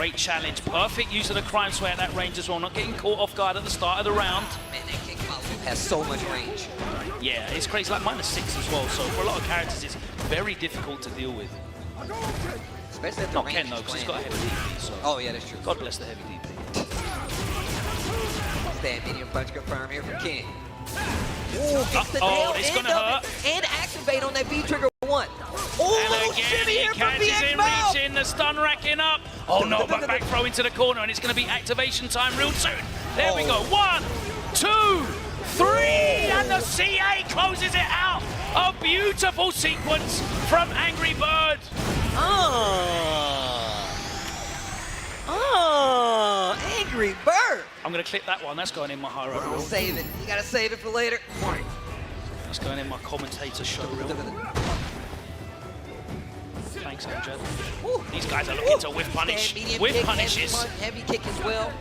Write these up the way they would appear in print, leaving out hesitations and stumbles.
Great challenge. Perfect use of the crime sway at that range as well. Not getting caught off guard at the start of the round. Man, that kick has so much range. Yeah, it's crazy. Like -6 as well. So for a lot of characters, it's very difficult to deal with. Especially at the Not range Ken though, because he's got a heavy DP. So oh yeah, that's true. God bless the heavy DP. Stand medium punch confirm here from Ken. Oh, it's gonna hurt. And activate on that V trigger 1. Oh, And again, he catches in, reaching, the stun racking up. Oh no, but back throw into the corner, and it's going to be activation time real soon. There we go. 1, 2, 3, and the CA closes it out. A beautiful sequence from Angry Bird. Oh, Angry Bird. I'm going to clip that one. That's going in my high reel. Save it. You got to save it for later. That's going in my commentator show reel. Thanks, Amjad. These guys are looking to whiff punish. Whiff punishes. Heavy kick as well.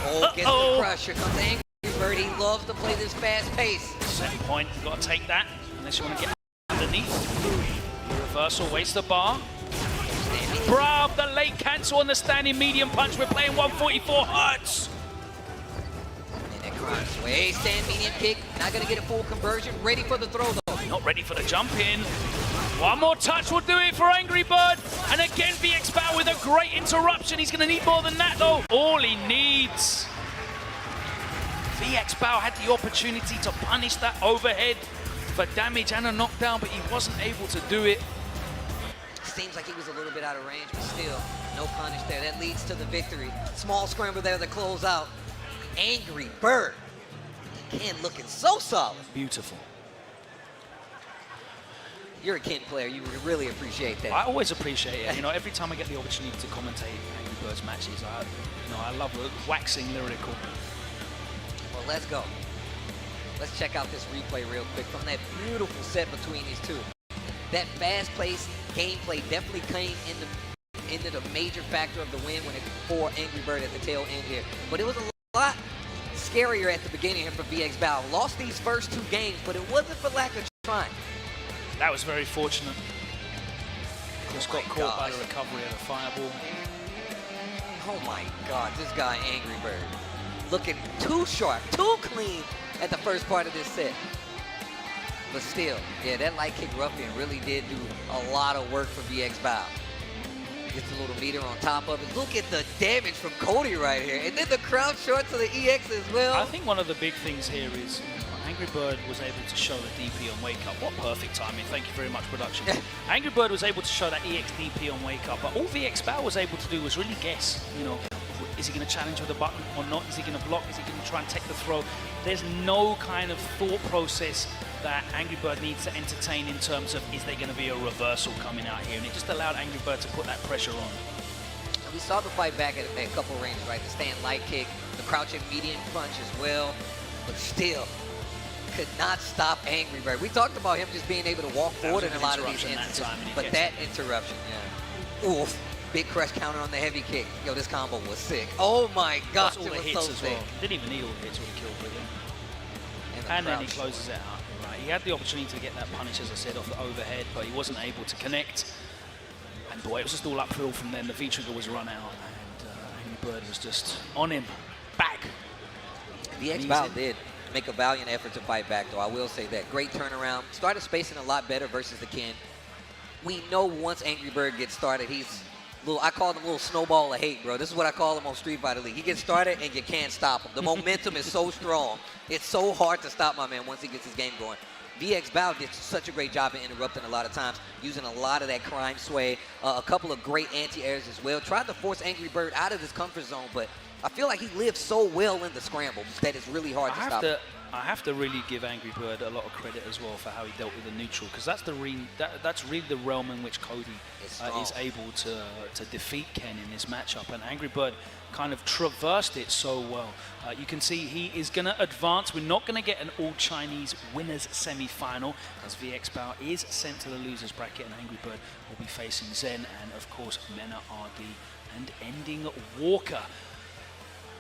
Oh, gets the crush. Here comes Angry Bird. He loves to play this fast pace. Set point. You've got to take that unless you want to get underneath. Reversal, waste the bar. Brav, the late cancel on the standing medium punch. We're playing 144 hertz. And that crime sway. Stand medium kick. Not going to get a full conversion. Ready for the throw, though. Not ready for the jump in. One more touch will do it for Angry Bird. And again, VXBao with a great interruption. He's going to need more than that, though. All he needs. VXBao had the opportunity to punish that overhead for damage and a knockdown, but he wasn't able to do it. Seems like he was a little bit out of range, but still, no punish there. That leads to the victory. Small scramble there to close out. Angry Bird. Ken looking so solid. Beautiful. You're a Ken player. You really appreciate that. I always appreciate it. You know, every time I get the opportunity to commentate Angry Bird's matches, I love waxing lyrical. Well, let's go. Let's check out this replay real quick from that beautiful set between these two. That fast-paced gameplay definitely came into the major factor of the win for Angry Bird at the tail end here. But it was a lot scarier at the beginning here for VXBao. Lost these first 2 games, but it wasn't for lack of trying. That was very fortunate. Just got caught by the recovery of the fireball. Oh my God, this guy Angry Bird. Looking too sharp, too clean at the first part of this set. But still, yeah, that light kick ruffian really did do a lot of work for VXBao. Gets a little meter on top of it. Look at the damage from Cody right here. And then the crowd short to the EX as well. I think one of the big things here is Angry Bird was able to show the DP on Wake Up. What perfect timing. Thank you very much, production. Angry Bird was able to show that EX DP on Wake Up, but all VXBao was able to do was really guess, you know, is he going to challenge with a button or not? Is he going to block? Is he going to try and take the throw? There's no kind of thought process that Angry Bird needs to entertain in terms of, is there going to be a reversal coming out here? And it just allowed Angry Bird to put that pressure on. And we saw the fight back at a couple of ranges, right? The stand light kick, the crouching medium punch as well, but still could not stop Angry Bird. We talked about him just being able to walk forward in a lot of these instances, but that interruption, oof. Big crush counter on the heavy kick. Yo, this combo was sick. Oh my gosh, all the it was hits so as sick. well. Didn't even need all the hits when he killed with him. And then he closes it out. Right. He had the opportunity to get that punish, as I said, off the overhead, but he wasn't able to connect. And boy, it was just all uphill from then. The V-trigger was run out, and Angry Bird was just on him. Back. VXBao did make a valiant effort to fight back, though. I will say that. Great turnaround. Started spacing a lot better versus the Ken. We know once Angry Bird gets started, he's I call him a little snowball of hate, bro. This is what I call him on Street Fighter League. He gets started and you can't stop him. The momentum is so strong. It's so hard to stop my man once he gets his game going. VXBao did such a great job of interrupting a lot of times, using a lot of that crime sway, a couple of great anti-airs as well. Tried to force Angry Bird out of his comfort zone, but I feel like he lives so well in the scramble that it's really hard to stop him. I have to really give Angry Bird a lot of credit as well for how he dealt with the neutral, because that's really the realm in which Cody is able to defeat Ken in this matchup, and Angry Bird kind of traversed it so well. You can see he is going to advance. We're not going to get an all-Chinese winners semi-final, as VXBao is sent to the losers bracket, and Angry Bird will be facing Zen and, of course, Mena RD and ending Walker.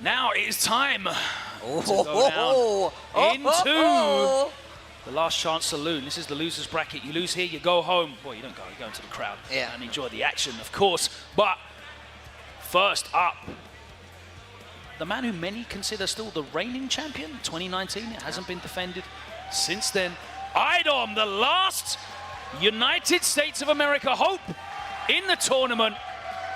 Now it is time to go down into the last chance saloon. This is the losers bracket. You lose here, you go home. Well, you don't go, you go into the crowd and enjoy the action, of course. But First up, the man who many consider still the reigning champion, 2019. It hasn't been defended since then. Idom, the last United States of America hope in the tournament.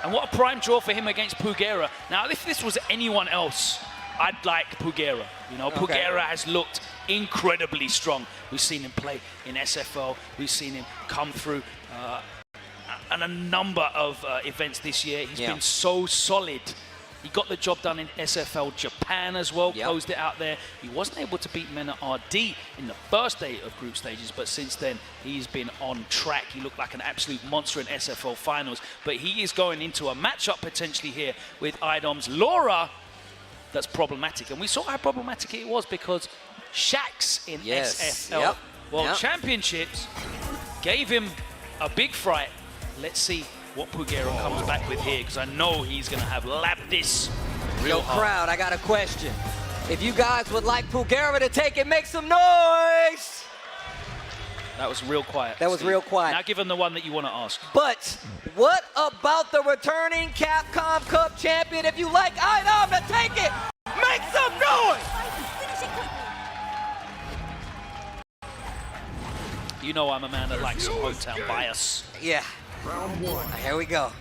And what a prime draw for him against Pugera. Now, if this was anyone else, I'd like Pugera. You know, Pugera has looked incredibly strong. We've seen him play in SFL. We've seen him come through and a number of events this year. He's been so solid. He got the job done in SFL Japan as well, closed it out there. He wasn't able to beat Mena RD in the first day of group stages, but since then, he's been on track. He looked like an absolute monster in SFL finals, but he is going into a matchup potentially here with Idom's Laura that's problematic. And we saw how problematic it was because Shax in SFL World Championships gave him a big fright. Let's see what Pugera comes back with here, because I know he's going to have lapped this real hard. Crowd, I got a question. If you guys would like Pugera to take it, make some noise! That was real quiet. That was real quiet. Now give him the one that you want to ask. But what about the returning Capcom Cup champion? If you like Idom to take it, make some noise! You know I'm a man that likes some hometown bias. Yeah. Round one. Here we go.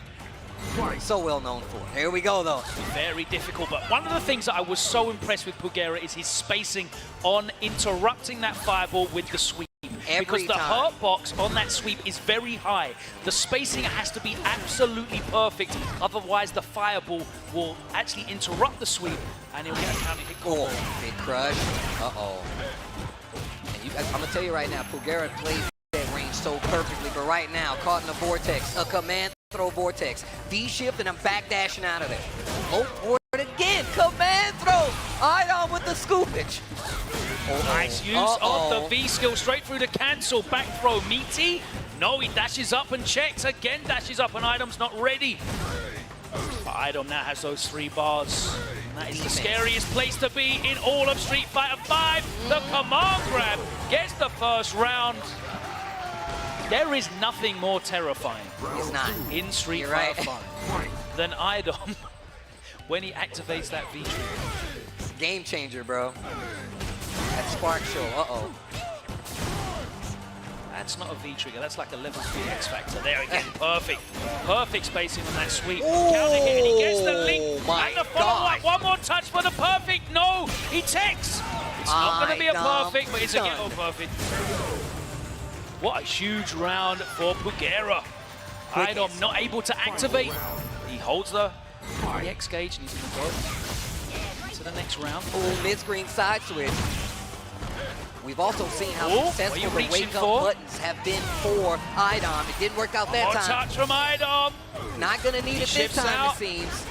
So well known for. Here we go, though. Very difficult, but one of the things that I was so impressed with Pugera is his spacing on interrupting that fireball with the sweep. Because the hurt box on that sweep is very high. The spacing has to be absolutely perfect, otherwise the fireball will actually interrupt the sweep and he'll get a counter hit. Oh, big crush. Uh-oh. And I'm gonna tell you right now, Pugera plays that range so perfectly, but right now, caught in a vortex, a command throw vortex, V-shift, and I'm backdashing out of there. Oh, for it again, command throw! Idom with the scoopage. Nice use of the V skill straight through the cancel. Back throw, meaty. No, he dashes up and checks. Again, dashes up, and Idom's not ready. But Idom now has those 3 bars. And that is the scariest place to be in all of Street Fighter V. The command grab gets the first round. There is nothing more terrifying in Street Fighter V than Idom when he activates that V-trigger. Game changer, bro. That spark show, uh-oh. That's not a V-trigger, that's like a level 3 X Factor. There again, perfect. Perfect spacing on that sweep. Counter hit, and he gets the link. And the follow-up, one more touch for the perfect. No, he techs. It's not going to be a perfect, but it's a ghetto perfect. What a huge round for Pugera. Idom not able to activate. He holds the X gauge, and he's going to go to the next round. Oh, mid-screen side switch. We've also seen how successful the wake-up buttons have been for Idom. It didn't work out that time. Touch from Idom. Not going to need it this time, it seems.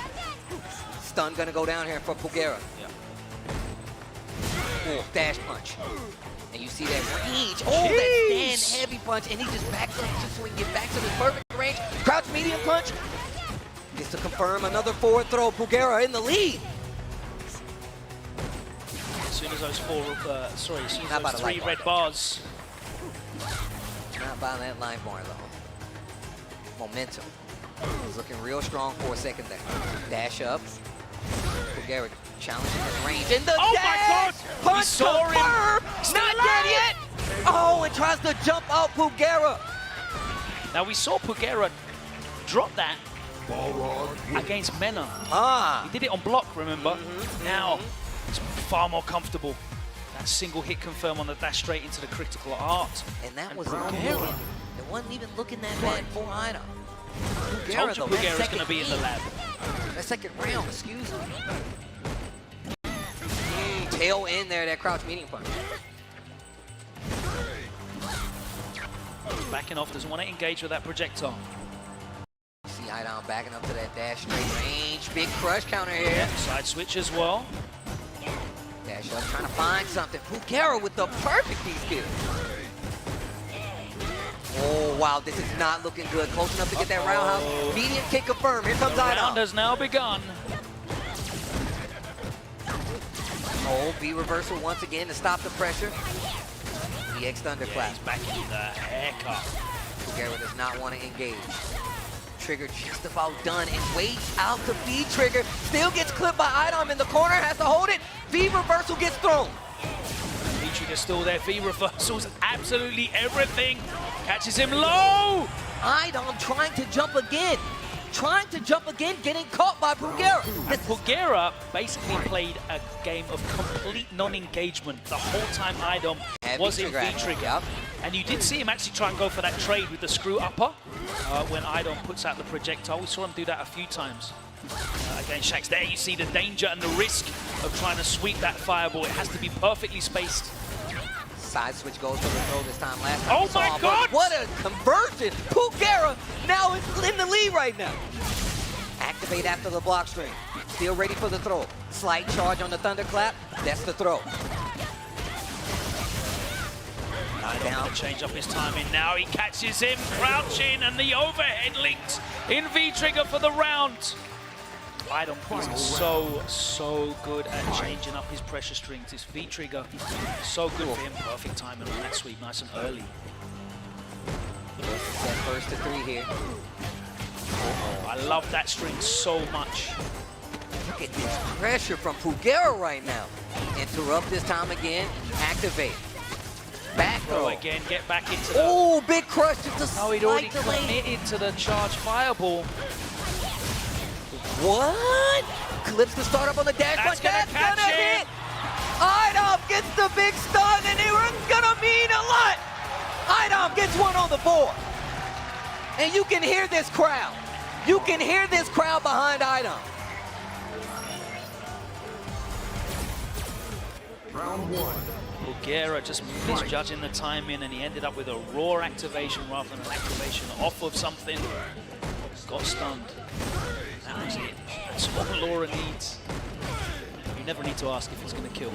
Stun going to go down here for Pugera. Oh, dash punch. And you see that range. Oh, that stand heavy punch. And he just backs up just so he can get back to the perfect range. Crouch medium punch. Gets to confirm another forward throw. Pugera in the lead. As soon as those those 3 red bars. Not by that line bar, though. Momentum. He's looking real strong for a second there. Dash up. Pugera challenging his range. And the dash! Punch confirmed! Not dead yet! Oh, and tries to jump out Pugera. Now we saw Pugera drop that against Mena. He did it on block, remember? Now it's far more comfortable. That single hit confirm on the dash straight into the critical art. And that was Pugera. It wasn't even looking that bad for Idom. Told you Pugera's going to be in the lab. That second round, excuse me. Tail in there, that crouch medium punch. Backing off, doesn't want to engage with that projectile. See Idom backing up to that dash straight range. Big crush counter here. Yeah, side switch as well. Dash up, trying to find something. Pugera with the perfect D-skill. Oh, wow, this is not looking good. Close enough to get that roundhouse. Medium kick confirmed. Here comes Idom. Round has now begun. Oh, B reversal once again to stop the pressure. DX thunderclap. He's backing the heck up. Pugera does not want to engage. V-Trigger just about done and waits out the V-Trigger. Still gets clipped by Idom in the corner, has to hold it. V-Reversal gets thrown. V-Trigger's still there. V-Reversal's absolutely everything. Catches him low. Idom trying to jump again. Getting caught by Pugera. And Pugera basically played a game of complete non-engagement the whole time Idom was in V-Trigger. Yep. And you did see him actually try and go for that trade with the screw upper when Idom puts out the projectile. We saw him do that a few times. Again, Shax, there you see the danger and the risk of trying to sweep that fireball. It has to be perfectly spaced. Side switch goes for the throw this time. Last time Oh my God! What a conversion! Pugera now is in the lead right now. Activate after the block string. Still ready for the throw. Slight charge on the thunderclap. That's the throw. Down. Change up his timing now. He catches him crouching and the overhead links in V-Trigger for the round. Idom is so good at changing up his pressure strings. This V-Trigger, so good for him. Perfect timing on that sweep, nice and early. Set first to 3 here. I love that string so much. Look at this pressure from Pugera right now. Interrupt this time again. Activate. Back throw again. Get back into the. Oh, big crush. Just a oh, he'd already committed to the charge fireball. What? Clips the startup on the dash punch. That's gonna hit. Idom gets the big stun, and it was gonna mean a lot. Idom gets one on the board. And you can hear this crowd. You can hear this crowd behind Idom. Round 1. Pugera just misjudging the timing, and he ended up with a raw activation rather than an activation off of something. Got stunned. That was it. That's what Laura needs. You never need to ask if it's going to kill.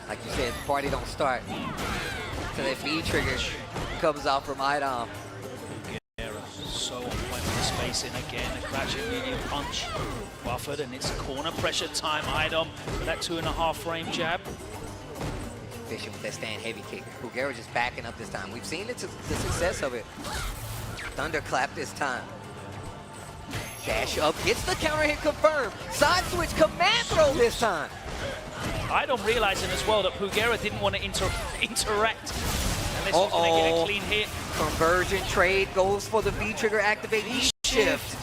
Like you said, the party don't start until that V-Trigger comes out from Idom. So on point with the spacing again. A crashing medium punch. Buffered, and it's corner pressure time. Idom with that 2.5 frame jab. Fishing with that stand heavy kick. Pugera just backing up this time. We've seen the success of it. Thunderclap this time. Dash up, gets the counter hit confirmed. Side switch, command throw this time. Idom realizing as well that Pugera didn't want to interact unless he was going to get a clean hit. Conversion trade goes for the V-Trigger activate E-shift.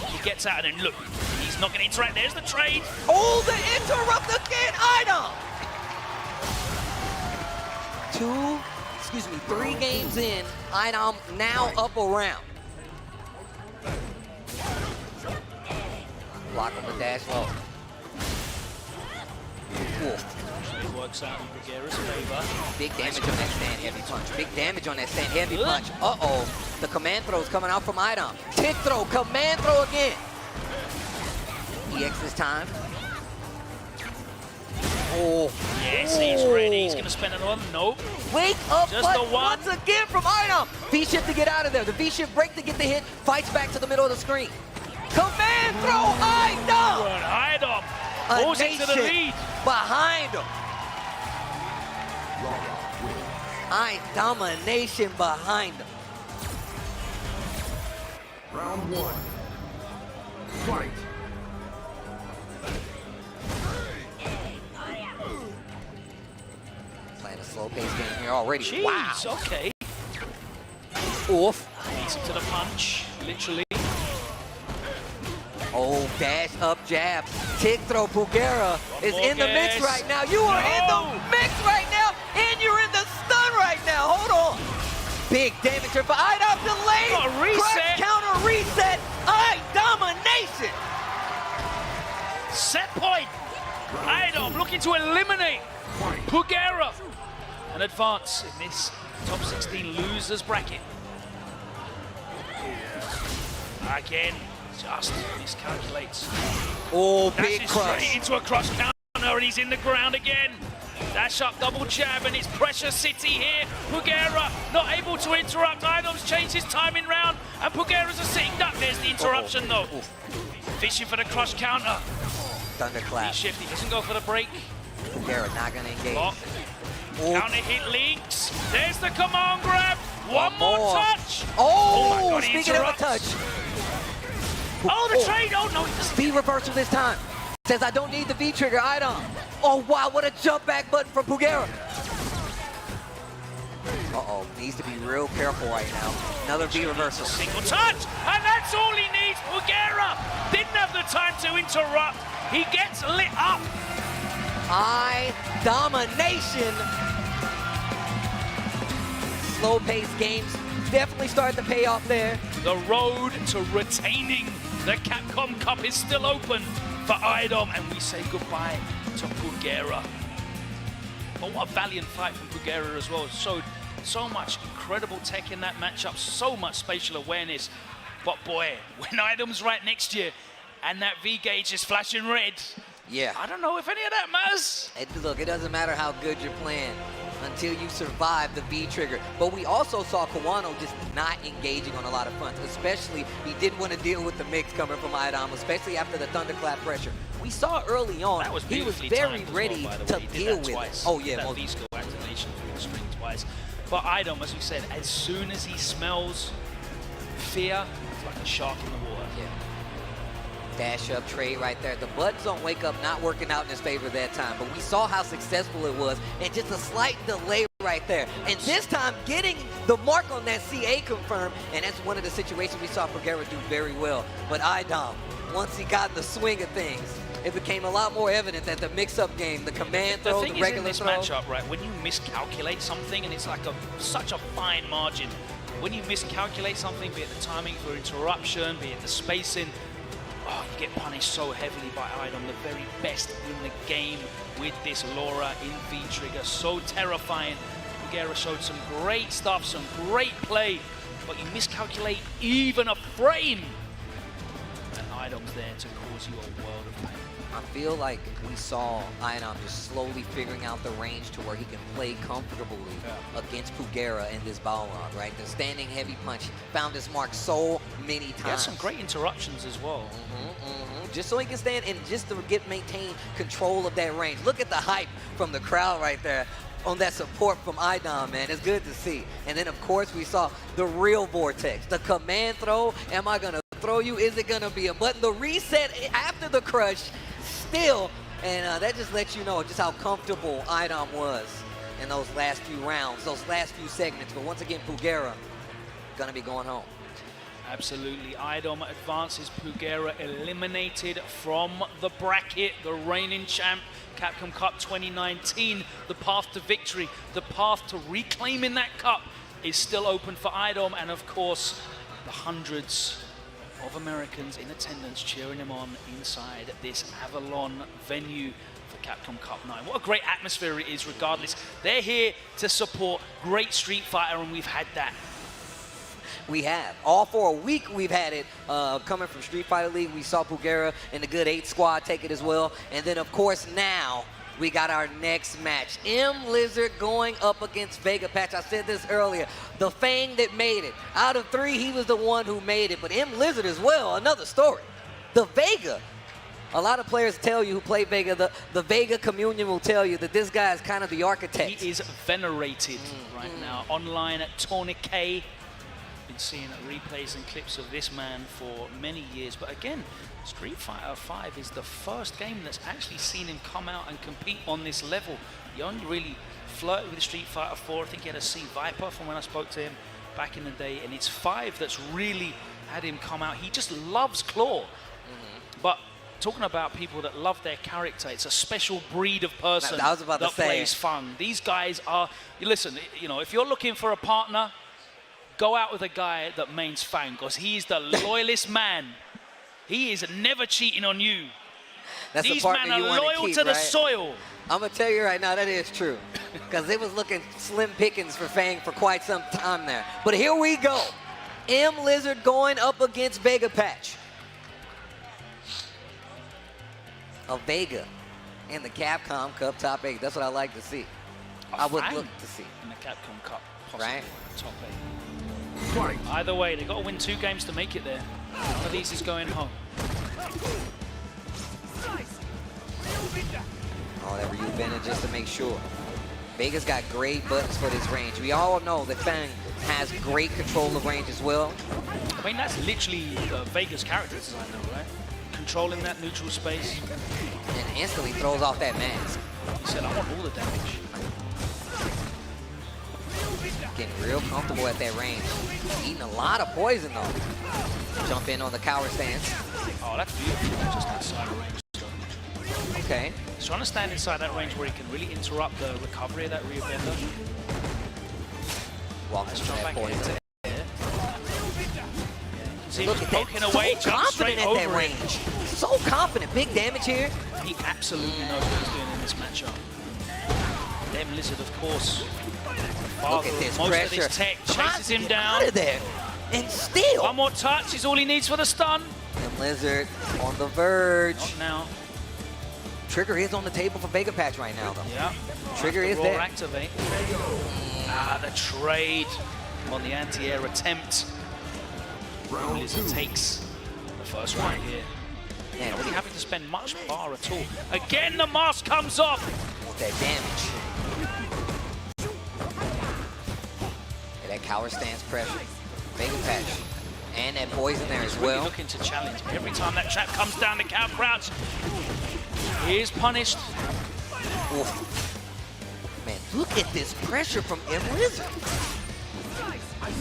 He gets out and then look, he's not going to interact. There's the trade. Oh, the interrupt again, Idom. 3 games in, Idom now up a round. Block on the dash low. It works out in Pugera's favor. Big damage on that stand heavy punch. Big damage on that stand heavy punch. Uh-oh. The command throw's coming out from Idom. Tick throw, command throw again. EX this time. Oh. Yes, he's ready. He's going to spend another one. Nope. Wake up, just but the one. once again from Idom. V-shift to get out of there. The V-shift break to get the hit. Fights back to the middle of the screen. Command throw, Idom. Idom pulls into the lead. Behind him. Domination behind him. Round 1. Fight. Playing a slow pace game here already. Jeez, wow. Okay. Oof. Beats him to the punch, literally. Oh, dash up jab. Tick throw. Pugera is in the mix right now. You are in the mix right now, and you're in the stun right now. Hold on. Big damage for Idom delayed. Reset. Counter reset. Domination. Set point. Idom looking to eliminate Pugera and advance in this top 16 losers bracket. Again. Just miscalculates. Oh, Dashes big crush. straight into a cross counter, and he's in the ground again. Dash up, double jab, and it's pressure city here. Pugera not able to interrupt. Idom's changed his timing round, and Pugera's a sitting duck. There's the interruption though. Fishing for the cross counter. Thunderclap. Shift, he doesn't go for the break. Pugera not gonna engage. Counter hit links. There's the command grab. One more touch. Oh, my God, he speaking of a interrupts. touch. Oh, the trade. Oh, no, it doesn't. V reversal this time. Says, I don't need the V trigger, Idom. Oh, wow, what a jump back button from Pugera. Uh-oh, needs to be real careful right now. Another V reversal. Single touch, and that's all he needs. Pugera didn't have the time to interrupt. He gets lit up. Domination. Slow-paced games definitely started to pay off there. The road to retaining the Capcom Cup is still open for Idom, and we say goodbye to Pugera. But what a valiant fight from Pugera as well. Showed so much incredible tech in that matchup, so much spatial awareness. But boy, when Idom's right next to you and that V-gauge is flashing red, yeah, I don't know if any of that matters. Look, it doesn't matter how good you're playing until you survive the V trigger. But we also saw Kawano just not engaging on a lot of fronts, especially he didn't want to deal with the mix coming from Idom, especially after the thunderclap pressure. We saw early on, he was very ready to deal with it. Oh yeah, that V-skill activation through the string twice. But Idom, as we said, as soon as he smells fear, it's like a shark in the water. Yeah. Dash up trade right there. The buttons don't wake up not working out in his favor that time, but we saw how successful it was, and just a slight delay right there. And this time getting the mark on that CA confirmed, and that's one of the situations we saw Pugera do very well. But Idom, once he got the swing of things, it became a lot more evident that the mix-up game, the command throw, the regular throw. The thing is in this matchup, right, when you miscalculate something, and it's like such a fine margin, when you miscalculate something, be it the timing for interruption, be it the spacing, oh, you get punished so heavily by Idom, the very best in the game with this Laura in V-trigger. So terrifying. Pugera showed some great stuff, some great play, but you miscalculate even a frame, and Idom's there to cause you a world of pain. I feel like we saw Idom just slowly figuring out the range to where he can play comfortably against Pugera in this ball run, right? The standing heavy punch found his mark so many times. He had some great interruptions as well. Just so he can stand and just to maintain control of that range. Look at the hype from the crowd right there on that support from Idom, man. It's good to see. And then, of course, we saw the real Vortex, the command throw. Am I going to throw you? Is it going to be a button? The reset after the crush still, and that just lets you know just how comfortable Idom was in those last few rounds, those last few segments. But once again, Pugera going to be going home. Absolutely. Idom advances. Pugera eliminated from the bracket. The reigning champ, Capcom Cup 2019. The path to victory, the path to reclaiming that cup is still open for Idom. And of course, the hundreds of Americans in attendance cheering him on inside this Avalon venue for Capcom Cup 9. What a great atmosphere it is regardless. They're here to support great Street Fighter, and we've had that. We have. All for a week we've had it coming from Street Fighter League. We saw Pugera and the Good 8 squad take it as well. And then, of course, now we got our next match. M-Lizard going up against Vega Patch. I said this earlier. The Fang that made it. Out of 3, he was the one who made it. But M-Lizard as well, another story. The Vega. A lot of players tell you who play Vega, the Vega communion will tell you that this guy is kind of the architect. He is venerated right now. Online at Tourniquet. Been seeing replays and clips of this man for many years. But again, Street Fighter V is the first game that's actually seen him come out and compete on this level. He only really flirted with Street Fighter 4. I think he had a C Viper from when I spoke to him back in the day. And it's 5 that's really had him come out. He just loves Claw. But talking about people that love their character, it's a special breed of person that plays fun. These guys are, listen, you know, if you're looking for a partner, go out with a guy that mains Fang, because he's the loyalist man. He is never cheating on you. That's These men are loyal to the soil. I'm going to tell you right now, that is true. Because it was looking slim pickings for Fang for quite some time there. But here we go. M-Lizard going up against Vega Patch. A Vega in the Capcom Cup top 8. That's what I like to see. I would look to see. In the Capcom Cup, possibly right? Top 8. Either way, they've got to win 2 games to make it there. One of these is going home. Oh, that Ryu Bennett just to make sure. Vega's got great buttons for this range. We all know that Fang has great control of range as well. I mean, that's literally Vega's character design, though, right? Controlling that neutral space. And instantly throws off that mask. He said, I want all the damage. Getting real comfortable at that range. Eating a lot of poison, though. Jump in on the cower stance. Oh, that's beautiful. Just outside of range. So. Okay. He's trying to stand inside that range where he can really interrupt the recovery of that rear bender. Walks into that poison. See, Look he's at poking that. away, So jump straight confident at over that it. range. So confident. Big damage here. He absolutely knows what he's doing in this matchup. Dem Lizard, of course. Look at this most pressure. of this tech Tries chases to him get down. out of there. And still. One more touch is all he needs for the stun. Dem Lizard on the verge. Not now. Trigger is on the table for Vega Patch right now, though. Yeah. Trigger is Raw there. activate. The trade on the anti-air attempt. Lizard takes the first one here. Man, Not really having to spend much bar at all. Again, the mask comes off. with that damage. Yeah, that cower stance pressure. Vega Patch. And that poison there as Really well. looking to challenge. Every time that trap comes down, the cow crouch. He is punished. Oof. Man, look at this pressure from M. Lizard.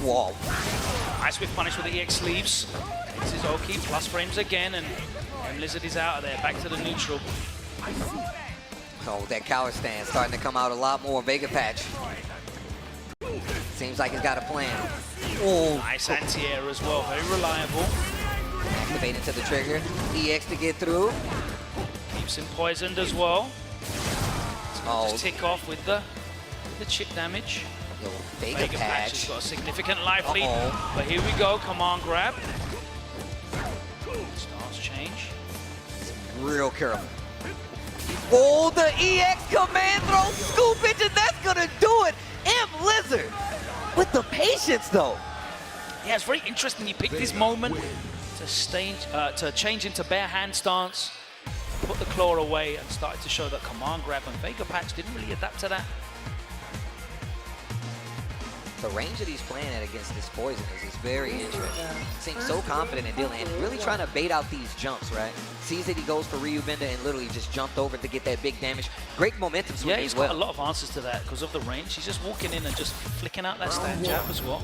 Whoa. Nice with punish with the EX sleeves. This is Oki, plus frames again, and Lizard is out of there, back to the neutral. Oh, that cower stance starting to come out a lot more. Vega Patch. Seems like he's got a plan. Oh, Nice anti-air as well, very reliable. activate into the trigger. EX to get through. Keeps him poisoned as well. Oh, Just tick off with the chip damage. yo, Vega Vega Patch has Patch. got a significant life lead. Uh-oh. But here we go, command grab. Stance change. Real careful. Oh, the EX command throw, scoop it, and that's gonna do it. M. Lizard with the patience, though. Yeah, it's very interesting. He picked this moment to change into bare hand stance, put the claw away, and started to show that command grab. And Vega Patch didn't really adapt to that. The range that he's playing at against this poison is very interesting. Seems so confident in dealing and really trying to bait out these jumps, right? Sees that he goes for Ryu Bender and literally just jumped over to get that big damage. Great momentum swing Yeah, he's as well. got a lot of answers to that because of the range. He's just walking in and just flicking out that stand jab as well.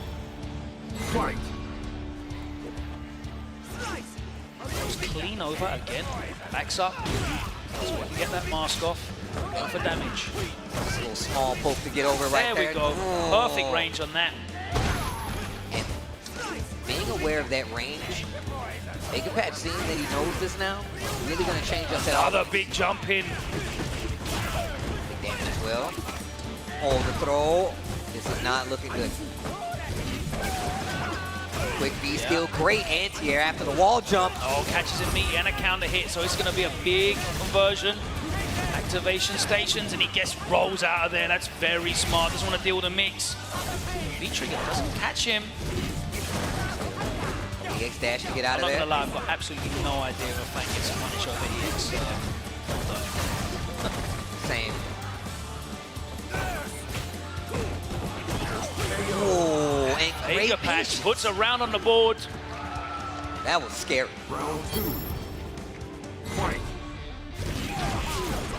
Fight. Goes clean over again, backs up, so we can get that mask off. Go for damage. Just a little small poke to get over right there. There we go. Oh. Perfect range on that. And being aware of that range, Vega Patch seeing that he knows this now, really going to change up that Another big jump in. big damage as well. Oh, the throw. This is not looking good. Quick B skill, great anti-air after the wall jump. Oh, catches him meaty and a counter hit, so it's going to be a big conversion. Activation stations, and he gets rolls out of there. That's very smart. Doesn't want to deal with the mix. V-trigger doesn't catch him. EX dash to get out I'm of not there. going to lie, I've got absolutely no idea if Fang gets a punish over EX. Same. Oh, and great Vega Patch patience. puts a round on the board. That was scary. Round 2. Fight.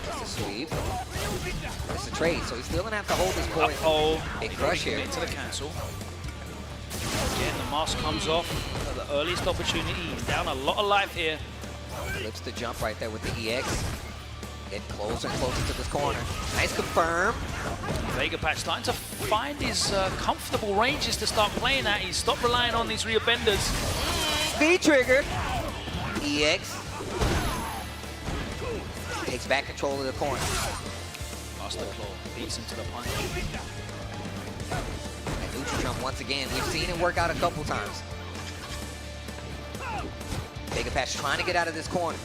That's a sweep. That's a trade, so he's still gonna have to hold his poison. Uh-oh. Big crush here. Into the cancel. Again, the mask comes off at the earliest opportunity. He's down a lot of life here. Flips the jump right there with the EX. Getting closer and closer to this corner. Nice confirm. Vega Patch starting to find his comfortable ranges to start playing at. He's stopped relying on these rear benders. V-trigger. EX. Takes back control of the corner. Master Claw beats him to the punch. That neutral jump once again. We've seen it work out a couple times. Vega Patch trying to get out of this corner.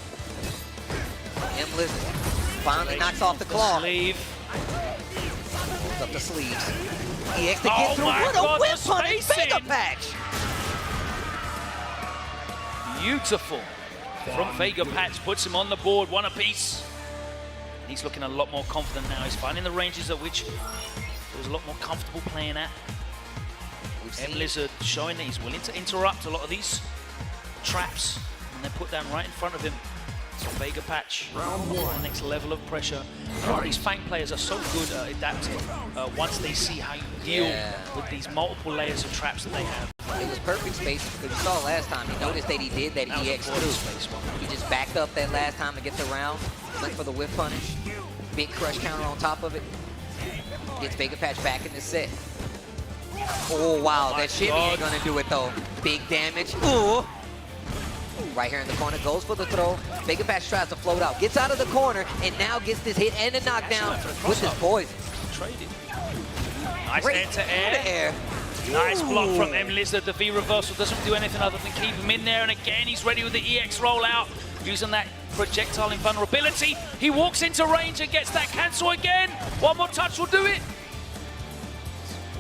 M. Lizard finally knocks off the claw. Sleeve. Pulls up the sleeves. EX to Oh get through. my What God, a whip the punish. Vega spacing. Patch. Beautiful from Vega Patch. Puts him on the board, one apiece. He's looking a lot more confident now. He's finding the ranges at which he was a lot more comfortable playing at. Lizard showing that he's willing to interrupt a lot of these traps and they're put down right in front of him. So Vega Patch on the next level of pressure. A lot of these Fang players are so good at adapting once they see how you deal with these multiple layers of traps that they have. It was perfect space, because you saw last time, he noticed that he did that EX through. He just backed up that last time to get the round, went for the whip punish, big crush counter on top of it, gets Vega Patch back in the set. Oh wow, that shimmy ain't gonna do it though. Big damage. Ooh. Right here in the corner, goes for the throw. Vega Patch tries to float out, gets out of the corner, and now gets this hit and a knockdown with this poison. Traded. Nice air-to-air. Nice block from Lizard. The V reversal doesn't do anything other than keep him in there. And again, he's ready with the EX rollout, using that projectile invulnerability. He walks into range and gets that cancel again. One more touch will do it.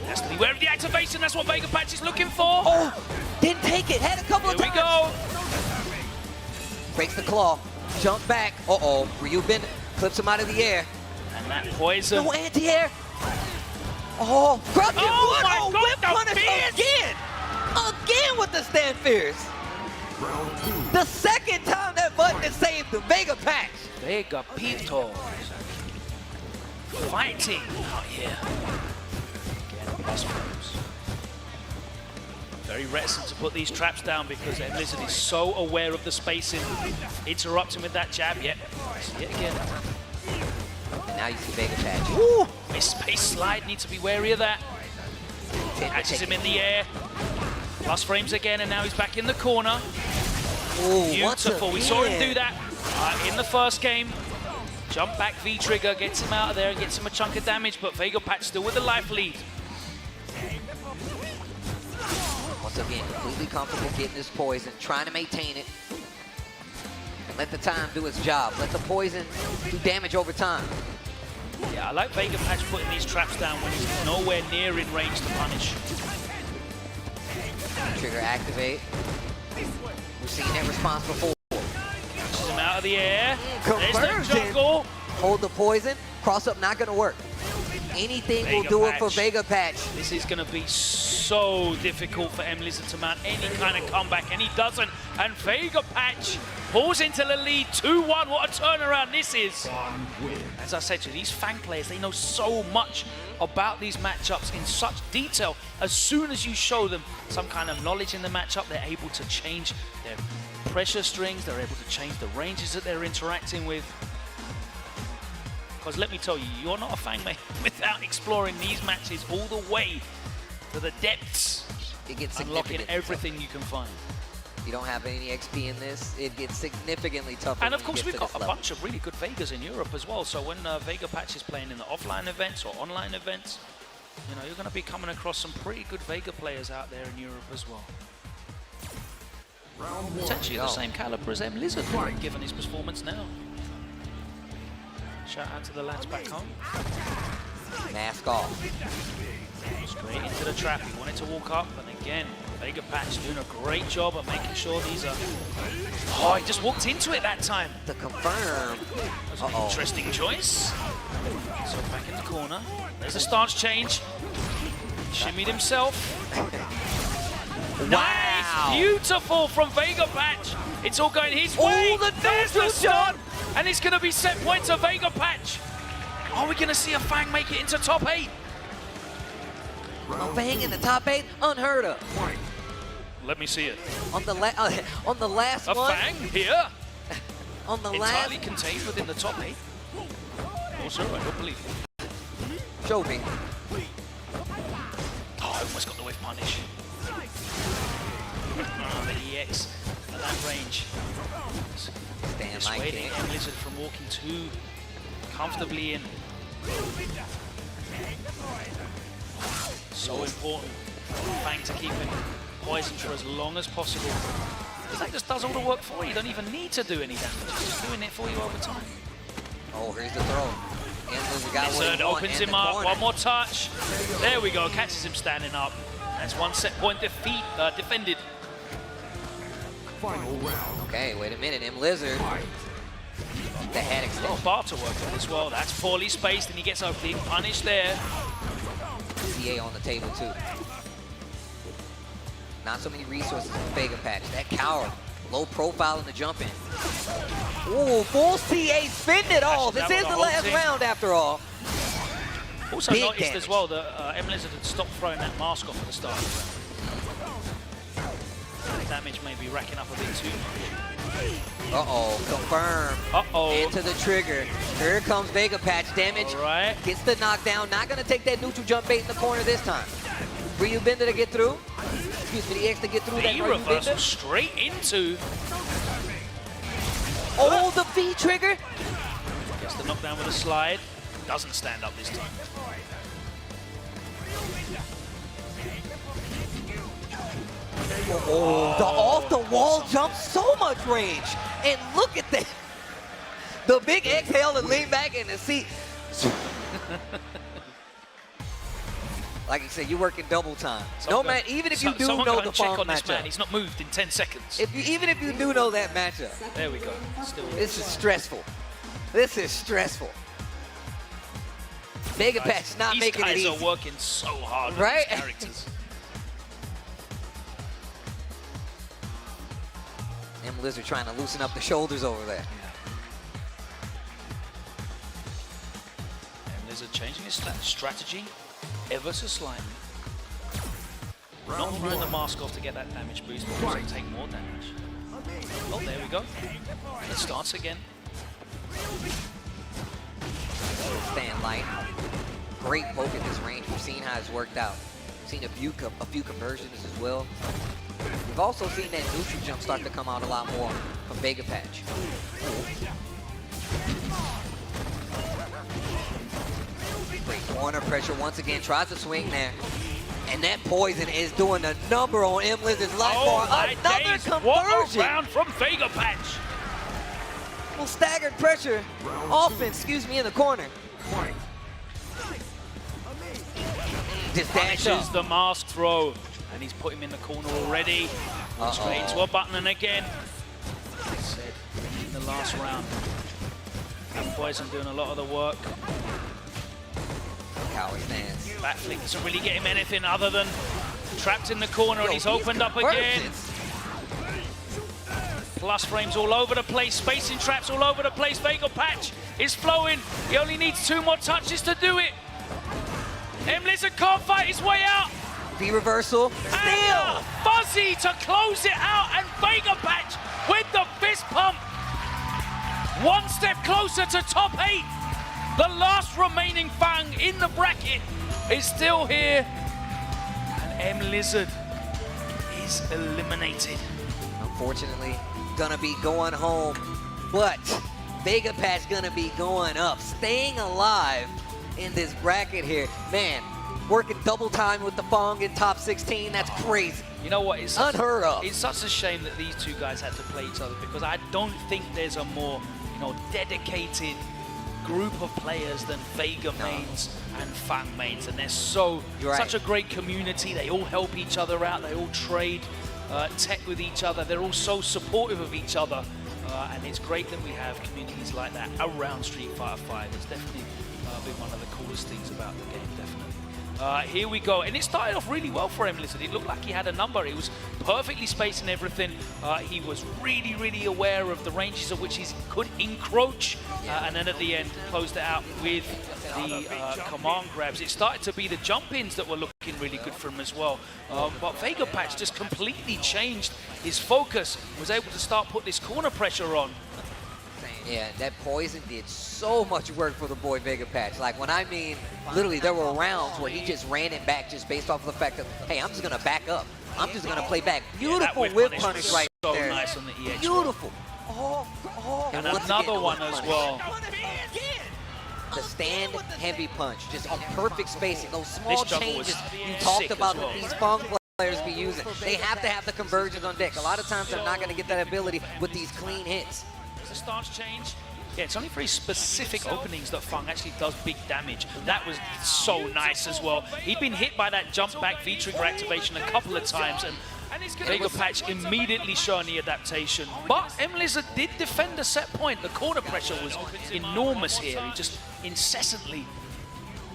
Has to be aware of the activation. That's what Vega Patch is looking for. Oh, didn't take it. Had a couple of times. Here we go. Breaks the claw. Jump back. Uh-oh. Ryu Bennett clips him out of the air. And that poison. No anti-air. Oh, grab him. Oh my God, whip the punish fierce. again. Again with the stand fierce. The second time that button is saved the Vega Patch. Vega Pito. Fighting out here. Again, plus moves. Very reticent to put these traps down because Lizard is so aware of the spacing. Interrupting with that jab. Yet again. And now you see Vega Patch. Woo! His space slide, needs to be wary of that. Catches him in the air. Plus frames again, and now he's back in the corner. Ooh, beautiful. We saw him do that in the first game. Jump back V trigger, gets him out of there and gets him a chunk of damage, but Vega Patch still with the life lead. Once again, completely comfortable getting this poison, trying to maintain it. And let the time do its job. Let the poison do damage over time. Yeah, I like Vega Patch putting these traps down when he's nowhere near in range to punish. Trigger activate. We've seen that response before. Pushes him out of the air. Conversion. There's the juggle. Hold the poison. Cross up not gonna work. Anything will do it for Vega Patch. This is gonna be so difficult for Lizard to mount any kind of comeback, and he doesn't. And Vega Patch pulls into the lead 2-1. What a turnaround this is. As I said to you, these Fang players, they know so much about these matchups in such detail. As soon as you show them some kind of knowledge in the matchup, they're able to change their pressure strings, they're able to change the ranges that they're interacting with. Because let me tell you, you're not a Fang mate without exploring these matches all the way to the depths. It gets unlocking everything you can find. You don't have any XP in this, it gets significantly tougher. And of course, we've got a bunch of really good Vegas in Europe as well. So when Vega Patch is playing in the offline events or online events, you know, you're going to be coming across some pretty good Vega players out there in Europe as well. Potentially the same caliber as Lizard, given his performance now. Shout out to the lads back home. Mask off. Straight into the trap. He wanted to walk up, and again, Vega Patch doing a great job of making sure these are... Oh, he just walked into it that time. To confirm. That's an interesting choice. So back in the corner. There's a stance change. Shimmied himself. Nice! Beautiful from Vega Patch. It's all going his way. There's the stun. And it's going to be set point to Vega Patch. Are we going to see a Fang make it into top 8? A Fang in the top 8? Unheard of. Let me see it. On the last a one. A Fang here. On the entirely contained within the top 8. Oh, sir, I don't believe it. Show me. Oh, I almost got the whiff punish. Oh, the EX at that range. Dissuading Lizard from walking too comfortably in. So important for Fang to keep him poisoned for as long as possible. Because that just does all the work for you. You don't even need to do any damage. It's just doing it for you over time. Oh, here's the throw. Lizard opens him up. One more touch. There we go. Catches him standing up. That's one set point defended. Final round. Okay, wait a minute. Lizard. The head A extension. lot of bar to work with as well. That's poorly spaced, and he gets a big punish there. CA on the table too. Not so many resources for Vega Patch. That coward, low profile in the jump in. Ooh, full CA spin it all. This is the last round after all. Also Big noticed damage. as well that M-Lizard had stopped throwing that mask off at the start of the round. Damage may be racking up a bit too much. Uh-oh, confirm. Uh-oh. Into the trigger. Here comes Vega Patch. Damage. All right. Gets the knockdown. Not going to take that neutral jump bait in the corner this time. Ryu Bender to get through. Excuse me, the X to get through that V Ryu reversal Bender. straight into. Oh, the V trigger. Gets the knockdown with a slide. Doesn't stand up this time. Oh, the off-the-wall jump, so much range. And look at that. The big exhale and lean back in the seat. Like you said, you're working double time. No man, even if you do know the check Fong on this man. matchup. He's not moved in 10 seconds. Even if you do know that matchup. There we go. Still. This is stressful. This is stressful. Vega Patch not making it easy. These guys are working so hard Right? with these characters. M-Lizard trying to loosen up the shoulders over there. M-Lizard changing his strategy ever so slightly. Not throwing the mask off to get that damage boost, but also take more damage. Oh, there we go. It starts again. Staying light. Great poke at this range. We've seen how it's worked out. We've seen a few conversions as well. We've also seen that neutral jump start to come out a lot more from Vega Patch. Great corner pressure once again. Tries to swing there. And that poison is doing a number on M-Lizard's life bar. Another conversion. What a round from Vega Patch. Well, staggered pressure. Offense, in the corner. Just dash Punishes up. the mask throw. And he's put him in the corner already. Straight into a button and again. Like I said, in the last round. And Poison doing a lot of the work. Coward stands. Back flick doesn't really get him anything other than trapped in the corner, and he's opened up again. Plus frames all over the place, spacing traps all over the place. Vega Patch is flowing. He only needs 2 more touches to do it. M-Lizard can't fight his way out. V reversal. Steal. Fuzzy to close it out, and Vega Patch with the fist pump. 1 step closer to top 8. The last remaining Fang in the bracket is still here. And M-Lizard is eliminated. Unfortunately, gonna be going home. But Vega Patch gonna be going up. Staying alive in this bracket here. Man, working double time with the Fong in top 16. That's crazy. You know what? It's unheard of. It's such a shame that these two guys had to play each other, because I don't think there's a more, dedicated group of players than Vega mains and Fang mains, and they're such a great community. They all help each other out. They all trade tech with each other. They're all so supportive of each other, and it's great that we have communities like that around Street Fighter V. It's definitely been one of the coolest things about the game, definitely. Here we go, and it started off really well for M-Lizard. It looked like he had a number. He was perfectly spacing everything. He was really, really aware of the ranges of which he could encroach, and then at the end closed it out with the command grabs. It started to be the jump-ins that were looking really good for him as well. But Vega Patch just completely changed his focus, was able to start putting this corner pressure on. Yeah, that poison did so much work for the boy Vega Patch. Like, when I mean, literally, there were rounds where he just ran it back just based off of the fact that, hey, I'm just going to back up. I'm just going to play back. Beautiful whip punish right so there. Nice on the EX. Beautiful. And another one as well. The stand heavy punch, just on perfect spacing. Those small changes you talked about that these Fong players be using. They have to have the conversions on deck. A lot of times they're not going to get that ability with these clean hits. The stance change. Yeah, it's only very specific openings that Fang actually does big damage. That was so nice as well. He'd been hit by that jump back V-trigger activation a couple of times, and Vega Patch immediately showing the adaptation, but M-Lizard did defend the set point. The corner pressure was enormous here. He just incessantly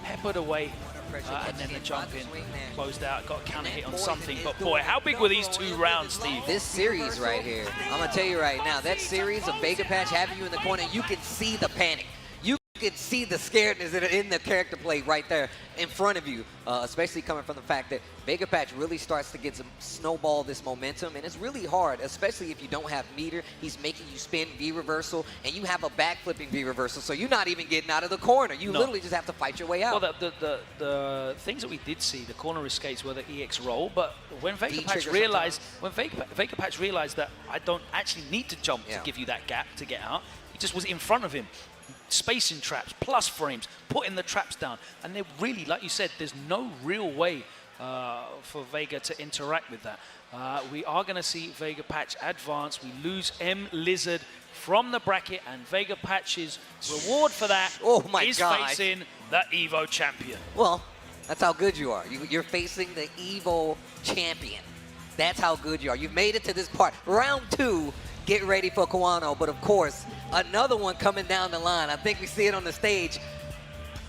peppered away, and then the jump in closed out, got a counter hit on something. But boy, how big were these 2 rounds, Steve? This series right here, I'm gonna tell you right now, that series of Vega Patch having you in the corner, you can see the panic. You can see the scaredness in the character play right there in front of you, especially coming from the fact that Vega Patch really starts to get some snowball this momentum, and it's really hard, especially if you don't have meter. He's making you spin V reversal, and you have a backflipping V reversal, so you're not even getting out of the corner. You literally just have to fight your way out. Well, the things that we did see, the corner escapes were the EX roll, but when Vega Patch realized, Vega Patch realized that I don't actually need to jump to give you that gap to get out, he just was in front of him. Spacing traps, plus frames, putting the traps down. And they really, like you said, there's no real way for Vega to interact with that. We are going to see Vega Patch advance. We lose M-Lizard from the bracket, and Vega Patch's reward for that is facing the EVO champion. Well, that's how good you are. You're facing the EVO champion. That's how good you are. You've made it to this part. Round 2, get ready for Kawano, but of course, another one coming down the line. I think we see it on the stage.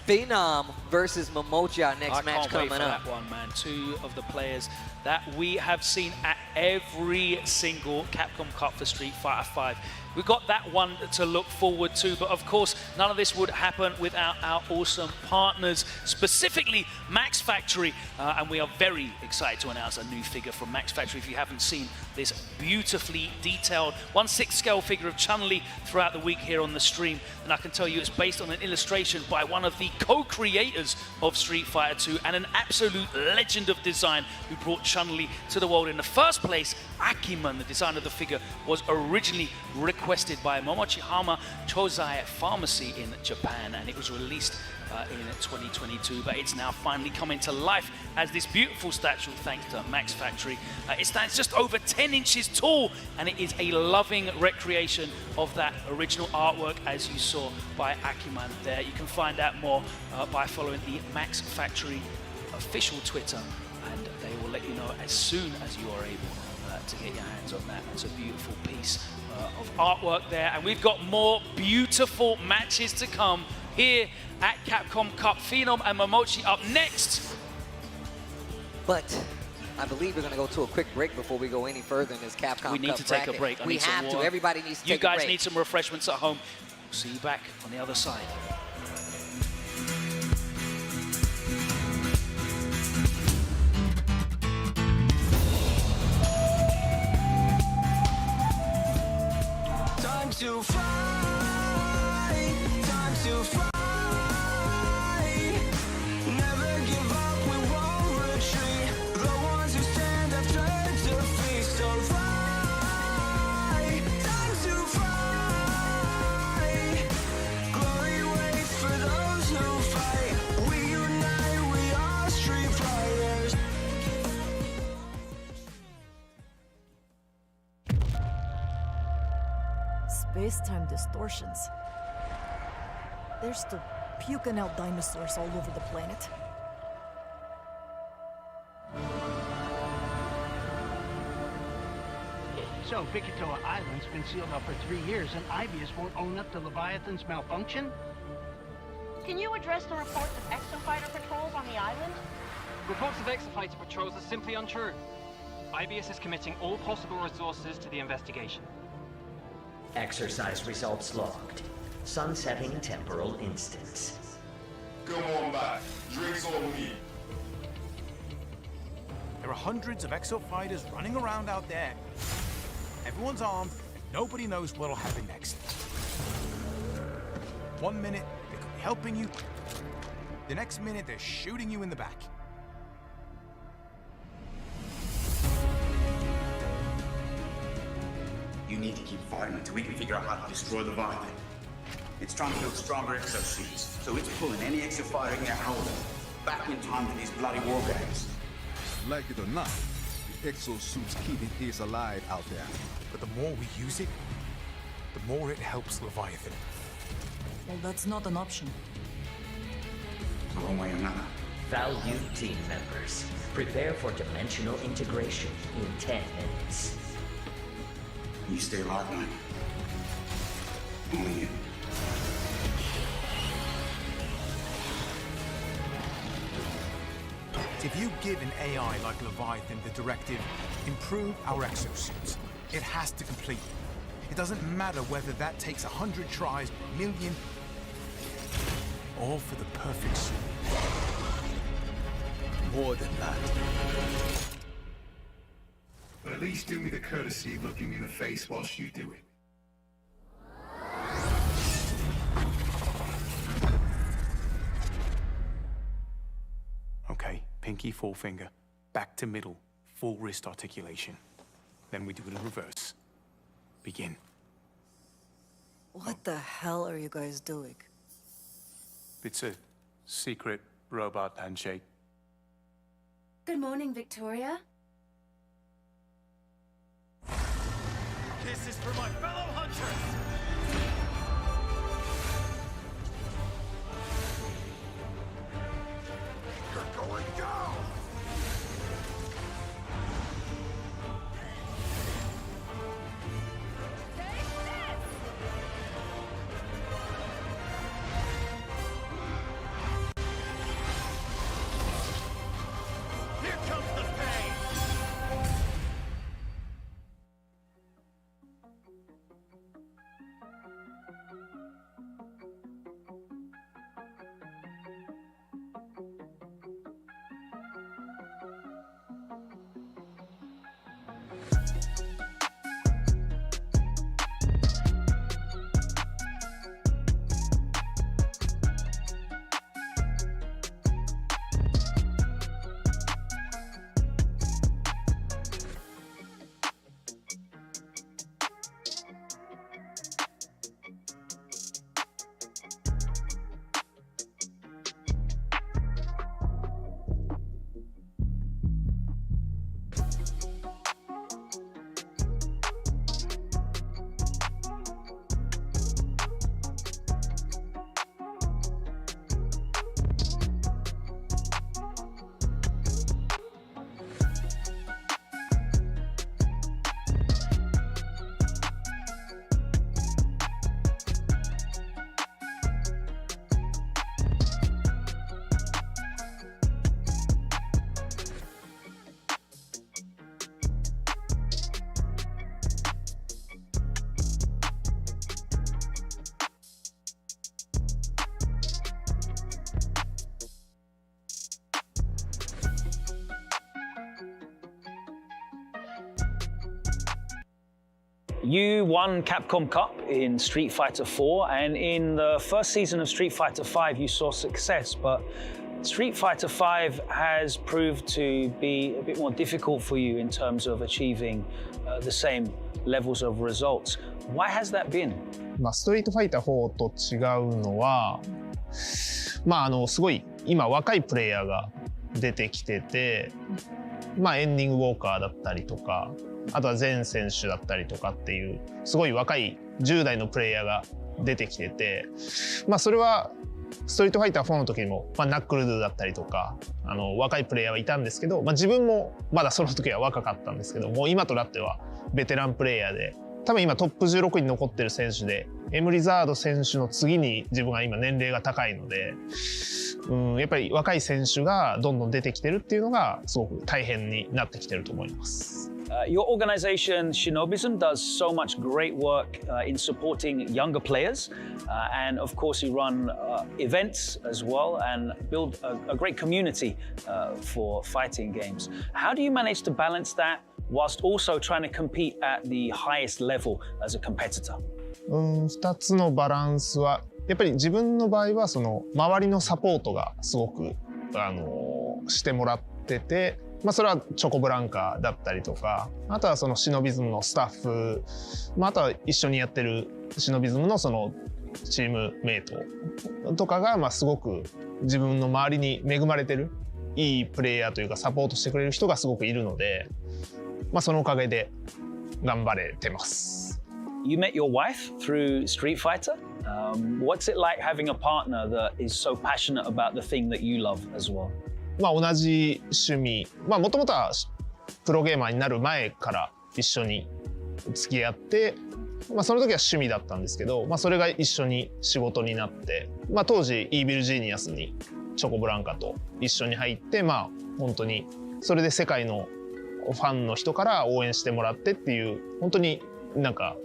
Phenom versus Momochi, our next match coming up. That one, man. 2 of the players that we have seen at every single Capcom Cup for Street Fighter V. We've got that one to look forward to, but of course, none of this would happen without our awesome partners, specifically Max Factory, and we are very excited to announce a new figure from Max Factory. If you haven't seen this beautifully detailed 1/6 scale figure of Chun-Li throughout the week here on the stream, and I can tell you it's based on an illustration by one of the co-creators of Street Fighter 2 and an absolute legend of design who brought Chun-Li to the world in the first place. Akiman, the design of the figure, was originally requested by Momochihama Chozai Pharmacy in Japan, and it was released in 2022, but it's now finally coming to life as this beautiful statue thanks to Max Factory. It stands just over 10 inches tall, and it is a loving recreation of that original artwork as you saw by Akiman there. You can find out more by following the Max Factory official Twitter, and they will let you know as soon as you are able to get your hands on that. It's a beautiful piece of artwork there, and we've got more beautiful matches to come here at Capcom Cup. Phenom and Momochi up next. But I believe we're going to go to a quick break before we go any further in this Capcom Cup. We need to take a break. We have to. Everybody needs to take a break. You guys need some refreshments at home. We'll see you back on the other side. Time to fly, time to fly. Never give up, we won't retreat. The ones who stand have turned to feast. So fly, time to fly. Glory waits for those who fight. We unite, we are street fighters. Space-time distortions. They're still puking out dinosaurs all over the planet. So, Bikitoa Island's been sealed off for 3 years, and Ibius won't own up to Leviathan's malfunction? Can you address the reports of exofighter patrols on the island? Reports of exofighter patrols are simply untrue. IBS is committing all possible resources to the investigation. Exercise results logged. Sunsetting temporal instance. Come on back. Drinks on me. There are hundreds of exo fighters running around out there. Everyone's armed. Nobody knows what'll happen next. 1 minute, they could be helping you. The next minute, they're shooting you in the back. You need to keep fighting until we can figure out how to destroy the Leviathan. It's trying to build stronger exosuits, so it's pulling any exo fighter it can get hold of back in time for these bloody war games. Like it or not, the exosuit's keeping his alive out there. But the more we use it, the more it helps Leviathan. Well, that's not an option. So one way or another, Valued team members, prepare for dimensional integration in 10 minutes. You stay alive, man. Only you. If you give an AI like Leviathan the directive, improve our exosuits, it has to complete it. It doesn't matter whether that takes 100 tries, million, all for the perfect suit. More than that. But at least do me the courtesy of looking me in the face whilst you do it. Okay, pinky, forefinger, back to middle, full wrist articulation. Then we do it in reverse. Begin. What the hell are you guys doing? It's a secret robot handshake. Good morning, Victoria. This is for my fellow hunters! You're going down! Here comes the pain! You won Capcom Cup in Street Fighter 4, and in the first season of Street Fighter 5 you saw success, but Street Fighter 5 has proved to be a bit more difficult for you in terms of achieving the same levels of results. Why has that been? ストリートファイター4と違うのは、すごい今若いプレイヤーが出てきてて、エンディングウォーカーだったりとか、あとは全選手だったりとかっていうすごい若い10代のプレイヤーが出てきてて、それはストリートファイター4の時にも、ナックルドゥだったりとか若いプレイヤーはいたんですけど、自分もまだその時は若かったんですけども、今となってはベテランプレイヤーで、多分今トップ16に残ってる選手で、エムリザード選手の次に自分が今年齢が高いので、やっぱり若い選手がどんどん出てきてるっていうのがすごく大変になってきてると思います。Your organization, Shinobism, does so much great work in supporting younger players. And of course, you run events as well and build a great community for fighting games. How do you manage to balance that whilst also trying to compete at the highest level as a competitor? 2つのバランスは、やっぱり自分の場合はその周りのサポートがすごくしてもらってて、それはチョコブランカだったりとか、あとはそのシノビズムのスタッフ、あとは一緒にやってるシノビズムのそのチームメイトとかがすごく自分の周りに恵まれてるいいプレイヤーというかサポートしてくれる人がすごくいるので、そのおかげで頑張れてます。You met your wife through Street Fighter. What's it like having a partner that is so passionate about the thing that you love as well? まあ、同じ趣味、まあもともとはプロゲーマーになる前から一緒に付き合って、まあ、その時は趣味だったんですけど、まあ、それが一緒に仕事になって、まあ、当時イービルジーニアスにチョコブランカと一緒に入って、まあ本当にそれで世界のファンの人から応援してもらってっていう、本当になんか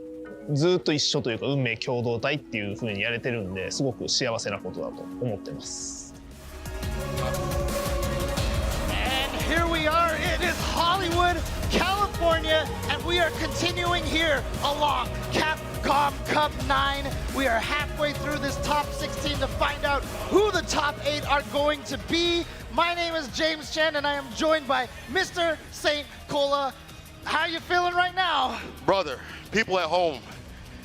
ずっと一緒というか運命共同体っていう風にやれてるんで、すごく幸せなことだと思ってます。And here we are, it is Hollywood, California, and we are continuing here along Capcom Cup 9. We are halfway through this top 16 to find out who the top 8 are going to be. My name is James Chen, and I am joined by Mr. St. Cola. How you feeling right now? Brother, people at home,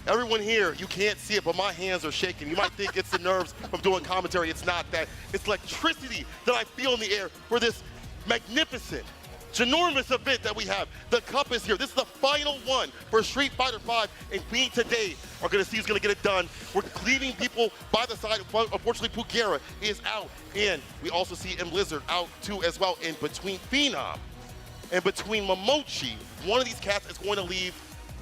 everyone here, you can't see it, but my hands are shaking. You might think it's the nerves of doing commentary. It's not that. It's electricity that I feel in the air for this magnificent, ginormous event that we have. The Cup is here. This is the final one for Street Fighter V, and we today are going to see who's going to get it done. We're leaving people by the side. Unfortunately, Pugera is out, and we also see M. Blizzard out too as well. In between Phenom and between Momochi, one of these cats is going to leave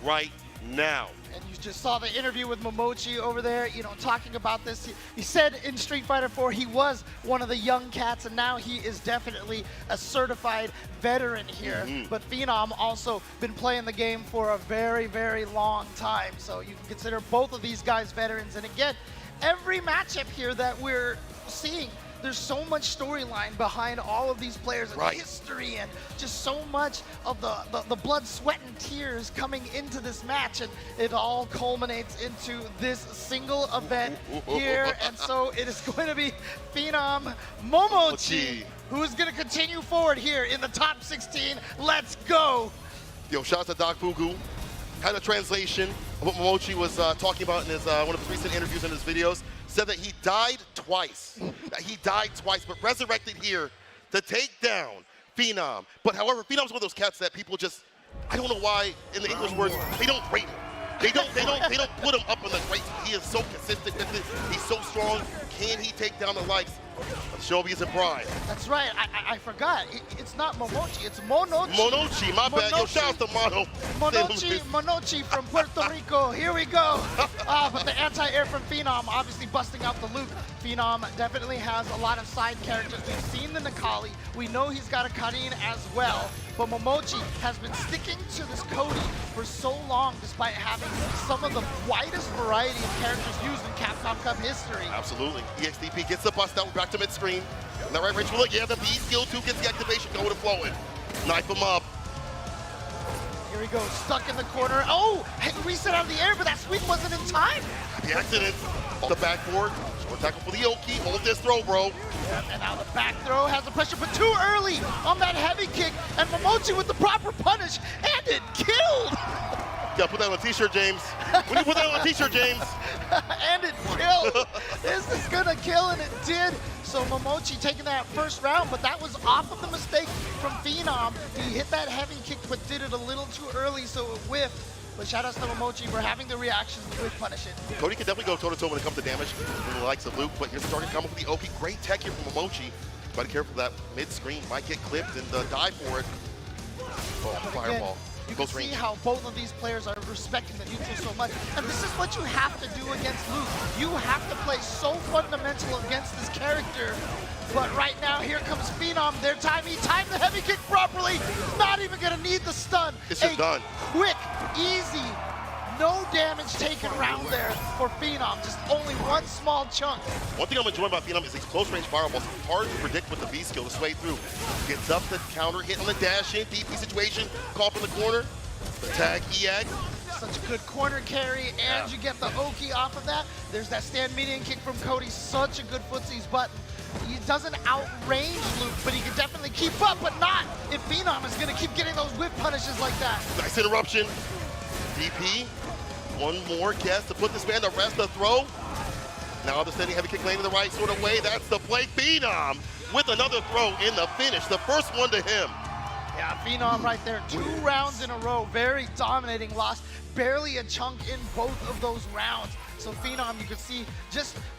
right now. And you just saw the interview with Momochi over there, you know, talking about this. He said in Street Fighter 4 he was one of the young cats, and now he is definitely a certified veteran here. But Phenom also been playing the game for a very, very long time. So you can consider both of these guys veterans. And again, every matchup here that we're seeing, there's so much storyline behind all of these players and history, and just so much of the blood, sweat, and tears coming into this match, and it all culminates into this single event here. And so it is going to be Phenom Momochi who's going to continue forward here in the top 16. Let's go. Yo, shout out to Doc Fugu. Had a translation of what Momochi was talking about in his one of his recent interviews and his videos. Said that he died twice. But resurrected here to take down Phenom. But however, Phenom's one of those cats that people just, I don't know why, in the English words, they don't rate him. They don't put him up in the great. He is so consistent with it. He's so strong. Can he take down the likes of Shobi's and Pride? That's right. I forgot. It's not Momochi. It's Monochi. Monochi. My bad. Yo, shout out to Mono. Monochi from Puerto Rico. Here we go. But the anti-air from Phenom obviously busting out the loop. Phenom definitely has a lot of side characters. We've seen the Nakali. We know he's got a Karin as well. But Momochi has been sticking to this Cody for so long, despite having some of the widest variety of characters used in Capcom Cup history. Absolutely. EXDP gets the bust out, back to mid-screen. And the right range will look, yeah, the B skill 2 gets the activation going and flowing. Knife him up. Here he goes, stuck in the corner. Oh, reset out of the air, but that sweep wasn't in time. The accident. The backboard. Short tackle for the Oki. Hold this throw, bro. Yep, and now the back throw has the pressure, but too early on that heavy kick. And Momochi with the proper punish, and it killed. Yeah, put that on a t-shirt, James. When you put that on a t-shirt, James. And it killed. This is gonna kill, and it did. So Momochi taking that first round, but that was off of the mistake from Phenom. He hit that heavy kick, but did it a little too early, so it whiffed. But shout outs to Momochi for having the reactions to quick punish it. Cody can definitely go toe-to-toe when it comes to damage from the likes of Luke, but here's the target combo for the Oki. Great tech here from Momochi. Try to be careful that mid-screen might get clipped and die for it. Oh, fireball. You can see how both of these players are respecting the neutral so much. And this is what you have to do against Luke. You have to play so fundamental against this character. But right now, here comes Phenom. Their time, he timed the heavy kick properly. Not even gonna need the stun. It's just done. Quick, easy, no damage taken round there for Phenom. Just only one small chunk. One thing I'm enjoying about Phenom is these close-range fireballs. It's hard to predict with the V skill this way through. Gets up the counter, hit on the dash-in, DP situation, call from the corner. The tag, EAG. Such a good corner carry, and you get the Oki off of that. There's that stand median kick from Cody. Such a good footsies button. He doesn't outrange Luke, but he can definitely keep up, but not if Phenom is going to keep getting those whip punishes like that. Nice interruption. DP. One more guess to put this man to rest the throw. Now the standing heavy kick landing the right sort of way. That's the play. Phenom with another throw in the finish. The first one to him. Yeah, Phenom right there. 2 rounds in a row. Very dominating loss. Barely a chunk in both of those rounds. So Phenom, you can see,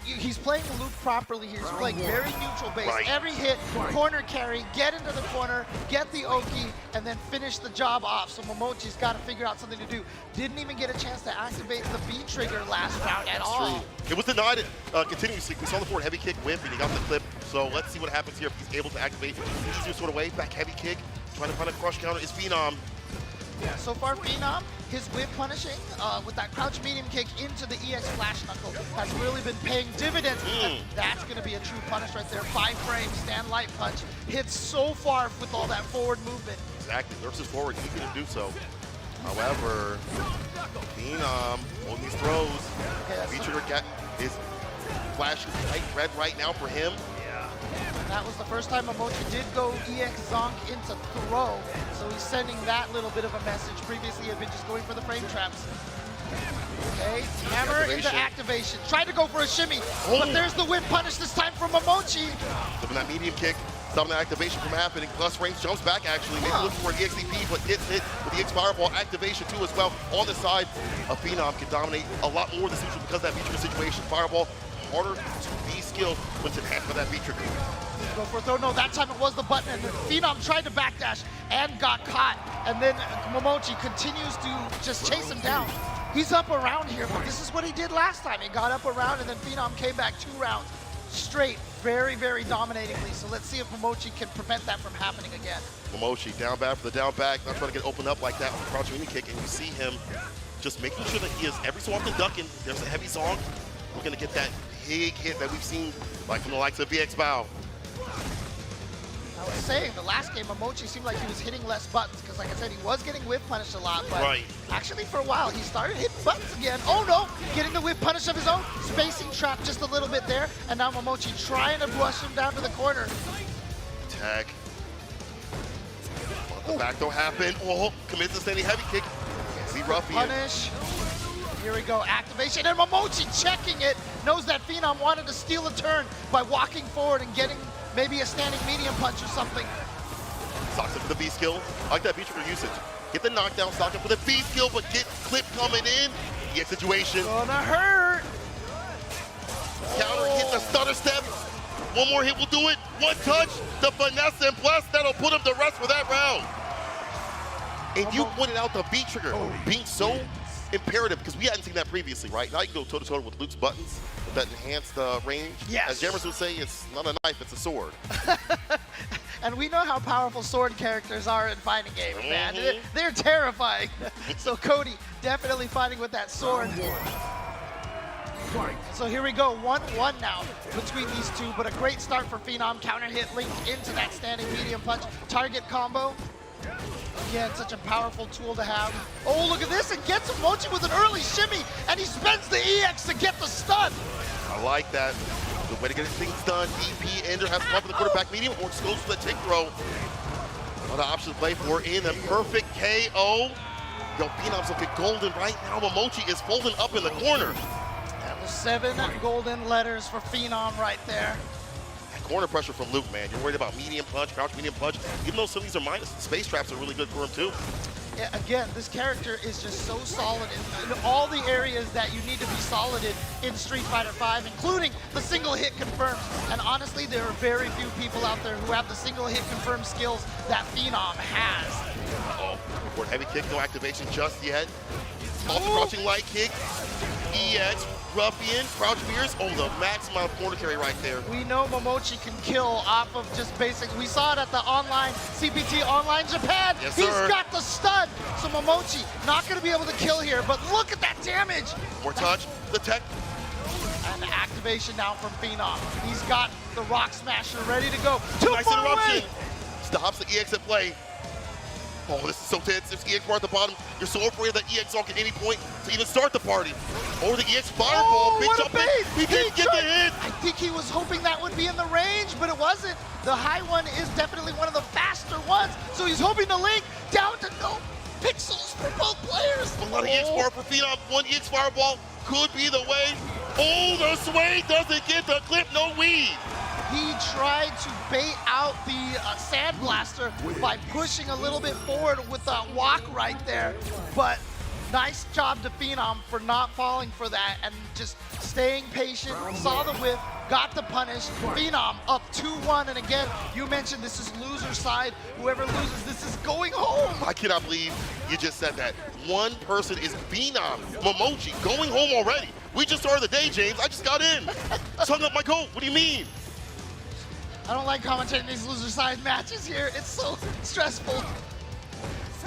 he's playing Luke properly here. He's playing very neutral base. Right. Every hit, corner carry, get into the corner, get the Oki, and then finish the job off. So Momochi's got to figure out something to do. Didn't even get a chance to activate the B trigger last round at all. It was denied continuously. We saw the forward heavy kick whip, and he got the clip. So let's see what happens here if he's able to activate the easier sort of way. Back heavy kick, trying to find a crush counter is Phenom. Yeah, so far Phenom, his whip punishing with that crouch medium kick into the EX flash knuckle has really been paying dividends. That's going to be a true punish right there. 5 frames, stand light punch. Hits so far with all that forward movement. Exactly, versus forward, he couldn't do so. However, Phenom on these throws, V-trigger is flashing bright red right now for him. That was the first time Momochi did go EX Zonk into throw, so he's sending that little bit of a message. Previously, he had been just going for the frame traps. Okay, hammer into activation. Tried to go for a shimmy, but there's the whip punish this time from Momochi. Flipping that medium kick, stopping the activation from happening. Plus range jumps back actually, maybe looking for an EXCP, but gets hit with the X Fireball activation too as well. On the side, a Phenom can dominate a lot more than usual because of that V-trigger situation. Fireball, harder to be skilled when it's enhanced by that V-trigger. Go for a throw. No, that time it was the button, and then Phenom tried to backdash and got caught. And then Momochi continues to just chase him down. He's up around here, but this is what he did last time. He got up around, and then Phenom came back 2 rounds straight, very, very dominatingly. So let's see if Momochi can prevent that from happening again. Momochi down bad for the down back, not trying to get opened up like that with the crouch mini kick, and you see him just making sure that he is every so often ducking. There's a heavy zonk. We're gonna get that big hit that we've seen like from the likes of VX Bow. I was saying, the last game, Momochi seemed like he was hitting less buttons, because like I said, he was getting whip punished a lot, but actually for a while, he started hitting buttons again. Oh no, getting the whip punish of his own, spacing trap just a little bit there, and now Momochi trying to brush him down to the corner. Tag. Let the back throw happen. Oh, commits the standing heavy kick. See Ruffian. Punish. Here we go, activation, and Momochi checking it, knows that Phenom wanted to steal a turn by walking forward and getting maybe a standing medium punch or something. Stocks it for the B skill. I like that B-trigger usage. Get the knockdown, stock it for the B skill, but get clip coming in. Get situation. Gonna hurt. Counter hit the stutter step. One more hit will do it. One touch, the finesse and bless, that'll put him to rest for that round. And you pointed out the B-trigger being so imperative, because we hadn't seen that previously, right? Now you can go toe-to-toe with Luke's buttons with that enhanced range. Yes. As Jammers would say, it's not a knife, it's a sword. And we know how powerful sword characters are in fighting games, man. They're terrifying. So Cody definitely fighting with that sword. So here we go, 1-1 now between these two, but a great start for Phenom. Counter hit linked into that standing medium punch. Target combo. Again, such a powerful tool to have. Oh, look at this, and gets Momochi with an early shimmy, and he spends the EX to get the stun. I like that. Good way to get things done. DP, Ender has to come for the quarterback medium, or just goes for the tick throw. Other options to play for in a perfect KO. Yo, Phenom's looking golden right now. Momochi is folding up in the corner. That was 7 golden letters for Phenom right there. Corner pressure from Luke, man. You're worried about medium punch, crouch medium punch. Even though some of these are minus, the space traps are really good for him too. Yeah, again, this character is just so solid in all the areas that you need to be solid in Street Fighter V, including the single hit confirms. And honestly, there are very few people out there who have the single hit confirmed skills that Phenom has. Uh-oh. Forward heavy kick, no activation just yet. Also crouching light kick. EX, Ruffian, crouch mirrors. Oh, the max amount of corner carry right there. We know Momochi can kill off of just basic. We saw it at the online CPT Online Japan. Yes, He's sir. got the stun. So Momochi not going to be able to kill here, but look at that damage. More touch, the tech. And the activation now from Phenom. He's got the Rock Smasher ready to go. Nice interruption. Stops the EX at play. Oh, this is so tense. There's EX bar at the bottom. You're so afraid of that EX zonk at any point to even start the party. Or the EX fireball. Big jump in. He didn't get the hit. I think he was hoping that would be in the range, but it wasn't. The high one is definitely one of the faster ones. So he's hoping to link down to no pixels for both players. A lot of EX bar for Phenom. One EX fireball could be the way. Oh, the sway doesn't get the clip. No weed. He tried to bait out the Sand Blaster by pushing a little bit forward with that walk right there, but Nice job to Phenom for not falling for that and just staying patient, saw the whiff, got the punish. Phenom up 2-1, and again, you mentioned this is loser side. Whoever loses, this is going home. I cannot believe you just said that. One person is Phenom, Momochi, going home already. We just started the day, James. I just got in. Hung up my coat. What do you mean? I don't like commentating these loser side matches here. It's so stressful.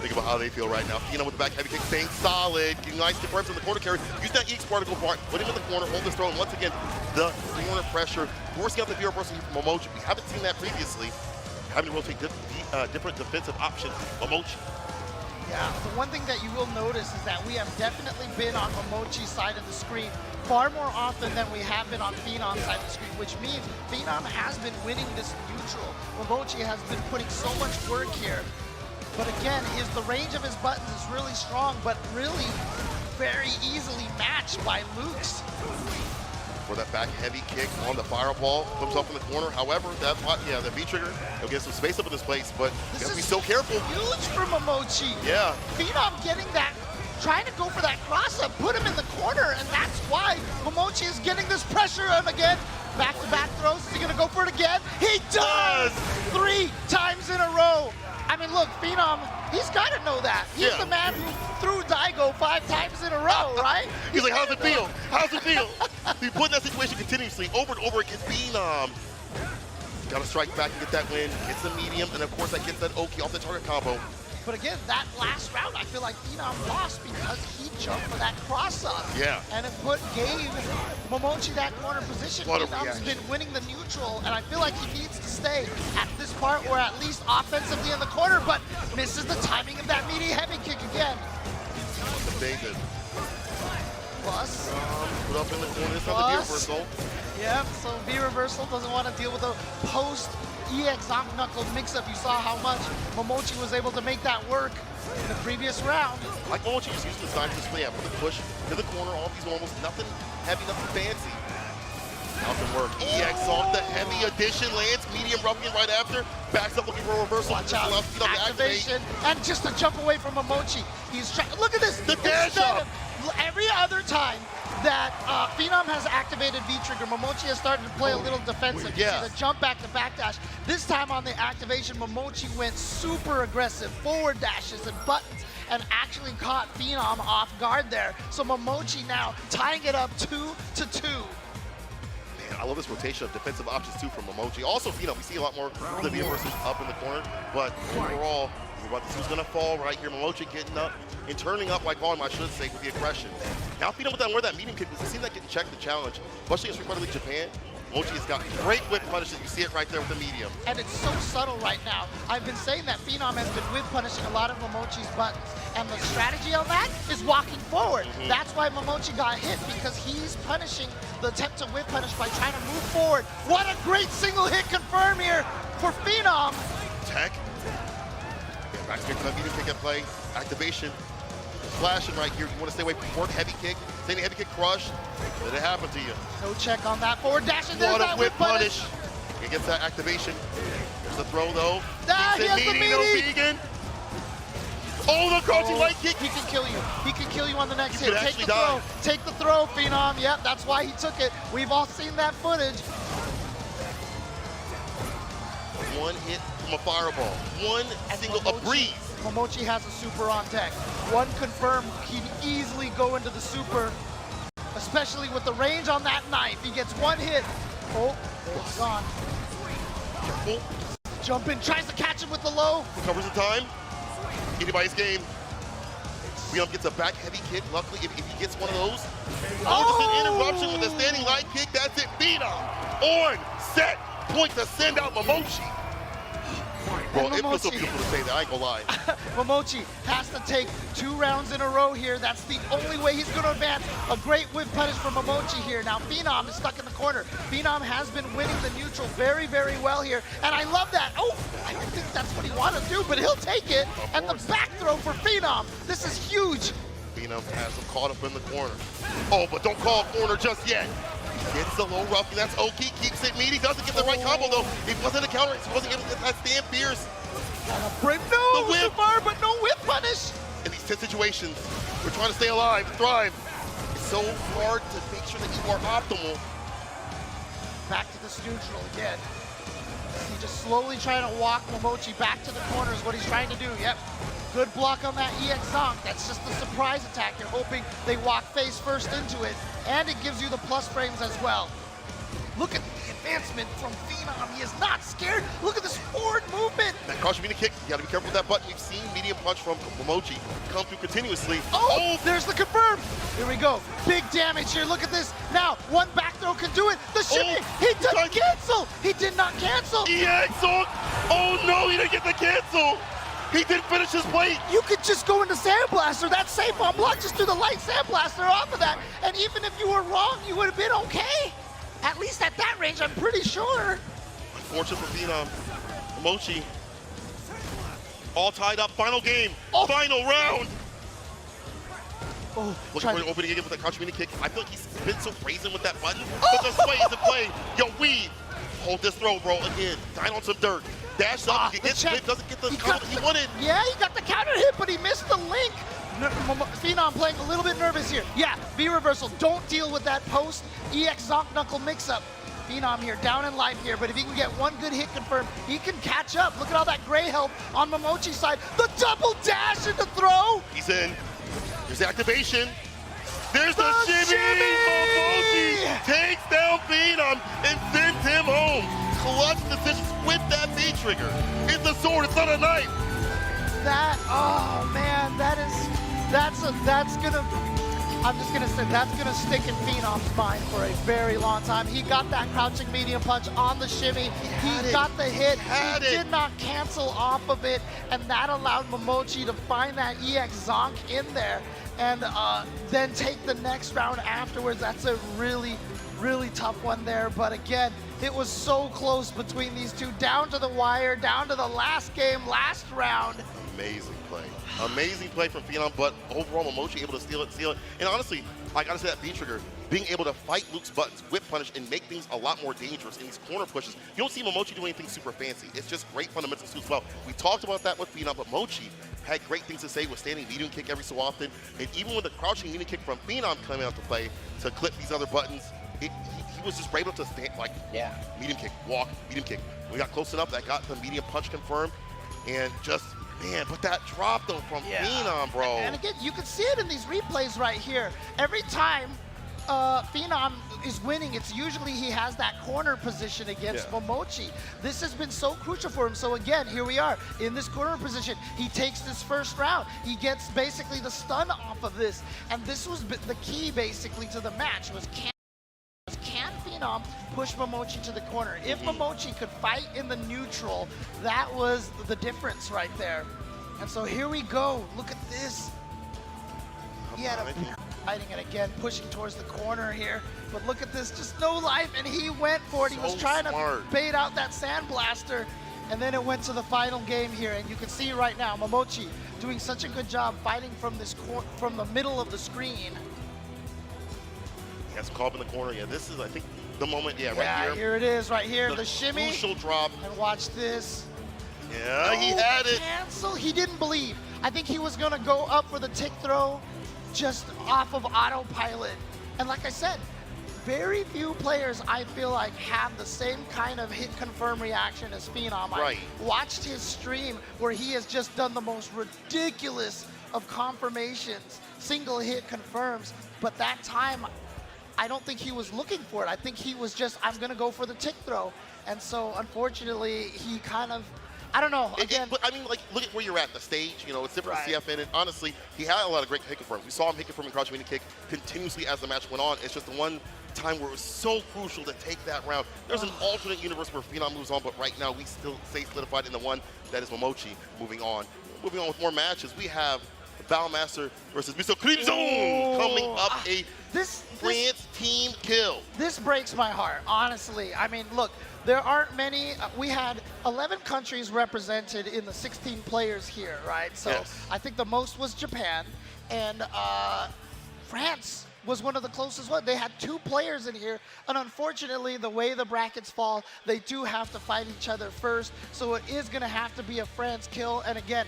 Think about how they feel right now. Phenom with the back heavy kick, staying solid, getting nice confirms on the corner carry. Use that EX particle part, put him in the corner, hold this throw, and once again, the corner pressure, forcing out the V reversal here from Momochi. We haven't seen that previously. Having to rotate different defensive options, Momochi. Yeah, the one thing that you will notice is that we have definitely been on Momochi's side of the screen far more often than we have been on Phenom's side of the screen, which means Phenom has been winning this neutral. Momochi has been putting so much work here. But again, the range of his buttons is really strong, but really very easily matched by Luke's. For that back heavy kick on the fireball, comes up in the corner. However, that the V trigger, he'll get some space up in this place, but you have to be so careful. Huge for Momochi. Yeah. Phenom getting that, trying to go for that cross up, put him in the corner, and that's why Momochi is getting this pressure. And again, back-to-back throws. Is he gonna go for it again? He does! 3 times in a row. I mean, look, Phenom, he's got to know that. He's the man who threw Daigo 5 times in a row, right? He's like, how's it feel? How's it feel? He put in that situation continuously, over and over again. Phenom got to strike back and get that win. Gets the medium, and of course that gets that Oki off the target combo. But again, that last round, I feel like Phenom lost because he jumped for that cross-up. Yeah. And it gave Momochi that corner position. Phenom's been winning the neutral, and I feel like he needs to stay at this part or at least offensively in the corner, but misses the timing of that meaty heavy kick again. David. Plus. Put up in the corner. It's not the V reversal. Yep, so V reversal doesn't want to deal with a post EX Knuckle mix-up. You saw how much Momochi was able to make that work in the previous round. Like Momochi just using the side display for the push to the corner, all these normals, nothing heavy, nothing fancy. How can work? EX on the heavy addition, lands medium ruffian right after, backs up looking for a reversal. Watch out, activation, and just a jump away from Momochi. He's trying, look at this. The dash up. Every other time that Phenom has activated V-Trigger, Momochi has started to play a little defensive. You see the jump back to backdash. This time on the activation, Momochi went super aggressive, forward dashes and buttons, and actually caught Phenom off guard there. So Momochi now tying it up 2-2. I love this rotation of defensive options too from Momochi. Also, Phenom, we see a lot more of the V versus up in the corner, but overall, we're about to see who's gonna fall right here. Momochi getting up and turning up like on, I should say, with the aggression. Now Phenom with that where that medium kick was, we've seen that getting checked the challenge, especially in Street Fighter League Japan. Momochi has got great whip punishes. You see it right there with the medium. And it's so subtle right now. I've been saying that Phenom has been whip punishing a lot of Momochi's buttons. And the strategy on that is walking forward. That's why Momochi got hit, because he's punishing the attempt to whip punish by trying to move forward. What a great single hit confirm here for Phenom. Tech. Yeah, back kick, medium kick at play. Activation. Flashing right here. You want to stay away from forward heavy kick. Standing heavy kick crush. Did it happen to you? No check on that forward dash. And there's what that a whip punish. He gets that activation. There's the throw though. He has the meaty. No vegan. Oh, the crouching light kick. He can kill you. He can kill you on the next hit. Take the throw. Take the throw, Phenom. Yep, that's why he took it. We've all seen that footage. One hit from a fireball. One single, a breeze. Momochi has a super on deck. One confirmed, he'd easily go into the super, especially with the range on that knife. He gets one hit. Oh, it's gone. Careful. Jump in, tries to catch him with the low. Recovers the time. Anybody's game. Phenom gets a back heavy kick. Luckily, if he gets one of those, just an interruption with a standing light kick. That's it. Phenom on set. Point to send out Momochi. Well, it feels so beautiful to say that, I ain't gonna lie. Momochi has to take 2 rounds in a row here. That's the only way he's gonna advance. A great whip punish from Momochi here. Now Phenom is stuck in the corner. Phenom has been winning the neutral very, very well here. And I love that. Oh, I don't think that's what he wanted to do, but he'll take it. And the back throw for Phenom. This is huge. Phenom has him caught up in the corner. Oh, but don't call corner just yet. Gets the low roughie, that's Oki, keeps it meaty, doesn't get the right combo though. It wasn't a counter, he wasn't able to get that stand fierce. No, the whip. Far, but no whip punish. in these 10 situations. We're trying to stay alive, thrive. It's so hard to make sure that you are optimal. Back to this neutral again. He's just slowly trying to walk Momochi back to the corner is what he's trying to do. Yep. Good block on that EX Zonk. That's just the surprise attack. You're hoping they walk face first into it, and it gives you the plus frames as well. Look at the advancement from Phenom. He is not scared. Look at this forward movement. That caution meter kick, you gotta be careful with that button. We've seen medium punch from Momochi come through continuously. Oh, there's the confirm. Here we go. Big damage here. Look at this. Now, one back throw can do it. The shimmy. He didn't cancel. He did not cancel. EX Zonk. Oh no, he didn't get the cancel. He didn't finish his plate. You could just go into Sandblaster. That's safe on block. Just do the light Sandblaster off of that. And even if you were wrong, you would have been okay. At least at that range, I'm pretty sure. Unfortunate for Phenom. Momochi. All tied up. Final game. Final round. Looking for an opening again with that crouch mini kick. I feel like he's been so brazen with that button. But the sway is in play. Yo, weave. Hold this throw, bro. Again, dine on some dirt. Dash up. He gets hit. Doesn't get the counter he wanted. Yeah, he got the counter hit, but he missed the link. Phenom playing a little bit nervous here. Yeah, V reversal. Don't deal with that post EX Zonk Knuckle mix-up. Phenom here, down in life here, but if he can get one good hit confirmed, he can catch up. Look at all that gray health on Momochi's side. The double dash into throw. He's in. There's the activation. There's the shimmy. Momochi takes down Phenom and sends him home. Clutch decisions with that V trigger. It's a sword, it's not a knife. That, oh man, that's gonna, I'm just gonna say, that's gonna stick in Phenom's mind for a very long time. He got that crouching medium punch on the shimmy. He got the hit. He did not cancel off of it, and that allowed Momochi to find that EX Zonk in there and then take the next round afterwards. That's a really, really tough one there. But again, it was so close between these two, down to the wire, down to the last game, last round. Amazing play. Amazing play from Phenom, but overall Momochi able to steal it. And honestly, I gotta say that V-trigger, being able to fight Luke's buttons, whip punish, and make things a lot more dangerous in these corner pushes. You don't see Momochi do anything super fancy. It's just great fundamentals as well. We talked about that with Phenom, but Mochi had great things to say with standing medium kick every so often. And even with the crouching medium kick from Phenom coming out to play to clip these other buttons, he was just able to stand, like, medium kick, walk, medium kick. We got close enough that got the medium punch confirmed, and just, man, but that drop though from Phenom, bro. And again, you can see it in these replays right here. Every time Phenom is winning, it's usually he has that corner position against Momochi. This has been so crucial for him. So again, here we are in this corner position. He takes this first round. He gets basically the stun off of this. And this was the key basically to the match, was can Phenom push Momochi to the corner? If Momochi could fight in the neutral, that was the difference right there. And so here we go. Look at this. He had a fighting it again, pushing towards the corner here. But look at this, just no life, and he went for it. He was trying to bait out that Sandblaster, and then it went to the final game here. And you can see right now, Momochi doing such a good job fighting from this from the middle of the screen. He has caught in the corner. Yeah, this is, I think, the moment. Yeah, right here. Here it is, right here. The shimmy. Crucial drop. And watch this. Yeah, he had it. Cancel. He didn't believe. I think he was going to go up for the tick throw just off of autopilot. And like I said, very few players, I feel like, have the same kind of hit confirm reaction as Phenom. I watched his stream where he has just done the most ridiculous of confirmations, single hit confirms, but that time, I don't think he was looking for it. I think he was just, I'm gonna go for the tick throw. And so, unfortunately, he kind of, I don't know, again. But I mean, like, look at where you're at, the stage, you know, it's different from CFN, and honestly, he had a lot of great hit confirms. We saw him hit confirm and crouch mini kick continuously as the match went on. It's just the one time where it was so crucial to take that round. There's an alternate universe where Phenom moves on, but right now we still stay solidified in the one that is Momochi moving on. Moving on with more matches, we have Bowmaster versus Mr. Crimson coming up, a France team kill. This breaks my heart, honestly. I mean, look, there aren't many. We had 11 countries represented in the 16 players here, right? So I think the most was Japan, and France was one of the closest ones. They had 2 players in here, and unfortunately, the way the brackets fall, they do have to fight each other first, so it is going to have to be a France kill. And again,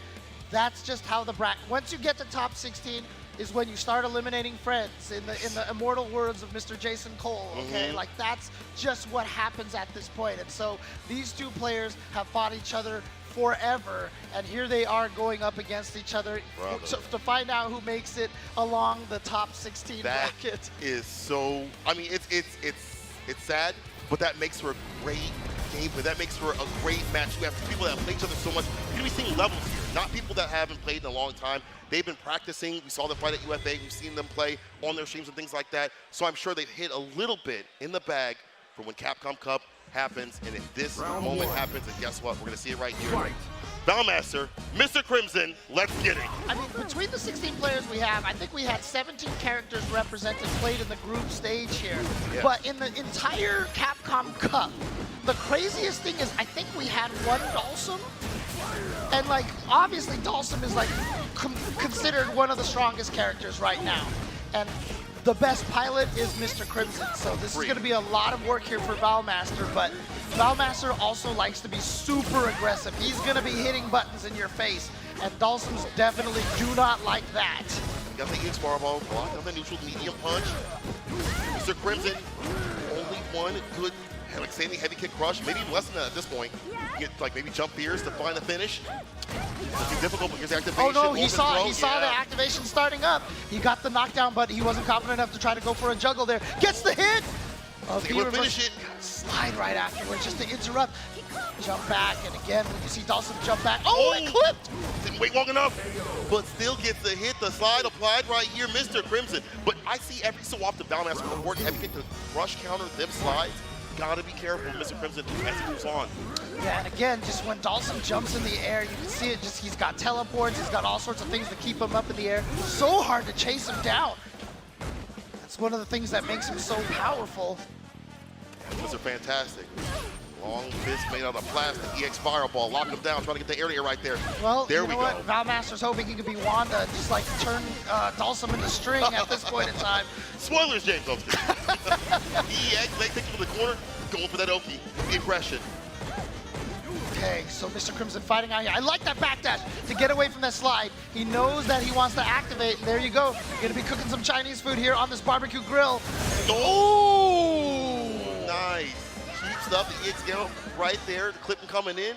That's just how the bracket. Once you get to top 16 is when you start eliminating friends, in the immortal words of Mr. Jason Cole, okay? Like, that's just what happens at this point. And so these two players have fought each other forever, and here they are going up against each other to find out who makes it along the top 16 bracket. That is so, I mean, it's sad, but that makes for a great game, but that makes for a great match. We have people that play each other so much. You're going to be seeing levels here, not people that haven't played in a long time. They've been practicing. We saw them fight at UFA. We've seen them play on their streams and things like that. So I'm sure they've hit a little bit in the bag for when Capcom Cup happens. And if this moment happens, and guess what? We're going to see it right here. Valmaster, Mr. Crimson, let's get it. I mean, between the 16 players we have, I think we had 17 characters represented played in the group stage here. Yeah. But in the entire Capcom Cup, the craziest thing is I think we had one Dalsum. And, like, obviously Dalsum is, like, considered one of the strongest characters right now. And the best pilot is Mr. Crimson. So this is going to be a lot of work here for Valmaster, but Valmaster also likes to be super aggressive. He's going to be hitting buttons in your face, and Dalsums definitely do not like that. Got the EX Fireball, blocked on the neutral medium punch. Mr. Crimson, only one good, like standing heavy kick crush, maybe less than that at this point. You get like maybe jump fears to find the finish. It's difficult because activation. Oh no, he saw the activation starting up. He got the knockdown, but he wasn't confident enough to try to go for a juggle there. Gets the hit! He will finish it. Slide right afterwards just to interrupt. Jump back, and again, when you see Dalsum jump back. Oh, it clipped! Didn't wait long enough, but still gets the hit. The slide applied right here, Mr. Crimson. But I see every so often Valmaster report heavy kick to rush counter them slides. Gotta be careful, Mr. Crimson, as he moves on. Yeah, and again, just when Dalsum jumps in the air, you can see it. Just he's got teleports, he's got all sorts of things to keep him up in the air. So hard to chase him down. That's one of the things that makes him so powerful. Those are fantastic. Long fist made out of plastic. EX Fireball, lock him down, trying to get the area right there. Well, there you know what? Valmaster's hoping he could be Wanda, just like turn Dalsum into string at this point in time. Spoilers, James. EX, they take him to the corner, going for that Oki. The aggression. Okay, so Mr. Crimson fighting out here. I like that backdash to get away from that slide. He knows that he wants to activate, and there you go. You're gonna be cooking some Chinese food here on this barbecue grill. Oh! Nice. Keeps up the EX down right there. The clip coming in.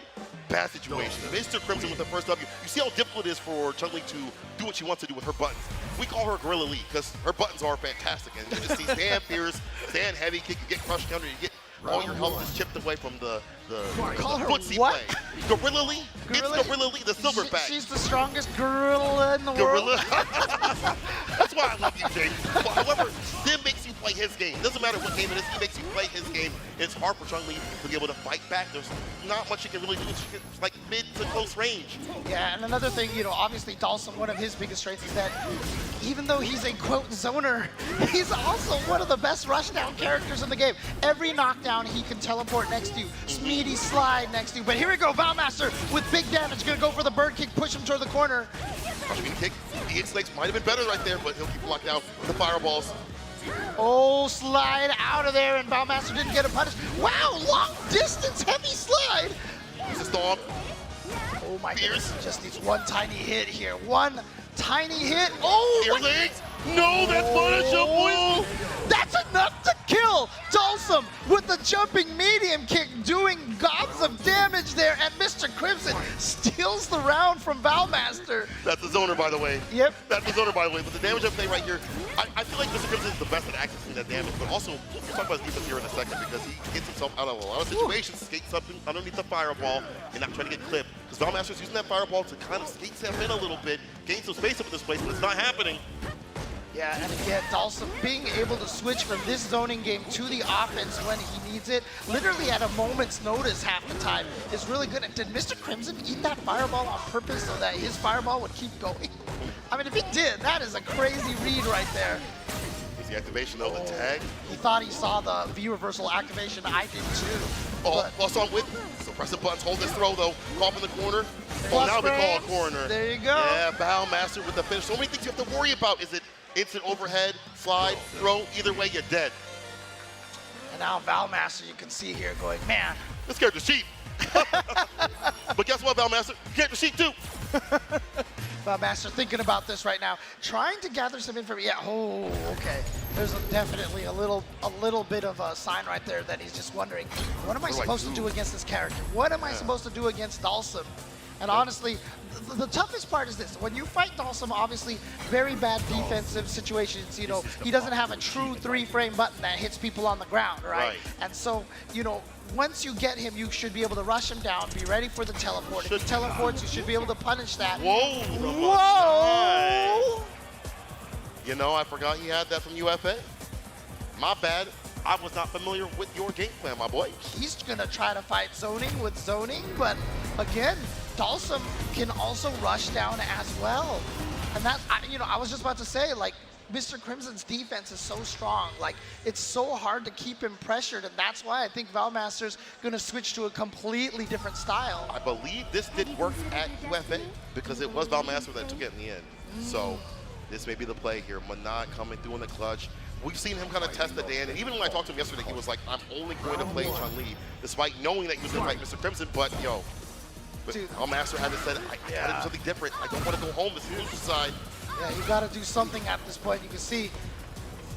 Bad situation. Mr. Crimson with the first W. You see how difficult it is for Chun-Li to do what she wants to do with her buttons. We call her Gorilla Lee because her buttons are fantastic. And you just see stand fierce, stand heavy kick, you get crush counter, you get all your health is chipped away from the footsie play. Gorilla Lee? It's Gorilla Lee, the silverback. She's the strongest gorilla in the world. That's why I love you, James. But however, Sim makes you play his game. Doesn't matter what game it is, he makes you play his game. It's hard for Chun-Li to be able to fight back. There's not much she can really do. It's like mid to close range. Yeah, and another thing, you know, obviously Dalsum, one of his biggest strengths is that even though he's a quote zoner, he's also one of the best rushdown characters in the game. Every knockdown he can teleport next to you, speedy slide next to you. But here we go, Valmaster with big damage, gonna go for the bird kick, push him toward the corner. Rushing kick, the X-Legs might have been better right there, but he'll keep locked out with the fireballs. Oh, slide out of there, and Valmaster didn't get a punish. Wow, long distance, heavy slide. He's a stomp. Oh my goodness, just needs one tiny hit here. One tiny hit. Oh, legs. No, that's punishable. That's enough to kill Dalsum with the jumping medium kick, doing gobs of damage there, and Mr. Crimson steals the round from Valmaster. That's the zoner, by the way. Yep. That's the zoner, by the way. But the damage I'm playing right here, I feel like Mr. Crimson is the best at accessing that damage, but also, we'll talk about his defense here in a second, because he gets himself out of a lot of situations, skates up underneath the fireball, and not trying to get clipped. Because Valmaster's using that fireball to kind of skate him in a little bit, gain some space up in this place, but it's not happening. Yeah, and again, Dalsum being able to switch from this zoning game to the offense when he needs it, literally at a moment's notice half the time, is really good. Did Mr. Crimson eat that fireball on purpose so that his fireball would keep going? I mean, if he did, that is a crazy read right there. Is the activation though, the tag? He thought he saw the V-reversal activation. I did too. Oh, plus on with, so pressing buttons, hold this throw though, call up in the corner. Oh, now we call a corner. There you go. Yeah, Valmaster with the finish. So many things you have to worry about. Is it instant overhead, slide, throw? Either way, you're dead. And now Valmaster, you can see here going, man. This character's cheap. But guess what, Valmaster? Character's cheap too. Master thinking about this right now, trying to gather some information. Yeah, oh, okay. There's definitely a little bit of a sign right there that he's just wondering, what am I supposed to do against this character? What am I supposed to do against Dalsum? And honestly, the toughest part is this. When you fight Dalsum, obviously, very bad defensive situations, you know, he doesn't have a true 3-frame button that hits people on the ground, right? And so, you know, once you get him, you should be able to rush him down, be ready for the teleport. If he teleports, you should be able to punish that. Whoa! Whoa! You know, I forgot he had that from UFA. My bad. I was not familiar with your game plan, my boy. He's gonna try to fight zoning with zoning, but again, Dalsum can also rush down as well. And that, you know, I was just about to say, like, Mr. Crimson's defense is so strong. Like, it's so hard to keep him pressured, and that's why I think Valmaster's gonna switch to a completely different style. I believe this did work at UFA because it was Valmaster that took it in the end. So this may be the play here. Manat coming through in the clutch. We've seen him kind of test the Dan, and even when I talked to him yesterday, he was like, I'm only going to play Chun-Li, despite knowing that he was going to fight Mr. Crimson, but yo, Valmaster had to say, I had to do something different. I don't want to go home. This is the neutral side. Yeah, you got to do something at this point. You can see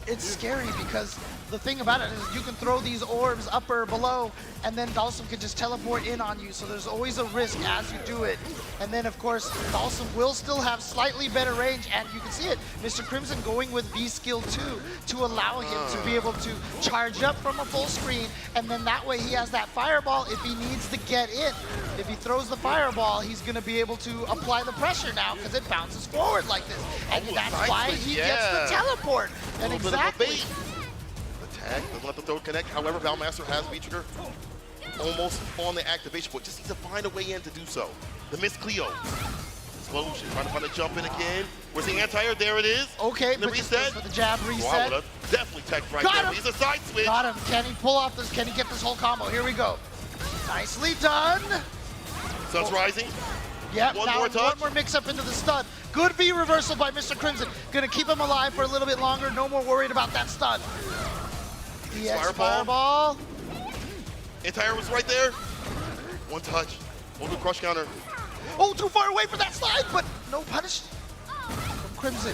it's scary because the thing about it is you can throw these orbs up or below, and then Dalsum can just teleport in on you. So there's always a risk as you do it. And then, of course, Dalsum will still have slightly better range, and you can see it. Mr. Crimson going with V-Skill 2 to allow him to be able to charge up from a full screen, and then that way he has that fireball if he needs to get in. If he throws the fireball, he's going to be able to apply the pressure now because it bounces forward like this. And that's why he gets the teleport. And exactly. The tag doesn't let the throw connect. However, Valmaster has V-Trigger almost on the activation, but just needs to find a way in to do so. The Miss Cleo. Explosion, trying to find a jump in again. Where's the anti-air? There it is. Okay, the reset. For the jab reset. Oh, I would have definitely tagged right there. He's a side switch. Got him. Can he pull off this? Can he get this whole combo? Here we go. Nicely done. Sun's rising. Yep, One now more touch. One more mix up into the stun. Good V reversal by Mr. Crimson. Gonna keep him alive for a little bit longer. No more worried about that stun. DX fireball. Anti-air was right there. One touch. One good crush counter. Oh, too far away for that slide, but no punish from Crimson.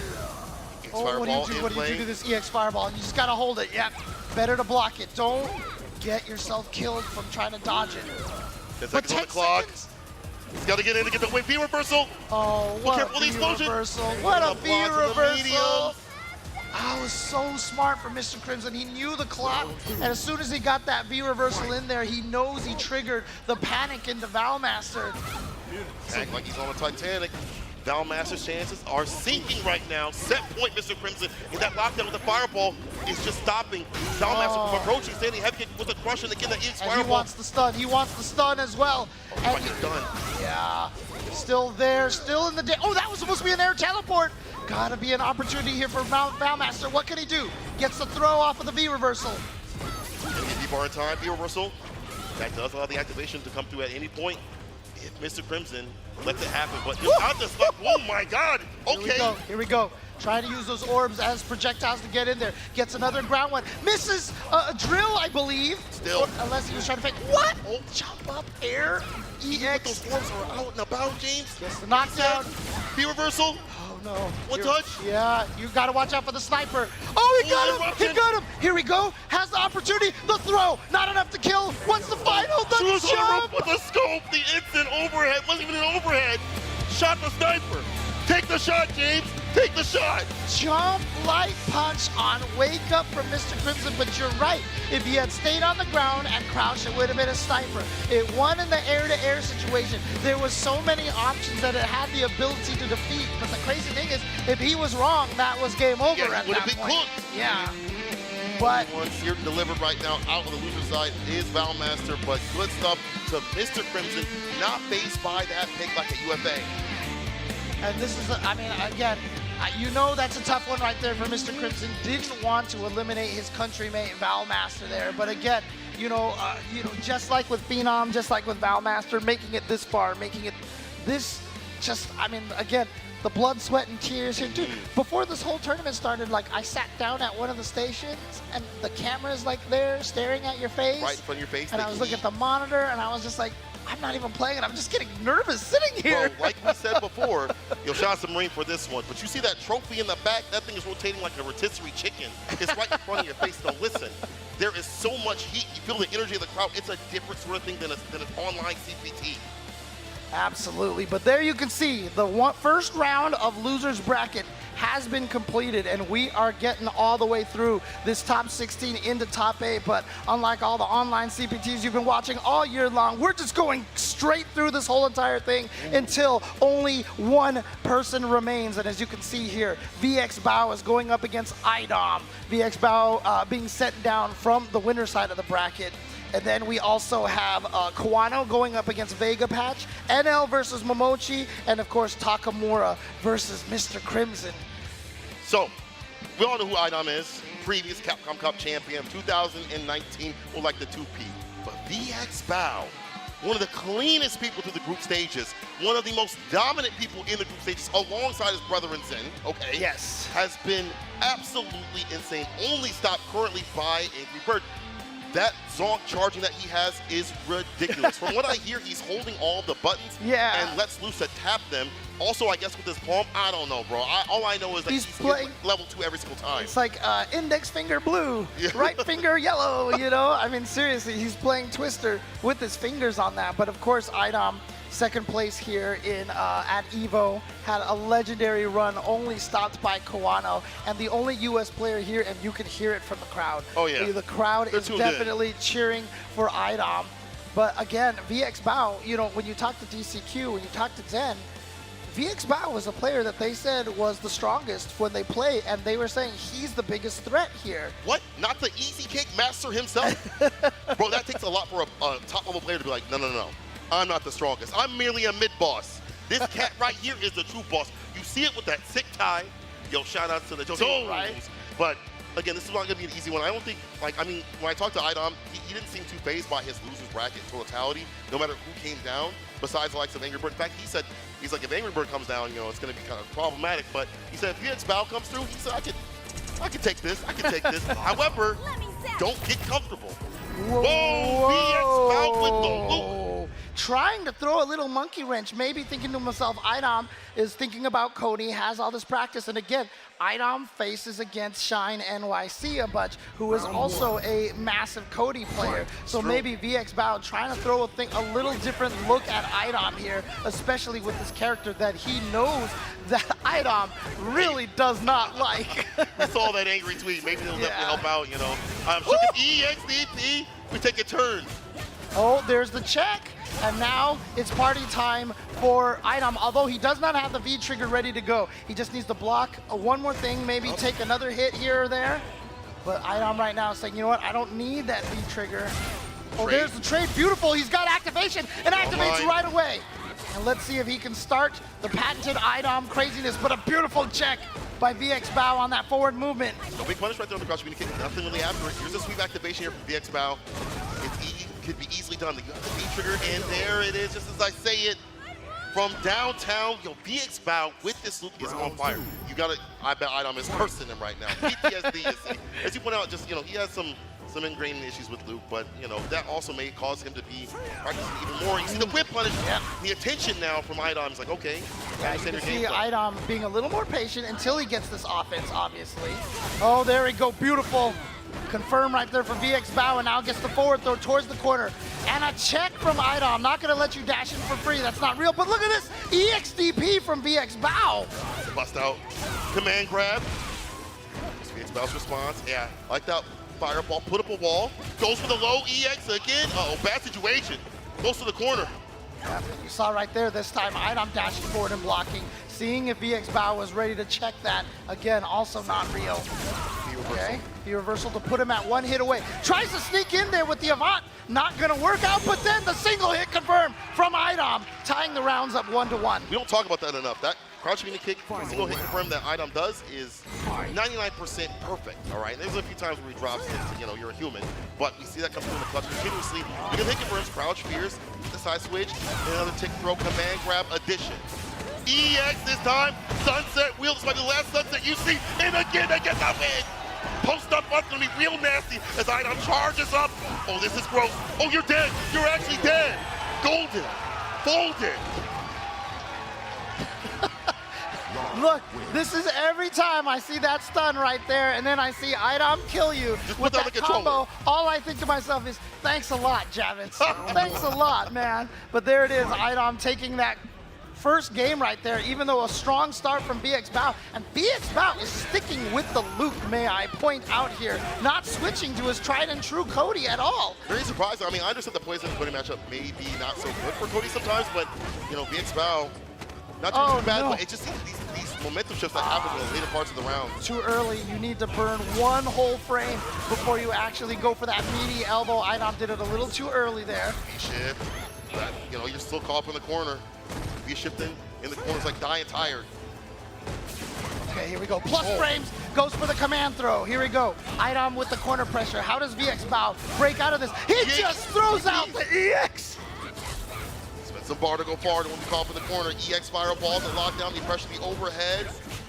Oh, what do you do? What do you do to this EX fireball? You just gotta hold it. Yep. Better to block it. Don't get yourself killed from trying to dodge it. 10 seconds on the clock. He's got to get in to get the V reversal. Oh, what a V reversal. What a V reversal. That was so smart for Mr. Crimson. He knew the clock, and as soon as he got that V reversal in there, he knows he triggered the panic into Valmaster. Act like he's on a Titanic. Valmaster's chances are sinking right now. Set point, Mr. Crimson. And that lockdown with the fireball is just stopping Valmaster from approaching, standing heavy kick with a crush and again the EX fireball. He wants the stun. He wants the stun as well. And done. Yeah, still there, still in the day. Oh, that was supposed to be an air teleport. Gotta be an opportunity here for Valmaster. What can he do? Gets the throw off of the V reversal. V-bar in time, V reversal. That does allow the activation to come through at any point. If Mr. Crimson lets it happen, but not just like, oh my God, okay. Here we go. Trying to use those orbs as projectiles to get in there. Gets another ground one. Misses a drill, I believe. Still. Or, unless he was trying to fake. What? Oh, jump up, air, EX. Those orbs are out and about, James. Gets the knockdown. V reversal. Oh no. One touch. Yeah, you gotta watch out for the sniper. Oh, he got him! He got him! Here we go. Has the opportunity. The throw. Not enough to kill. What's the final? The jump. With the scope, the instant overhead. Wasn't even an overhead. Shot the sniper. Take the shot, James. Take the shot. Jump light punch on wake up from Mr. Crimson, but you're right. If he had stayed on the ground and crouched, it would have been a sniper. It won in the air-to-air situation. There was so many options that it had the ability to defeat, but the crazy thing is, if he was wrong, that was game over at that point. Cooked. Yeah. But once here delivered right now out on the loser side is Valmaster, but good stuff to Mr. Crimson, not faced by that pick like a UFA. And this is, I mean, again, you know that's a tough one right there for Mr. Crimson. Didn't want to eliminate his countrymate Valmaster there, but again, you know, just like with Phenom, just like with Valmaster, making it this far, making it this, just, I mean, again, the blood, sweat, and tears here too. Before this whole tournament started, like, I sat down at one of the stations, and the camera's like there, staring at your face. Right in front of your face. And I was looking at the monitor, and I was just like, I'm not even playing it. I'm just getting nervous sitting here. Bro, like we said before, Yoshasa Marine for this one. But you see that trophy in the back? That thing is rotating like a rotisserie chicken. It's right in front of your face. So listen, there is so much heat. You feel the energy of the crowd. It's a different sort of thing than an online CPT. Absolutely, but there you can see the first round of losers bracket has been completed, and we are getting all the way through this top 16 into top 8. But unlike all the online CPTs you've been watching all year long, we're just going straight through this whole entire thing until only one person remains. And as you can see here, VX Bao is going up against IDOM. VX Bao being sent down from the winner side of the bracket. And then we also have Kawano going up against Vega Patch, NL versus Momochi, and of course Takamura versus Mr. Crimson. So, we all know who IDOM is. Previous Capcom Cup champion, 2019, or like the 2P. But VX Bao, one of the cleanest people through the group stages, one of the most dominant people in the group stages, alongside his brother in Zen, okay? Yes. Has been absolutely insane. Only stopped currently by Angry Bird. That Zonk charging that he has is ridiculous. From what I hear, he's holding all the buttons and lets loose to tap them. Also, I guess with his palm, I don't know, bro. All I know is that he's playing level 2 every single time. It's like index finger blue, right finger yellow, you know? I mean, seriously, he's playing Twister with his fingers on that. But of course, IDOM, second place here in at EVO, had a legendary run, only stopped by Kawano, and the only US player here, and you can hear it from the crowd. Oh yeah. The crowd is definitely cheering for IDOM. But again, VX Bao, you know, when you talk to DCQ, when you talk to Zen, VX Bao was a player that they said was the strongest when they play, and they were saying he's the biggest threat here. What? Not the easy cake master himself? Bro, that takes a lot for a top-level player to be like, no, no, no. I'm not the strongest. I'm merely a mid-boss. This cat right here is the true boss. You see it with that sick tie. Yo, shout out to the Jones. Right? But again, this is not going to be an easy one. I don't think, like, I mean, when I talked to IDOM, he didn't seem too fazed by his losers bracket in totality, no matter who came down, besides the likes of Angry Bird. In fact, he said, he's like, if Angry Bird comes down, you know, it's going to be kind of problematic. But he said, if VX Bao comes through, he said, I could take this. I could take this. However, don't get comfortable. Whoa, VX Bao with the loop. Trying to throw a little monkey wrench, maybe thinking to himself, IDOM is thinking about Cody, has all this practice. And again, IDOM faces against Shine NYC a bunch, who is also a massive Cody player. So maybe VX Bao trying to throw a little different look at IDOM here, especially with this character that he knows that IDOM really does not like. We saw that angry tweet. Maybe they'll definitely help out, you know. Shook it EXDP, we take a turn. Oh, there's the check. And now it's party time for IDOM, although he does not have the V trigger ready to go. He just needs to block one more thing, maybe take another hit here or there. But IDOM right now is saying, you know what, I don't need that V trigger. Oh, there's the trade. Beautiful. He's got activation and activates right away. And let's see if he can start the patented IDOM craziness, but a beautiful check by VX Bao on that forward movement. No big punish right there on the cross communication. Nothing really after it. Here's a sweep activation here from VX Bao. Could be easily done. The V trigger, and there it is, just as I say it. From downtown, yo, VX Bao with this loop is on fire. You gotta, I bet IDOM is cursing him right now. PTSD, as you point out, just, you know, he has some ingrained issues with Luke, but, you know, that also may cause him to be practicing even more. You see the whip punish, the attention now from IDOM is like, okay. Yeah, you can see IDOM being a little more patient until he gets this offense, obviously. Oh, there we go, beautiful. Confirm right there for VX Bao, and now gets the forward throw towards the corner. And a check from IDOM. Not going to let you dash in for free. That's not real. But look at this EXDP from VX Bao. Bust out. Command grab. VX Bao's response. Yeah, like that fireball. Put up a wall. Goes for the low EX again. Uh-oh, bad situation. Goes to the corner. Yeah, you saw right there this time, IDOM dashing forward and blocking. Seeing if VX Bao was ready to check that. Again, also not real. Okay, the reversal to put him at one hit away. Tries to sneak in there with the Avant. Not going to work out, but then the single hit confirmed from IDOM, tying the rounds up 1-1. We don't talk about that enough. That crouching in the kick, single hit confirmed that IDOM does is 99% perfect, all right? There's a few times where he drops it, you know, you're a human, but we see that come through in the clutch continuously. You can hit confirms, crouch, fears, the side switch, and another tick throw, command grab, addition. EX this time, sunset wheel, this might be the last sunset you see, and again they get the win! Post up butt's gonna be real nasty as IDOM charges up. Oh, this is gross. Oh, you're dead. You're actually dead. golden, folded. Look, this is every time I see that stun right there, and then I see IDOM kill you with that combo. All I think to myself is, thanks a lot, Javits. Thanks a lot, man. But there it is, IDOM taking that first game right there, even though a strong start from BX Bao. And BX Bao is sticking with the loop, may I point out here, not switching to his tried and true Cody at all. Very surprising. I mean, I understand the poison Cody matchup may be not so good for Cody sometimes, but, you know, BX Bao, not too bad, but it just seems these momentum shifts that happen in the later parts of the round. Too early. You need to burn one whole frame before you actually go for that meaty elbow. IDOM did it a little too early there. V-shift. You know, you're still caught up in the corner. V-shifting in the corners like dying tired. Okay, here we go. Plus frames, goes for the command throw. Here we go. IDOM with the corner pressure. How does VX Bao break out of this? He just throws out the EX! Some bar to go forward when we call up in the corner. EX fireballs and lock down the pressure, the overhead.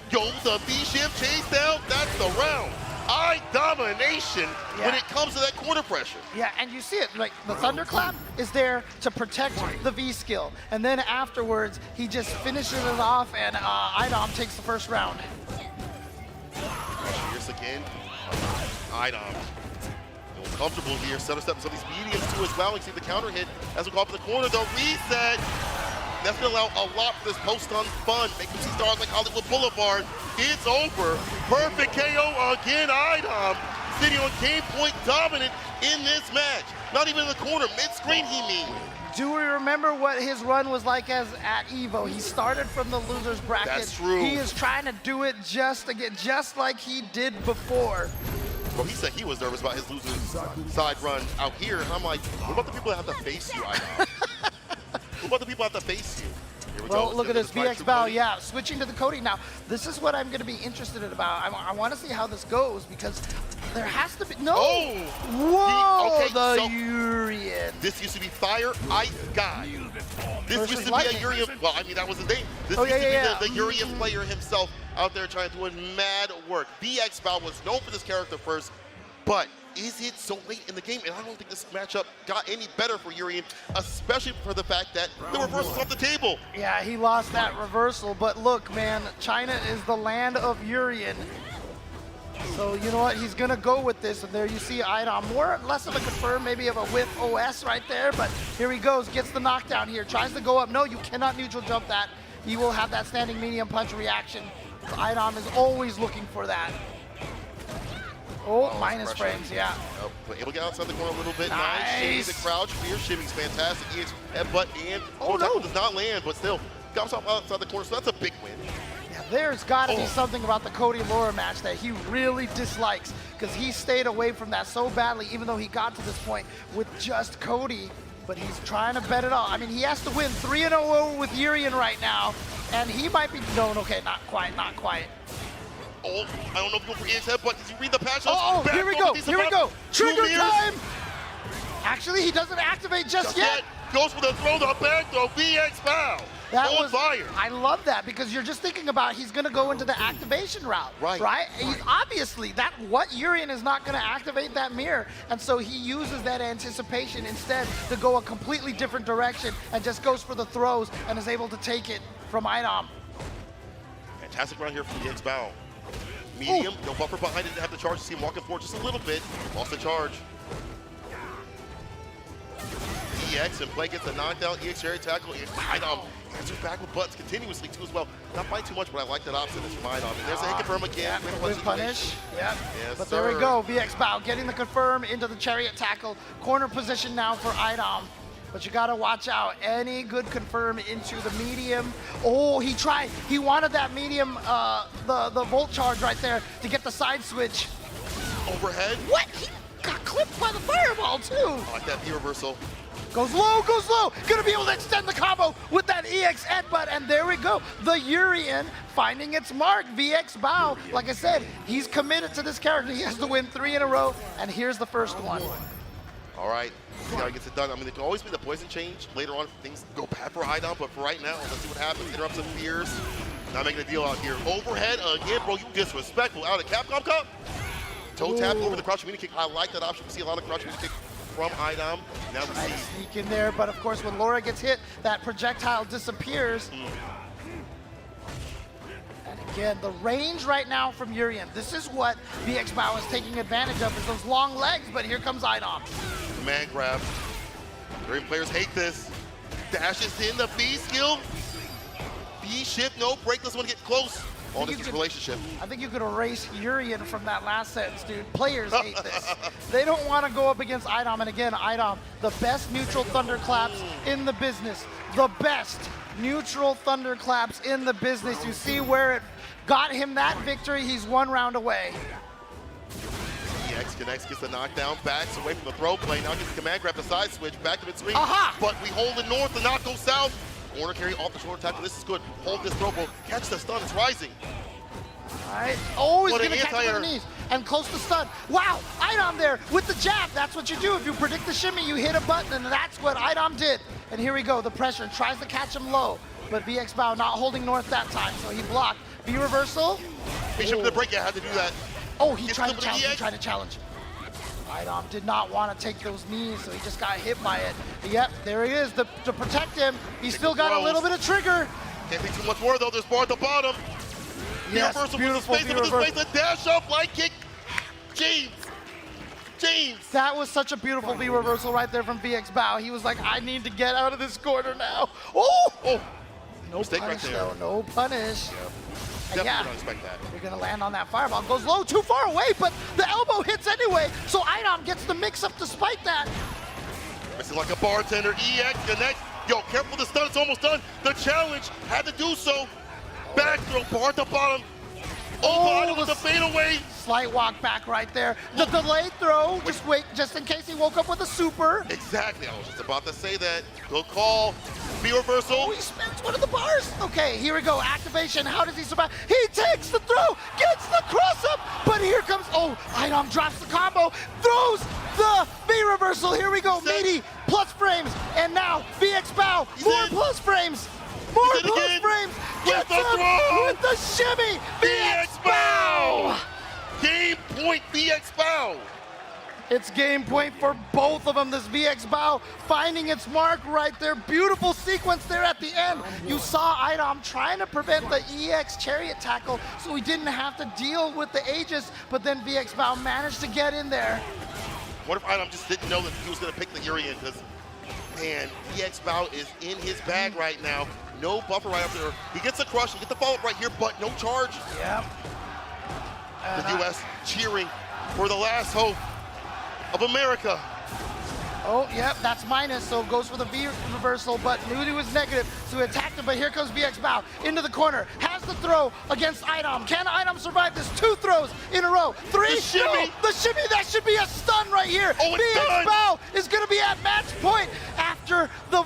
Yo, the V-shift chase down. That's the round. Eye domination when it comes to that corner pressure. Yeah, and you see it, like the thunderclap is there to protect the V skill. And then afterwards, he just finishes it off and IDOM takes the first round. Here's again, IDOM. Comfortable here, center step some of these mediums too as well. You see the counter hit as we go up to the corner, the reset. That's gonna allow a lot for this post-stun fun. Make them see stars like Hollywood Boulevard. It's over. Perfect KO again, IDOM. Sitting on game point dominant in this match. Not even in the corner, mid-screen he means. Do we remember what his run was like at EVO? He started from the loser's bracket. That's true. He is trying to do it just like he did before. Well, he said he was nervous about his loser's side run out here, and I'm like, what about the people that have to face you, IDOM? What about the people that have to face you? Here we Well, go. look at this, VX Bao, yeah, switching to the Cody. Now, this is what I'm going to be interested in about. I want to see how this goes, because there has to be, whoa, the Urian. This used to be Fire Ice Guy. This used to be a Urian, well, I mean, that was his name. This used to be the Urian player himself out there trying to do mad work. VX Bao was known for this character first, but is it so late in the game? And I don't think this matchup got any better for Urian, especially for the fact that the reversal's off the table. Yeah, he lost that reversal, but look, man, China is the land of Urian. So, you know what, he's gonna go with this, and there you see IDOM, more or less of a confirm, maybe of a whiff OS right there, but here he goes, gets the knockdown here, tries to go up. No, you cannot neutral jump that. He will have that standing medium punch reaction. So IDOM is always looking for that. Oh, minus frames, yeah. But able to get outside the corner a little bit. Nice. Shimmy, the crouch, fear shimmy's fantastic. EX headbutt and tackle does not land, but still comes outside the corner, so that's a big win. Yeah, there's got to be something about the Cody Laura match that he really dislikes, because he stayed away from that so badly, even though he got to this point with just Cody. But he's trying to bet it all. I mean, he has to win 3-0 with Urian right now, and he might be, no, okay, not quite, not quite. Oh, I don't know if you go for EX headbutt. Did you read the patch? Oh, here we go, here we go. Trigger time! Actually, he doesn't activate just yet. Goes for the throw, the back throw, VX Bao. That on fire. I love that, because you're just thinking about he's going to go into the activation route, right? He's obviously, Urian is not going to activate that mirror, and so he uses that anticipation instead to go a completely different direction and just goes for the throws and is able to take it from IDOM. Fantastic round here from VX Bao. Medium, no buffer behind it to have the charge. See him walking forward just a little bit. Lost the charge. EX and play gets a knockdown. EX area tackle. IDOM answers back with butts continuously too as well. Not by too much, but I like that option from IDOM. And there's a hit confirm again. With punish. Yeah. Yes, but there we go. VX Bao getting the confirm into the chariot tackle. Corner position now for IDOM. But you gotta watch out. Any good confirm into the medium. Oh, he tried. He wanted that medium, the volt charge right there to get the side switch. Overhead. What? He got clipped by the fireball too. I like that V reversal. Goes low, goes low. Gonna be able to extend the combo with that EX headbutt, and there we go. The Urian finding its mark. VX Bao, like I said, he's committed to this character. He has to win 3 in a row, and here's the first one. All right, see how he gets it done. I mean, there can always be the poison change later on if things go bad for IDOM, but for right now, let's see what happens. Interrupt some fears. Not making a deal out here. Overhead again, bro, you disrespectful. Out of Capcom Cup. Toe tap over the crouch mini kick. I like that option. We see a lot of crouch mini kick from IDOM. Now we see. Sneak in there, but of course when Laura gets hit, that projectile disappears. And again, the range right now from Urian, this is what VXBOW is taking advantage of, is those long legs, but here comes IDOM. Command grab. Korean players hate this. Dashes in the B skill. B shift, no break, doesn't want to get close. All this is relationship. I think you could erase Urian from that last sentence, dude. Players hate this. They don't want to go up against IDOM. And again, IDOM, the best neutral thunderclaps in the business. The best neutral thunderclaps in the business. You see where it got him that victory. He's 1 round away. EX connects, gets the knockdown, backs away from the throw play. Now gets the command grab, the side switch, back to mid-swing. But we hold the north, the knock goes south. Corner carry off the shoulder tackle. This is good. Hold this throw, bro. Catch the stun. It's rising. All right. Oh, he's What going an to catch it with the knees. And close to stun. Wow. IDOM there with the jab. That's what you do. If you predict the shimmy, you hit a button, and that's what IDOM did. And here we go. The pressure. Tries to catch him low. But VXBOW not holding north that time, so he blocked. B reversal. Bishop the break. Yeah, had to do that. Oh, he tried to challenge. He tried to challenge. IDOM did not want to take those knees, so he just got hit by it. Yep, there he is to protect him. He's still got a little bit of trigger. Can't be too much more, though. There's bar at the bottom. Yes, reversal beautiful with the space, the dash up, light kick. James. That was such a beautiful V reversal right there from VXBOW. He was like, I need to get out of this corner now. Oh! No mistake punish, right there. though. No punish. Definitely don't expect that. You're going to land on that fireball. Goes low, too far away, but the elbow hits anyway. So IDOM gets the mix-up despite that. Missing like a bartender. EX connects. Yo, careful the stun. It's almost done. The challenge had to do so. Back throw, bar at the bottom. Oh, with the fadeaway. Slight walk back right there. The delayed throw. Just wait, just in case he woke up with a super. Exactly. I was just about to say that. Good call. B reversal. Oh, he spins one of the bars. Okay, here we go. Activation. How does he survive? He takes the throw, gets the cross up, but here comes, IDOM drops the combo, throws the B reversal. Here we go. Meaty plus frames, and now VXBOW, more plus frames. More plus frames. Gets him with the shimmy. VXBOW. Game point VXBOW. It's game point for both of them. This VXBOW finding its mark right there. Beautiful sequence there at the end. You saw IDOM trying to prevent the EX chariot tackle so he didn't have to deal with the Aegis, but then VXBOW managed to get in there. What if IDOM just didn't know that he was going to pick the Urian? Because, man, VXBOW is in his bag right now. No buffer right up there. He gets the crush, he gets the follow-up right here, but no charge. Yep. The U.S. cheering for the last hope of America. Oh, yep, that's minus, so goes for the V reversal, but knew he was negative, so he attacked him, but here comes VXBOW into the corner, has the throw against IDOM. Can IDOM survive this? 2 throws in a row. 3, the shimmy. No, the shimmy, that should be a stun right here. VXBOW is gonna be at match point after the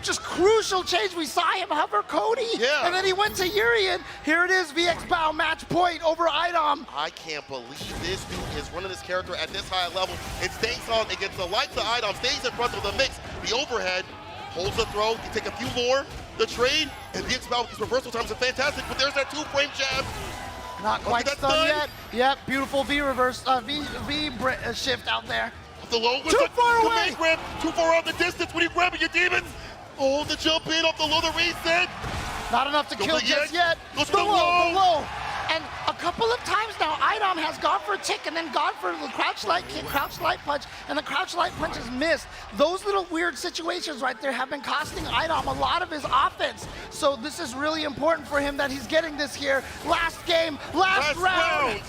just crucial change. We saw him hover Cody, and then he went to Urian. Here it is, VXBOW match point over IDOM. I can't believe this dude is running this character at this high level. It stays on against the likes of IDOM, stays in front of the mix. The overhead, holds the throw, you take a few more, the trade, and VXBOW with these reversal times are fantastic, but there's that 2-frame jab. Not quite done yet. Yep, beautiful V reverse, V shift out there. The low with too far away. Grab, too far out the distance when you're grabbing your demons. Oh, the jump in off the low, the reset. Not enough to kill just yet. The low. And a couple of times now, IDOM has gone for a tick and then gone for the crouch light kick, crouch light punch, and the crouch light punch is missed. Those little weird situations right there have been costing IDOM a lot of his offense. So this is really important for him that he's getting this here. Last game, last round.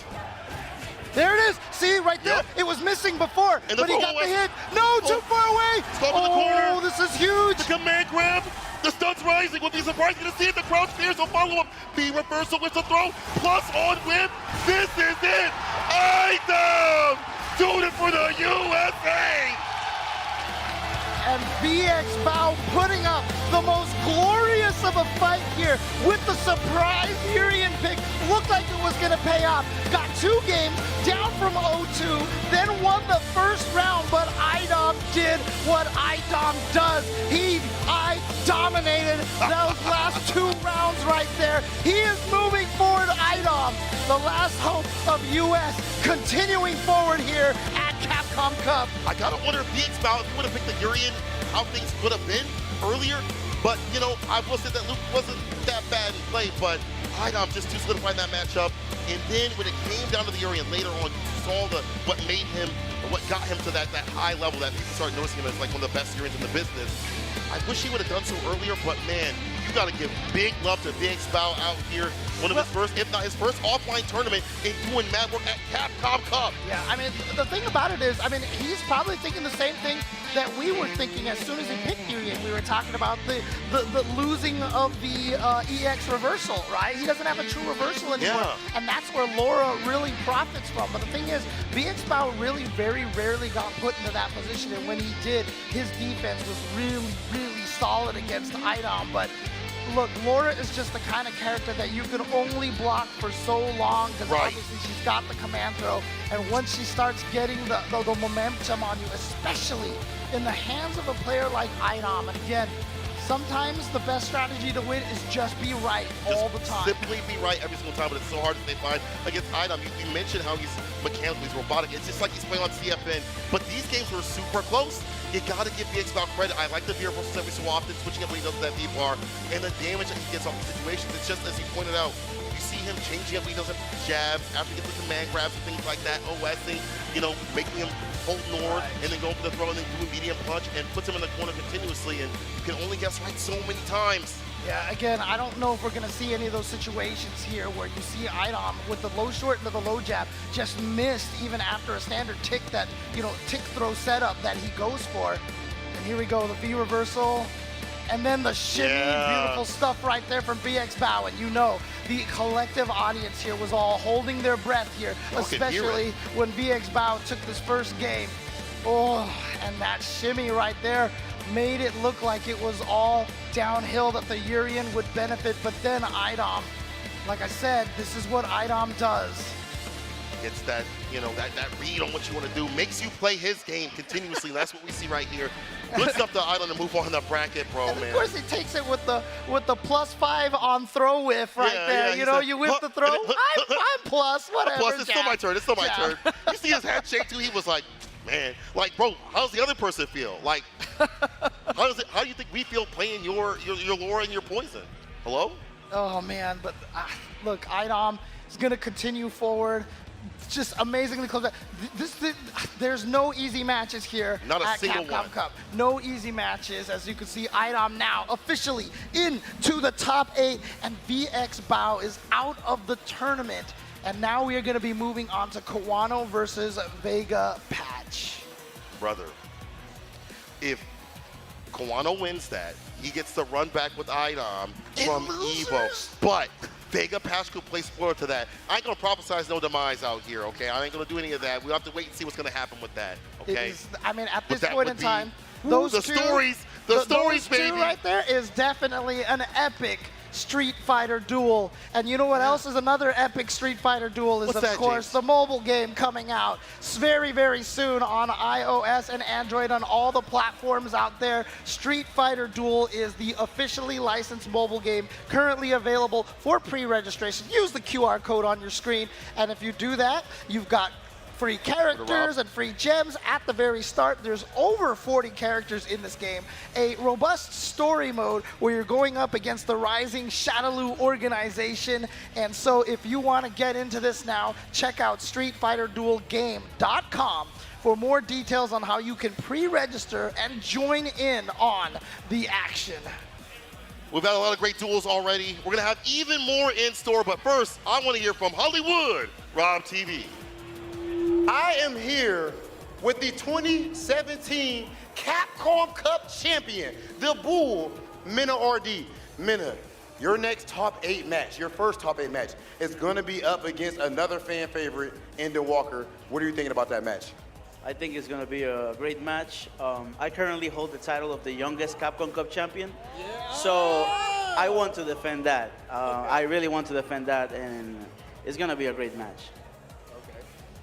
There it is. See, right there. It was missing before, but he got the hit. No, too far away. The corner. This is huge. The command grab. The stun's rising. Would be surprised to see it. The crouch clears. A follow-up. B reversal with the throw. Plus on whip. This is it. IDOM doing it for the USA. And VXBOW putting up the most glorious of a fight here with the surprise Urian pick. Looked like it was going to pay off. Got 2 games, down from 0-2, then won the first round, but IDOM did what IDOM does. I dominated those last 2 rounds right there. He is moving forward, IDOM, the last hope of US, continuing forward here at Capcom. Capcom Cup. I gotta wonder if VXBOW, if he would have picked the Urian, how things could have been earlier. But, you know, I will say that Luke wasn't that bad in play, but IDOM just too solidified that matchup. And then when it came down to the Urian later on, you saw what made him, or what got him to that high level that people started noticing him as like one of the best Urians in the business. I wish he would have done so earlier, but man, you got to give big love to VXBOW out here. One of his first, if not his first offline tournament, and doing mad work at Capcom Cup. Yeah, I mean, the thing about it is, I mean, he's probably thinking the same thing that we were thinking as soon as he picked Urian. We were talking about the losing of the EX reversal, right? He doesn't have a true reversal anymore, and that's where Laura really profits from. But the thing is, VXBOW really very rarely got put into that position, and when he did, his defense was really, really solid against IDOM. But look, Laura is just the kind of character that you can only block for so long because obviously she's got the command throw, and once she starts getting the momentum on you, especially in the hands of a player like IDOM, and again, sometimes the best strategy to win is just be right all the time. Simply be right every single time, but it's so hard to stay fine against IDOM. You mentioned how he's mechanical, he's robotic. It's just like he's playing on CFN, but these games were super close. You gotta give VXBOW credit. I like the V reversals every so often, switching up when he does that V bar, and the damage that he gets off the situations. It's just, as you pointed out, you see him changing up when he does jabs, after he gets the command grabs and things like that, OSing, you know, making him hold north, and then go for the throw, and then do a medium punch, and puts him in the corner continuously, and you can only guess right so many times. Yeah, again, I don't know if we're gonna see any of those situations here where you see IDOM with the low short into the low jab just missed even after a standard tick that, you know, tick throw setup that he goes for. And here we go, the V reversal, and then the shimmy, beautiful stuff right there from VXBOW. And you know, the collective audience here was all holding their breath here, especially when VXBOW took this first game. Oh, and that shimmy right there made it look like it was all downhill, that the Urian would benefit, but then IDOM, like I said, this is what IDOM does. It's that, you know, that read on what you want to do, makes you play his game continuously. That's what we see right here. Good stuff to IDOM to move on the bracket, bro, and man. Of course, he takes it with the +5 on throw whiff right there. You know, like, you whiff the throw. I'm plus, whatever. Plus, it's still my turn. It's still my turn. You see his handshake too. He was like, man, like, bro, how's the other person feel? Like, how do you think we feel playing your Laura and your Poison? Hello? Oh man, but look, IDOM is gonna continue forward. Just amazingly close. There's no easy matches here Not a at single Capcom one. Cup. No easy matches. As you can see, IDOM now officially into the top 8, and VXBOW is out of the tournament. And now we are going to be moving on to Kawano versus Vega Patch. Brother, if Kawano wins that, he gets to run back with IDOM from Evo. But Vega Patch could play spoiler to that. I ain't going to prophesize no demise out here, okay? I ain't going to do any of that. We'll have to wait and see what's going to happen with that, okay? I mean, at this point in time, those stories, those baby. two right there is definitely an epic Street Fighter duel. And you know what else is another epic Street Fighter duel is, of course, the mobile game coming out very, very soon on iOS and Android on all the platforms out there. Street Fighter Duel is the officially licensed mobile game currently available for pre-registration. Use the QR code on your screen, and if you do that, you've got free characters and free gems at the very start. There's over 40 characters in this game. A robust story mode where you're going up against the rising Shadaloo organization. And so if you want to get into this now, check out StreetFighterDuelGame.com for more details on how you can pre-register and join in on the action. We've had a lot of great duels already. We're going to have even more in store, but first, I want to hear from Hollywood, Rob TV. I am here with the 2017 Capcom Cup champion, the Bull, Minna RD. Minna, your next top 8 match, your first top 8 match, is going to be up against another fan favorite, Ender Walker. What are you thinking about that match? I think it's going to be a great match. I currently hold the title of the youngest Capcom Cup champion, so I want to defend that. I really want to defend that, and it's going to be a great match.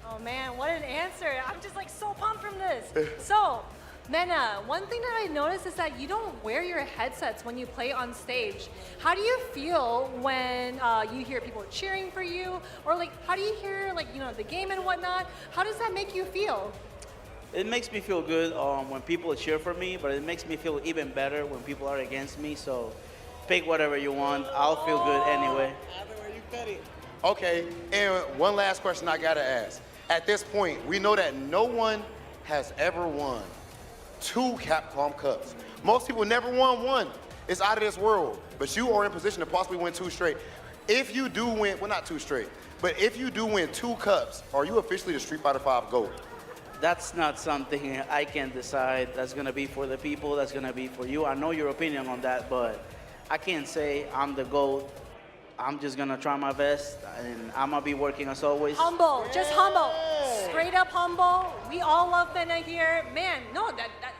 Oh man, what an answer. I'm just like so pumped from this. So, Minna, one thing that I noticed is that you don't wear your headsets when you play on stage. How do you feel when you hear people cheering for you? Or like, how do you hear like, you know, the game and whatnot? How does that make you feel? It makes me feel good when people cheer for me, but it makes me feel even better when people are against me. So pick whatever you want. I'll feel good anyway. Okay, and one last question I gotta ask. At this point, we know that no one has ever won 2 Capcom Cups. Most people never won 1. It's out of this world. But you are in position to possibly win 2 straight. If you do win, well, not 2 straight, but if you do win 2 cups, are you officially the Street Fighter V GOAT? That's not something I can decide. That's gonna be for the people. That's gonna be for you. I know your opinion on that, but I can't say I'm the GOAT. I'm just gonna try my best, and I'm gonna be working as always. Humble, just humble. Straight up humble. We all love Mena here. Man, no,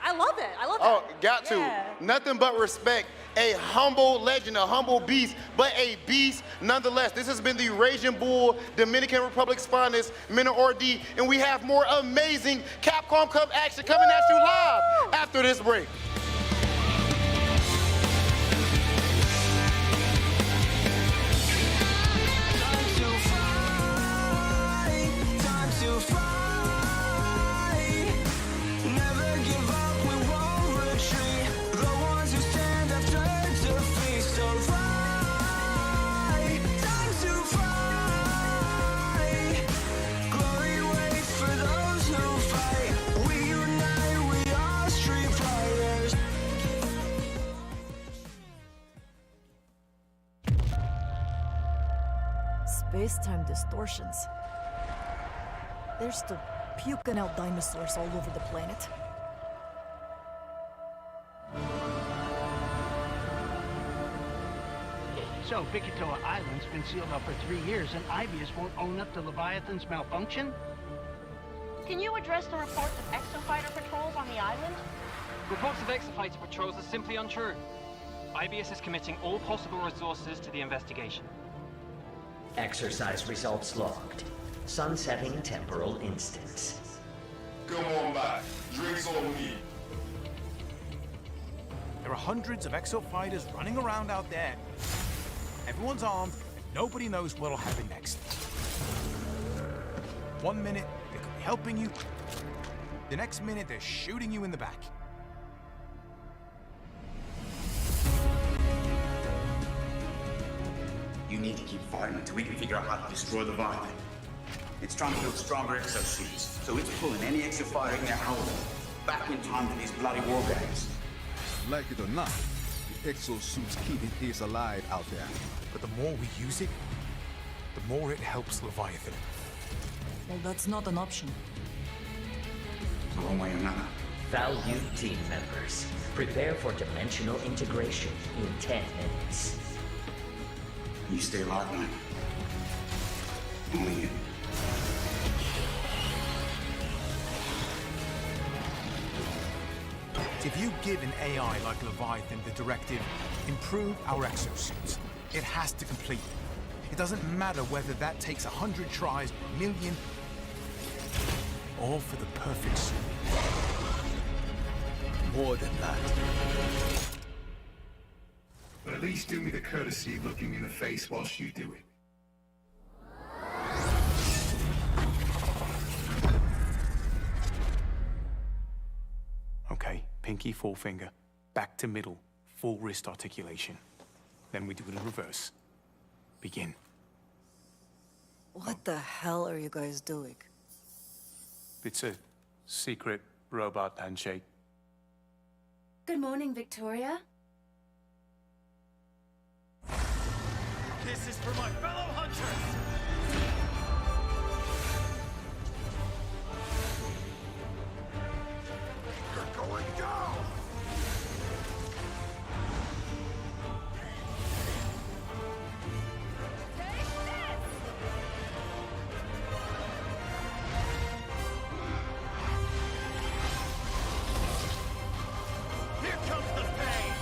I love it. I love it. Oh, got to. Nothing but respect. A humble legend, a humble beast, but a beast nonetheless. This has been the Raging Bull, Dominican Republic's finest, Mena Ordi, and we have more amazing Capcom Cup action coming at you live after this break. Space-time distortions. They're still puking out dinosaurs all over the planet. So, Bikitoa Island's been sealed up for 3 years, and Ibius won't own up to Leviathan's malfunction? Can you address the reports of exofighter patrols on the island? Reports of exofighter patrols are simply untrue. IBS is committing all possible resources to the investigation. Exercise results logged. Sunsetting temporal instance. Come on back. Drinks on me. There are hundreds of exo fighters running around out there. Everyone's armed, and nobody knows what'll happen next. 1 minute, they could be helping you. The next minute, they're shooting you in the back. You need to keep fighting until we can figure out how to destroy the Leviathan. It's trying to build stronger exosuits, so it's pulling any exofighter in their hold back in time for these bloody war games. Like it or not, the exosuit's keeping us alive out there. But the more we use it, the more it helps Leviathan. Well, that's not an option. One way or another. Valued team members, prepare for dimensional integration in 10 minutes. You stay alive, man. Only you. If you give an AI like Leviathan the directive, improve our exosuits, it has to complete it. It doesn't matter whether that takes 100 tries, million, all for the perfect suit. More than that. But at least do me the courtesy of looking me in the face whilst you do it. Okay, pinky, forefinger, back to middle, full wrist articulation. Then we do it in reverse. Begin. What the hell are you guys doing? It's a secret robot handshake. Good morning, Victoria. This is for my fellow hunters! You're going down! Here comes the pain!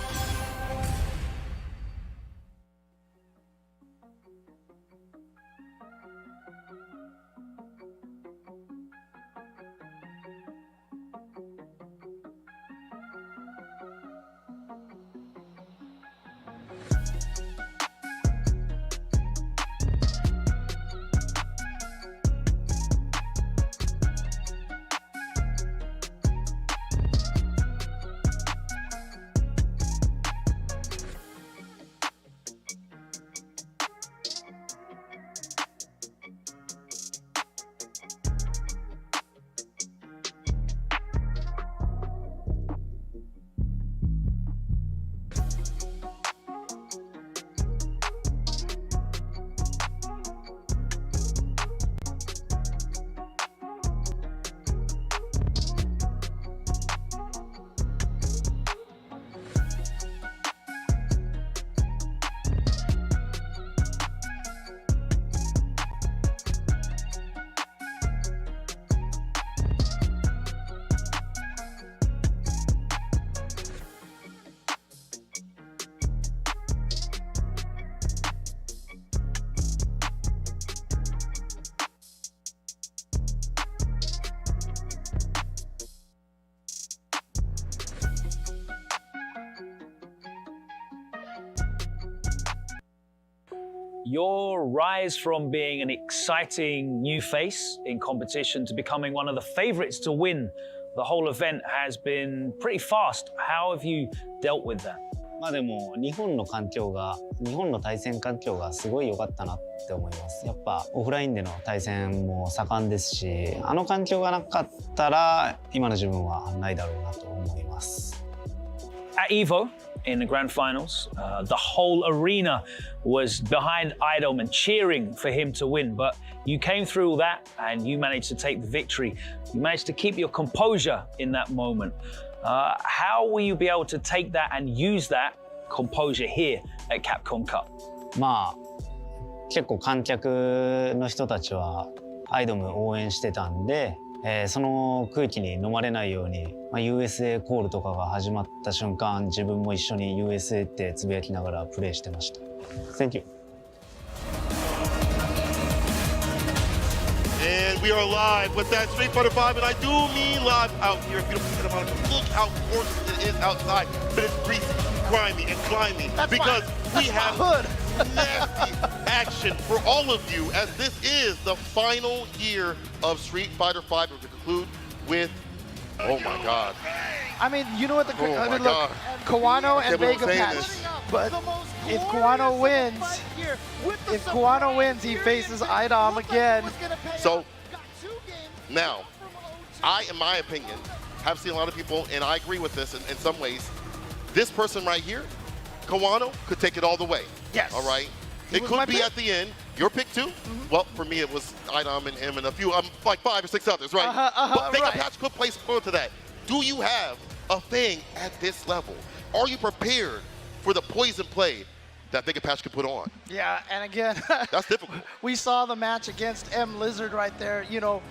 Your rise from being an exciting new face in competition to becoming one of the favorites to win the whole event has been pretty fast. How have you dealt with that? まあでも日本の対戦環境がすごい良かったなって思います。やっぱオフラインでの対戦も盛んですし、あの環境がなかったら今の自分はないだろうなと思います。At EVO, in the grand finals, the whole arena was behind Idom and cheering for him to win, but you came through all that and you managed to take the victory. You managed to keep your composure in that moment. How will you be able to take that and use that composure here at Capcom Cup? まあ結構観客の人たちはアイドム応援してたんで、その空気に飲まれないように、USA コールとかが始まった瞬間、自分も一緒に USA ってつぶやきながらプレーしてました。Thank you. And we are live with that Street Fighter 5, and I do mean live out here. If you don't see the amount of look how gorgeous it is outside, but it's greasy, grimy, and slimy because we have nasty action for all of you, as this is the final year of Street Fighter 5. We're going to conclude with, oh my God. I mean, you know what the I mean, look, Kawano and Vega Patch. But if Kawano wins, he faces Idom again. So now, I, in my opinion, have seen a lot of people, and I agree with this in some ways. This person right here, Kawano, could take it all the way. Yes. All right. It could be at the end. Your pick too? Well, for me, it was Idom and him and a few, like 5 or 6 others, right? But Vega Patch could place onto that. Do you have a thing at this level? Are you prepared for the poison play that Vega Patch could put on? Yeah, and again, that's difficult. We saw the match against M Lizard right there. You know,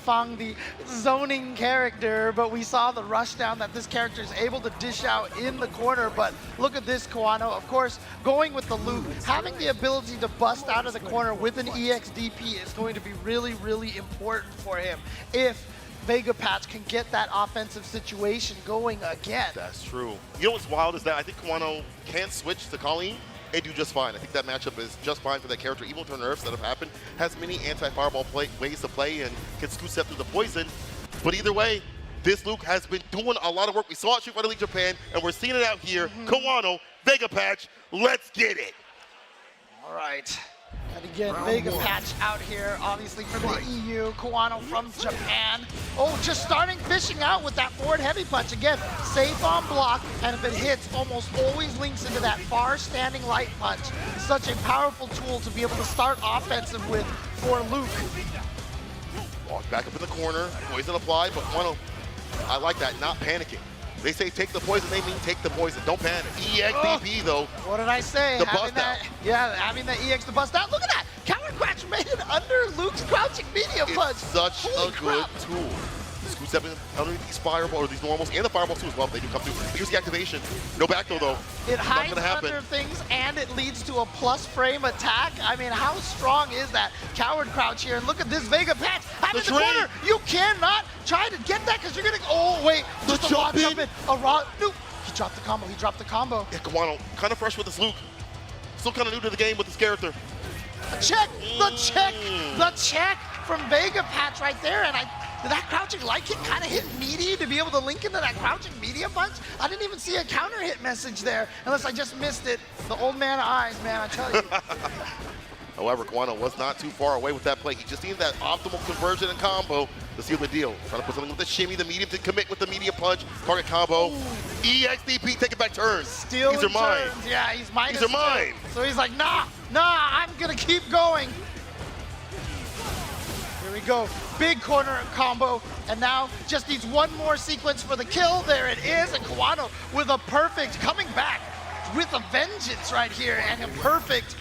Fang, the zoning character, but we saw the rush down that this character is able to dish out in the corner. But look at this, Kawano, of course, going with the loop, having the ability to bust out of the corner with an EXDP is going to be really, really important for him if Vega Patch can get that offensive situation going again. That's true. You know what's wild is that I think Kawano can switch to Colleen and do just fine. I think that matchup is just fine for that character, even with her nerfs that have happened. Has many anti-fireball ways to play and can scoot step through the poison. But either way, this Luke has been doing a lot of work. We saw it Street Fighter League Japan, and we're seeing it out here. Kawano, Vega Patch, let's get it. All right. And again, Vega Patch out here, obviously from the EU, Kawano from Japan. Oh, just starting fishing out with that forward heavy punch. Again, safe on block, and if it hits, almost always links into that far standing light punch. Such a powerful tool to be able to start offensive with for Luke. Walk back up in the corner, poison applied, but Kawano, I like that, not panicking. They say take the poison, they mean take the poison. Don't panic. EXDP though. What did I say? The bust out. Yeah, having the EX to bust out. Look at that! Coward Crouch made it under Luke's crouching medium punch. It's such a good tool. Scoot stepping underneath these fireballs, or these normals, and the fireballs too as well. They do come through. Here's the activation. No back though. It hides not gonna happen. under things, and it leads to a plus frame attack. I mean, how strong is that Coward Crouch here? And look at this Vega Patch. I'm in the corner. You cannot try to get that because you're gonna. Oh wait, just a raw jump in. A raw. Nope. He dropped the combo. He dropped the combo. Yeah, Kawano, kind of fresh with this Luke. Still kind of new to the game with this character. Check the check from Vega Patch right there, and did that crouching light kick kind of hit meaty to be able to link into that crouching medium punch? I didn't even see a counter hit message there, unless I just missed it. The old man eyes, man, I tell you. However, Kawano was not too far away with that play. He just needed that optimal conversion and combo to seal the deal. Trying to put something with the shimmy, the medium to commit with the medium punch, target combo. Ooh. EXDP taking back turns. These are mine. Yeah, he's minus. These are mine. So he's like, nah, I'm gonna keep going. Here we go. Big corner combo, and now just needs one more sequence for the kill. There it is, and Kawano with a perfect, coming back with a vengeance right here, and a perfect.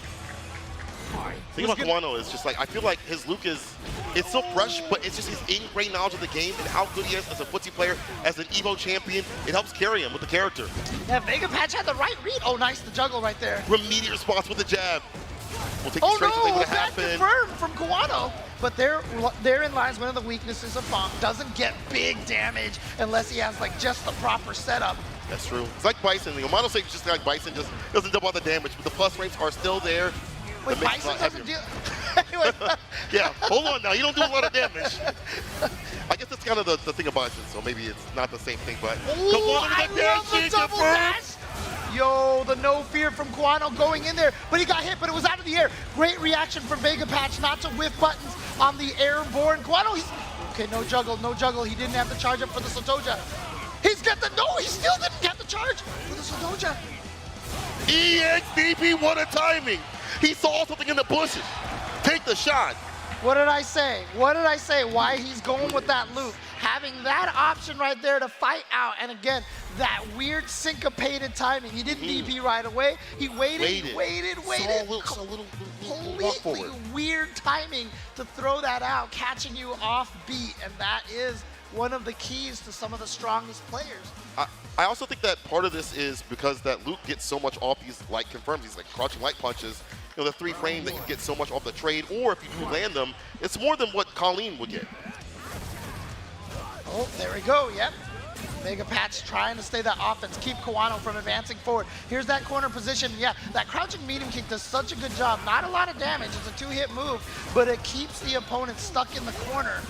The thing about Kawano is just like, I feel like his Luke it's so fresh, but it's just his ingrained knowledge of the game and how good he is as a footsie player, as an EVO champion. It helps carry him with the character. Yeah, Vega Patch had the right read. Oh, nice, the juggle right there. Immediate response with the jab. We'll take the straight to what happened. Confirmed from Kawano. But therein lies one of the weaknesses of Fang. Doesn't get big damage unless he has like just the proper setup. That's true. It's like Bison. The Amano safe just like Bison, just doesn't double out the damage, but the plus rates are still there. Wait, Bison doesn't deal. Anyway. Yeah, hold on now. You don't do a lot of damage. I guess that's kind of the thing about Bison, so maybe it's not the same thing, but Ooh, I love the double dash. Yo, the no fear from Kuano going in there, but he got hit, but it was out of the air. Great reaction from Vega Patch not to whiff buttons on the airborne. Kuano, he's, okay, no juggle, no juggle. He didn't have the charge up for the Sotoja. He's got the, no, he still didn't get the charge for the Sotoja. EXDP, what a timing. He saw something in the bushes. Take the shot. What did I say? What did I say? Why he's going with that loop. Having that option right there to fight out. And again, that weird syncopated timing. He didn't DP right away. He waited. So a little Completely weird timing to throw that out, catching you off beat. And that is one of the keys to some of the strongest players. I also think that part of this is because that Luke gets so much off these light confirms, these like crouching light punches. You know, the 3 frame that you get so much off the trade, or if you do land them, it's more than what Colleen would get. Oh, there we go, yep. Vega Patch trying to stay that offense, keep Kuano from advancing forward. Here's that corner position. Yeah, that crouching medium kick does such a good job. Not a lot of damage, it's a 2-hit move, but it keeps the opponent stuck in the corner.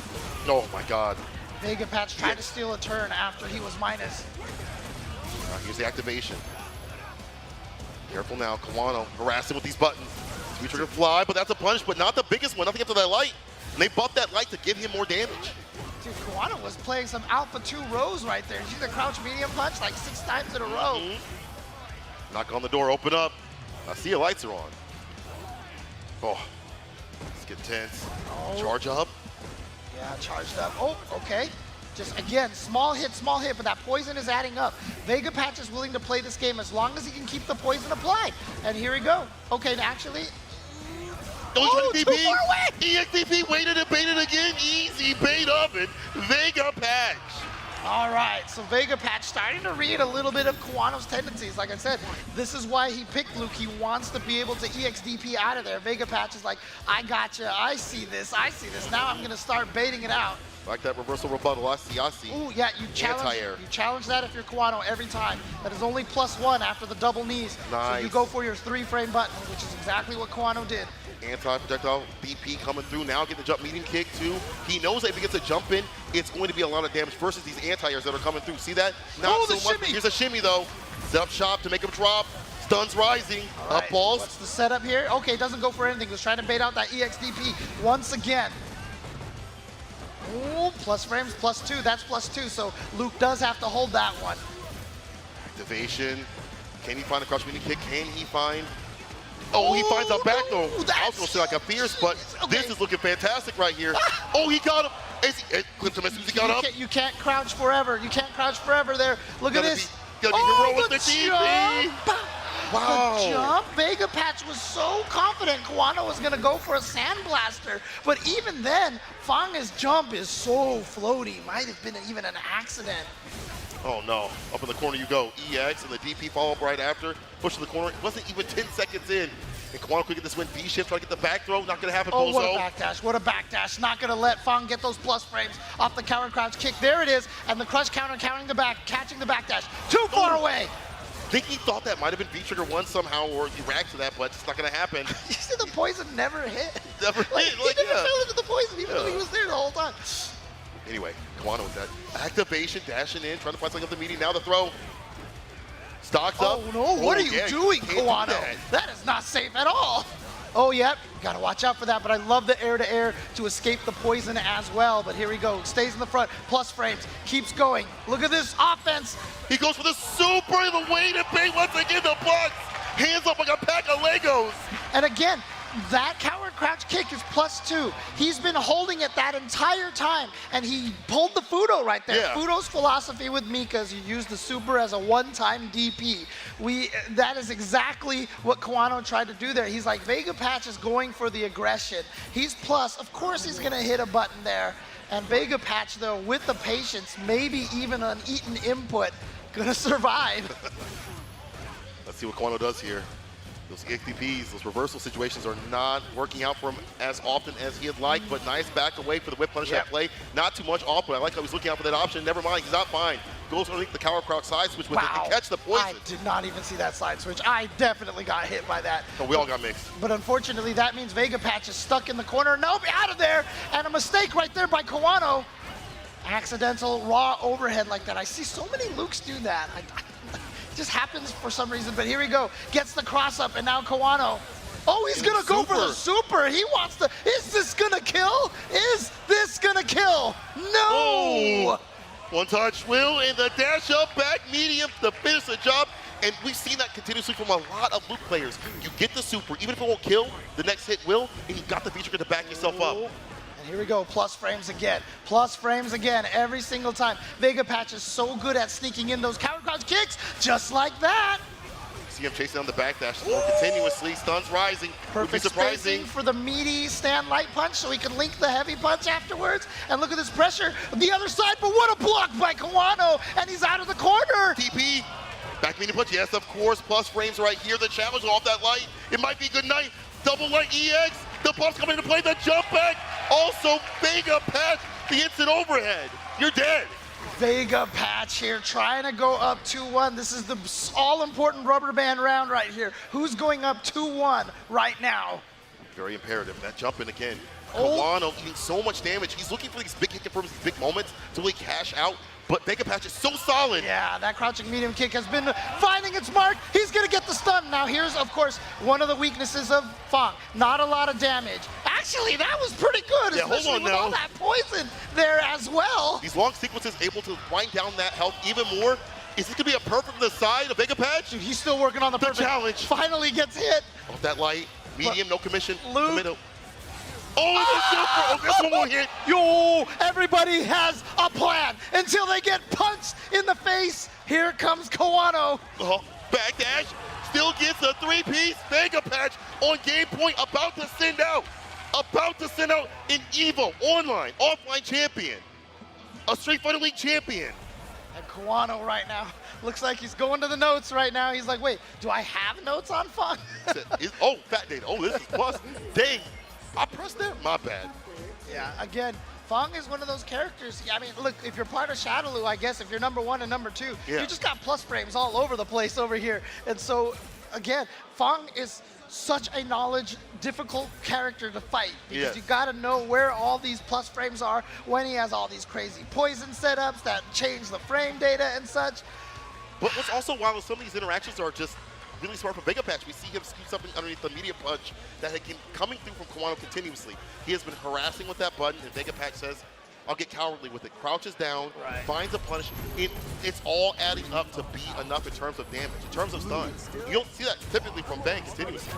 Oh my God. Vega Patch tried to steal a turn after he was minus. Here's the activation. Careful now, Kuano harassing with these buttons. 3-trigger fly, but that's a punish, but not the biggest one, nothing up to that light. And they buffed that light to give him more damage. Dude, Kuano was playing some Alpha 2 rows right there. Did you see the crouch medium punch like 6 times in a row? Knock on the door, open up. I see your lights are on. Oh, let's get tense. Charge up. Yeah, charged up. Oh, okay. Just again, small hit, but that poison is adding up. Vega Patch is willing to play this game as long as he can keep the poison applied. And here we go. Okay, actually. DP. Too far away! EXDP waited and baited again. Easy bait of it. Vega Patch. All right, so Vega Patch starting to read a little bit of Kuano's tendencies. Like I said, this is why he picked Luke. He wants to be able to EXDP out of there. Vega Patch is like, I gotcha, I see this. Now I'm gonna start baiting it out. Like that reversal rebuttal, I see. Ooh, yeah, you challenge that if you're Kuano every time. That is only +1 after the double knees. Nice. So you go for your 3-frame button, which is exactly what Kuano did. Anti-projectile BP coming through now, get the jump medium kick too. He knows that if he gets a jump in, it's going to be a lot of damage versus these anti-airs that are coming through. See that? Not so much. Here's a shimmy though. Set up shop to make him drop. Stuns rising. Up balls. What's the setup here? Okay, doesn't go for anything. He's trying to bait out that EXDP once again. Ooh, plus frames, +2. That's +2. So Luke does have to hold that one. Activation. Can he find a crouch medium kick? Can he find? Oh, he finds a back throw. I was going to say like a fierce, but this is looking fantastic right here. Oh, he got him. It clipped him as soon as he got up. You can't crouch forever. You can't crouch forever there. Look at this. Gotta be heroic with the DP. Wow. The jump. Vega Patch was so confident Kuano was going to go for a Sandblaster. But even then, Fanga's jump is so floaty. Might have been even an accident. Oh no, up in the corner you go. EX and the DP follow up right after. Push to the corner. It wasn't even 10 seconds in. And Kuano could get this win. V-shift, try to get the back throw. Not gonna happen, Oh, Bozo. what a backdash. What a backdash. Not gonna let Fang get those plus frames off the counter crouch kick. There it is. And the crush counter counting the back, catching the backdash. Too far away. I think he thought that might have been V-trigger 1 somehow, or he reacted to that, but it's not gonna happen. You see the poison never hit. Never like, hit. He never fell into the poison, even though he was there the whole time. Anyway, Kuano with that activation, dashing in, trying to find something up the meaty. Now the throw. Stocks up. Oh no, what are you doing, Kuano? Do that is not safe at all. Oh, yep, gotta watch out for that, but I love the air-to-air to escape the poison as well. But here we go, stays in the front, plus frames, keeps going. Look at this offense. He goes for the super, the way to pay once again, the blocks. Hands up like a pack of Legos. And again, that coward crouch kick is +2. He's been holding it that entire time, and he pulled the Fudo right there. Yeah. Fudo's philosophy with Mika is you use the super as a one-time DP. That is exactly what Kuano tried to do there. He's like, Vega Patch is going for the aggression. He's plus, of course he's gonna hit a button there. And Vega Patch though, with the patience, maybe even an eaten input, gonna survive. Let's see what Kuano does here. Those XDPs, those reversal situations are not working out for him as often as he'd like, but nice back away for the whip punish that play. Not too much off, but I like how he's looking out for that option. Never mind, he's not fine. goes underneath the cower crouch side switch with it Wow. and catch the poison. I did not even see that side switch. I definitely got hit by that. Oh, we all got mixed. But unfortunately, that means Vega Patch is stuck in the corner. Nope, out of there. And a mistake right there by Kawano. Accidental raw overhead like that. I see so many Lukes do that. It just happens for some reason. But here we go. Gets the cross up, and now Kawano. Oh, he's going to go for the super. He wants to. Is this going to kill? Is this going to kill? No! Oh. One touch, Will, and the dash up back medium to finish the job. And we've seen that continuously from a lot of Luke players. You get the super, even if it won't kill, the next hit will, and you got the feature to back yourself up. And here we go, plus frames again. Plus frames again, every single time. Vega Patch is so good at sneaking in those counter crouch kicks, just like that. See him chasing down the backdash more continuously. Stuns rising. Perfect Would be surprising. spacing for the meaty stand light punch so he can link the heavy punch afterwards. And look at this pressure on the other side, but what a block by Kawano, and he's out of the corner. TP, back medium punch, yes, of course. Plus frames right here. The challenge off that light. It might be good night. Double light EX. The bump's coming into play. The jump back. Also, Vega Patch, the instant overhead. You're dead. Vega Patch here trying to go up 2-1. This is the all-important rubber band round right here. Who's going up 2-1 right now? Very imperative. That jump in again. Oh. Kawano getting so much damage. He's looking for these big hit confirms, these big moments to really cash out. But Vega Patch is so solid. Yeah, that crouching medium kick has been finding its mark. He's going to get the stun. Now here's, of course, one of the weaknesses of Fang. Not a lot of damage. Actually, that was pretty good, Yeah, especially hold on with now. all that poison there as well. These long sequences able to wind down that health even more. Is this going to be a perfect from the side of Vega Patch? Dude, he's still working on the perfect. challenge. Finally gets hit. Off that light, medium, no commission. Luke. Tomato. Oh, the super! Oh, this one won't hit. Yo, everybody has a plan until they get punched in the face. Here comes Kawano. Backdash still gets a three-piece. Vega Patch on game point, about to send out an EVO online, offline champion, a Street Fighter League champion. And Kawano right now looks like he's going to the notes right now. He's like, wait, do I have notes on Fang? Oh, fat data. Oh, this is plus. Dang, I pressed that? My bad. Yeah, again, Fang is one of those characters. I mean, look, if you're part of Shadowloo, I guess, if you're number 1 and number 2, you just got plus frames all over the place over here. And so, again, Fang is such a difficult character to fight because you got to know where all these plus frames are when he has all these crazy poison setups that change the frame data and such. But what's also wild is some of these interactions are just really smart from Vega Patch. We see him scoop something underneath the media punch that had been coming through from Kawano continuously. He has been harassing with that button, and Vega Patch says, I'll get cowardly with it. Crouches down, finds a punish. It's all adding up to be enough in terms of damage, in terms of stuns. You don't see that typically from Bang continuously.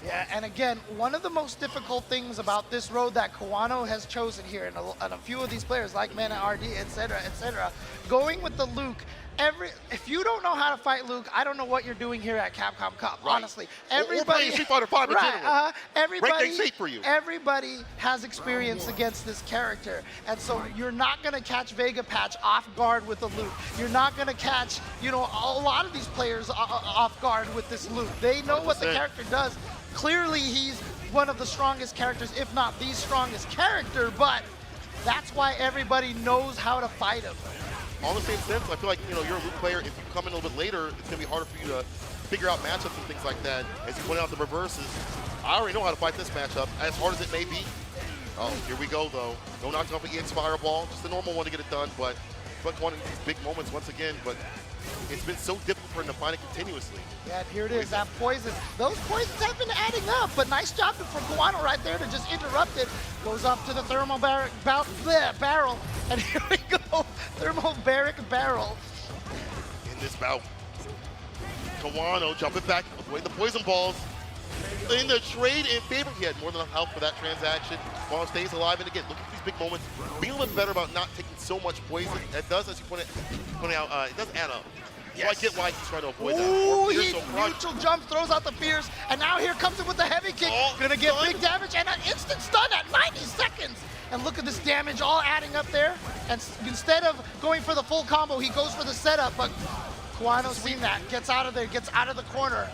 Yeah, and again, one of the most difficult things about this road that Kawano has chosen here, and a few of these players like Mana RD, etc., going with the Luke. If you don't know how to fight Luke, I don't know what you're doing here at Capcom Cup. Honestly, everybody. We're playing Street Fighter 5 in general. Everybody has experience against this character, and so you're not going to catch Vega Patch off guard with a Luke. You're not going to catch, a lot of these players off guard with this Luke. They know what the character does. Clearly, he's one of the strongest characters, if not the strongest character, but that's why everybody knows how to fight him. On the same sense, I feel like, you're a Luke player. If you come in a little bit later, it's going to be harder for you to figure out matchups and things like that. As you point out the reverses, I already know how to fight this matchup, as hard as it may be. Oh, here we go, though. No knock off the EX Fireball. Just a normal one to get it done, but one of these big moments once again. But it's been so difficult for him to find it continuously. Yeah, and here it is, that poison. Those poisons have been adding up, but nice job from Kawano right there to just interrupt it. Goes up to the thermal barrel, and here we go, thermobaric barrel. In this bout, Kawano jumping back, avoiding the poison balls. In the trade in favor, he had more than enough health for that transaction. Kawano stays alive, and again, look at these big moments. Being a little bit better about not taking so much poison. That does, as you pointed out, it does add up. So I get why he's trying to avoid that. Ooh, he neutral jump, throws out the fears, and now here comes it with the heavy kick. Gonna get big damage and an instant stun at 90 seconds. And look at this damage all adding up there. And instead of going for the full combo, he goes for the setup, but Kawano's seen that, gets out of there, gets out of the corner.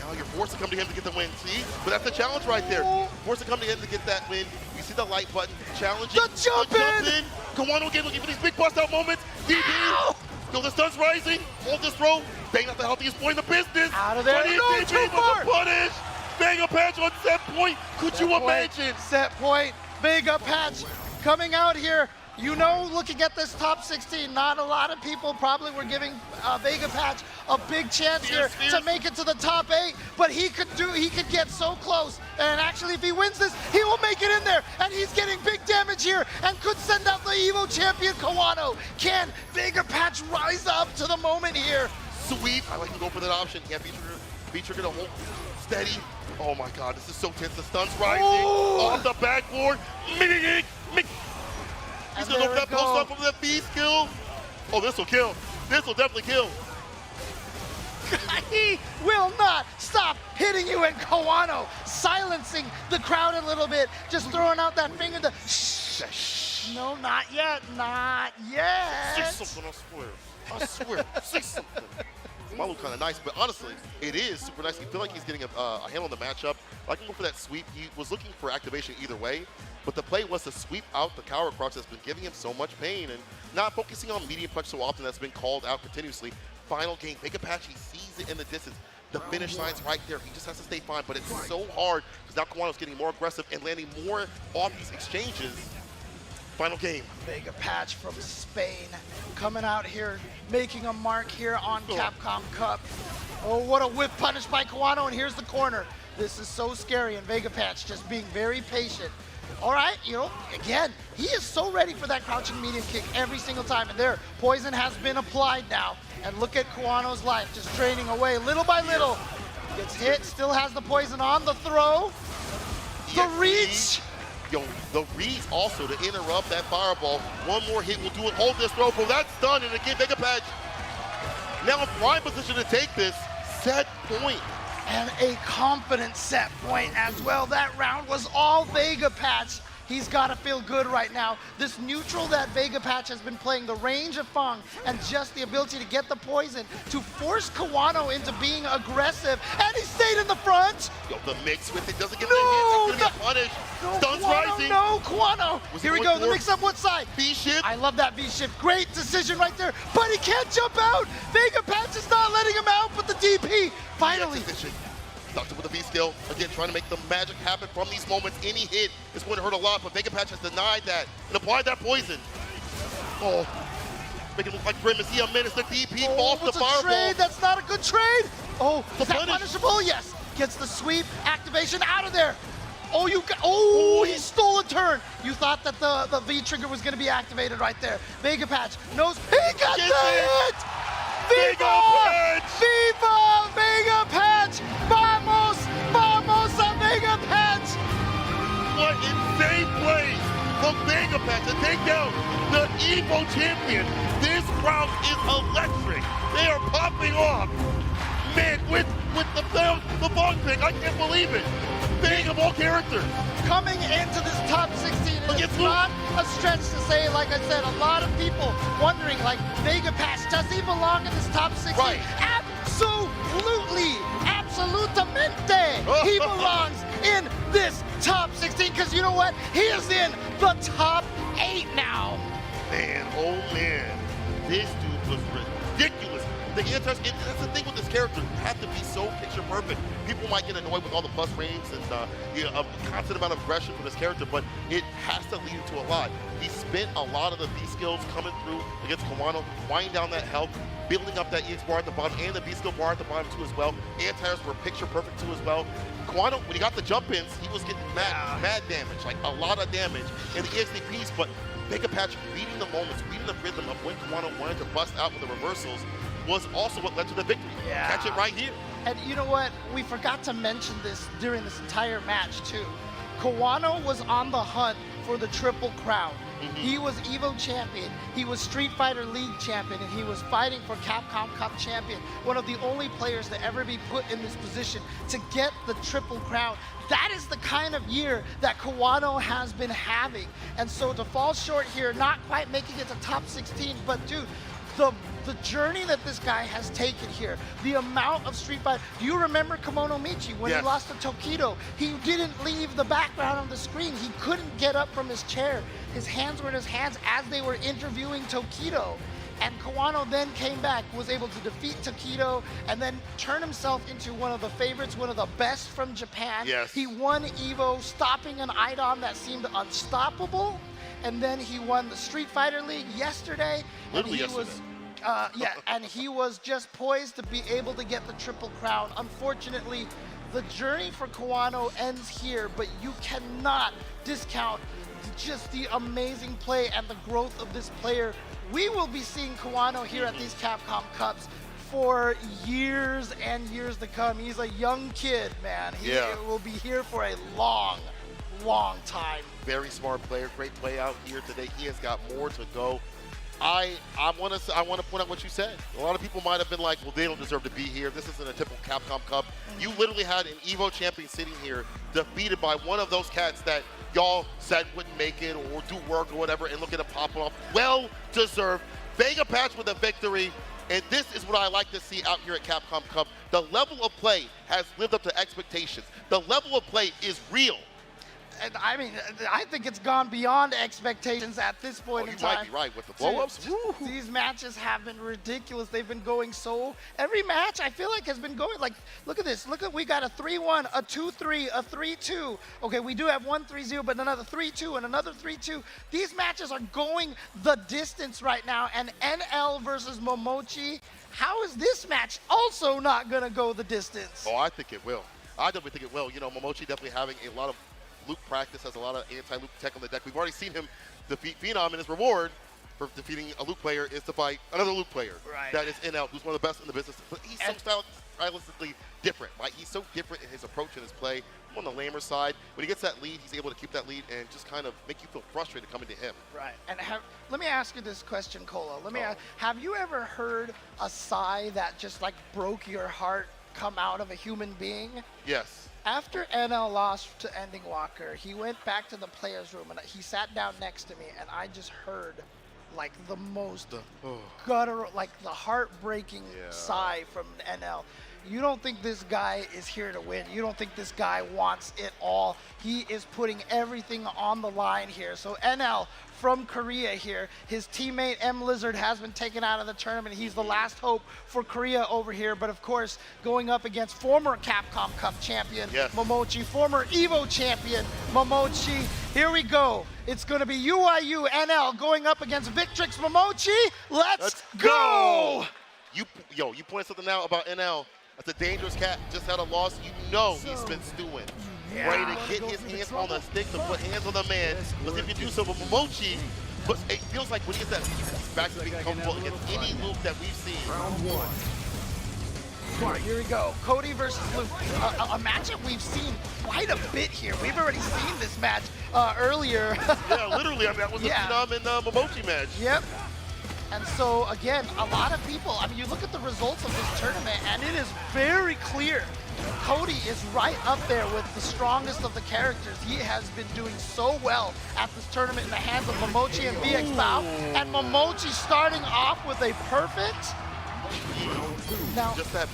Now you're forced to come to him to get the win, see? But that's the challenge right there. Forced to come to him to get that win. You see the light button, challenging. The jump in! Kawano again looking for these big bust out moments. DB. Yo, the sun's rising. Hold this throw. Bang out the healthiest boy in the business. Out of there. No, Too far. Punish. Vega Patch on set point. Could you imagine? Set point. Vega Patch coming out here. You know, looking at this top 16, not a lot of people probably were giving Vega Patch a big chance here to make it to the top 8, but he could get so close. And actually, if he wins this, he will make it in there. And he's getting big damage here and could send out the Evo champion Kawano. Can Vega Patch rise up to the moment here? Sweep. I like to go for that option. Can't be triggered to hold steady. Oh my God, this is so tense. The stun's rising off the backboard. He's gonna go for that post up over that B skill. Oh, this will kill. This will definitely kill. He will not stop hitting you, and Kawano silencing the crowd a little bit, just throwing out that finger to shh. No, not yet, not yet. Say something, I swear. Say something. Might look kind of nice, but honestly, it is super nice. You feel like he's getting a handle on the matchup. I can go for that sweep. He was looking for activation either way, but the play was to sweep out the cower crouch that's been giving him so much pain and not focusing on medium punch so often that's been called out continuously. Final game, Vega Patch, he sees it in the distance. The finish line's right there. He just has to stay fine, but it's so hard because now Kawano's getting more aggressive and landing more off these exchanges. Final game. Vega Patch from Spain coming out here, making a mark here on Capcom Cup. Oh, what a whip punish by Kawano, and here's the corner. This is so scary, and Vega Patch just being very patient. All right, you know, again, he is so ready for that crouching medium kick every single time, and there, poison has been applied now. And look at Kawano's life just draining away little by little. Gets hit, still has the poison on the throw. The reach. Yo, the reads also to interrupt that fireball. One more hit will do it. Hold this throw, bro. That's done. And again, Vega Patch now in prime position to take this set point. And a confident set point as well. That round was all Vega Patch. He's got to feel good right now. This neutral that Vega Patch has been playing, the range of Fang, and just the ability to get the poison, to force Kawano into being aggressive, and he stayed in the front. Yo, the mix with it doesn't get the hit. That's gonna get punished. Stun's rising. No, Kawano. Here we go, the mix up what side? V-shift. I love that V-shift. Great decision right there, but he can't jump out. Vega Patch is not letting him out, but the DP finally. Doctor with a V-skill, again trying to make the magic happen from these moments. Any hit is going to hurt a lot, but Vega Patch has denied that and applied that poison. Oh, making it look like Grimace. He a menace. The DP falls the fireball. Trade. That's not a good trade. Oh, is that punishable? Yes. Gets the sweep, activation out of there. Oh, he stole a turn. You thought that the V trigger was going to be activated right there. Vega Patch knows. He got the hit. Viva! Viva Vega Patch! Vamos! Vamos a Vega Patch! What insane play from Vega Patch to take down the Evo champion. This crowd is electric. They are popping off. Man, with the bong pick, I can't believe it. Bang of all characters. Coming into this top 16, it's not a stretch to say, like I said, a lot of people wondering, like, Vega Patch, does he belong in this top 16? Right. Absolutely, absolutamente, he belongs in this top 16, because you know what? He is in the top 8 now. Man, oh man, this dude was ridiculous. The that's the thing with this character. You have to be so picture perfect. People might get annoyed with all the plus frames and a constant amount of aggression for this character, but it has to lead to a lot. He spent a lot of the V skills coming through against Kawano, winding down that health, building up that EX bar at the bottom and the V skill bar at the bottom too as well. Anti-airs were picture perfect too as well. Kawano, when he got the jump ins, he was getting mad damage, like a lot of damage in the EXDPs, but Vega Patch reading the moments, reading the rhythm of when Kawano wanted to bust out with the reversals was also what led to the victory. Yeah. Catch it right here. And you know what? We forgot to mention this during this entire match too. Kawano was on the hunt for the Triple Crown. He was Evo champion, he was Street Fighter League champion, and he was fighting for Capcom Cup champion. One of the only players to ever be put in this position to get the Triple Crown. That is the kind of year that Kawano has been having. And so to fall short here, not quite making it to top 16, but dude, the journey that this guy has taken here, the amount of Street Fighter. Do you remember Kimono Michi when he lost to Tokido? He didn't leave the background of the screen. He couldn't get up from his chair. His hands were in his hands as they were interviewing Tokido. And Kawano then came back, was able to defeat Tokido, and then turn himself into one of the favorites, one of the best from Japan. Yes. He won EVO, stopping an IDOM that seemed unstoppable. And then he won the Street Fighter League yesterday. Literally and he yesterday. was and he was just poised to be able to get the Triple Crown. Unfortunately, the journey for Kawano ends here, but you cannot discount just the amazing play and the growth of this player. We will be seeing Kawano here at these Capcom Cups for years and years to come. He's a young kid, man. He will be here for a long time. Very smart player, great play out here today. He has got more to go. I want to point out what you said. A lot of people might have been like, well, they don't deserve to be here. This isn't a typical Capcom Cup. You literally had an EVO champion sitting here, defeated by one of those cats that y'all said wouldn't make it or do work or whatever, and look at it pop off. Well deserved. Vega Patch with a victory. And this is what I like to see out here at Capcom Cup. The level of play has lived up to expectations. The level of play is real. And I mean, I think it's gone beyond expectations at this point in time. You might be right with the blow-ups. These matches have been ridiculous. They've been going so. Every match I feel like has been going like. Look at this. Look at we got a 3-1, a 2-3, a 3-2. Okay, we do have one 3-0, but another 3-2 and another 3-2. These matches are going the distance right now. And NL versus Momochi. How is this match also not gonna go the distance? Oh, I think it will. I definitely think it will. You know, Momochi definitely having a lot of Luke practice, has a lot of anti-Luke tech on the deck. We've already seen him defeat Phenom, and his reward for defeating a Luke player is to fight another Luke player that is NL, who's one of the best in the business. But he's so stylistically different, right? He's so different in his approach and his play. On the lamer side, when he gets that lead, he's able to keep that lead and just kind of make you feel frustrated coming to him. Right. And let me ask you this question, Cola. Let me ask, have you ever heard a sigh that just like broke your heart come out of a human being? Yes. After NL lost to Ending Walker, he went back to the players' room and he sat down next to me, and I just heard like the most guttural, like the heartbreaking sigh from NL. You don't think this guy is here to win. You don't think this guy wants it all. He is putting everything on the line here. So NL from Korea here. His teammate M Lizard has been taken out of the tournament. He's the last hope for Korea over here. But of course, going up against former Capcom Cup champion Momochi, former EVO champion Momochi. Here we go. It's going to be UIU NL going up against Victrix Momochi. Let's go! You pointed something out about NL. That's a dangerous cat. Just had a loss. You know he's been stewing. Ready to get his hands on the stick, to put hands on the man. Because if you do so with Momochi, but it feels like when he gets that back to being comfortable against any Luke that we've seen. Round one. All right, here we go. Cody versus Luke. A matchup we've seen quite a bit here. We've already seen this match earlier. Yeah, literally. I mean, that was the Phenom and Momochi match. Yep. And so, again, a lot of people, I mean, you look at the results of this tournament, and it is very clear. Cody is right up there with the strongest of the characters. He has been doing so well at this tournament in the hands of Momochi and VX Bao. And Momochi starting off with a perfect. Now, just that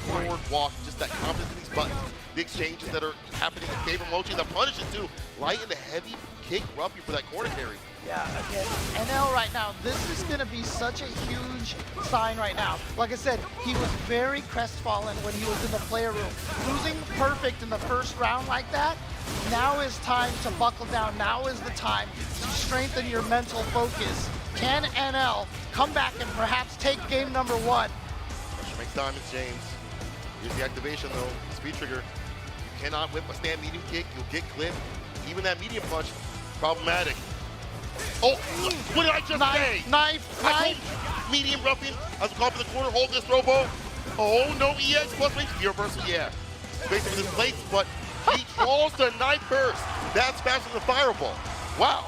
forward walk, just that confidence in these buttons, the exchanges that are happening in favor of Momochi, the punishes too, light and the heavy kick roughy for that corner carry. Yeah, again, NL right now, this is going to be such a huge sign right now. Like I said, he was very crestfallen when he was in the player room. Losing perfect in the first round like that, now is time to buckle down. Now is the time to strengthen your mental focus. Can NL come back and perhaps take game number one? Pressure makes diamonds, James. Here's the activation though, speed trigger. You cannot whip a stand medium kick, you'll get clipped. Even that medium punch, problematic. Oh, what did I just say? Knife. Medium ruffian, as we call for the corner, hold this throw ball. Oh, no EX plus range. Reversal, yeah. Basically this plates, but he draws the knife first. That's faster than the fireball. Wow.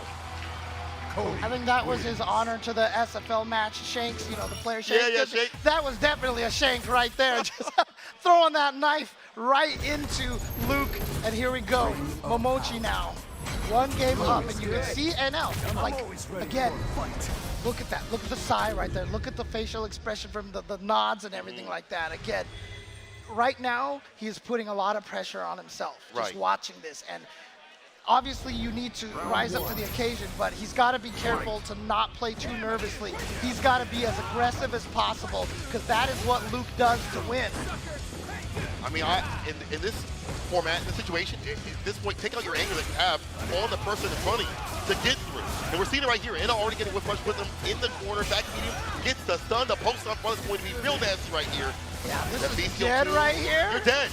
I think that was his honor to the SFL match. Shanks, you know, the player Shanks. Yeah, Shanks. That was definitely a Shank right there. Just throwing that knife right into Luke. And here we go. Momochi now. 1 game up, and you can see NL. Like, again, look at that. Look at the sigh right there. Look at the facial expression from the nods and everything like that. Again, right now, he is putting a lot of pressure on himself just watching this. And obviously, you need to rise up to the occasion, but he's got to be careful to not play too nervously. He's got to be as aggressive as possible, because that is what Luke does to win. I mean, in this format, in this situation, at this point, take out your anger that you have on the person in front of you to get through. And we're seeing it right here. NL already getting whip rush with him in the corner, back medium, gets the stun. The post up front is going to be real nasty right here. Yeah, this is dead right here. You're dead.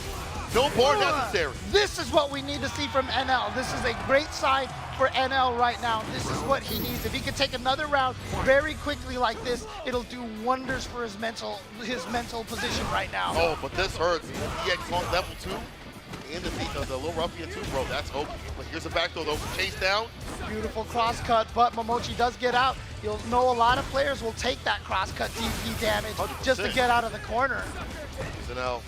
No bar necessary. This is what we need to see from NL. This is a great sign for NL right now. This is what he needs. If he can take another round very quickly like this, it'll do wonders for his mental position right now. Oh, but this hurts. EX on level 2. In the little ruffian too, bro. That's okay. But here's a back throw though. Chase down. Beautiful cross cut, but Momochi does get out. You'll know a lot of players will take that cross cut DP damage 100%. Just to get out of the corner. NL.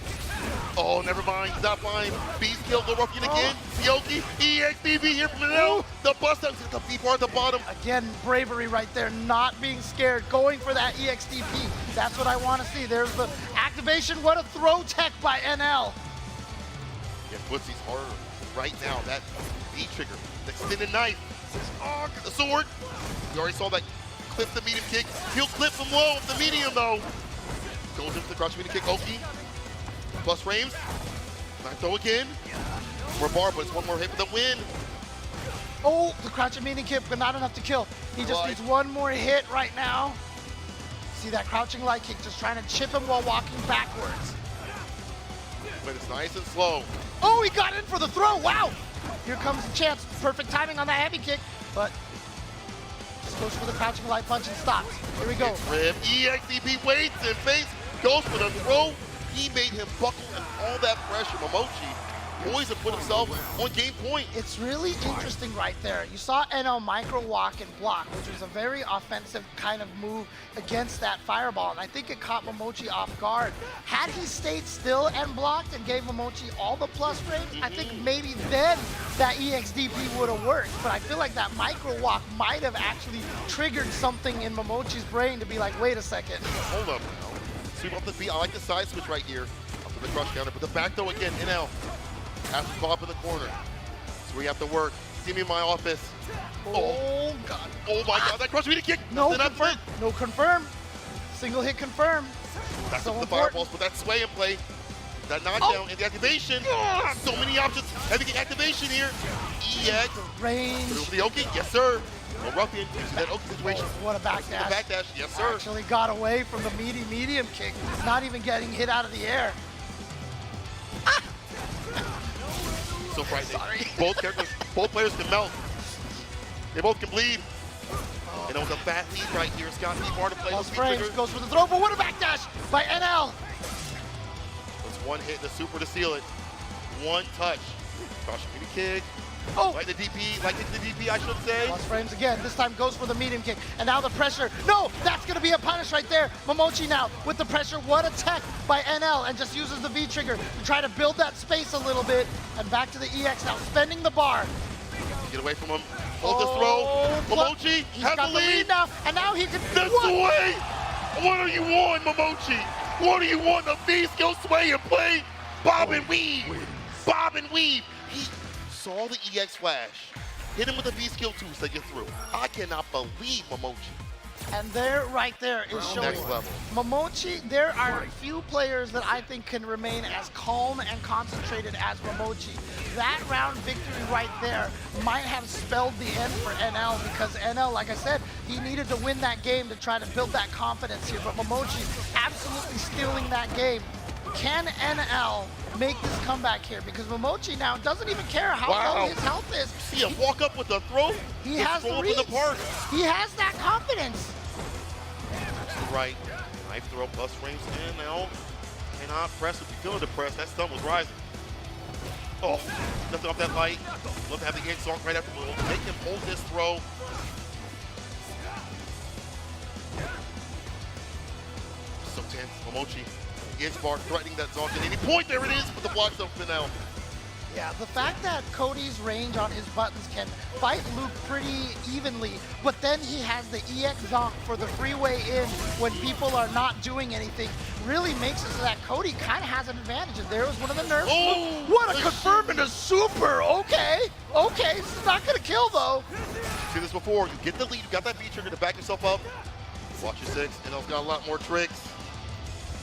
Oh, never mind. He's not fine. Beast kill, the ruffian again. Yoki, EXBB here from NL. The bust up to the B bar at the bottom. Again, bravery right there, not being scared, going for that EXDP. That's what I want to see. There's the activation. What a throw tech by NL. Yeah, Footsy's harder right now. That B trigger, the extended knife. Oh, the sword. You already saw that clip the medium kick. He'll clip from low with the medium though. Goes into the crouch medium kick. Oki. Plus frames. Knife throw again. For bar, but it's one more hit for the win. Oh, the crouch and medium kick, but not enough to kill. He just needs one more hit right now. See that crouching light kick, just trying to chip him while walking backwards. But it's nice and slow. Oh, he got in for the throw. Wow. Here comes the chance. Perfect timing on that heavy kick, but just goes for the crouching light punch and stops. Here we go. Rib. EXDP waits and face. Goes for the throw. He made him buckle and all that pressure. Momochi poised to put himself on game point. It's really interesting right there. You saw NL micro walk and block, which was a very offensive kind of move against that fireball, and I think it caught Momochi off guard. Had he stayed still and blocked and gave Momochi all the plus frames, I think maybe then that EXDP would have worked, but I feel like that micro walk might have actually triggered something in Momochi's brain to be like, wait a second. Hold up now. Sweep off the beat. I like the side switch right here. Up to the crush counter, but the back throw again, NL. Has to call up in the corner. That's where you have to work. See me in my office. Oh God. Oh my God, that crush me to kick. No confirm. No confirm. Single hit confirm. That's so the fireballs, but that sway in play. That knockdown and the activation. So many options. Heavy kick activation here. EX. Range. Through the Oki. Yes, sir. No ruffian. That Oki situation. What a backdash. Backdash. Yes, sir. Actually got away from the meaty medium kick. Not even getting hit out of the air. So frightening. Sorry. Both players can melt. They both can bleed. And it was a fat lead right here. Scott Neymar to play with frames, goes for the throw, but what a backdash by NL. It's one hit, the super to seal it. One touch. Caution me to kick. Oh! Like the DP, like the DP, I should say. Plus frames again. This time goes for the medium kick. And now the pressure. No! That's going to be a punish right there. Momochi now with the pressure. What a tech by NL. And just uses the V trigger to try to build that space a little bit. And back to the EX now, spending the bar. Get away from him. Hold the throw. Momochi has got the lead now. And now he can... That's the way! What are you on, Momochi? What are you on? The V skill sway and play. Bob and weave. Bob and weave. He saw the EX flash, hit him with a V skill 2 to get through. I cannot believe Momochi. And there, right there, is showing next level. Momochi. There are few players that I think can remain as calm and concentrated as Momochi. That round victory right there might have spelled the end for NL, because NL, like I said, he needed to win that game to try to build that confidence here. But Momochi absolutely stealing that game. Can NL make this comeback here? Because Momochi now doesn't even care how low his health is. See him walk up with the throw. He has the reach. He has that confidence. Right. Knife throw plus frames in now. Cannot press if you're feeling depressed. That stun was rising. Oh, nothing off that light. Love to have the edge song right after the make him hold this throw. So tense. Momochi. Edge bar threatening that Zonk at any point. There it is, but the block's up for now. Yeah, the fact that Cody's range on his buttons can fight Luke pretty evenly, but then he has the EX zonk for the freeway in when people are not doing anything, really makes it so that Cody kind of has an advantage. And there was one of the nerfs. Oh, what a confirm into super. Okay, this is not gonna kill though. You've seen this before. You get the lead, you got that V trigger to back yourself up. Watch your 6, and it's got a lot more tricks.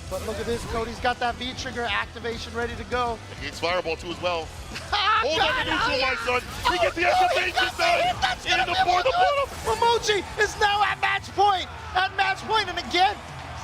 But look at this, Cody's got that V-trigger activation ready to go. He gets fireball too as well. Hold on to neutral, my son. He gets the activation done. In the fourth bottom. Momochi is now at match point. And again,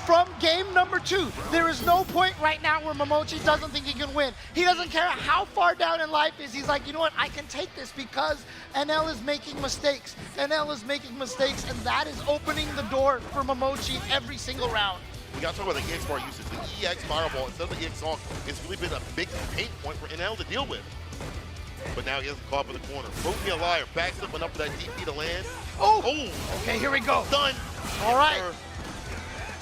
from game number 2, there is no point right now where Momochi doesn't think he can win. He doesn't care how far down in life is. He's like, you know what, I can take this because NL is making mistakes. NL is making mistakes, and that is opening the door for Momochi every single round. We got to talk about the EX bar usage. The EX fireball instead of the EX song has really been a big pain point for NL to deal with. But now he has caught up in the corner. Broke me a liar. Backs up and up for that DP to land. Oh! Okay, here we go. Done. All right.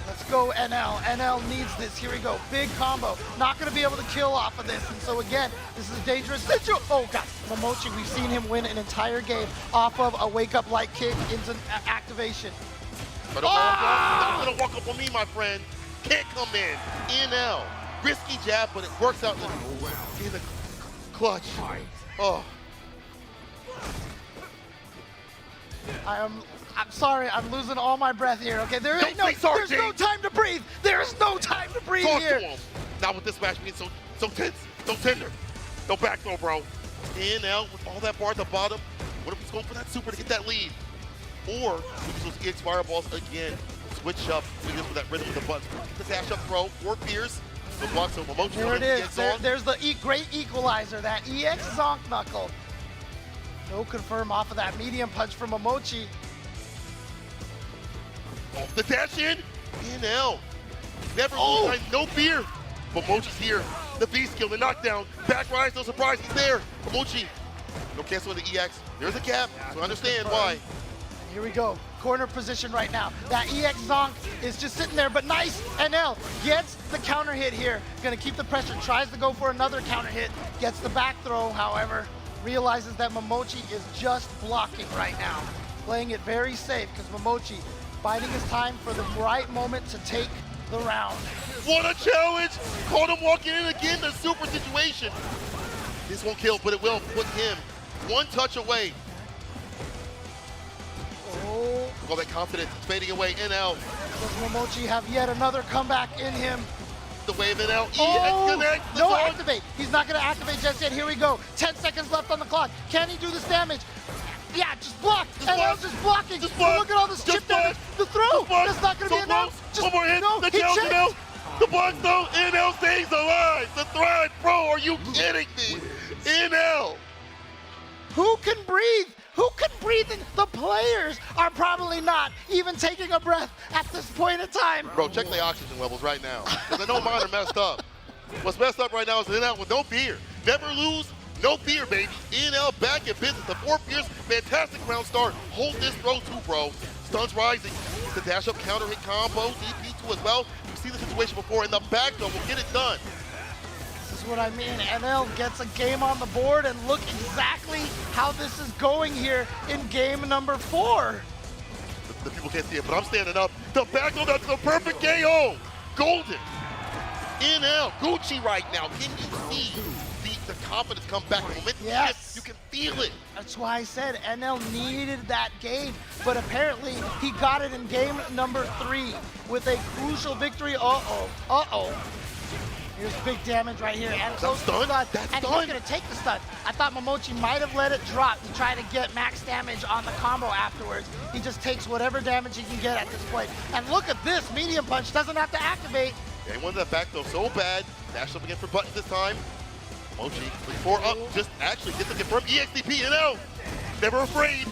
Let's go, NL. NL needs this. Here we go. Big combo. Not going to be able to kill off of this. And so again, this is a dangerous situation. Oh, God. Momochi, we've seen him win an entire game off of a wake-up light kick into activation. But not gonna walk up on me, my friend. Can't come in. NL. Risky jab, but it works out in the clutch. Oh. I'm sorry, I'm losing all my breath here. Okay, there's no time to breathe. There's no time to breathe Talk here. to him. Not with this match being so tense, so tender. No back throw, bro. NL with all that bar at the bottom. What if he's going for that super to get that lead? Or we use those EX fireballs again. Switch up. We use that rhythm with the buttons. The dash up throw. 4 Pierce. The block, so Momochi. There it is. There's the great equalizer. That EX zonk knuckle. No confirm off of that medium punch from Momochi. Oh, the dash in. NL. Never lose time. No fear. Momochi's here. The V skill, the knockdown. Back rise, no surprise. He's there. Momochi. No cancel the EX. There's a gap. So I understand why. Here we go, corner position right now. That EX zonk is just sitting there, but nice. NL gets the counter hit here. Gonna keep the pressure, tries to go for another counter hit. Gets the back throw, however. Realizes that Momochi is just blocking right now. Playing it very safe, because Momochi biding his time for the right moment to take the round. What a challenge! Caught him walking in again, the super situation. This won't kill, but it will put him one touch away. Oh. All that confidence fading away. NL. Does Momochi have yet another comeback in him? The wave NL. Connect. No activate. He's not going to activate just yet. Here we go. 10 seconds left on the clock. Can he do this damage? Yeah, just block. NL's just blocking. Just block. Look at all this chip damage. The throw. That's not going to be enough. Just one more hit. The challenge NL. The block though. NL stays alive. The thrive, bro. Are you kidding me? NL. Who can breathe? Who can breathe? The players are probably not even taking a breath at this point in time. Bro, check the oxygen levels right now. Because I know mine are messed up. What's messed up right now is NL with no fear. Never lose, no fear, baby. NL back in business. The 4 Pierce, fantastic round start. Hold this throw too, bro. Stuns rising. The dash up counter hit combo, DP2 as well. You've seen the situation before. In the back though, we'll get it done. This is what I mean. NL gets a game on the board, and look exactly how this is going here in game number 4. The people can't see it, but I'm standing up. The back throw, that's the perfect KO. Golden. NL, Gucci right now. Can you see the confidence come back? The momentum, yes. You can feel it. That's why I said NL needed that game, but apparently he got it in game number 3 with a crucial victory. Here's big damage right here. And close to the stun. And he's going to take the stun. I thought Momochi might have let it drop to try to get max damage on the combo afterwards. He just takes whatever damage he can get at this point. And look at this. Medium punch doesn't have to activate. They wanted that back though so bad. Dash up again for buttons this time. Mochi, 4 up, just actually gets the confirmed EXDP, never afraid.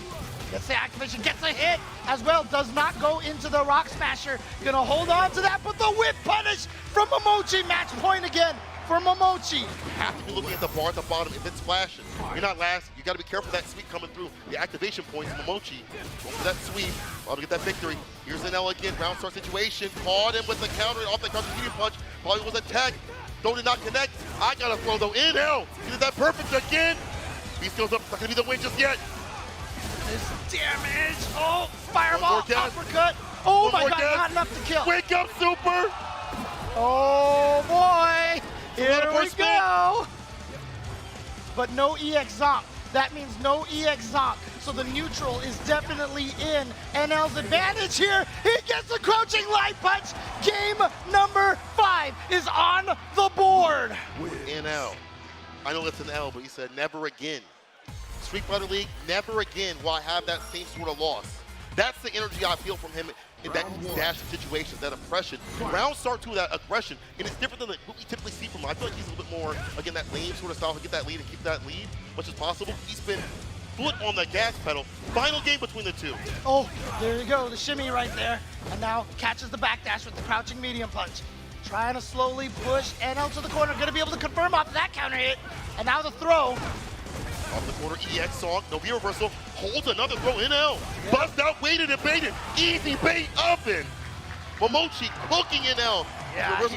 Gets the activation, gets a hit as well, does not go into the Rock Smasher. Gonna hold on to that, but the whip punish from Momochi. Match point again for Momochi. You have to be looking at the bar at the bottom. If it's flashing, you're not last. You gotta be careful of that sweep coming through. The activation points, Momochi. Go for that sweep, to get that victory. Here's an L again, round start situation. Caught him with the counter off the counter medium punch. Probably was a tech. Throw did not connect. I got to throw though. NL. He did that perfect again. Beast goes up. Not going to be the win just yet. This damage. Oh, fireball, uppercut. Oh my God, not enough to kill. Wake up, Super. Oh boy. Here we go. But no EX Zonk. That means no EX Zonk. So the neutral is definitely in NL's advantage here. He gets the crouching light punch. Game number 5 is on the board. NL. I know it's an L, but he said never again. Street Fighter League, never again will I have that same sort of loss. That's the energy I feel from him in that dash situation, that oppression. Round start to that aggression, and it's different than what we typically see from him. I feel like he's a little bit more, again, that lane sort of style to get that lead and keep that lead as much as possible. He's been foot on the gas pedal. Final game between the two. Oh, there you go, the shimmy right there. And now catches the backdash with the crouching medium punch. Trying to slowly push NL to the corner. Gonna be able to confirm off that counter hit. And now the throw. Off the corner, EX Song, no V reversal, holds another throw, NL. Yep. Bust out, waited and baited. Easy bait oven. Momochi cooking NL. Yeah,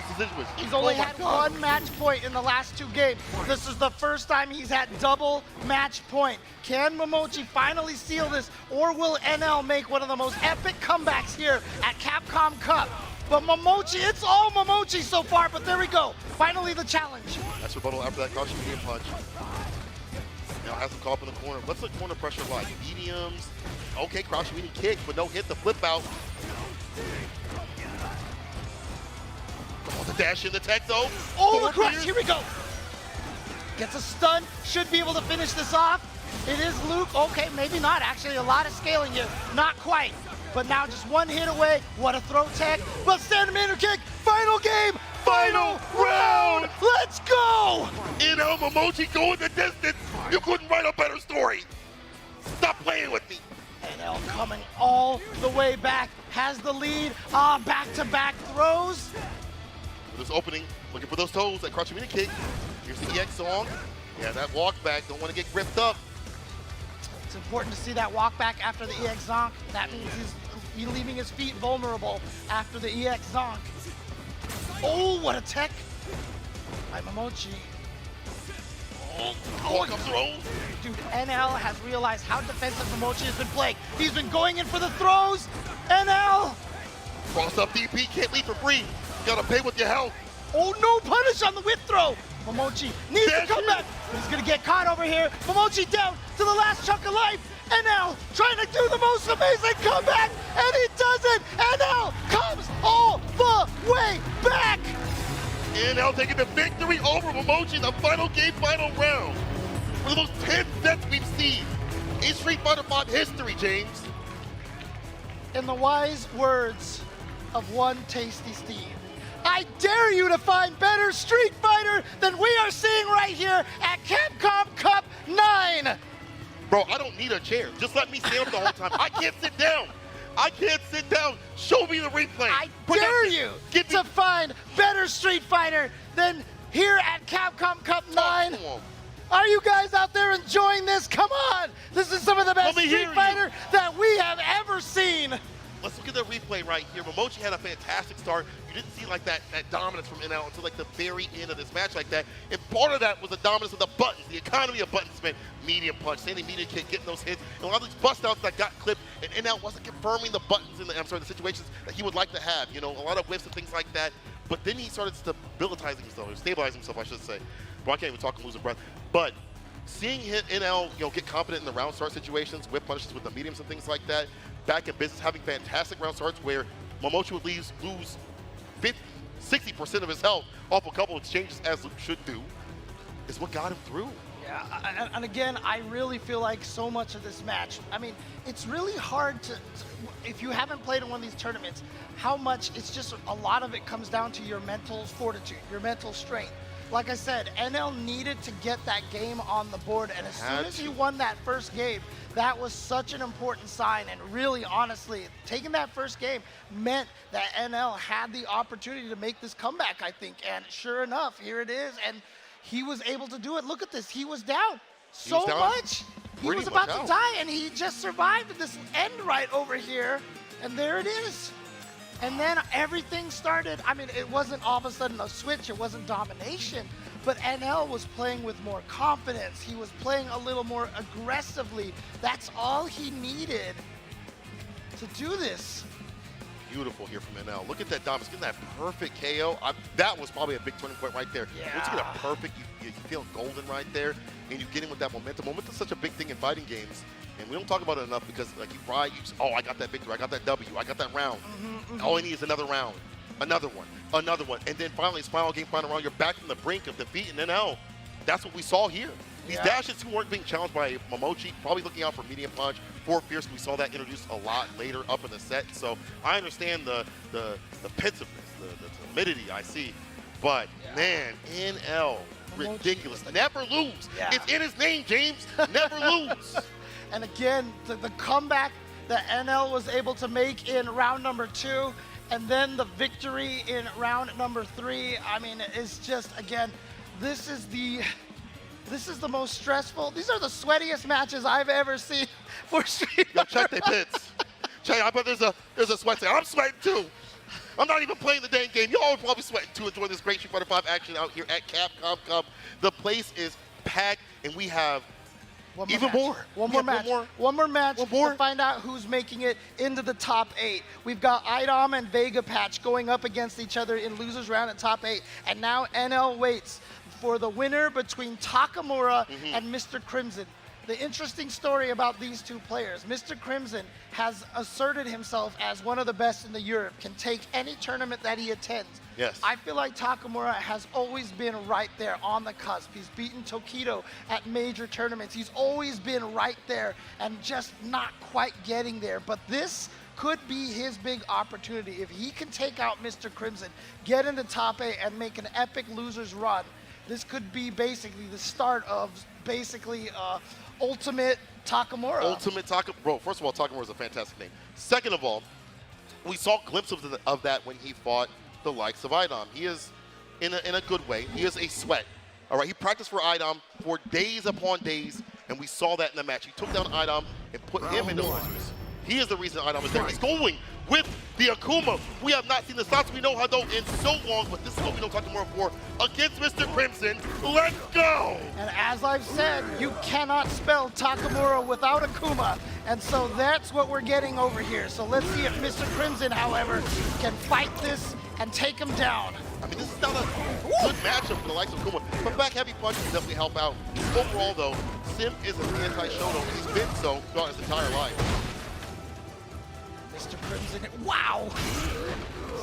he's only had one match point in the last 2 games. This is the first time he's had double match point. Can Momochi finally seal this, or will NL make one of the most epic comebacks here at Capcom Cup? But Momochi, it's all Momochi so far, but there we go. Finally the challenge. That's rebuttal after that caution medium punch. Now has him caught up in the corner. What's the corner pressure like? Mediums. Okay, crouching medium kick, but no hit the flip out. Oh, the dash in the tech though. Oh, the crush, here we go. Gets a stun, should be able to finish this off. It is Luke, okay, maybe not. Actually, a lot of scaling here, not quite. But now just one hit away. What a throw tech. But stand manner kick, final game, final round. Let's go. Momochi going the distance. You couldn't write a better story. Stop playing with me. NL coming all the way back, has the lead. Back-to-back throws. This opening, looking for those toes, that crouching mini kick. Here's the EX Song. Yeah, that walk back, don't want to get gripped up. It's important to see that walk back after the EX Zonk. That means he's leaving his feet vulnerable after the EX Zonk. Oh, what a tech by Momochi. Oh, comes throw. Dude, NL has realized how defensive Momochi has been playing. He's been going in for the throws. NL! Cross up DP, can't leave for free. You gotta pay with your health. Oh, no punish on the whip throw. Momochi needs to come back. He's gonna get caught over here. Momochi down to the last chunk of life. NL trying to do the most amazing comeback, and he does it. NL comes all the way back. NL taking the victory over Momochi in the final game, final round. One of those 10 sets we've seen in Street Fighter V history, James. In the wise words of one Tasty Steve, I dare you to find better Street Fighter than we are seeing right here at Capcom Cup 9. Bro, I don't need a chair. Just let me stand up the whole time. I can't sit down. I can't sit down. Show me the replay. I dare you to find better Street Fighter than here at Capcom Cup 9. Are you guys out there enjoying this? Come on. This is some of the best Street Fighter that we have ever seen. Let's look at the replay right here. Momochi had a fantastic start. You didn't see like that dominance from NL until like the very end of this match like that. And part of that was the dominance of the buttons, the economy of buttons meant medium punch, standing medium kick, getting those hits. And a lot of these bust outs that got clipped, and NL wasn't confirming the buttons in the, the situations that he would like to have. You know, a lot of whiffs and things like that. But then he started stabilizing himself, or stabilizing himself, I should say. Well, I can't even talk and losing breath. But seeing NL, get confident in the round start situations, whip punishes with the mediums and things like that, back in business, having fantastic round starts where Momochi would lose 60% of his health off a couple of exchanges, as Luke should do, is what got him through. Yeah, and again, I really feel like so much of this match, I mean, it's really hard to if you haven't played in one of these tournaments, how much, it's just a lot of it comes down to your mental fortitude, your mental strength. Like I said, NL needed to get that game on the board, and as soon as he won that first game, that was such an important sign. And really, honestly, taking that first game meant that NL had the opportunity to make this comeback, I think. And sure enough, here it is, and he was able to do it. Look at this, he was down so much. He was about to die, and he just survived this end right over here, and there it is. And then everything started. I mean, it wasn't all of a sudden a switch. It wasn't domination. But NL was playing with more confidence. He was playing a little more aggressively. That's all he needed to do this. Beautiful here from NL. Look at that dominance, getting that perfect KO. That was probably a big turning point right there. Yeah. Once you get a perfect, you feel golden right there, and you get in with that momentum. Momentum is such a big thing in fighting games, and we don't talk about it enough because, like, you ride, you just, oh, I got that victory, I got that W, I got that round. All I need is another round, another one, and then finally, it's final game, final round. You're back from the brink of defeat in NL. That's what we saw here. These dashes who weren't being challenged by Momochi, probably looking out for medium punch, for Fierce. We saw that introduced a lot later up in the set. So I understand the pensiveness, the timidity I see. But man, NL, ridiculous. Never lose. It's in his name, James. Never lose. And again, the comeback that NL was able to make in round number 2, and then the victory in round number 3. I mean, it's just, again, this is the most stressful. These are the sweatiest matches I've ever seen for Street Fighter. Yo, check their pits. Check, I bet there's a sweat. I'm sweating too. I'm not even playing the dang game. Y'all are probably sweating to enjoy this great Street Fighter 5 action out here at Capcom Cup. The place is packed, and we have One more match to find out who's making it into the top 8. We've got Idom and Vega Patch going up against each other in losers round at top 8. And now NL waits for the winner between Takamura and Mr. Crimson. The interesting story about these two players, Mr. Crimson has asserted himself as one of the best in the Europe, can take any tournament that he attends. Yes. I feel like Takamura has always been right there on the cusp. He's beaten Tokido at major tournaments. He's always been right there and just not quite getting there. But this could be his big opportunity. If he can take out Mr. Crimson, get into top 8 and make an epic losers run, this could be basically the start of basically ultimate Takamura. Ultimate Takamura. Bro, first of all, Takamura is a fantastic name. Second of all, we saw glimpses of that when he fought the likes of Idom. He is, in a good way, he is a sweat. All right, he practiced for Idom for days upon days, and we saw that in the match. He took down Idom and put him into losers. He is the reason Idom is there. He's going with the Akuma. We have not seen the Satsuki no Hado in so long, but this is what we know Takamura for against Mr. Crimson. Let's go! And as I've said, you cannot spell Takamura without Akuma. And so that's what we're getting over here. So let's see if Mr. Crimson, however, can fight this and take him down. I mean, this is not a good matchup for the likes of Akuma, but back heavy punches definitely help out. Overall, though, Sim is an anti-Shoto, and he's been so throughout his entire life. Mr. Crimson, wow!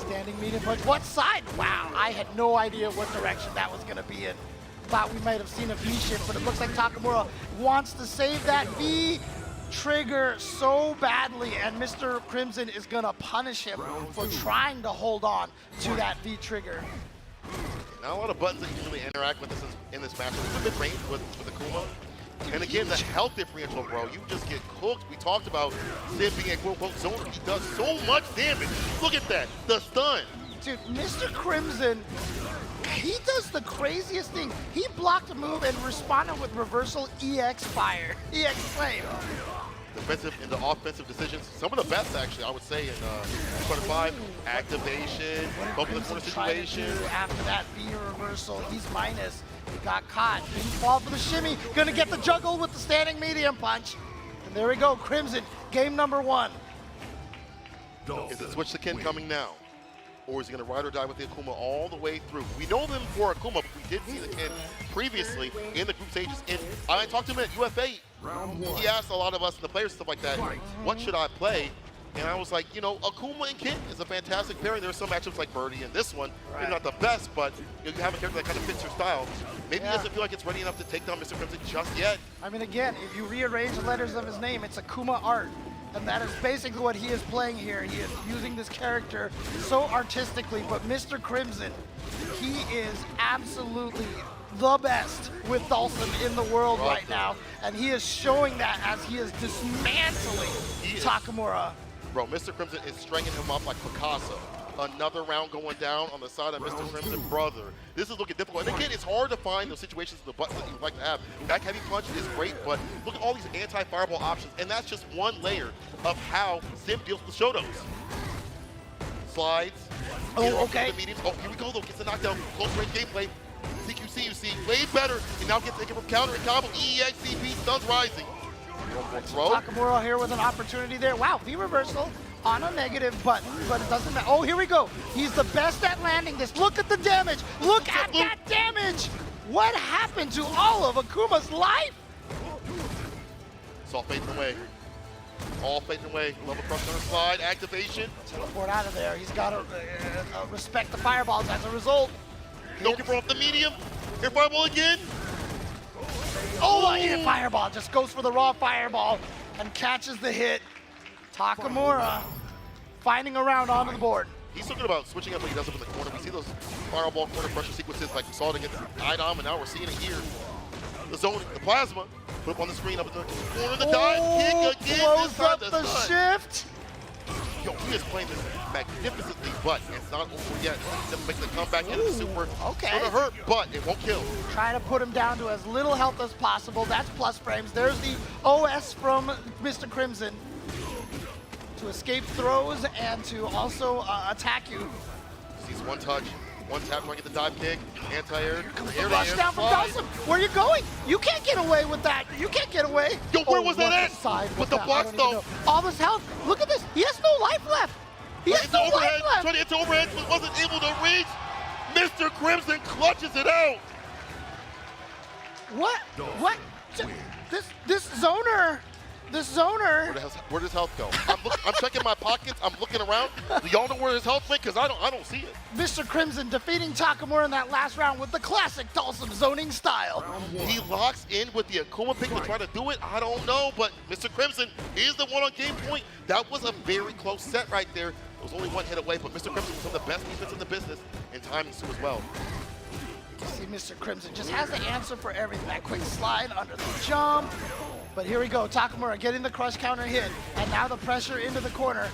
Standing medium punch. What side? Wow, I had no idea what direction that was going to be in. Thought we might have seen a V shift, but it looks like Takamura wants to save that V trigger so badly, and Mr. Crimson is going to punish him for trying to hold on to that V trigger. Not a lot of buttons that you really interact with in this match. It's a bit range with Akuma. And again, the health differential, bro, you just get cooked. We talked about Sim being a quote-unquote zoner. He does so much damage. Look at that, the stun. Dude, Mr. Crimson, he does the craziest thing. He blocked a move and responded with reversal EX fire, EX flame. Defensive and the offensive decisions, some of the best actually, I would say, in Quarter 5. Activation, open the corner situation. After that V reversal, he's minus. He got caught. Didn't fall for the shimmy. Gonna get the juggle with the standing medium punch. And there we go, Crimson, game number 1. Is it switch to Ken coming now? Or is he going to ride or die with the Akuma all the way through? We know them for Akuma, but we did see the Ken previously in the group stages. And I talked to him at UFA. He asked a lot of us, the players, stuff like that, what should I play? And I was like, you know, Akuma and Ken is a fantastic pairing. There are some matchups like Birdie and this one. Maybe not the best, but you have a character that kind of fits your style. Maybe he doesn't feel like it's ready enough to take down Mr. Crimson just yet. I mean, again, if you rearrange the letters of his name, it's Akuma art. And that is basically what he is playing here. He is using this character so artistically, but Mr. Crimson, he is absolutely the best with Dhalsim in the world right now. And he is showing that as he is dismantling Takamura. Bro, Mr. Crimson is stringing him up like Picasso. Another round going down on the side of Mr. Crimson, brother. This is looking difficult. And again, it's hard to find those situations, the buttons that you'd like to have. Back heavy punch is great, but look at all these anti-fireball options, and that's just one layer of how Sim deals with Shotos. slides. Oh, okay. The mediums. Oh, here we go, though. Gets the knockdown. Close range gameplay. CQC, you see, way better. And now gets taken from counter and combo. EXCP stuns rising. Throw. Takamura here with an opportunity there. Wow, V-reversal on a negative button, but it doesn't matter. Oh, here we go. He's the best at landing this. Look at the damage. Look at that damage. What happened to all of Akuma's life? It's all fading away. All fading away. Level crush on a slide. Activation. Teleport out of there. He's got to respect the fireballs as a result. No keeper off the medium. Here, fireball again. Oh, a fireball. Just goes for the raw fireball and catches the hit. Takamura finding around onto the board. He's talking about switching up like he does up in the corner. We see those fireball corner pressure sequences like we saw it against IDOM, and now we're seeing it here. The zone, the plasma, put up on the screen, up in the corner, the dive kick again. Close up the shift. Yo, he is playing this magnificently, but it's not over yet. He's making the comeback into the super. Okay. It's gonna hurt, but it won't kill. Try to put him down to as little health as possible. That's plus frames. There's the OS from Mr. Crimson to escape throws and to also attack you. Sees one touch, one tap, trying to get the dive kick, anti-air. The rush down from Dawson. Where are you going? You can't get away with that. You can't get away. Yo, where was that at? With the blocks, though. All this health. Look at this. He has no life left. He has no life left. Trying to hit the overhead, but wasn't able to reach. Mr. Crimson clutches it out. What? What? This zoner. Where does health go? I'm checking my pockets. I'm looking around. Do y'all know where his health went? Because I don't see it. Mr. Crimson defeating Takamura in that last round with the classic Dawson zoning style. He locks in with the Akuma pick to try to do it. I don't know, but Mr. Crimson is the one on game point. That was a very close set right there. It was only one hit away, but Mr. Crimson was one of the best defense in the business, and timing too as well. You see Mr. Crimson just has the answer for everything. That quick slide under the jump. But here we go, Takamura getting the crush counter hit, and now the pressure into the corner.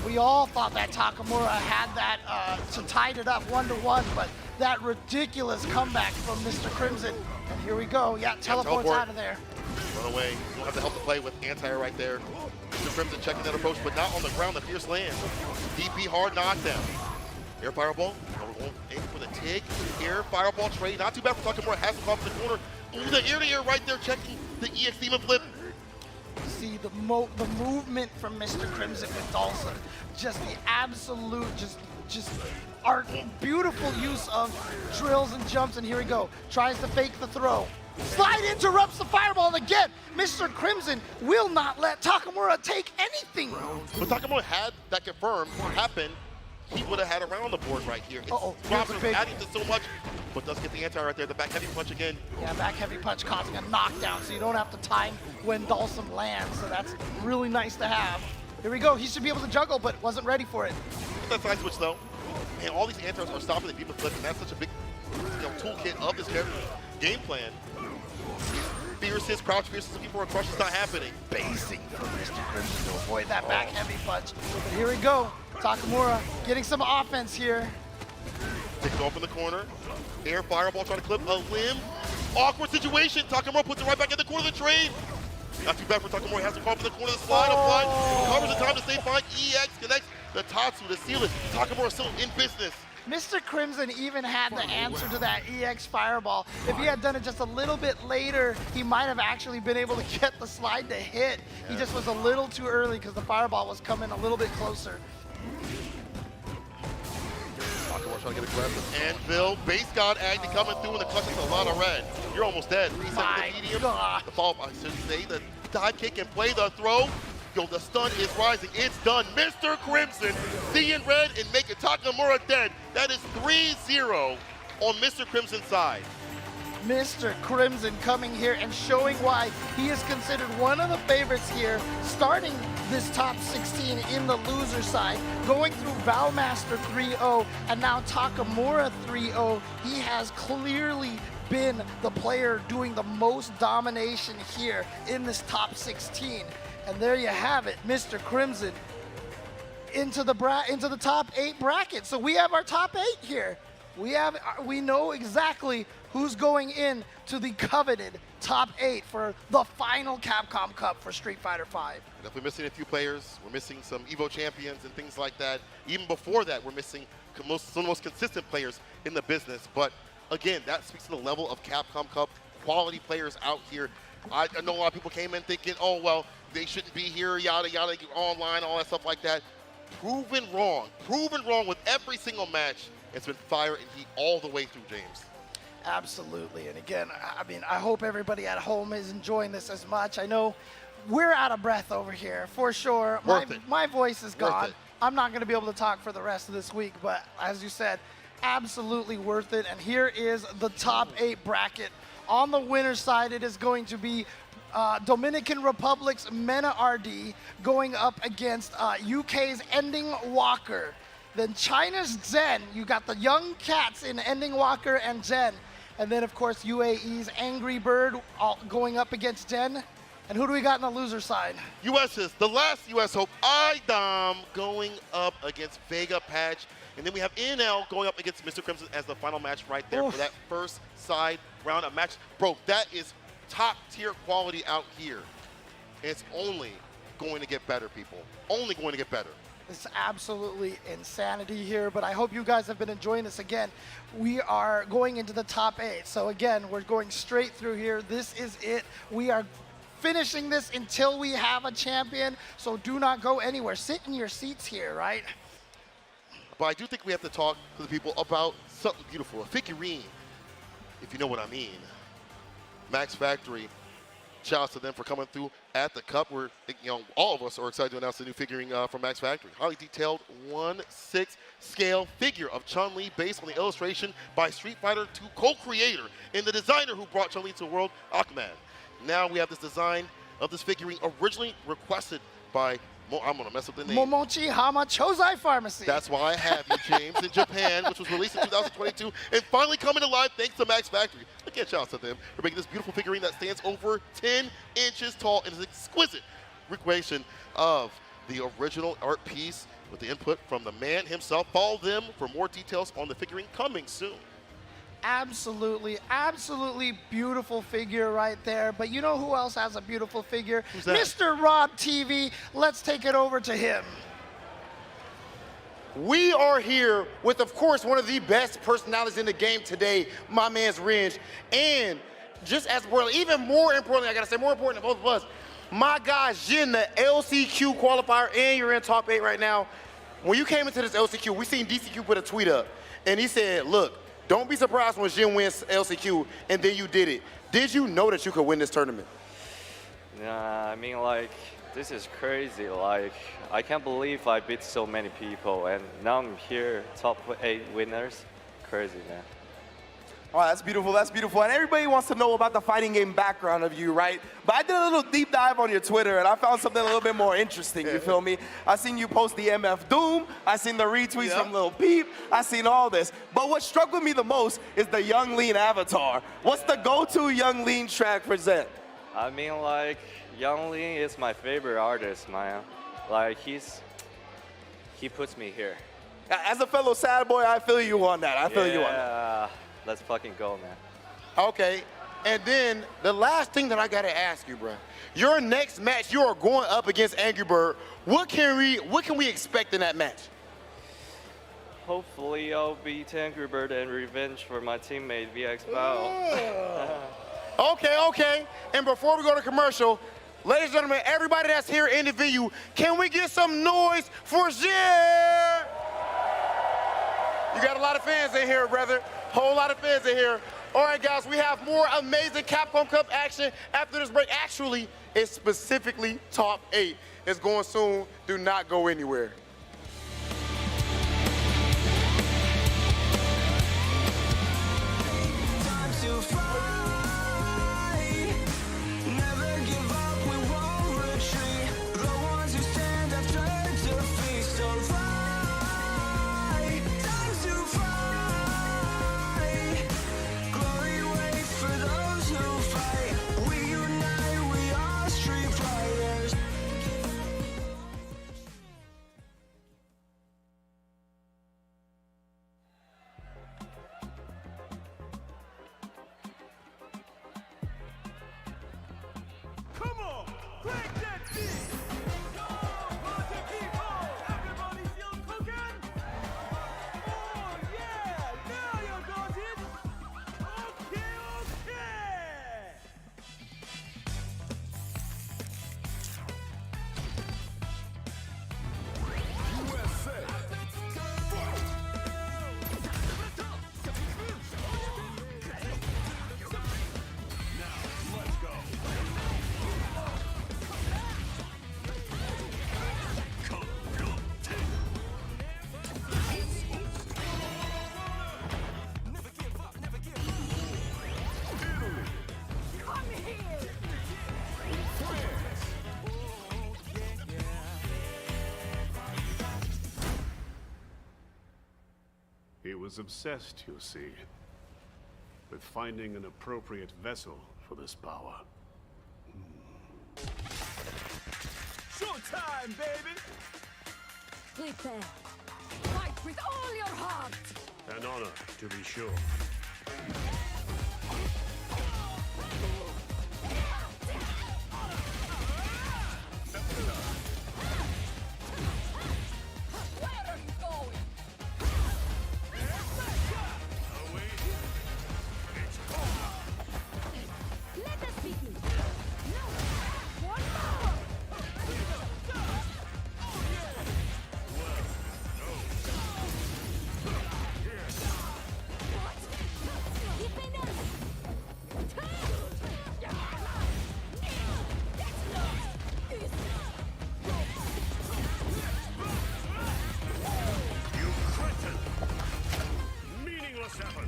We all thought that Takamura had that tied it up 1-1, but that ridiculous comeback from Mr. Crimson. And here we go, teleports out of there. Run away, you don't have to help to play with anti-air right there. Mr. Crimson checking that approach, but not on the ground, the fierce land. DP hard knockdown. Air fireball, aim for the TIG. Air fireball trade, not too bad for Takamura, has him off the corner. Ooh, the ear-to-ear right there, checking the EX Demon flip. See the movement from Mr. Crimson with Dawson. Just the absolute, just art, beautiful use of drills and jumps, and here we go. Tries to fake the throw. Slide interrupts the fireball, and again, Mr. Crimson will not let Takamura take anything. But Takamura had that confirmed happen. He would have had a round on the board right here. Robin's adding to so much, but does get the anti right there. The back heavy punch again. Yeah, back heavy punch causing a knockdown, so you don't have to time when Dawson lands. So that's really nice to have. Here we go. He should be able to juggle, but wasn't ready for it. That side switch though, man, all these anti are stopping the people flipping. That's such a big toolkit of this character game plan. Fiercest, crouch fiercest, some people are crushing. It's not happening. Basing for Mr. Crimson to avoid that back heavy punch. But here we go. Takamura getting some offense here. Takes it off in the corner. Air fireball trying to clip a limb. Awkward situation. Takamura puts it right back in the corner of the trade. Not too bad for Takamura. Has to come up in the corner of the slide. Covers the time to stay fine. EX connects the Tatsu to seal it. Takamura still in business. Mr. Crimson even had the answer to that EX fireball. If he had done it just a little bit later, he might have actually been able to get the slide to hit. He just was a little too early because the fireball was coming a little bit closer. Takamura trying to get aggressive. Anvil, base god Agni coming through, and the clutch is a lot of red. You're almost dead. Reset the medium. The follow-up, I should say, the dive kick and play the throw. Yo, the stun is rising. It's done. Mr. Crimson seeing red and making Takamura dead. That is 3-0 on Mr. Crimson's side. Mr. Crimson coming here and showing why he is considered one of the favorites here, starting this top 16 in the loser side, going through Valmaster 3-0 and now Takamura 3-0. He has clearly been the player doing the most domination here in this top 16. And there you have it, Mr. Crimson into the top 8 bracket. So we have our top 8 here. we know exactly who's going in to the coveted top 8 for the final Capcom Cup for Street Fighter V. Definitely missing a few players. We're missing some Evo champions and things like that. Even before that, we're missing some of the most consistent players in the business. But again, that speaks to the level of Capcom Cup, quality players out here. I know a lot of people came in thinking, oh, well, they shouldn't be here, yada, yada, online, all that stuff like that. Proven wrong with every single match. It's been fire and heat all the way through, James. Absolutely. And again, I mean, I hope everybody at home is enjoying this as much. I know we're out of breath over here, for sure. My voice is gone. I'm not going to be able to talk for the rest of this week, but as you said, absolutely worth it. And here is the top 8 bracket. On the winner's side, it is going to be Dominican Republic's Mena RD going up against UK's Ending Walker. Then China's Zen, you got the young cats in Ending Walker and Zen. And then, of course, UAE's Angry Bird going up against Zen. And who do we got on the loser side? US's, the last US Hope, IDOM going up against Vega Patch. And then we have NL going up against Mr. Crimson as the final match right there for that first side round of match. Bro, that is top tier quality out here. And it's only going to get better, people. Only going to get better. It's absolutely insanity here, but I hope you guys have been enjoying this. Again, we are going into the top 8. So again, we're going straight through here. This is it. We are finishing this until we have a champion, so do not go anywhere. Sit in your seats here, right? But I do think we have to talk to the people about something beautiful, a figurine, if you know what I mean. Max Factory, shout out to them for coming through at the Cup. We're, all of us are excited to announce the new figurine from Max Factory. Highly detailed 1/6 scale figure of Chun-Li based on the illustration by Street Fighter II co-creator and the designer who brought Chun-Li to the world, Ahmed. Now we have this design of this figurine originally requested by, I'm going to mess up the name. Momochi Hamachozai Pharmacy. That's why I have you, James, in Japan, which was released in 2022 and finally coming to life thanks to Max Factory. Again, shout out to them for making this beautiful figurine that stands over 10 inches tall and is an exquisite recreation of the original art piece with the input from the man himself. Follow them for more details on the figurine coming soon. Absolutely, absolutely beautiful figure right there. But you know who else has a beautiful figure? Who's that? Mr. Rob TV. Let's take it over to him. We are here with, of course, one of the best personalities in the game today, my man's Ringe. And just as important, even more importantly, I gotta say more important than both of us, my guy Jin, the LCQ qualifier, and you're in top 8 right now. When you came into this LCQ, we seen DCQ put a tweet up, and he said, look, don't be surprised when Jin wins LCQ, and then you did it. Did you know that you could win this tournament? Nah, I mean, like, this is crazy. Like, I can't believe I beat so many people, and now I'm here, top 8 winners. Crazy, man. Oh, that's beautiful, that's beautiful. And everybody wants to know about the fighting game background of you, right? But I did a little deep dive on your Twitter, and I found something a little bit more interesting, you feel me? I seen you post the MF Doom, I seen the retweets from Lil Peep, I seen all this. But what struck with me the most is the Young Lean avatar. What's the go-to Young Lean track for Zen? I mean, like, Young Lean is my favorite artist, man. Like, he puts me here. As a fellow sad boy, I feel you on that, I feel you on that. Let's fucking go, man. Okay, and then the last thing that I gotta ask you, bro. Your next match, you are going up against Angry Bird. What can we expect in that match? Hopefully, I'll beat Angry Bird and revenge for my teammate VX Bao. Okay. And before we go to commercial, ladies and gentlemen, everybody that's here in the venue, can we get some noise for Jin? You got a lot of fans in here, brother. Whole lot of fans in here. All right, guys, we have more amazing Capcom Cup action after this break. Actually, it's specifically top 8. It's going soon. Do not go anywhere. was obsessed, you see, with finding an appropriate vessel for this power. Showtime, baby! Prepare. Fight with all your heart! An honor, to be sure. Where are you going? Let us begin. No! One more! Meaningless effort!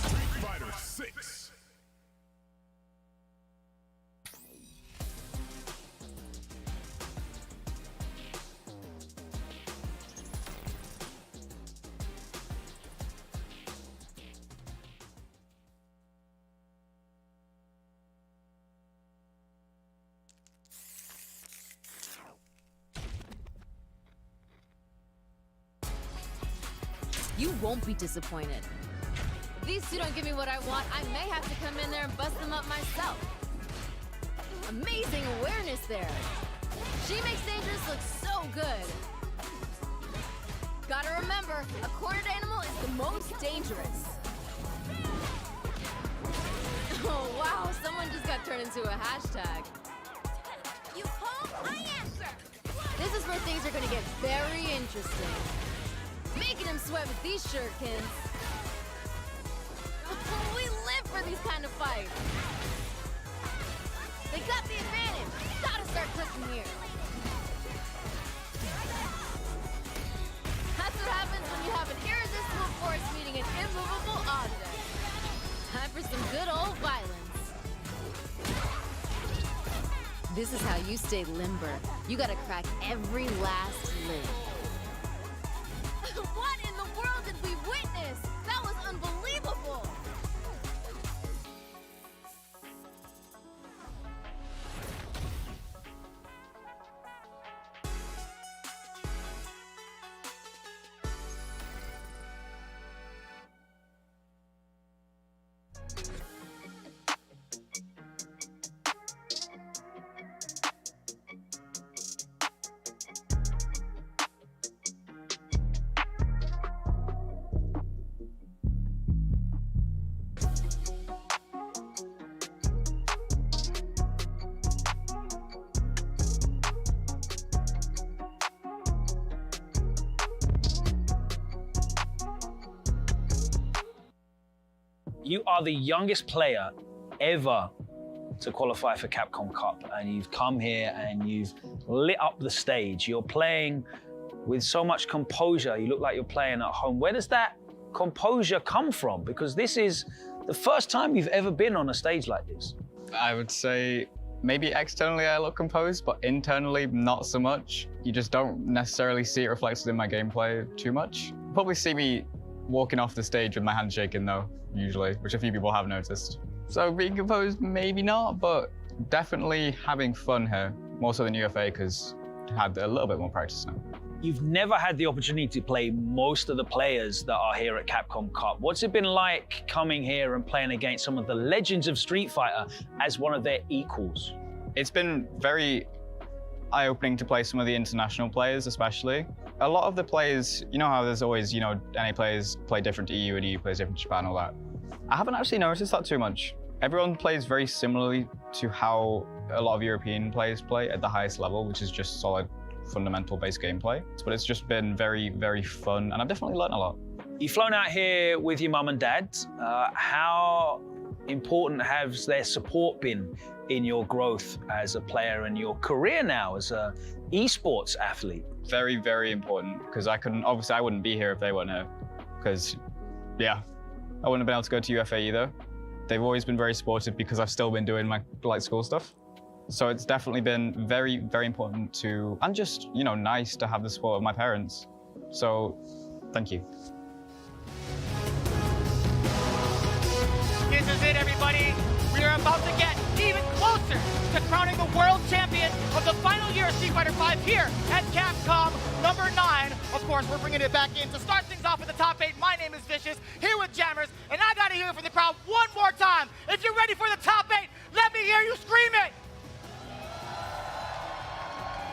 Street Fighter 6. You won't be disappointed. If these two don't give me what I want, I may have to come in there and bust them up myself. Amazing awareness there. She makes Dangerous look so good. Gotta remember, a cornered animal is the most dangerous. Oh wow, someone just got turned into a hashtag. You call, I answer. This is where things are gonna get very interesting. Making him sweat with these shurikens. We live for these kind of fights. They got the advantage. Gotta start cooking here. That's what happens when you have an irresistible force meeting an immovable object. Time for some good old violence. This is how you stay limber. You gotta crack every last lid. What in the world did we witness? That was unbelievable! You are the youngest player ever to qualify for Capcom Cup, and you've come here and you've lit up the stage. You're playing with so much composure. You look like you're playing at home. Where does that composure come from? Because this is the first time you've ever been on a stage like this. I would say maybe externally I look composed, but internally not so much. You just don't necessarily see it reflected in my gameplay too much. You probably see me walking off the stage with my hand shaking though, usually, which a few people have noticed. So being composed, maybe not, but definitely having fun here, more so than UFA, because I had a little bit more practice now. You've never had the opportunity to play most of the players that are here at Capcom Cup. What's it been like coming here and playing against some of the legends of Street Fighter as one of their equals? It's been very eye-opening to play some of the international players, especially. A lot of the players, you know how there's always, NA players play different to EU and EU plays different to Japan, all that. I haven't actually noticed that too much. Everyone plays very similarly to how a lot of European players play at the highest level, which is just solid, fundamental base gameplay. But it's just been very, very fun, and I've definitely learned a lot. You've flown out here with your mum and dad. How important has their support been in your growth as a player and your career now as an esports athlete? Very, very important, because I wouldn't be here if they weren't here. Because, yeah, I wouldn't have been able to go to UFA either. they've always been very supportive because I've still been doing my school stuff. So it's definitely been very, very important to, and just, you know, nice to have the support of my parents. So, thank you. This is it, everybody. We are about to get even closer to crowning the world champion of the final year of Street Fighter V here at Capcom number 9. Of course, we're bringing it back in to start things off with the top 8. My name is Vicious, here with Jammers, and I gotta hear from the crowd one more time. If you're ready for the top 8, let me hear you scream it.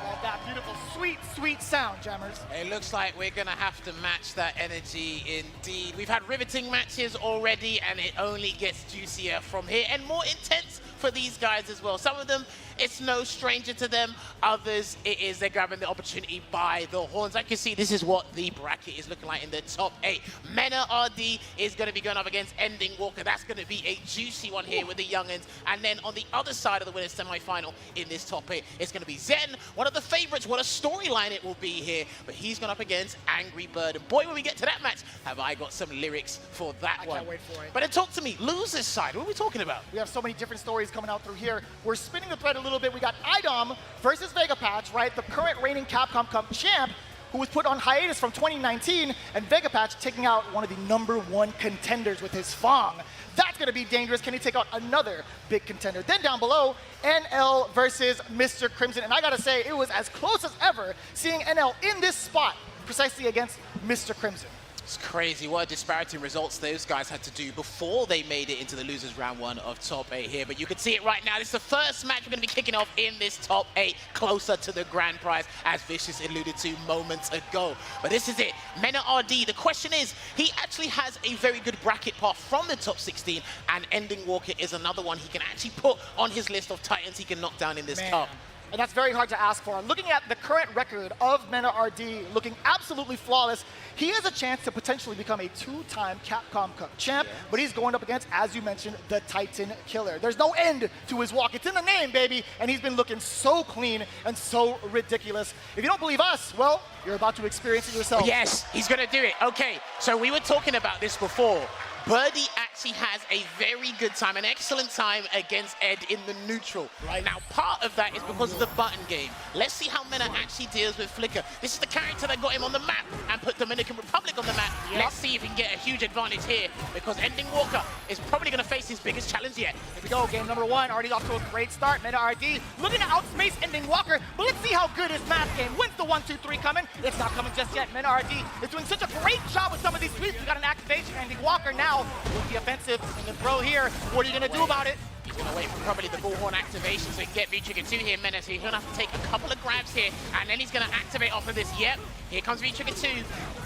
Love that beautiful, sweet, sweet sound, Jammers. It looks like we're going to have to match that energy indeed. We've had riveting matches already, and it only gets juicier from here and more intense for these guys as well. Some of them, it's no stranger to them. Others, they're grabbing the opportunity by the horns. Like you see, this is what the bracket is looking like in the top 8. Mena RD is going to be going up against Ending Walker. That's going to be a juicy one here with the youngins. And then on the other side of the winners semi-final in this top 8, it's going to be Zen, one of the favorites. What a storyline it will be here. But he's going up against Angry Bird. And boy, when we get to that match, have I got some lyrics for that one. I can't wait for it. But then talk to me, losers side, what are we talking about? We have so many different stories coming out through here. We're spinning the thread a little bit. We got IDOM versus Vega Patch, right? The current reigning Capcom Cup champ, who was put on hiatus from 2019, and Vega Patch taking out one of the #1 contenders with his Fong. That's going to be dangerous. Can he take out another big contender? Then down below, NL versus Mr. Crimson. And I got to say, it was as close as ever seeing NL in this spot precisely against Mr. Crimson. It's crazy what a disparity in results those guys had to do before they made it into the losers round 1 of top 8 here. But you can see it right now. This is the first match we're going to be kicking off in this top 8, closer to the grand prize, as Vicious alluded to moments ago. But this is it. Mena RD, the question is, he actually has a very good bracket path from the top 16, and Ending Walker is another one he can actually put on his list of titans he can knock down in this cup. And that's very hard to ask for. Looking at the current record of Mena RD, looking absolutely flawless, he has a chance to potentially become a 2-time Capcom Cup champ, but he's going up against, as you mentioned, the Titan Killer. There's no end to his walk. It's in the name, baby, and he's been looking so clean and so ridiculous. If you don't believe us, well, you're about to experience it yourself. Yes, he's going to do it. Okay, so we were talking about this before. Birdie actually has a very good time, an excellent time against Ed in the neutral. Right now, part of that is because of the button game. Let's see how Mena actually deals with Flicker. This is the character that got him on the map and put Dominican Republic on the map. Yep. Let's see if he can get a huge advantage here, because Ending Walker is probably going to face his biggest challenge yet. Here we go, game number 1. Already off to a great start. Mena RD looking to outspace Ending Walker, but let's see how good his math game. When's the 1-2-3 coming? It's not coming just yet. Mena RD is doing such a great job with some of these sweeps. We got an activation. Ending Walker now with the offensive and the throw here. What are you going to do about it? He's going to wait for probably the bullhorn activation so he can get V-Trigger 2 here, Mena. So he's going to have to take a couple of grabs here, and then he's going to activate off of this. Yep, here comes V-Trigger 2.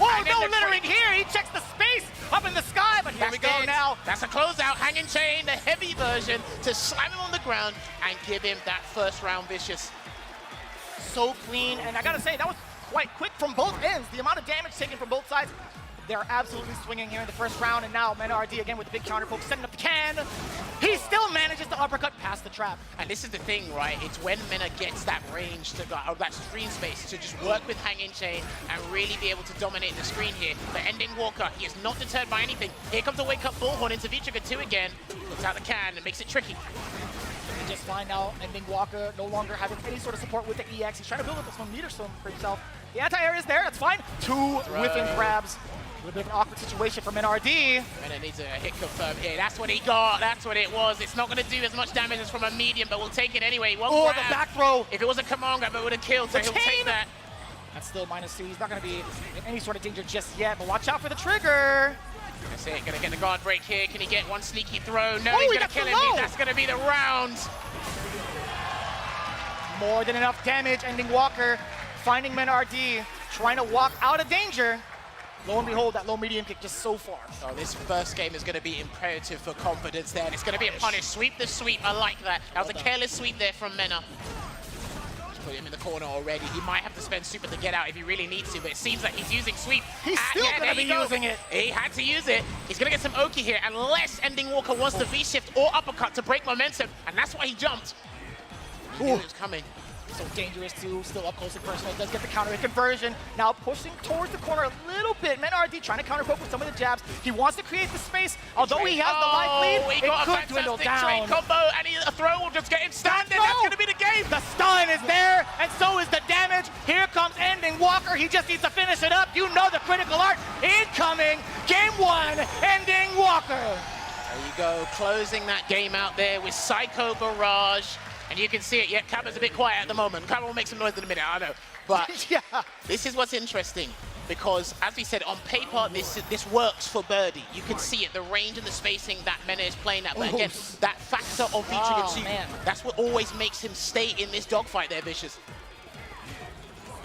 Oh, no littering here. He checks the space up in the sky, but here we go now. That's a closeout, hanging chain, the heavy version to slam him on the ground and give him that first round Vicious. So clean, and I got to say, that was quite quick from both ends. The amount of damage taken from both sides. They're absolutely swinging here in the first round, and now Mena RD again with the big counter poke, setting up the can. He still manages to uppercut past the trap. And this is the thing, right? It's when Mena gets that range to go, or that screen space to just work with hanging chain and really be able to dominate the screen here. But Ending Walker, he is not deterred by anything. Here comes the wake up bullhorn into V-Trigger 2 again. Puts out the can and makes it tricky. Just fine now. Ending Walker no longer having any sort of support with the EX. He's trying to build up some meter stone for himself. The anti-air is there, that's fine. 2 whiffing grabs. A little bit of an awkward situation for Mena RD. Mena needs a hit confirm here. That's what he got. That's what it was. It's not going to do as much damage as from a medium, but we'll take it anyway. Oh, the back throw. If it was a command grab, it would have killed, so he'll take that. That's still -2. He's not going to be in any sort of danger just yet, but watch out for the trigger. That's it. Going to get the guard break here. Can he get one sneaky throw? No, he's going to kill him. That's going to be the round. More than enough damage. Ending Walker finding Mena RD, trying to walk out of danger. Lo and behold, that low medium kick just so far. Oh, this first game is going to be imperative for confidence there. It's going to be a punish. Sweep the sweep. I like that. That was a careless sweep there from Mena. Just put him in the corner already. He might have to spend super to get out if he really needs to, but it seems like he's using sweep. He's still going to be using it. He had to use it. He's going to get some Oki here, unless Ending Walker wants the V-shift or uppercut to break momentum, and that's why he jumped. He knew it was coming. So dangerous too, still up close and personal, does get the counter hit conversion. Now pushing towards the corner a little bit. MENA-RD trying to counter poke with some of the jabs. He wants to create the space, although he has the life lead, He got it a could dwindle fantastic trade down. combo, and a throw will just get him standing. That's going to be the game. The stun is there, and so is the damage. Here comes Ending Walker. He just needs to finish it up. You know the critical art incoming. Game 1, Ending Walker. There you go, closing that game out there with Psycho Barrage. And you can see it, yeah, Cabba's a bit quiet at the moment. Cabba will make some noise in a minute, I know. But yeah. This is what's interesting, because as we said, on paper, this works for Birdie. You can see it, the range and the spacing that MENA is playing at. But again, that factor of V-Trigger 2, that's what always makes him stay in this dogfight there, Vicious.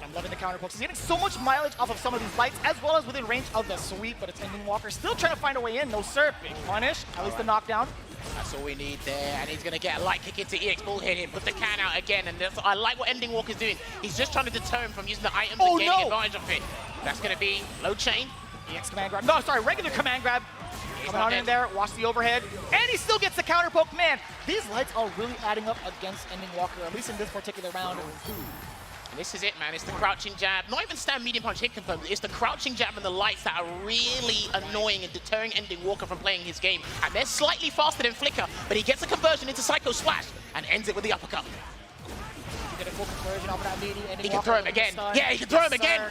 I'm loving the counter pokes. He's getting so much mileage off of some of these lights, as well as within range of the sweep, but it's Ending Walker still trying to find a way in. No sir, big punish, at least the knockdown. That's all we need there, and he's going to get a light kick into EX Bull, hit him, put the can out again, and I like what Ending Walker's doing. He's just trying to deter him from using the items and gaining advantage of it. That's going to be low chain. EX command grab. No, sorry, regular command grab. Coming on in there, watch the overhead, and he still gets the counter poke. Man, these lights are really adding up against Ending Walker, at least in this particular round. And this is it, man. It's the crouching jab. Not even stand medium punch hit confirmed. It's the crouching jab and the lights that are really annoying and deterring Ending Walker from playing his game. And they're slightly faster than Flicker, but he gets a conversion into Psycho Splash and ends it with the uppercut. Get a full conversion off of that meaty. He can throw him again. Yeah, he can throw him again.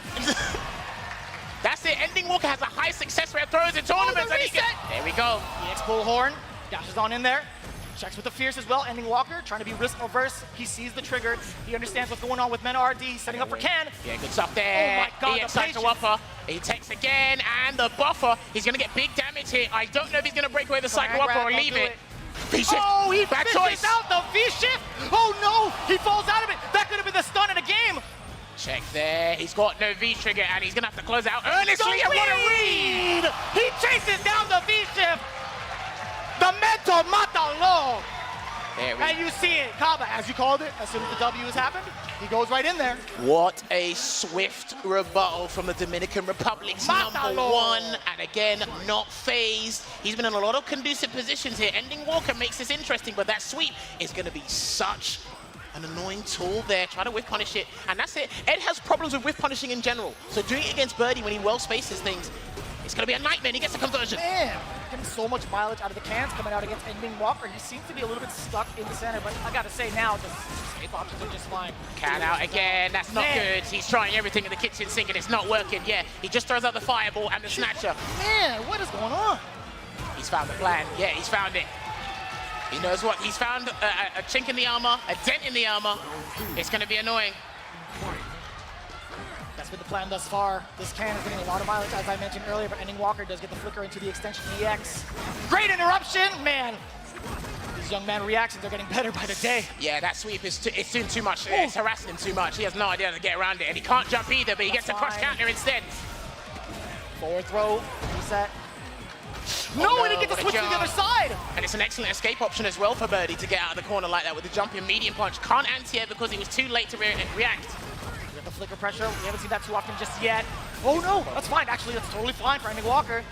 That's it. Ending Walker has a high success rate of throws in tournaments. And there we go. EX Bullhorn dashes on in there. Checks with the fierce as well. Ending Walker trying to be risk averse. He sees the trigger. He understands what's going on with MENA-RD. Setting up for Can. Yeah, good stuff there. Oh my God, EX Psycho upper. He takes again, and the buffer. He's going to get big damage here. I don't know if he's going to break away the Psycho upper or leave it. V-shift. Oh, he bad finishes choice. out the V-shift. Oh no, he falls out of it. That could have been the stun in the game. Check there. He's got no V-trigger, and he's going to have to close out earnestly. The And what a read! He chases down the V-shift. The mental matalo. And you see it, Kaba, as you called it, as soon as the W has happened, he goes right in there. What a swift rebuttal from the Dominican Republic's #1, and again, not phased. He's been in a lot of conducive positions here. Ending Walker makes this interesting, but that sweep is going to be such an annoying tool there. Try to whiff punish it, and that's it. Ed has problems with whiff punishing in general, so doing it against Birdie when he well spaces things, it's going to be a nightmare, and he gets a conversion. Man, getting so much mileage out of the cans coming out against Ending Walker. He seems to be a little bit stuck in the center, but I got to say now, the escape options are just fine. Can out again, that's not good. He's trying everything in the kitchen sink, and it's not working. Yeah, he just throws out the fireball and the snatcher. Man, what is going on? He's found the plan. Yeah, he's found it. He knows what. He's found a chink in the armor, a dent in the armor. It's going to be annoying. That's been the plan thus far. This can is getting a lot of mileage, as I mentioned earlier, but Ending Walker does get the flicker into the extension EX. Great interruption, man. These young man reactions are getting better by the day. Yeah, that sweep is it's doing too much. It's harassing him too much. He has no idea how to get around it, and he can't jump either, but he gets a cross counter instead. Forward throw, reset. No, and he gets to switch to the other side. And it's an excellent escape option as well for Birdie to get out of the corner like that with the jumping medium punch. Can't anti-air because he was too late to react. We got the flicker pressure. We haven't seen that too often just yet. Oh no, that's fine. Actually, that's totally fine for Ending Walker.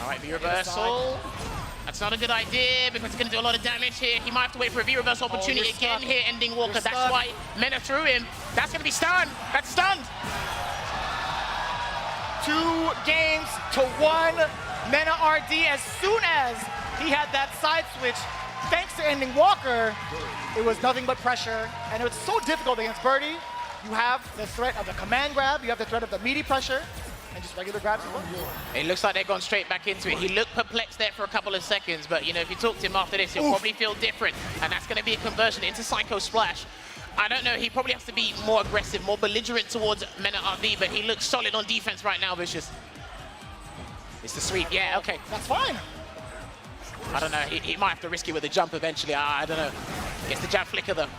All right, V-reversal. That's not a good idea because it's going to do a lot of damage here. He might have to wait for a V-reversal opportunity again here, Ending Walker. That's why MENA threw him. That's going to be stunned. That's stunned. 2 games to 1. MENA-RD, as soon as he had that side switch, thanks to Ending Walker, it was nothing but pressure. And it was so difficult against Birdie. You have the threat of the command grab, you have the threat of the meaty pressure, and just regular grabs as well. It looks like they've gone straight back into it. He looked perplexed there for a couple of seconds, but you know, if you talk to him after this, he'll probably feel different. And that's going to be a conversion into Psycho Splash. I don't know, he probably has to be more aggressive, more belligerent towards MENA-RD, but he looks solid on defense right now, Vicious. It's the sweep, yeah, okay. That's fine. I don't know, he might have to risk it with a jump eventually. I don't know. Gets the jab flicker though.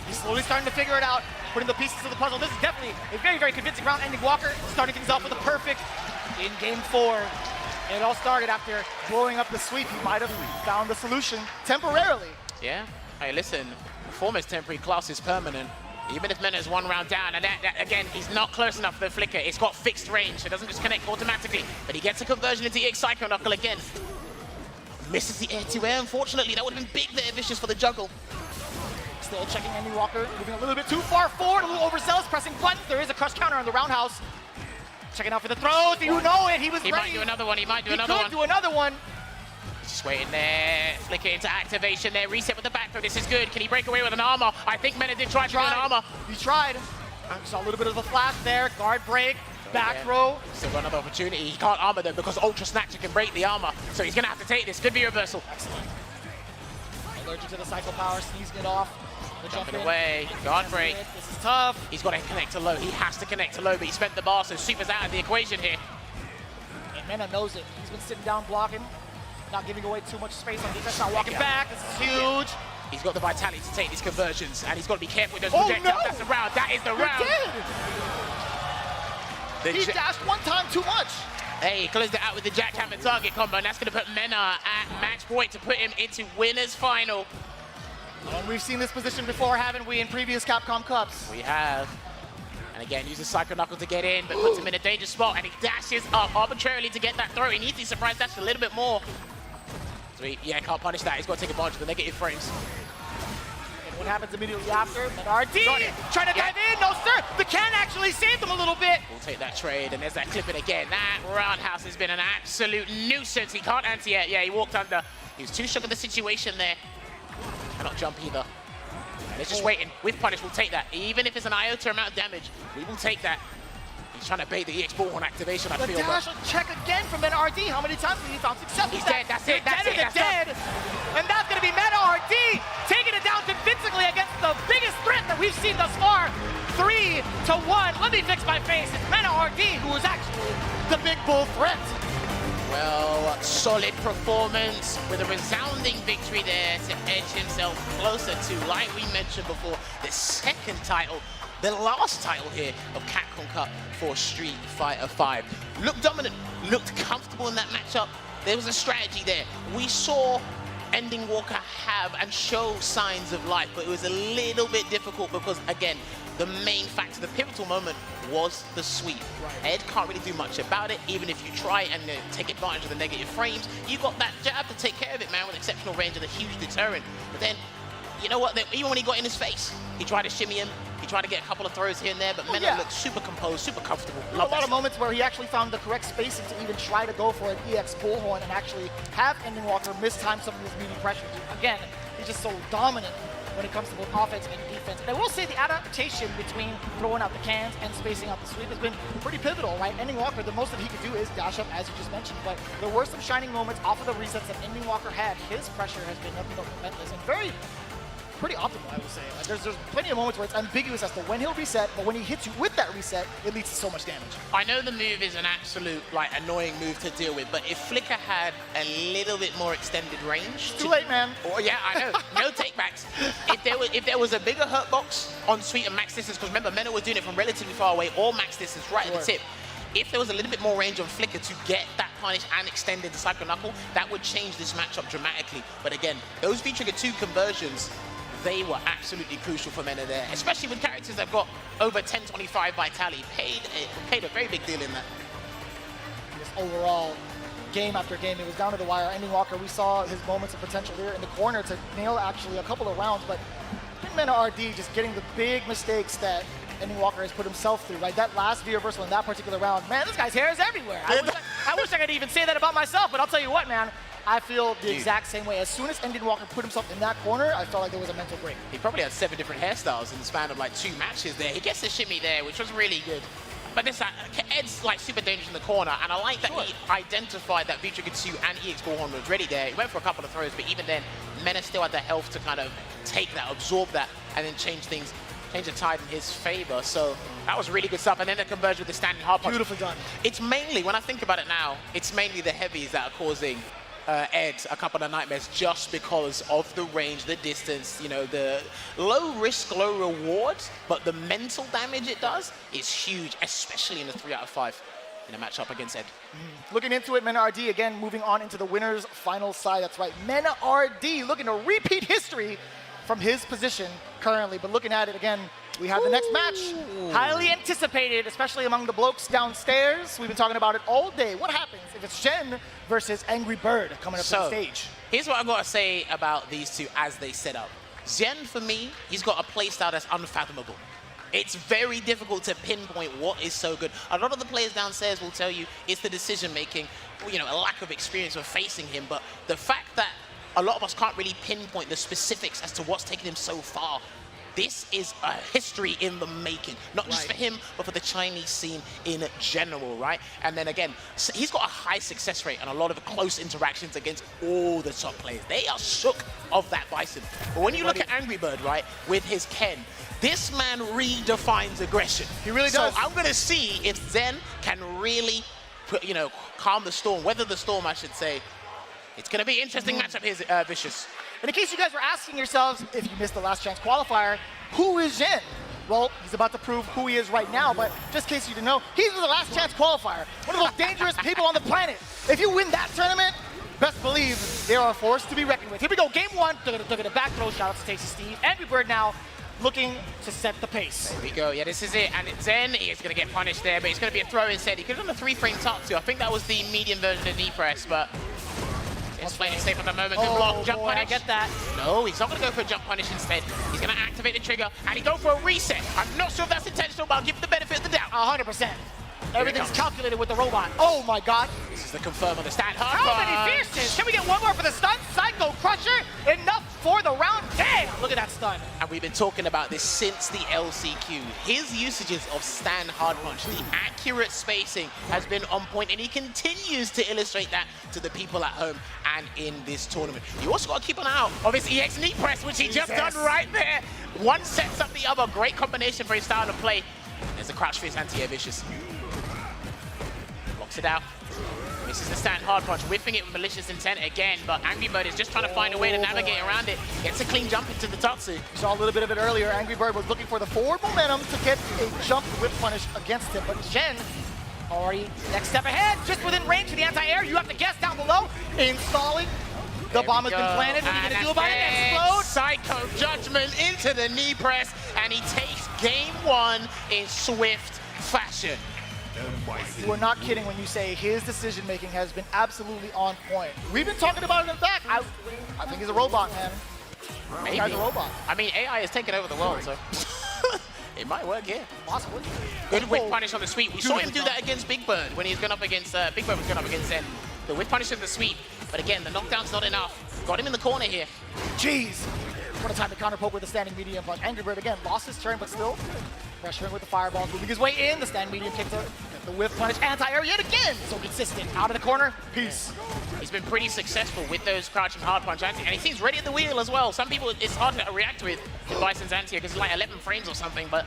He's slowly starting to figure it out, putting the pieces of the puzzle. This is definitely a very, very convincing round. Ending Walker starting things off with a perfect in game 4. And it all started after blowing up the sweep. He might have found the solution temporarily. Yeah, hey listen, form is temporary, class is permanent. Even if MENA is 1 round down, and that, again, he's not close enough for the flicker. It's got fixed range, it doesn't just connect automatically. But he gets a conversion into EX Psycho Knuckle again. Misses the air-to-air, unfortunately. That would have been big there, Vicious, for the juggle. Still checking Andy Walker, moving a little bit too far forward, a little overzealous, pressing buttons. There is a crush counter on the roundhouse. Checking out for the throws. You know it. He was ready. He might do another one. He might do another one. He could do another one. Just waiting there. Flicker into activation there. Reset with the back throw. This is good. Can he break away with an armor? I think Mena did try to do an armor. He tried. I saw a little bit of a flash there. Guard break. Back throw. Still got another opportunity. He can't armor them because Ultra Snatcher can break the armor. So he's going to have to take this. Could be reversal. Excellent. Allergic to the cycle power. Sneezing it off. Jumping away. Guard break. This is tough. He's got to connect to low. He has to connect to low, but he spent the bar, so Super's out of the equation here. And Mena knows it. He's been sitting down blocking, not giving away too much space on defense, not walking back. This is huge. He's got the vitality to take these conversions, and he's got to be careful with those projectiles. No. That's the round. That is the round. He dashed one time too much. Hey, he closed it out with the jackhammer target combo, and that's going to put Mena at match point to put him into winner's final. And we've seen this position before, haven't we, in previous Capcom Cups? We have. And again, uses Psycho Knuckle to get in, but puts him in a dangerous spot, and he dashes up arbitrarily to get that throw. He needs to surprise dash a little bit more. Sweet. Yeah, can't punish that. He's got to take advantage of the negative frames. And what happens immediately after? RD trying to dive in. No, sir. The can actually saved him a little bit. We'll take that trade, and there's that clipping again. That roundhouse has been an absolute nuisance. He can't anti it. Yeah, he walked under. He was too shook of the situation there. Cannot jump either. And it's just waiting. With punish, we'll take that. Even if it's an iota amount of damage, we will take that. He's trying to bait the EX Bullhorn activation, I feel. The dash check again from Mena RD. How many times have he found success? He's dead. That's it. That's it. That's dead. And that's going to be Mena RD taking it down convincingly against the biggest threat that we've seen thus far. 3-1. Let me fix my face. It's Mena RD who is actually the big bull threat. Well, solid performance with a resounding victory there to edge himself closer to, like we mentioned before, the second title, the last title here of Capcom Cup for Street Fighter V. Looked dominant, looked comfortable in that matchup. There was a strategy there. We saw Ending Walker have and show signs of life, but it was a little bit difficult because, again, the main factor, the pivotal moment, was the sweep. Ed can't really do much about it, even if you try and take advantage of the negative frames. You got that jab to take care of it, man, with exceptional range and a huge deterrent. But then, you know what, even when he got in his face, he tried to shimmy him, he tried to get a couple of throws here and there, but Mena looked super composed, super comfortable. A lot of moments where he actually found the correct spacing to even try to go for an EX Bullhorn and actually have Ending Walker mistime some of his meaty pressures. Again, he's just so dominant when it comes to both offense and defense. And I will say the adaptation between throwing out the cans and spacing out the sweep has been pretty pivotal, right? Ending Walker, the most that he could do is dash up, as you just mentioned, but there were some shining moments off of the resets that Ending Walker had. His pressure has been nothing but relentless and pretty optimal, I would say. Like, there's plenty of moments where it's ambiguous as to when he'll reset, but when he hits you with that reset, it leads to so much damage. I know the move is an absolute, annoying move to deal with, but if Flicker had a little bit more extended range... Too late, man. Oh, yeah, I know. No takebacks. If there was a bigger hurt box on Sweet and max distance, because remember, Mena was doing it from relatively far away, or max distance right at the tip. If there was a little bit more range on Flicker to get that punish and extended the Psycho Knuckle, that would change this matchup dramatically. But again, those V-Trigger 2 conversions, they were absolutely crucial for Mena there, especially with characters that got over 1025 vitality. Paid a very big deal in that. This overall, game after game, it was down to the wire. Ending Walker, we saw his moments of potential there in the corner to nail actually a couple of rounds, but I think Mena RD just getting the big mistakes that Ending Walker has put himself through, right? That last V-reversal in that particular round, man, this guy's hair is everywhere. I wish I could even say that about myself, but I'll tell you what, man. I feel the exact same way. As soon as Ending Walker put himself in that corner, I felt like there was a mental break. He probably had 7 different hairstyles in the span of 2 matches there. He gets the shimmy there, which was really good. But this Ed's super dangerous in the corner, and I like that he identified that V-Trigger 2 and EX Bullhorn was ready there. He went for a couple of throws, but even then, Mena still had the health to kind of take that, absorb that, and then change the tide in his favor. So that was really good stuff. And then the conversion with the standing hard punch. Beautifully done. It's mainly, when I think about it now, it's mainly the heavies that are causing Ed a couple of nightmares just because of the range, the distance, the low risk, low reward, but the mental damage it does is huge, especially in a 3 out of 5 in a matchup against Ed. Looking into it, Mena RD again moving on into the winner's final side. That's right, Mena RD looking to repeat history from his position currently, but looking at it again, we have the next match. Highly anticipated, especially among the blokes downstairs. We've been talking about it all day. What happens if it's Jen versus Angry Bird coming up to the stage? Here's what I've got to say about these two as they set up. Zen, for me, he's got a playstyle that's unfathomable. It's very difficult to pinpoint what is so good. A lot of the players downstairs will tell you it's the decision-making, you know, a lack of experience of facing him, but the fact that a lot of us can't really pinpoint the specifics as to what's taken him so far. This is a history in the making, not just for him, but for the Chinese scene in general, right? And then again, he's got a high success rate and a lot of close interactions against all the top players. They are shook of that Bison. But when you look at Angry Bird, right, with his Ken, this man redefines aggression. He really does. So I'm going to see if Zen can really, you know, calm the storm, weather the storm, I should say. It's going to be an interesting matchup here, Vicious. And in case you guys were asking yourselves, if you missed the last chance qualifier, who is Jin? Well, he's about to prove who he is right now, but just in case you didn't know, he's the last chance qualifier. One of the most dangerous people on the planet. If you win that tournament, best believe they are a force to be reckoned with. Here we go, game one. Look at the back throw, shout out to Tasty Steve. Angry Bird now looking to set the pace. There we go, yeah, this is it. And Zen is going to get punished there, but it's going to be a throw instead. He could have done a 3-frame top too. I think that was the medium version of knee press, but it's playing it safe at the moment. Good block, jump punish. I get that. No, he's not going to go for a jump punish instead. He's going to activate the trigger, and he go for a reset. I'm not sure if that's intentional, but I'll give him the benefit of the doubt. 100%. Everything's calculated with the robot. Oh my god. This is the confirm on the stand. How many fierces? Can we get one more for the stun? Psycho Crusher, enough for the round. Damn, look at that stun. And we've been talking about this since the LCQ. His usages of stand hard punch, the accurate spacing has been on point, and he continues to illustrate that to the people at home and in this tournament. You also got to keep an eye out of his EX knee press, which he just done right there. One sets up the other. Great combination for his style of play. There's a crouch fist anti-air Vicious. Blocks it out. Misses the stand hard punch, whiffing it with malicious intent again, but Angry Bird is just trying to find a way to navigate around it. Gets a clean jump into the Tatsu. Saw a little bit of it earlier. Angry Bird was looking for the forward momentum to get a jump whip punish against him, but Jen already next step ahead, just within range of the anti-air. You have to guess down below. Installing. The bomb has been planted. What are you going to do about it? Explode? Psycho Judgment into the knee press, and he takes game one in swift fashion. You are not kidding when you say his decision-making has been absolutely on point. We've been talking about it in fact. I think he's a robot, man. Maybe. Guy's a robot. I mean, AI has taken over the world, so it might work here. Possibly. Good whip punish on the sweep. We saw him do that against Big Bird when he was going up against, Big Bird was going up against Zen. The whip punish in the sweep, but again, the knockdown's not enough. Got him in the corner here. Jeez. What a time to counter poke with a standing medium punch. Angry Bird again lost his turn, but still pressuring with the fireballs, moving his way in. The stand medium kicks the whiff punish, anti-air yet again. So consistent. Out of the corner, peace. He's been pretty successful with those crouching hard punch anti, and he seems ready at the wheel as well. Some people, it's hard to react with Bison's anti because it's like 11 frames or something, but.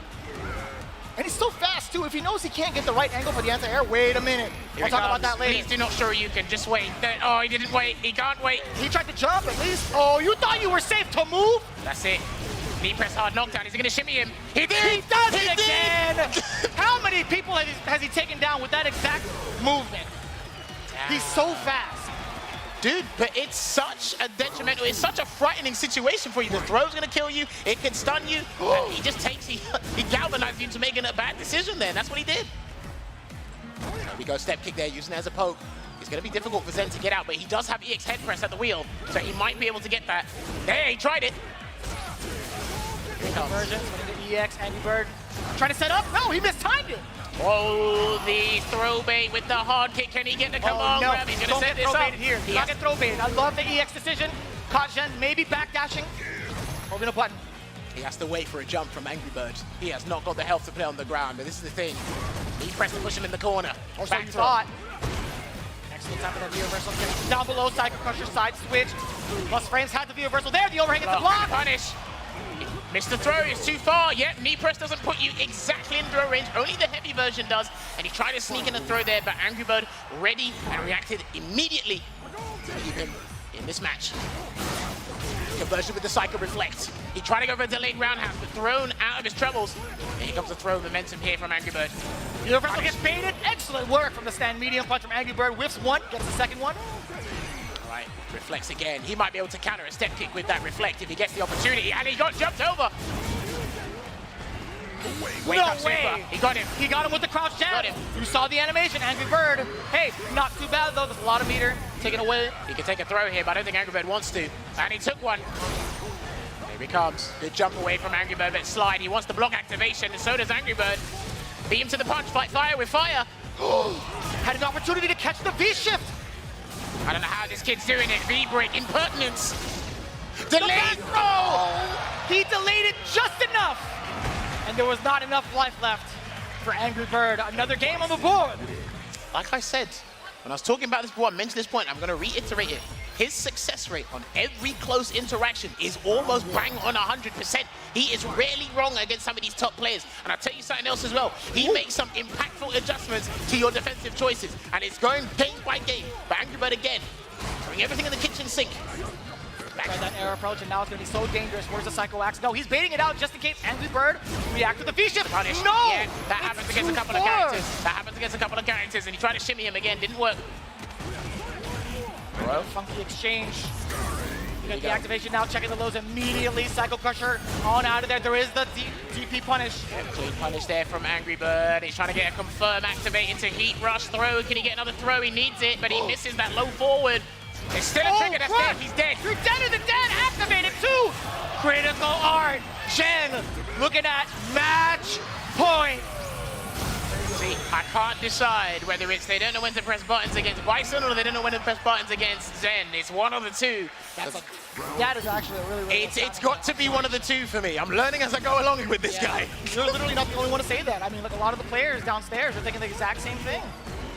And he's so fast too. If he knows he can't get the right angle for the anti-air, wait a minute. We'll talk about that later. Please do not show you can just wait. Oh, he didn't wait. He can't wait. He tried to jump at least. Oh, you thought you were safe to move? That's it. Knee press hard knockdown. Is he going to shimmy him? He did! He does it again! How many people has he taken down with that exact movement? Damn. He's so fast. Dude, but it's such a detrimental, it's such a frightening situation for you. The throw's going to kill you. It can stun you. And he just takes, he galvanized you into making a bad decision there. That's what he did. There we go, step kick there, using it as a poke. It's going to be difficult for Zen to get out, but he does have EX head press at the wheel, so he might be able to get that. There, he tried it. Conversion, the EX, Angry Bird. Trying to set up? No, he mistimed it. Oh, the throw bait with the hard kick. Can he get the command grab? He's going to set this up. Here. He's not going to throw bait. I love the EX decision. Caught Jen maybe backdashing. Holding a button. He has to wait for a jump from Angry Bird. He has not got the health to play on the ground, and this is the thing. He pressed to push him in the corner. Or so you thought. Excellent time for that reversal. Down below, Psycho Crusher side switch. Plus frames had the reversal there. The overhang at the block. Punish. Missed the throw, it's too far. Yep, knee press doesn't put you exactly in throw range. Only the heavy version does. And he tried to sneak in a throw there, but Angry Bird ready and reacted immediately to keep him in this match. Conversion with the Psycho Reflect. He tried to go for a delayed roundhouse, but thrown out of his troubles. And here comes the throw momentum here from Angry Bird. The reversal gets baited. Excellent work from the stand medium punch from Angry Bird. Whiffs one, gets the second one. Right, reflects again. He might be able to counter a step kick with that reflect if he gets the opportunity, and he got jumped over. No way! He got him. He got him with the crouch jab. You saw the animation, Angry Bird. Hey, not too bad though. There's a lot of meter taken away. He can take a throw here, but I don't think Angry Bird wants to. And he took one. Here he comes. Good jump away from Angry Bird, but slide. He wants the block activation, and so does Angry Bird. Beat him to the punch, fight fire with fire. Had an opportunity to catch the V-shift. I don't know how this kid's doing it. V-break, impertinence. Delayed throw! He delayed it just enough. And there was not enough life left for Angry Bird. Another game on the board. Like I said, when I was talking about this before, I mentioned this point, I'm going to reiterate it. His success rate on every close interaction is almost bang on 100%. He is rarely wrong against some of these top players. And I'll tell you something else as well. He makes some impactful adjustments to your defensive choices. And it's going game by game. But Angry Bird again, throwing everything in the kitchen sink. Tried that air approach, and now it's going to be so dangerous. Where's the Psycho Axe? No, he's baiting it out just in case Angry Bird reacts with the V-shift. Punish. No! Yeah, that happens against a couple of characters. That happens against a couple of characters, and he tried to shimmy him again. Didn't work. Bro. Funky exchange. You got the activation now, checking the lows immediately. Psycho Crusher on out of there. There is the DP punish. Yeah, clean punish there from Angry Bird. He's trying to get a confirm activate into Heat Rush throw. Can he get another throw? He needs it, but he misses that low forward. It's still a trigger that's dead. He's dead. You're deader than dead. Activated too. Critical art. Jen looking at match point. See, I can't decide whether it's they don't know when to press buttons against Bison or they don't know when to press buttons against Zen. It's one of the two. That is actually a really It's got to be one of the two for me. I'm learning as I go along with this guy. You're literally not the only one to say that. I mean, look, a lot of the players downstairs are thinking the exact same thing.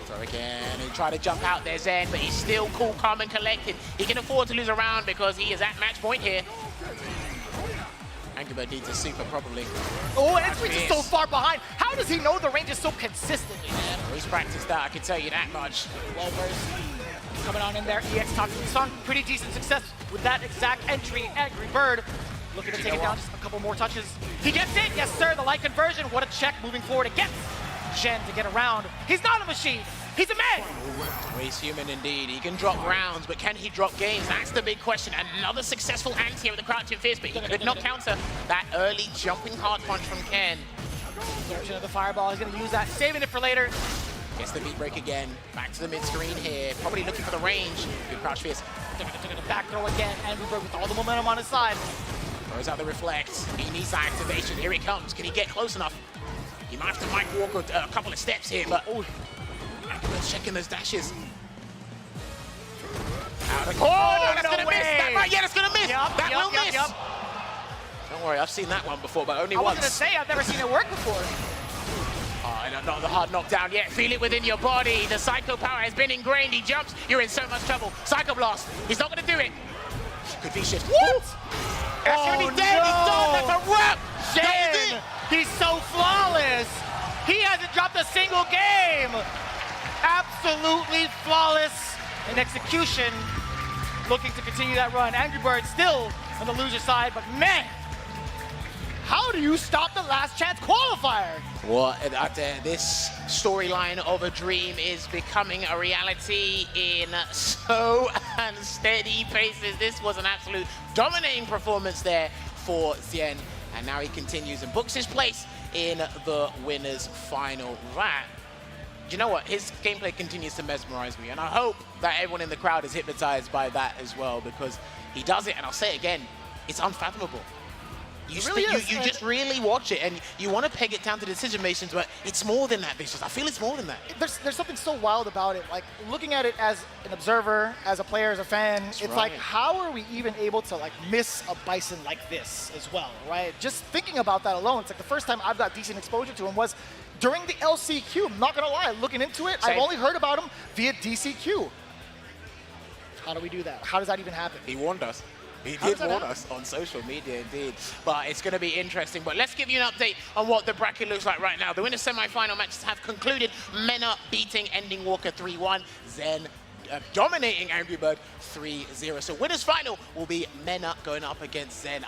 So again, he tried to jump out there, Zen, but he's still cool, calm, and collected. He can afford to lose a round because he is at match point here. Angry Bird needs a super probably. Oh, and it's reaching so far behind. How does he know the range is so consistently, man? He's practiced that, I can tell you that much. Well versed. Coming on in there, EX talking on pretty decent success with that exact entry. Angry Bird looking to take it down just a couple more touches. He gets it, yes sir, the light conversion. What a check moving forward against Jen to get around. He's not a machine. He's a man! Oh, he's human indeed. He can drop rounds, but can he drop games? That's the big question. Another successful anti here with the crouching fist, but he could not counter that early jumping hard punch from Ken. Direction of the fireball. He's going to use that, saving it for later. Gets the beat break again. Back to the mid screen here. Probably looking for the range. Good crouch fist. Back throw again. Angry Bird with all the momentum on his side. Throws out the reflect. He needs that activation. Here he comes. Can he get close enough? He might have to Mike Walker a couple of steps here, but let's checking those dashes. Out of that's gonna miss. That might, yeah, that's gonna miss. That will miss. Don't worry, I've seen that one before, but only once. I was gonna say I've never seen it work before. Oh, not the hard knockdown yet. Feel it within your body. The Psycho power has been ingrained. He jumps. You're in so much trouble. Psycho Blast. He's not gonna do it. Good V-shift. What? That's gonna be dead. He's done. That's a wrap. Jen, he's so flawless. He hasn't dropped a single game. Absolutely flawless in execution. Looking to continue that run. Angry Bird still on the loser side, but man, how do you stop the last chance qualifier? What? This storyline of a dream is becoming a reality in slow and steady paces. This was an absolute dominating performance there for Zien. And now he continues and books his place in the winners final. That, you know what, his gameplay continues to mesmerize me, and I hope that everyone in the crowd is hypnotized by that as well, because he does it, and I'll say it again, it's unfathomable. You just really watch it, and you want to peg it down to decision makings, but it's more than that, Vicious. I feel it's more than that. There's something so wild about it. Like, looking at it as an observer, as a player, as a fan, it's like, how are we even able to like miss a Bison like this as well, right? Just thinking about that alone, it's like the first time I've got decent exposure to him was during the LCQ. I'm not gonna lie, looking into it, I've only heard about him via DCQ. How do we do that? How does that even happen? He warned us. He did warn us on social media, indeed. But it's going to be interesting. But let's give you an update on what the bracket looks like right now. The winners semi-final matches have concluded. Mena beating Ending Walker 3-1. Zen dominating Angry Bird 3-0. So winners final will be Mena going up against Zen.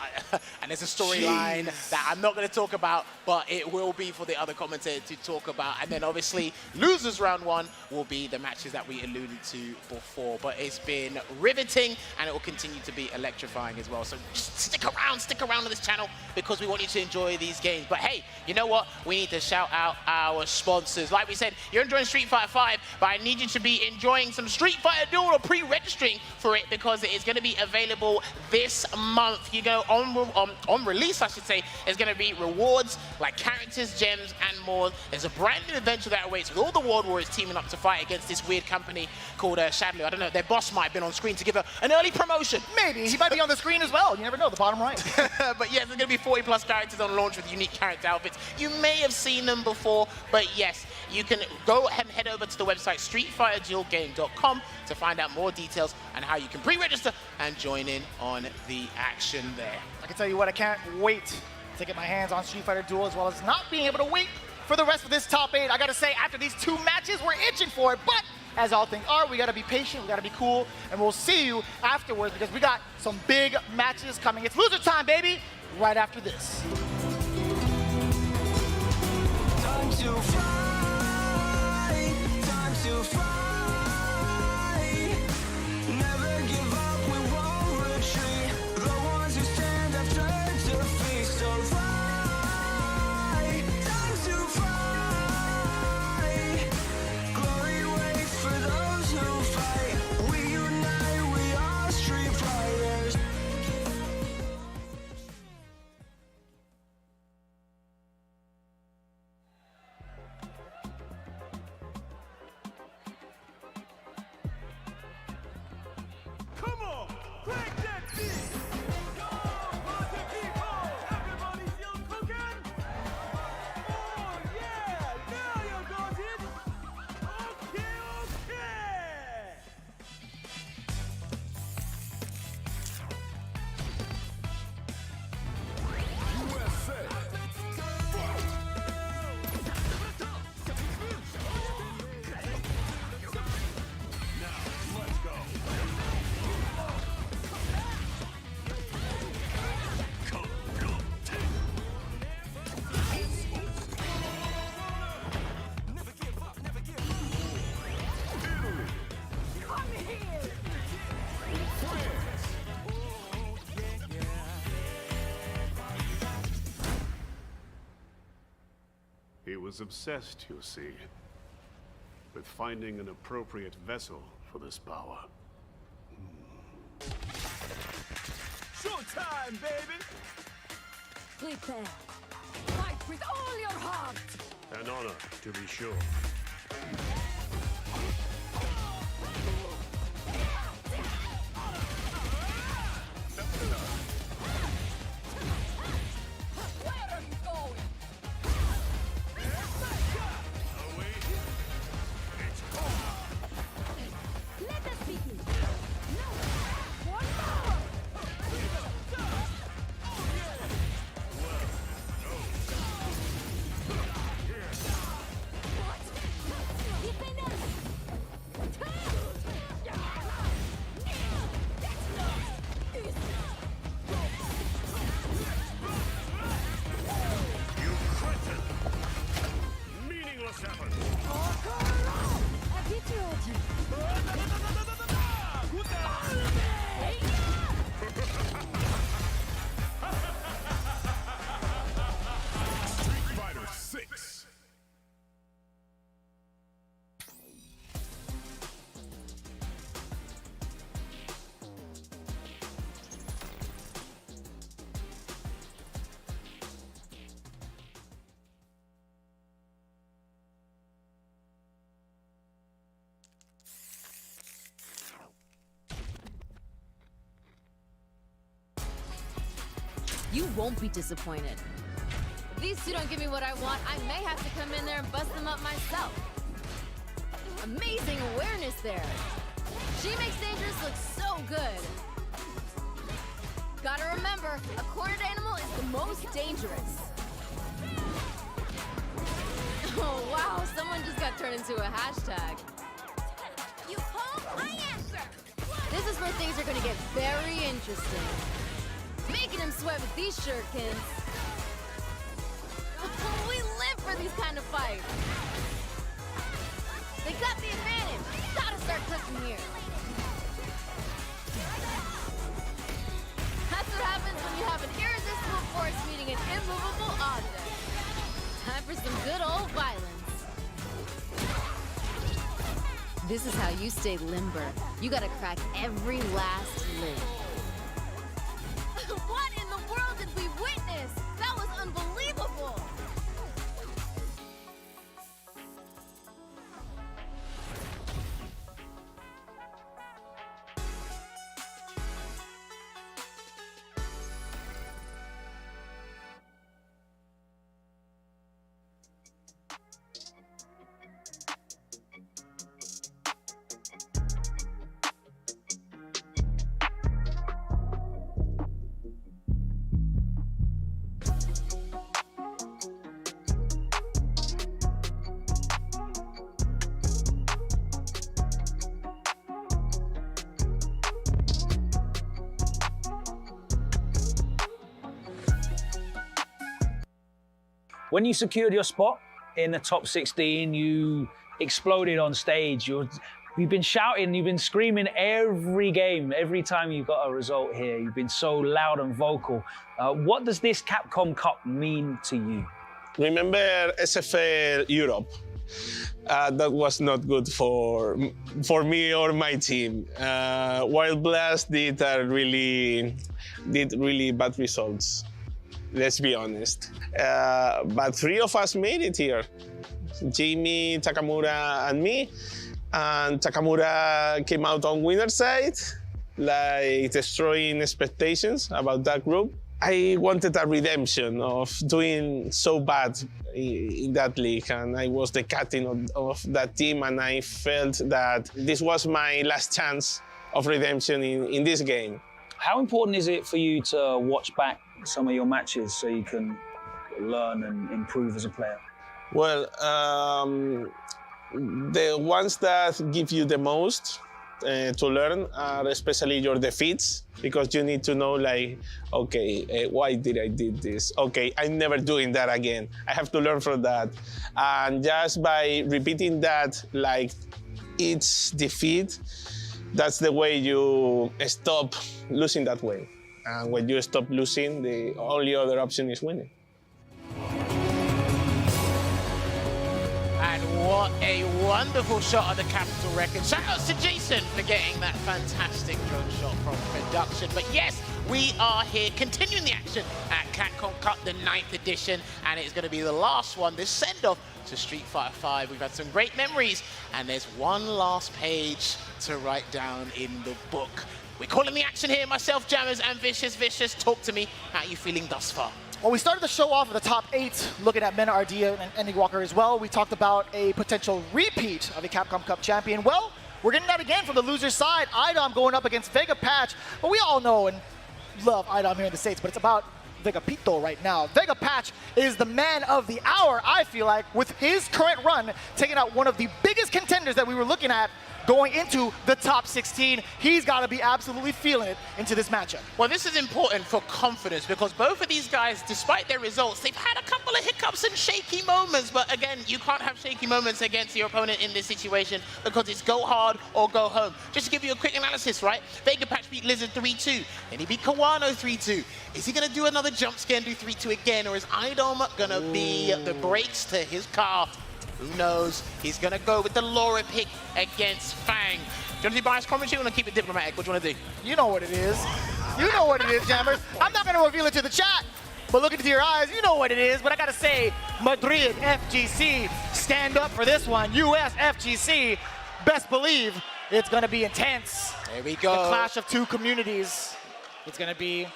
And there's a storyline that I'm not going to talk about, but it will be for the other commentator to talk about. And then obviously losers round one will be the matches that we alluded to before. But it's been riveting, and it will continue to be electrifying as well. So just stick around on this channel, because we want you to enjoy these games. But hey, you know what? We need to shout out our sponsors. Like we said, you're enjoying Street Fighter V, but I need you to be enjoying some Street Street Fighter Duel or pre-registering for it because it is going to be available this month. You go on release, I should say, there's going to be rewards like characters, gems, and more. There's a brand new adventure that awaits with all the World Warriors teaming up to fight against this weird company called Shadley. I don't know, their boss might have been on screen to give an early promotion. Maybe, he might be on the screen as well. You never know, the bottom right. But yes, there's going to be 40 plus characters on launch with unique character outfits. You may have seen them before, but yes, you can go ahead and head over to the website streetfighterduelgame.com to find out more details and how you can pre-register and join in on the action there. I can tell you what, I can't wait to get my hands on Street Fighter Duel, as well as not being able to wait for the rest of this top 8. I gotta say, after these 2 matches, we're itching for it, but as all things are, we gotta be patient, we gotta be cool, and we'll see you afterwards because we got some big matches coming. It's loser time, baby, right after this. Time to fight, time to fight. Never give up, we won't retreat. The ones who stand after defeat. So fight, time to fight. Glory waits for those who fight. We unite, we are street fighters. He was obsessed, you see, with finding an appropriate vessel for this power. Showtime, baby! Prepare. Fight with all your heart. An honor, to be sure. Where are you going? Let us begin. No. One more. Meaningless effort. Street Fighter 6. You won't be disappointed. If these two don't give me what I want, I may have to come in there and bust them up myself. Amazing awareness there. She makes Dangerous look so good. Gotta remember, a cornered animal is the most dangerous. Oh wow, someone just got turned into a hashtag. You call, I answer. This is where things are gonna get very interesting. Making him sweat with these shurikens. We live for these kind of fights. They got the advantage. Gotta start cooking here. That's what happens when you have an irresistible force meeting an immovable object. Time for some good old violence. This is how you stay limber. You gotta crack every last lid. What in the world did we witness? That was unbelievable! When you secured your spot in the top 16, you exploded on stage. You've been shouting, you've been screaming every game, every time you got a result here. You've been so loud and vocal. What does this Capcom Cup mean to you? Remember SFIII Europe? That was not good for me or my team. Wild Blast did really bad results. Let's be honest. But three of us made it here. Jamie, Takamura, and me. And Takamura came out on winner's side, like destroying expectations about that group. I wanted a redemption of doing so bad in that league, and I was the captain of that team, and I felt that this was my last chance of redemption in this game. How important is it for you to watch back some of your matches so you can learn and improve as a player? Well, the ones that give you the most to learn are especially your defeats, because you need to know, like, okay, why did I did this? Okay, I'm never doing that again. I have to learn from that. And just by repeating that, like, each defeat, that's the way you stop losing that way. And when you stop losing, the only other option is winning. And what a wonderful shot of the Capital record. Shout out to Jason for getting that fantastic drone shot from production. But yes, we are here continuing the action at Capcom Cup, the 9th edition, and it's going to be the last one, this send-off to Street Fighter V. We've had some great memories, and there's one last page to write down in the book. We're calling the action here, myself, Jammers, and Vicious. Vicious, talk to me. How are you feeling thus far? Well, we started the show off with the top 8, looking at Mena Ardea and Andy Walker as well. We talked about a potential repeat of the Capcom Cup champion. Well, we're getting that again from the loser's side. IDOM going up against Vega Patch. But we all know and love IDOM here in the States, but it's about Vegapito right now. Vega Patch is the man of the hour, I feel like, with his current run, taking out one of the biggest contenders that we were looking at going into the top 16. He's got to be absolutely feeling it into this matchup. Well, this is important for confidence, because both of these guys, despite their results, they've had a couple of hiccups and shaky moments. But again, you can't have shaky moments against your opponent in this situation, because it's go hard or go home. Just to give you a quick analysis, right? Vega Patch beat Lizard 3-2, then he beat Kawano 3-2. Is he going to do another jump scare and do 3-2 again, or is IDOM going to be the brakes to his car? Who knows? He's going to go with the Laura pick against Fang. Do you want to do biased commentary, or want to keep it diplomatic? What do you want to do? You know what it is. You know what it is, Jammers. I'm not going to reveal it to the chat, but look into your eyes, you know what it is. But I got to say, Madrid FGC, stand up for this one. USFGC, best believe it's going to be intense. There we go. The clash of two communities. It's going to be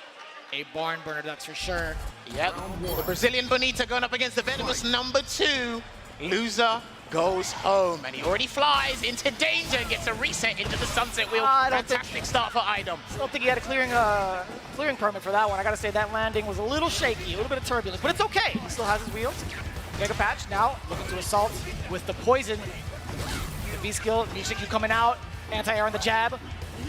a barn burner, that's for sure. Yep. The Brazilian Bonita going up against the venomous number 2. Loser goes home, and he already flies into danger and gets a reset into the sunset wheel. Fantastic start for IDOM. I don't think he had a clearing permit for that one. I gotta say that landing was a little shaky, a little bit of turbulence, but it's okay. He still has his wheels. Vega Patch now looking to assault with the poison. The V skill, Nishiku coming out, anti-air on the jab.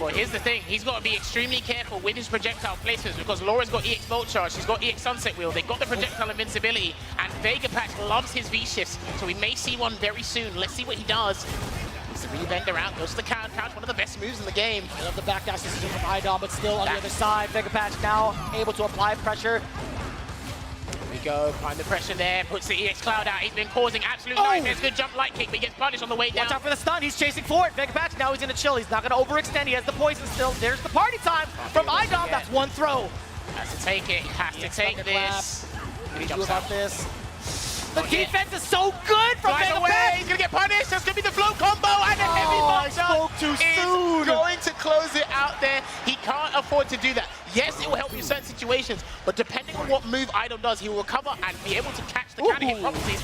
Well, here's the thing. He's got to be extremely careful with his projectile placements, because Laura's got EX Volt Charge, she's got EX Sunset Wheel, they've got the projectile invincibility, and Vega Patch loves his V-shifts, so we may see one very soon. Let's see what he does. He's the rebender out, goes to the couch, one of the best moves in the game. I love the backdash decision from IDOM, but still on the other side. Vega Patch now able to apply pressure. Here we go, find the pressure there, puts the EX Cloud out. He's been causing absolute nightmares. Good jump light kick, but he gets punished on the way down. Watch out for the stun. He's chasing forward. Vegapatch, now he's going to chill. He's not going to overextend. He has the poison still. There's the party time from IDOM. That's one throw. Has to take it. Has to take this. What do you do about this? The defense is so good from Vegapatch. He's going to get punished. That's going to be the flow combo and a heavy box spoke too soon. Is going to close it out there. He can't afford to do that. Yes, it will help you in certain situations, but depending on what move IDOM does, he will recover and be able to catch the counter hit properly.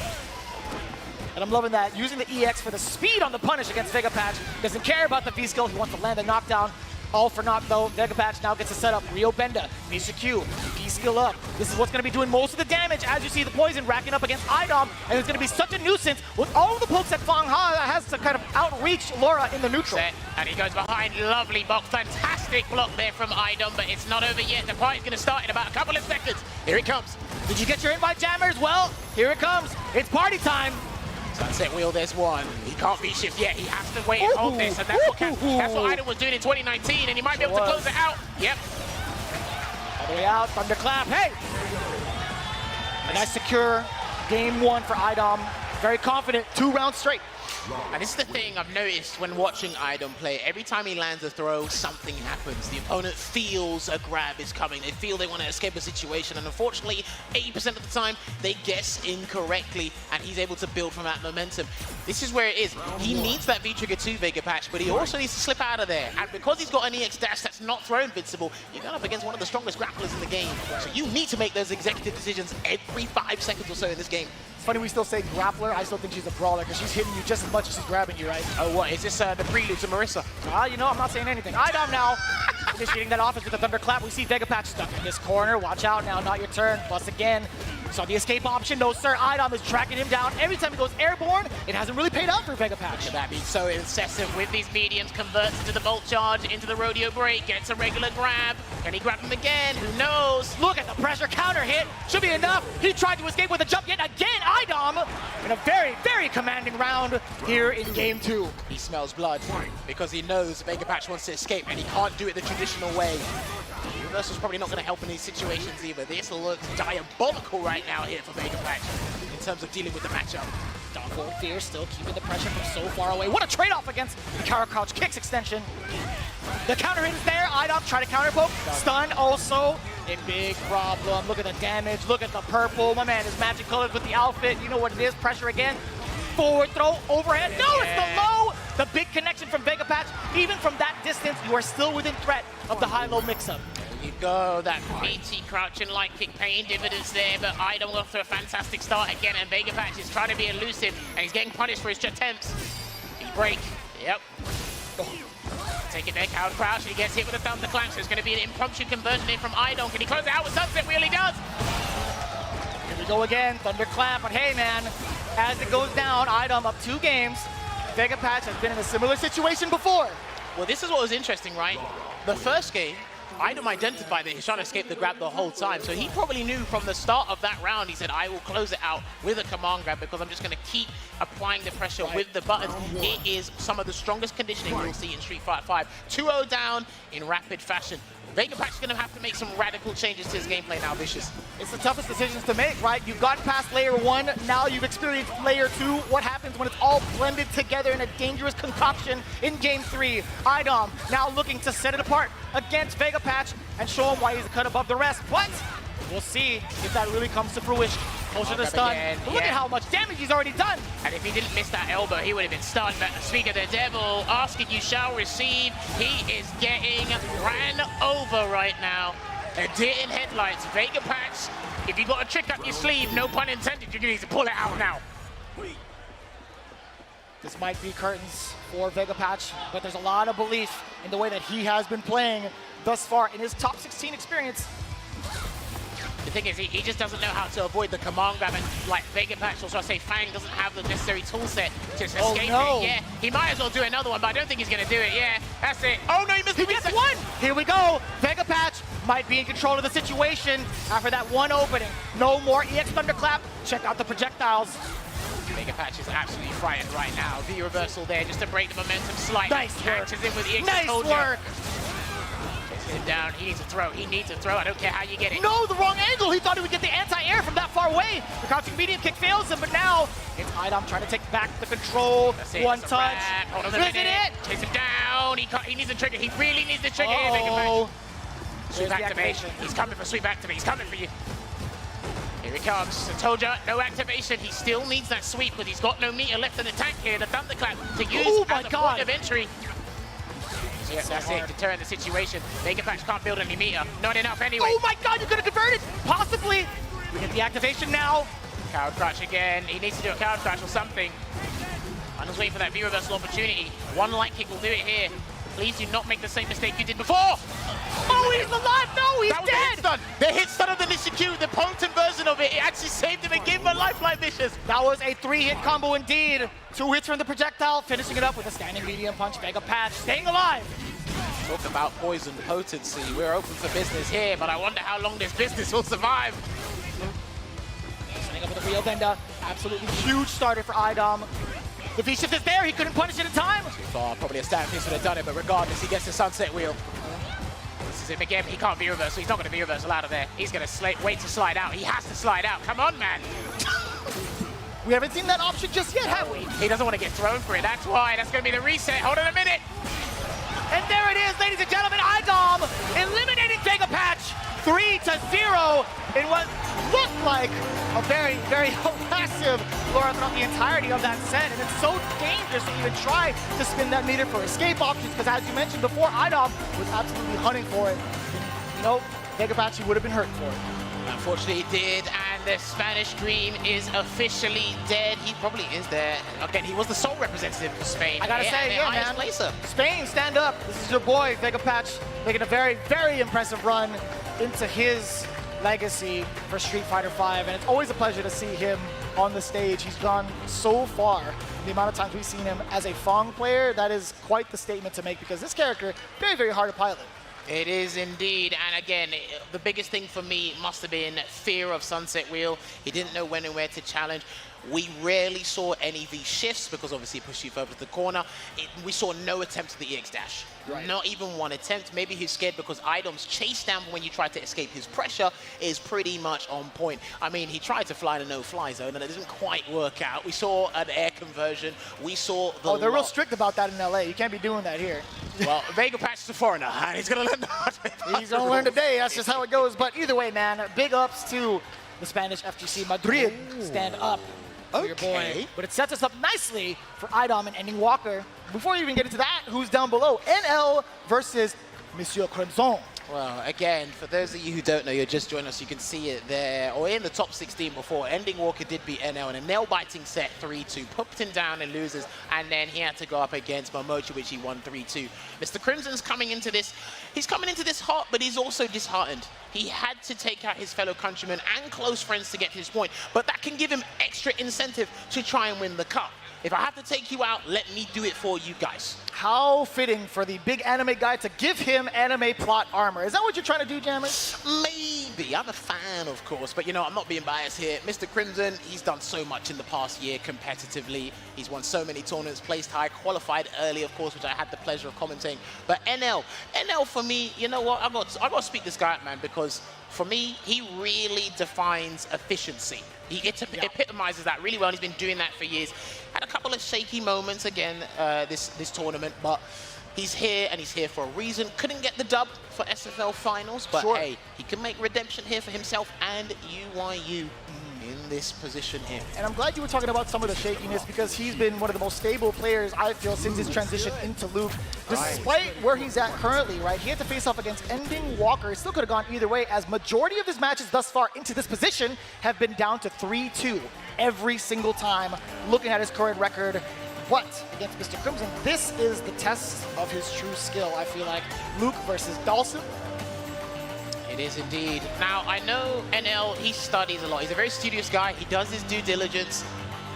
And I'm loving that. Using the EX for the speed on the punish against Vegapatch. Doesn't care about the V-skill. He wants to land the knockdown. All for naught though. Vegapatch now gets a setup. Rio Benda needs to Q. V-skill up. This is what's going to be doing most of the damage as you see the poison racking up against IDOM. And it's going to be such a nuisance with all of the pokes that Fang Ha has to kind of outreach Laura in the neutral. Set. And he goes behind. Lovely box. Fantastic block there from IDOM, but it's not over yet. The party's going to start in about a couple of seconds. Here it comes. Did you get your invite, jammers? Well, here it comes. It's party time. Sunset wheel, there's one. He can't V-shift yet. He has to wait and hold this, and that's what IDOM was doing in 2019, and he might be able to close it out. Yep. All the way out, thunderclap. Hey! A nice secure game one for IDOM. Very confident, 2 rounds straight. And this is the thing I've noticed when watching IDOM play. Every time he lands a throw, something happens. The opponent feels a grab is coming. They feel they want to escape a situation. And unfortunately, 80% of the time, they guess incorrectly. And he's able to build from that momentum. This is where it is. He needs that V-trigger too, Vegapatch, but he also needs to slip out of there. And because he's got an EX dash that's not throw invincible, you're going up against one of the strongest grapplers in the game. So you need to make those executive decisions every 5 seconds or so in this game. It's funny we still say grappler. I still think she's a brawler because she's hitting you just as much as she's grabbing you, right? Oh, what? Is this the prelude to Marissa? You know, I'm not saying anything. IDOM now initiating that offense with a thunderclap. We see Vegapatch stuck in this corner. Watch out now, not your turn. Plus again. Saw the escape option. No, sir. IDOM is tracking him down. Every time he goes airborne, it hasn't really paid out for Vegapatch. Look at that being so incessant with these mediums. Converts into the bolt charge, into the rodeo break, gets a regular grab. Can he grab him again? Who knows? Look at the pressure counter hit. Should be enough. He tried to escape with a jump yet again. IDOM in a very, very commanding round here in game 2. He smells blood because he knows Vegapatch wants to escape and he can't do it the traditional way. Universal's probably not going to help in these situations either. This looks diabolical right now here for Vegapatch in terms of dealing with the matchup. Dark Hole Fear still keeping the pressure from so far away. What a trade-off against the Counter Crouch Kicks extension. The counter hit is there. IDOM try to counter poke. Stun also a big problem. Look at the damage. Look at the purple. My man is magic colored with the outfit. You know what it is. Pressure again. Forward throw, overhead. No, it's the low. The big connection from Vegapatch. Even from that distance, you are still within threat of the high-low mix-up. There you go, that meaty crouching light kick paying dividends there, but IDOM off to a fantastic start again, and Vegapatch is trying to be elusive, and he's getting punished for his attempts. He break, yep. Take it there, counter crouch, and he gets hit with a thunderclap, so it's going to be an impromptu conversion in from IDOM. Can he close it out with Sunset Wheel? He does! Here we go again, thunderclap, but hey man, as it goes down, IDOM up 2 games. Vegapatch has been in a similar situation before. Well, this is what was interesting, right? The first game, IDOM identified that he's trying to escape the grab the whole time, so he probably knew from the start of that round, he said, I will close it out with a command grab because I'm just going to keep applying the pressure with the buttons. It is some of the strongest conditioning you'll see in Street Fighter 5. 2-0 down in rapid fashion. Vegapatch is going to have to make some radical changes to his gameplay now, Vicious. It's the toughest decisions to make, right? You've gotten past layer 1, now you've experienced layer 2. What happens when it's all blended together in a dangerous concoction in game 3? IDOM now looking to set it apart against Vegapatch and show him why he's a cut above the rest. But we'll see if that really comes to fruition. Closer to the stun. Look at how much damage he's already done. And if he didn't miss that elbow, he would have been stunned. But speak of the devil, asking you shall receive. He is getting ran over right now. A deer in headlights. Vegapatch, if you got a trick up your sleeve, no pun intended, you're going to need to pull it out now. This might be curtains for Vegapatch, but there's a lot of belief in the way that he has been playing thus far in his top 16 experience. The thing is, he just doesn't know how to avoid the command grab, and like Vegapatch, or should I say Fang, doesn't have the necessary tool set to escape it. Yeah, he might as well do another one, but I don't think he's going to do it. Yeah, that's it. Oh no, he missed. He gets one! Here we go. Vegapatch might be in control of the situation after that one opening. No more EX Thunderclap. Check out the projectiles. Vegapatch is absolutely frightened right now. V reversal there just to break the momentum slightly. Nice work. Catches in with the EX. Nice work. Him down. He needs to throw. He needs to throw. I don't care how you get it. No, the wrong angle. He thought he would get the anti-air from that far The crouching medium kick fails him, but now it's IDOM trying to take back the control. One touch. Hold on a minute. Chase him down. He needs a trigger. He really needs the trigger here, Siganme. Sweep activation. He's coming for sweep activation. He's coming for you. Here he comes. I told you, no activation. He still needs that sweep because he's got no meter left in the tank here. The thunderclap to use as a point of entry. So yeah, that's it. Deterring the situation. Megapatch can't build any meter. Not enough anyway. Oh my god, you could have converted! Possibly! We get the activation now. Coward crouch again. He needs to do a coward crouch or something. I'm just waiting for that view reversal opportunity. One light kick will do it here. Please do not make the same mistake you did before. Oh, he's alive! No, he's that was dead! The hit stun of the Nishikyu, the potent version of it, it actually saved him and gave him a lifeline, Vicious. That was a 3-hit combo indeed. 2 hits from the projectile, finishing it up with a standing medium punch. Megapatch staying alive. Talk about poison potency. We're open for business here, but I wonder how long this business will survive. Setting up with a wheel bender. Absolutely huge starter for IDOM. The V-shift is there, he couldn't punish it in time. Too far, probably a stand piece would have done it, but regardless, he gets the sunset wheel. This is him again, he can't V-reversal, he's not going to V-reversal out of there. He's going to wait to slide out, he has to slide out, come on, man. We haven't seen that option just yet, have we? He doesn't want to get thrown for it, that's why. That's going to be the reset, hold on a minute. And there it is, ladies and gentlemen, IDOM eliminating Megapatch 3-0 in what looked like a very, very massive Laura throughout the entirety of that set. And it's so dangerous to even try to spin that meter for escape options, because as you mentioned before, IDOM was absolutely hunting for it. You know, Megapatch would have been hurt for it. Unfortunately, he did, and the Spanish Dream is officially dead. He probably is there. Again, he was the sole representative for Spain. I gotta say, yeah, man. Placer. Spain, stand up. This is your boy, Megapatch, making a very, very impressive run into his legacy for Street Fighter V, and it's always a pleasure to see him on the stage. He's gone so far. The amount of times we've seen him as a Fong player, that is quite the statement to make, because this character, very, very hard to pilot. It is indeed, and again, the biggest thing for me must have been fear of Sunset Wheel. He didn't know when and where to challenge. We rarely saw any V shifts because obviously it pushed you further to the corner. We saw no attempt at the EX dash. Right. Not even one attempt. Maybe he's scared because IDOM's chase down when you try to escape his pressure is pretty much on point. I mean, he tried to fly in a no-fly zone and it didn't quite work out. We saw an air conversion. We saw the they're real strict about that in LA. You can't be doing that here. Well, Megapatch is a foreigner and he's going to learn the hard way. He's going to learn today. That's just how it goes. But either way, man, big ups to the Spanish FGC Madrid. Stand up. For your boy. But it sets us up nicely for IDOM and Ending Walker. Before we even get into that, who's down below? NL versus Monsieur Crimson. Well, again, for those of you who don't know, you're just joining us, you can see it there, or in the top 16 before. Ending Walker did beat NL in a nail-biting set 3-2, put him down and loses, and then he had to go up against Momochi, which he won 3-2. Mr. Crimson's coming into this, he's coming into this hot, but he's also disheartened. He had to take out his fellow countrymen and close friends to get his point, but that can give him extra incentive to try and win the cup. If I have to take you out, let me do it for you guys. How fitting for the big anime guy to give him anime plot armor. Is that what you're trying to do, Jammers? Maybe. I'm a fan, of course, but you know, I'm not being biased here. Mr. Crimson, he's done so much in the past year competitively. He's won so many tournaments, placed high, qualified early, of course, which I had the pleasure of commenting. But NL for me, you know what? I got to speak this guy up, man, because for me, he really defines efficiency. He epitomizes that really well, and he's been doing that for years. Had a couple of shaky moments again this tournament, but he's here, and he's here for a reason. Couldn't get the dub for SFL Finals, but hey, he can make redemption here for himself and UYU in this position here. And I'm glad you were talking about some of the shakiness, because he's been one of the most stable players, I feel, since his transition into Luke. Despite where he's at currently, right? He had to face off against Ending Walker. It still could have gone either way, as majority of his matches thus far into this position have been down to 3-2 every single time. Looking at his current record, but against Mr. Crimson, this is the test of his true skill, I feel like. Luke versus Dawson. It is indeed. Now, I know NL, he studies a lot. He's a very studious guy. He does his due diligence.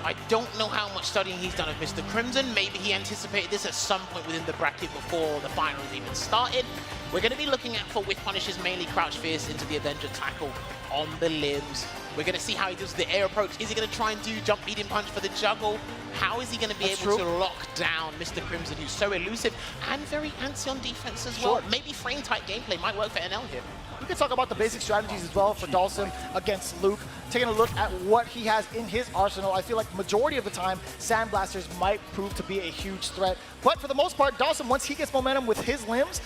I don't know how much studying he's done of Mr. Crimson. Maybe he anticipated this at some point within the bracket before the finals even started. We're going to be looking at for whiff punishes, mainly crouch fierce into the Avenger tackle on the limbs. We're going to see how he does the air approach. Is he going to try and do jump medium punch for the juggle? How is he going to be able to lock down Mr. Crimson, who's so elusive and very antsy on defense as well? Maybe frame tight gameplay might work for NL here. we could talk about the basic strategies as well for Dhalsim against Luke. Taking a look at what he has in his arsenal, I feel like the majority of the time, Sandblasters might prove to be a huge threat. But for the most part, Dhalsim, once he gets momentum with his limbs,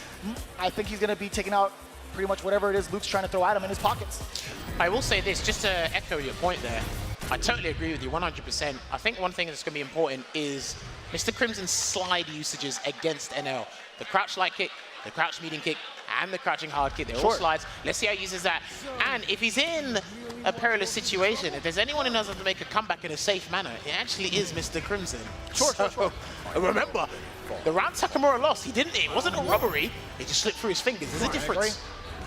I think he's going to be taking out pretty much whatever it is Luke's trying to throw at him in his pockets. I will say this, just to echo your point there, I totally agree with you 100%. I think one thing that's going to be important is Mr. Crimson's slide usages against NL. The crouch light kick, the crouch medium kick, and the crouching hard kick. They're all slides. Let's see how he uses that. And if he's in a perilous situation, if there's anyone who knows how to make a comeback in a safe manner, it actually is Mr. Crimson. Sure. Remember, the round Takamura lost, it wasn't a robbery, it just slipped through his fingers. There's a difference.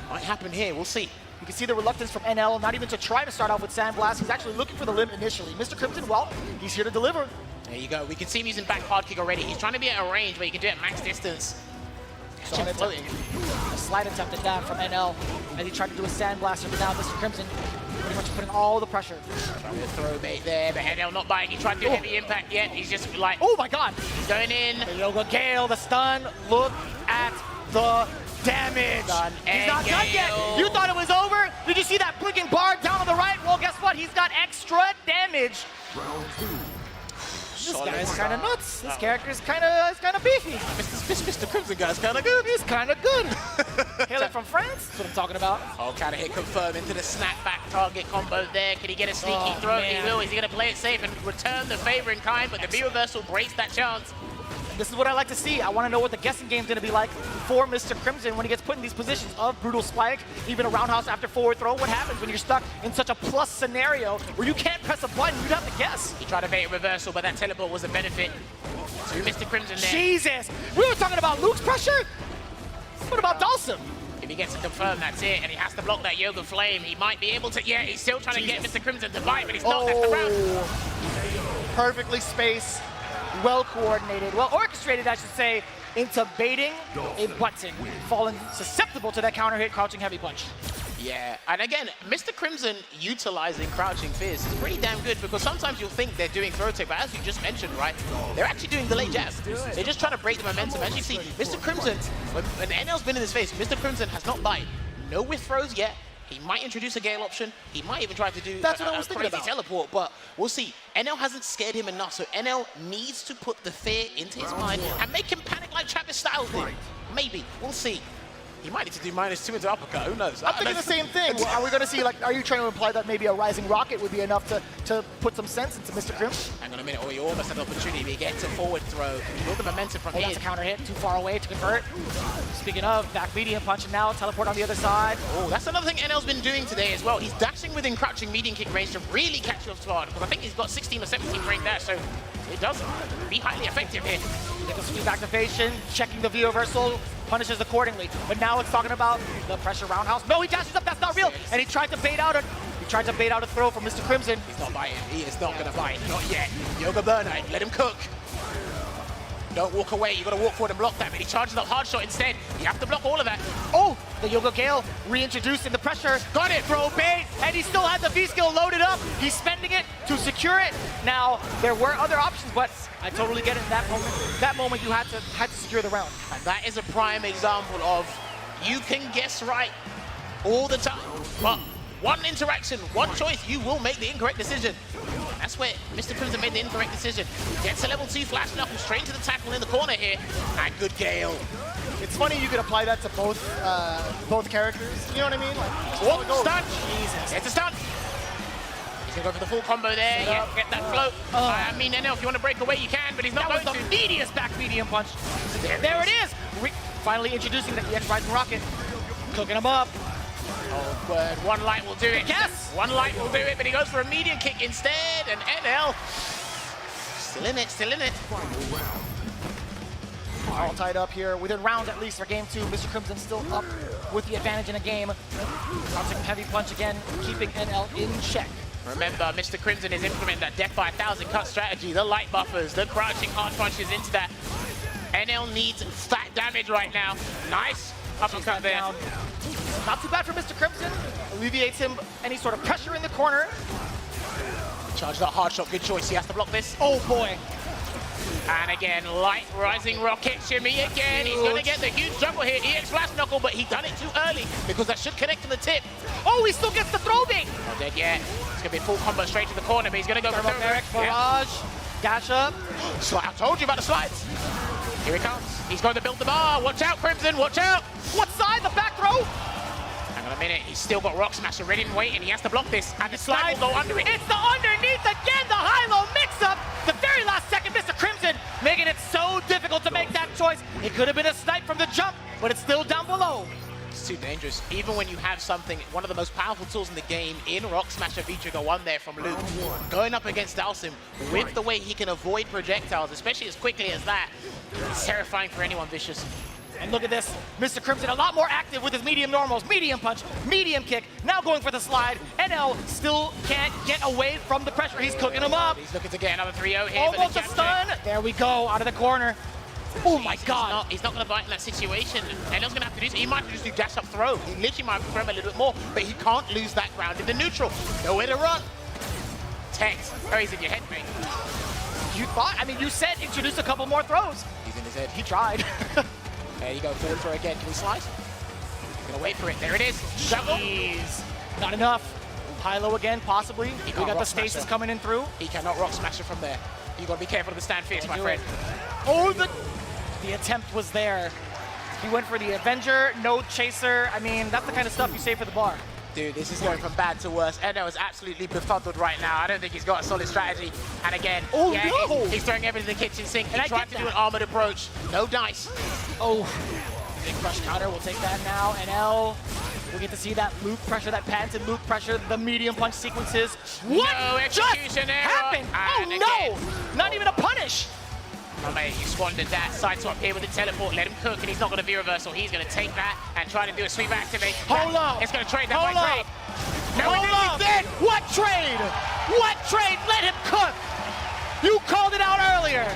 Might happen here, we'll see. You can see the reluctance from NL, not even to try to start off with Sandblast. He's actually looking for the limb initially. Mr. Crimson, well, he's here to deliver. There you go. We can see him using back hard kick already. He's trying to be at a range where you can do it at max distance. A slide attempt at that from NL as he tried to do a Sandblaster, but now Mr. Crimson pretty much putting all the pressure. Trying to throw bait there, but NL not buying. He tried to do heavy impact yet. He's just like, oh my god. He's going in. The Yoga Gale, the stun. Look at the damage. He's not done yet. You thought it was over? Did you see that blinking bar down on the right? Well, guess what? He's got extra damage. This guy's kind of nuts. This character is kind of beefy. Mr. Crimson guy's kind of good. He's kind of good. Hailing from France? That's what I'm talking about. Oh, kind of hit confirm into the snapback target combo there. Can he get a sneaky throw? He will. Is he going to play it safe and return the favor in kind? But the B reversal breaks that chance. This is what I like to see. I want to know what the guessing game's going to be like for Mr. Crimson when he gets put in these positions of brutal spike, even a roundhouse after forward throw. What happens when you're stuck in such a plus scenario where you can't press a button? You'd have to guess. He tried to bait a reversal, but that teleport was a benefit to Mr. Crimson there. Jesus! We were talking about Luke's pressure? What about Dhalsim? If he gets to confirm, that's it, and he has to block that Yoga Flame. He might be able to, he's still trying to get Mr. Crimson to bite, but he's not. That's the round. Perfectly spaced. Well coordinated, well orchestrated, I should say, into baiting a button, falling susceptible to that counter hit, crouching heavy punch. Yeah, and again, Mr. Crimson utilizing crouching fierce is pretty damn good because sometimes you'll think they're doing throw tech, but as you just mentioned, right, they're actually doing delayed jab. They're just trying to break the momentum. As you see, Mr. Crimson, when NL's been in his face, Mr. Crimson has not died. No whiff throws yet. He might introduce a Gale option. He might even try to do a crazy teleport, but we'll see. NL hasn't scared him enough, so NL needs to put the fear into his mind and make him panic like Travis Styles did. Maybe. We'll see. He might need to do -2 into uppercut. Who knows? I'm thinking the same thing. Well, are we going to see, are you trying to imply that maybe a rising rocket would be enough to put some sense into Mr. Crimson? Hang on a minute. Oh, you almost had an opportunity. He gets a forward throw. Build the momentum from here. That's a counter hit. Too far away to convert. Speaking of, back medium punch and now teleport on the other side. Oh, that's another thing NL's been doing today as well. He's dashing within crouching medium kick range to really catch you off guard because I think he's got 16 or 17 frame dash, so it does be highly effective here. Get the sweep activation, checking the V reversal, punishes accordingly. But now it's talking about the pressure roundhouse. No, he dashes up, that's not real. And he tried to bait out a throw from Mr. Crimson. He's not biting. He is not going to bite. Not yet. Yoga Burner, let him cook. Don't walk away. You got to walk forward and block that. But he charges up hard shot instead. You have to block all of that. Oh, the Yoga Gale reintroducing the pressure. Got it. Throw bait, and he still has the V skill loaded up. He's spending it to secure it. Now there were other options, but I totally get it. In that moment, you had to secure the round. And that is a prime example of you can guess right all the time, but one interaction, one choice, you will make the incorrect decision. That's where Mr. Crimson made the incorrect decision. Gets a level 2 flash knuckle straight to the tackle in the corner here. And good Gale. It's funny you could apply that to both characters. You know what I mean? Stun! Jesus. It's a stun! He's gonna go for the full combo there. Yeah, get that float. I mean, NL, if you want to break away, you can, but he's not going to. That was the meatiest back medium punch. There it is! Finally introducing the EX Rising Rocket. Cooking him up. Oh, word. One light will do it. Yes! One light will do it, but he goes for a medium kick instead, and NL still in it, still in it. All tied up here, within round at least for game 2. Mr. Crimson still up with the advantage in a game. Bouncing heavy punch again, keeping NL in check. Remember, Mr. Crimson is implementing that death by 1,000 cut strategy, the light buffers, the crouching hard punches into that. NL needs fat damage right now. Nice uppercut there. Down. Not too bad for Mr. Crimson. Alleviates him any sort of pressure in the corner. Charge that hard shot, good choice. He has to block this. Oh boy. And again, light rising rocket shimmy again. He's going to get the huge jumble here. EX Blast Knuckle, but he done it too early because that should connect to the tip. Oh, he still gets the throw big. Not dead yet. It's going to be a full combo straight to the corner, but he's going to go for Barrage, barrage, dash up. I told you about the slides. Here he comes. He's going to build the bar. Watch out, Crimson. Watch out. What side? The back throw? Hang on a minute. He's still got Rock Smasher ready and waiting. He has to block this. And the slide will go under it. It's the underneath again. The high-low mix-up. The very last second, Mr. Crimson making it so difficult to make that choice. It could have been a snipe from the jump, but it's still down below. It's too dangerous. Even when you have something, one of the most powerful tools in the game in Rock Smasher V-Trigger 1 there from Luke, going up against Dalsim with the way he can avoid projectiles, especially as quickly as that, it's terrifying for anyone vicious. And look at this, Mr. Crimson a lot more active with his medium normals, medium punch, medium kick, now going for the slide. NL still can't get away from the pressure. He's cooking him up. He's looking to get another 3-0 here. Almost a stun. There we go, out of the corner. Oh my God. He's not going to bite in that situation. NL's going to have to do so. He might just do dash up throw. He literally might throw him a little bit more, but he can't lose that ground in the neutral. Nowhere to run. Tex, oh, he's in your head, mate. You thought, I mean, you said introduce a couple more throws. He's in his head. He tried. There you go, forward throw again. Can we slice? He's gonna wait for it. There it is. Juggle. Jeez. Not enough. High-low again, possibly. We got the stasis coming in through. He cannot Rock Smasher from there. You gotta be careful of the stand fierce, my friend. Oh, the attempt was there. He went for the Avenger, no chaser. I mean, that's the kind of stuff you say for the bar. Dude, this is going from bad to worse. Eno is absolutely befuddled right now. I don't think he's got a solid strategy. And again, he's throwing everything in the kitchen sink. He tried to do an armored approach. No dice. Oh, big crush counter. We'll take that now. NL, we get to see that Luke pressure, that patented Luke pressure, the medium punch sequences. What no execution error. Happened? And oh no, not even a punish. Oh mate, you squandered that. Side swap here with the teleport. Let him cook, and he's not going to V-reversal. He's going to take that and try to do a sweep activate. Hold up. It's going to trade that by trade. No, he did. What trade? What trade? Let him cook. You called it out earlier.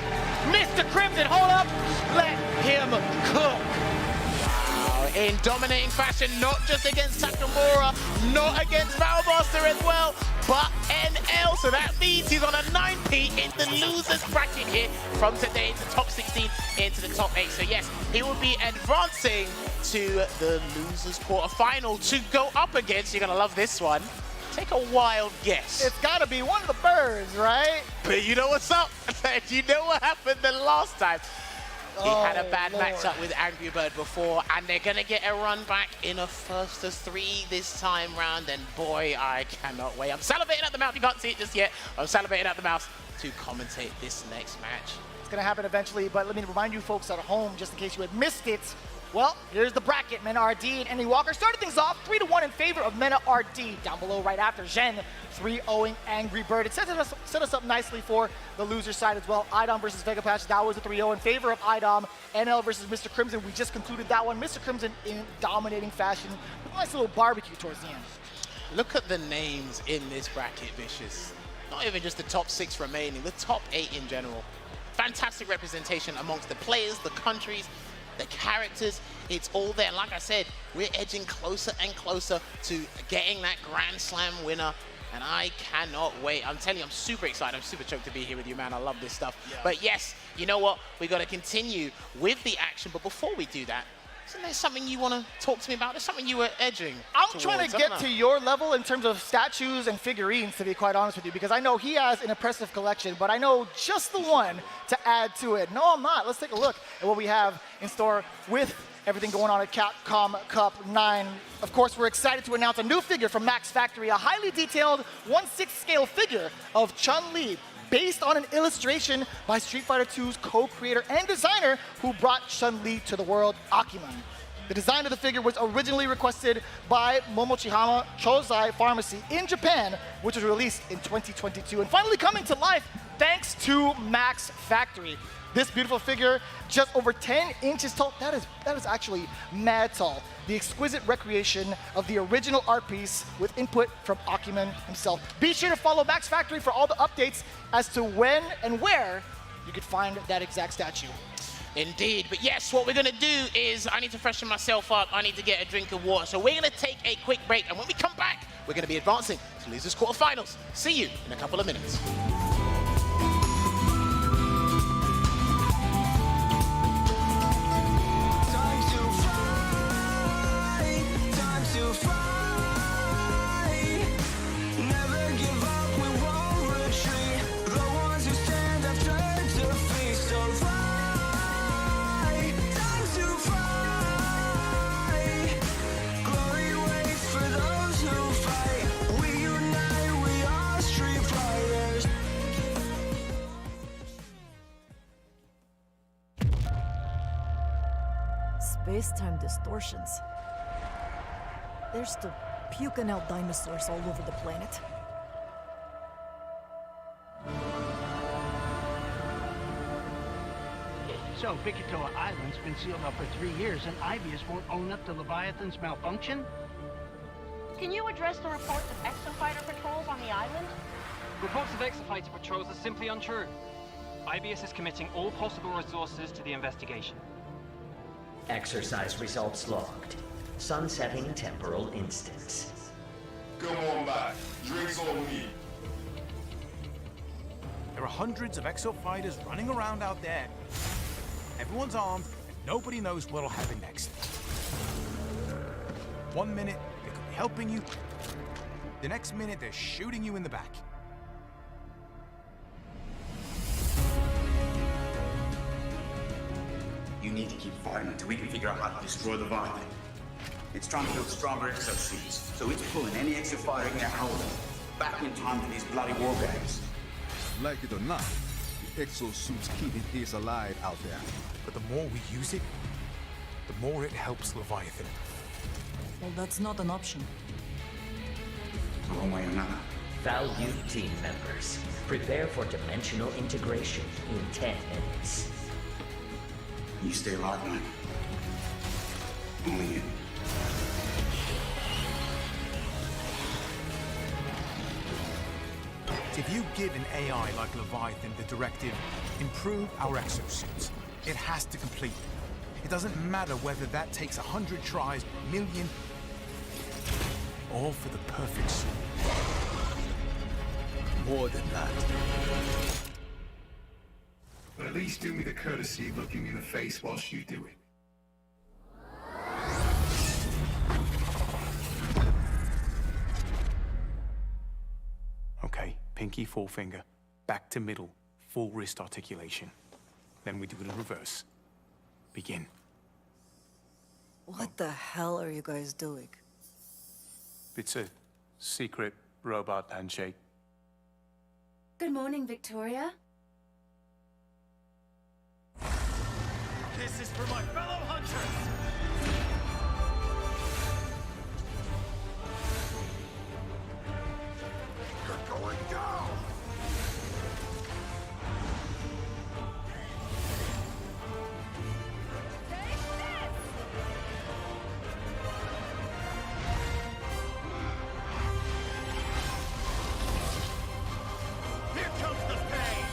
Mr. Crimson, hold up. Let him cook. In dominating fashion, not just against Takamura, not against Valbuster as well, but NL. So that means he's on a 9P in the losers bracket here from today to top 16 into the top 8. So yes, he will be advancing to the losers quarterfinal to go up against, you're going to love this one, take a wild guess. It's got to be one of the birds, right? But you know what's up? You know what happened the last time? He had a bad matchup with Angry Bird before, and they're going to get a run back in a first of 3 this time round, and boy, I cannot wait. I'm salivating at the mouth. You can't see it just yet. I'm salivating at the mouth to commentate this next match. It's going to happen eventually, but let me remind you folks at home, just in case you had missed it, well, here's the bracket. Mena RD and Andy Walker started things off 3-1 in favor of Mena RD. Down below, right after, Zhen 3-0ing Angry Bird. It set us up nicely for the loser side as well. IDOM versus Vega Patch, that was a 3-0 in favor of IDOM. NL versus Mr. Crimson, we just concluded that one. Mr. Crimson in dominating fashion. A nice little barbecue towards the end. Look at the names in this bracket, Vicious. Not even just the top 6 remaining, the top 8 in general. Fantastic representation amongst the players, the countries, the characters, it's all there. And like I said, we're edging closer and closer to getting that Grand Slam winner. And I cannot wait. I'm telling you, I'm super excited. I'm super choked to be here with you, man. I love this stuff. Yeah. But yes, you know what? We got to continue with the action. But before we do that, isn't there something you want to talk to me about? There's something you were edging I'm trying to get to your level in terms of statues and figurines, to be quite honest with you, because I know he has an impressive collection, but I know just the one to add to it. No, I'm not. Let's take a look at what we have in store with everything going on at Capcom Cup 9. Of course, we're excited to announce a new figure from Max Factory, a highly detailed 1/6 scale figure of Chun-Li, based on an illustration by Street Fighter II's co-creator and designer who brought Chun-Li to the world, Akiman. The design of the figure was originally requested by Momochihama Chozai Pharmacy in Japan, which was released in 2022, and finally coming to life thanks to Max Factory. This beautiful figure, just over 10 inches tall, that is actually mad tall. The exquisite recreation of the original art piece with input from Akiman himself. Be sure to follow Max Factory for all the updates as to when and where you could find that exact statue. Indeed, but yes, what we're going to do is I need to freshen myself up. I need to get a drink of water. So we're going to take a quick break, and when we come back, we're going to be advancing to losers quarterfinals. See you in a couple of minutes. Space-time distortions. They're still puking out dinosaurs all over the planet. So, Bikitoa Island's been sealed up for 3 years, and Ibius won't own up to Leviathan's malfunction? Can you address the reports of exofighter patrols on the island? Reports of exofighter patrols are simply untrue. IBS is committing all possible resources to the investigation. Exercise results logged. Sunsetting temporal instance. Come on back. Drinks on me. There are hundreds of exofighters running around out there. Everyone's armed, and nobody knows what'll happen next. 1 minute, they could be helping you. The next minute, they're shooting you in the back. You need to keep fighting until we can figure out how to destroy the Leviathan. It's trying to build stronger exosuits, so it's pulling any exofighter in their hold back in time to these bloody war games. Like it or not, the exosuits keep it alive out there. But the more we use it, the more it helps Leviathan. Well, that's not an option. One way or another. Valued team members, prepare for dimensional integration in 10 minutes. You stay alive, man. Only you. If you give an AI like Leviathan the directive, improve our exosuits, it has to complete it. It doesn't matter whether that takes 100 tries, million, all for the perfect suit. More than that. But at least do me the courtesy of looking me in the face whilst you do it. Okay, pinky, forefinger, back to middle, full wrist articulation. Then we do it in reverse. Begin. What the hell are you guys doing? It's a secret robot handshake. Good morning, Victoria. This is for my fellow hunters! You're going down! Here comes the pain!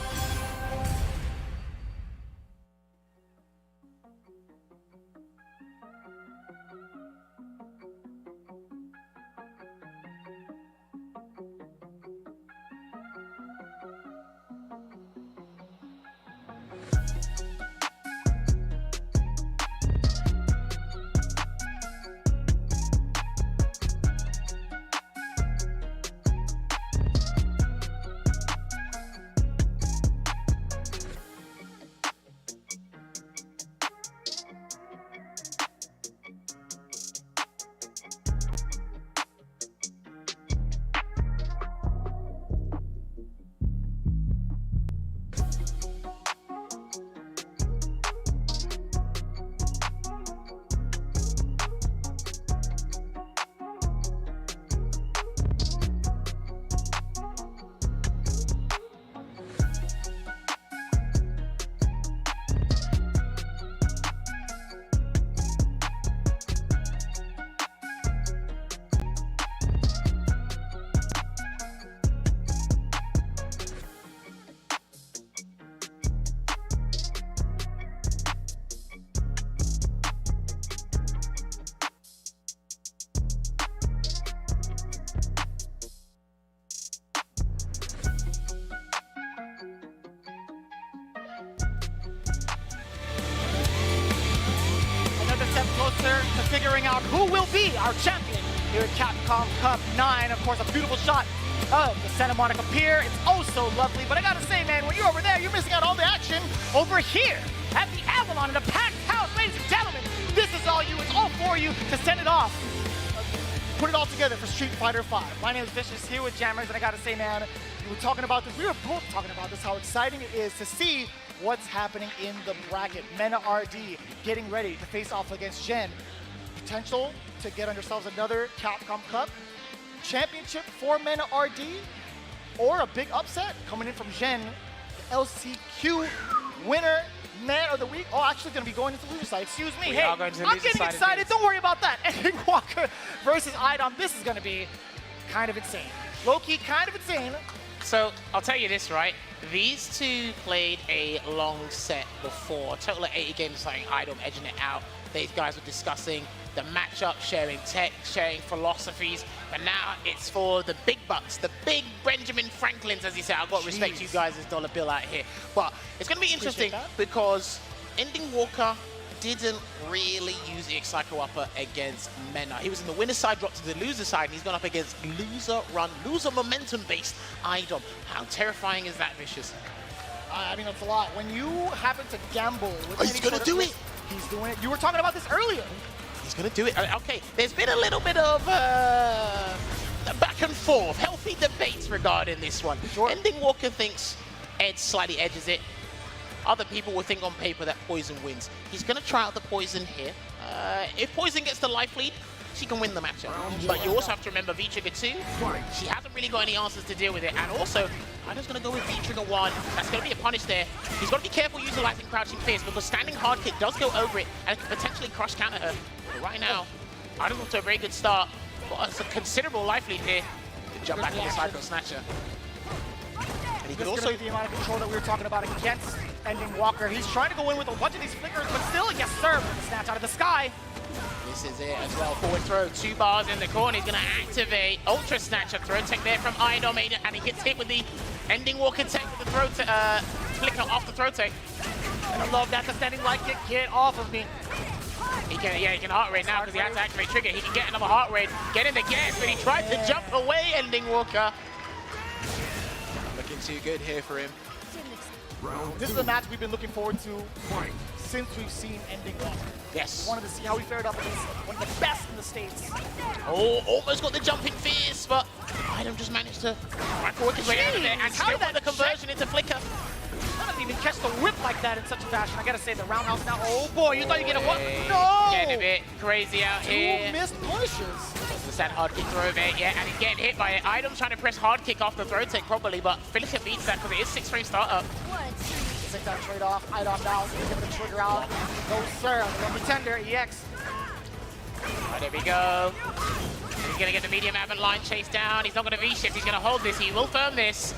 Closer to figuring out who will be our champion here at Capcom Cup 9. Of course, a beautiful shot of the Santa Monica Pier. It's oh so lovely, but I gotta say, man, when you're over there, you're missing out all the action over here at the Avalon in a packed house. Ladies and gentlemen, this is all you. It's all for you to send it off. Put it all together for Street Fighter V. My name is Vicious, here with Jammers, and I gotta say, man, we were talking about this. We were both talking about this, how exciting it is to see what's happening in the bracket. Mena RD getting ready to face off against Gen. Potential to get on yourselves another Capcom Cup championship for Mena RD, or a big upset coming in from Gen, the LCQ winner, man of the week. Oh, actually going to be going to the loser side. Excuse me. Hey, I'm getting excited. Don't worry about that. Ending Walker versus IDOM. This is going to be kind of insane. Low-key, kind of insane. So I'll tell you this, right? These two played a long set before. A total of 80 games, like IDOM edging it out. These guys were discussing the matchup, sharing tech, sharing philosophies, but now it's for the big bucks, the big Benjamin Franklins, as you say. I've got to respect you guys' dollar bill out here. But it's going to be interesting because Ending Walker didn't really use the Psycho Upper against Mena. He was in the winner's side, dropped to the loser side, and he's gone up against loser run, loser momentum-based IDOM. How terrifying is that, Vicious? I mean, it's a lot. When you happen to gamble with he's going to do it. He's doing it. You were talking about this earlier. He's going to do it. Okay, there's been a little bit of back and forth, healthy debates regarding this one. Sure. Ending Walker thinks Ed slightly edges it. Other people will think on paper that Poison wins. He's going to try out the Poison here. If Poison gets the life lead, she can win the matchup. But you also have to remember V-Trigger 2, she hasn't really got any answers to deal with it. And also, I'm just going to go with V-Trigger 1. That's going to be a punish there. He's got to be careful utilizing Crouching Fierce because standing hard kick does go over it and it can potentially crush counter her. But right now, I don't know to a very good start. But it's a considerable life lead here to jump back into Psycho Snatcher. And he could also be the amount of control that we were talking about against Ending Walker. He's trying to go in with a bunch of these flickers, but still, yes sir, snatch out of the sky. This is it as well. Forward throw, 2 bars in the corner. He's going to activate Ultra Snatcher. Throw tech there from IDOM, and he gets hit with the Ending Walker tech with the throw flicker off the throw tech. I love that, the standing light kick. Get off of me. He can heart rate now because he has to activate trigger. He can get another heart rate, get in the gas, but he tried to jump away, Ending Walker. Looking too good here for him. This is a match we've been looking forward to since we've seen Ending Walker. Yes. Wanted to see how he fared up against one of the best in the States. Oh, almost got the jumping fierce, but IDOM just managed to work his way out of there and still got the conversion into flicker. I didn't even catch the whip like that in such a fashion. I gotta say, the roundhouse now. Oh boy, you thought you'd get a what? No! Getting a bit crazy out here. 2 missed pushes. The stand hard kick throw there, yeah, and he's getting hit by it. IDOM's trying to press hard kick off the throw tech properly, but Felicia beats that because it is 6-frame startup. Take that trade off. IDOM now, get the trigger out. No sir, the pretender, EX. Right, there we go. He's gonna get the medium avant line chase down. He's not gonna V-shift, he's gonna hold this. He will firm this.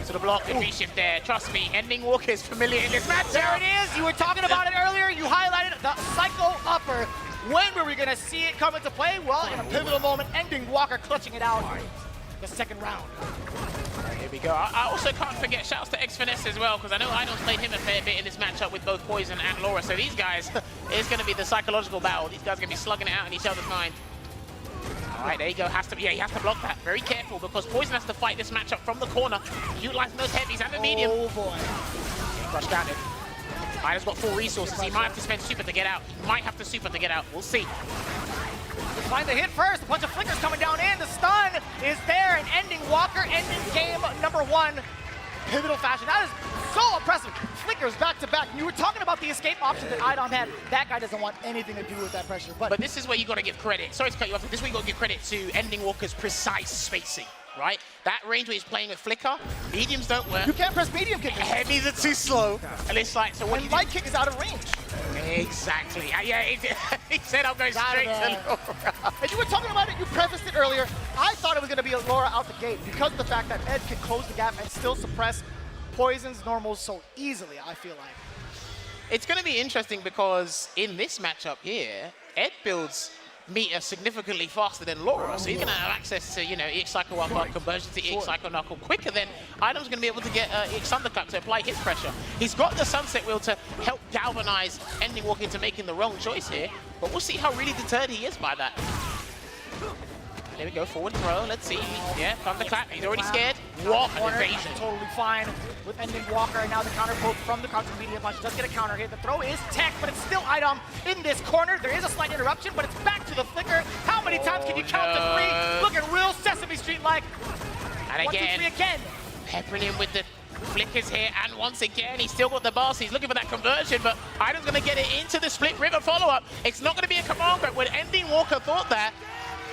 To the block, good V-shift there. Trust me, Ending Walker is familiar in this match. There it is. You were talking about it earlier. You highlighted the Psycho Upper. When were we gonna see it come into play? Well, in a pivotal moment, Ending Walker clutching it out the second round. Here we go. I also can't forget shouts to X-Finesse as well, because I know IDOM's played him a fair bit in this matchup with both Poison and Laura. So these guys, it's going to be the psychological battle. These guys are going to be slugging it out in each other's mind. All right, there you go. He has to block that. Very careful, because Poison has to fight this matchup from the corner, utilizing those heavies and the medium. Oh boy. Crush grounded. IDOM's got full resources. He might have to spend super to get out. He might have to super to get out. We'll see. Find the hit first. A bunch of flickers coming down in. The stun is there, and Ending Walker ending game number 1. Pivotal fashion. That is so impressive. Flickers back to back. You were talking about the escape option that IDOM had. That guy doesn't want anything to do with that pressure. But this is where you got to give credit. Sorry to cut you off. This is where you got to give credit to Ending Walker's precise spacing. Right? That range where he's playing with flicker, mediums don't work. You can't press medium kick. Heavies are too slow. And it's like, so what and light kick is out of range. Exactly. Yeah, he said I'm going straight to Laura. And you were talking about it, you prefaced it earlier. I thought it was going to be a Laura out the gate because of the fact that Ed can close the gap and still suppress Poison's normals so easily, I feel like. It's going to be interesting because in this matchup here, Ed builds meter significantly faster than Laura, so he's going to have access to, EX Psycho Upper, conversion to EX Psycho Knuckle quicker than IDOM's going to be able to get EX Undercut to apply his pressure. He's got the Sunset Wheel to help galvanize Ending Walker into making the wrong choice here, but we'll see how really deterred he is by that. There we go, forward throw, let's see. Yeah, thunderclap, he's already scared. What an evasion. Totally fine with Ending Walker, and now the counter poke from the counter medium punch does get a counter hit. The throw is tech, but it's still IDOM in this corner. There is a slight interruption, but it's back to the flicker. How many times can you count to 3? Looking real Sesame Street-like. And 1, 2, 3 again. Peppering him with the Flicker's here, and once again, he's still got the boss. He's looking for that conversion, but Idom's going to get it into the Split River follow-up. It's not going to be a command grab when Ending Walker thought that.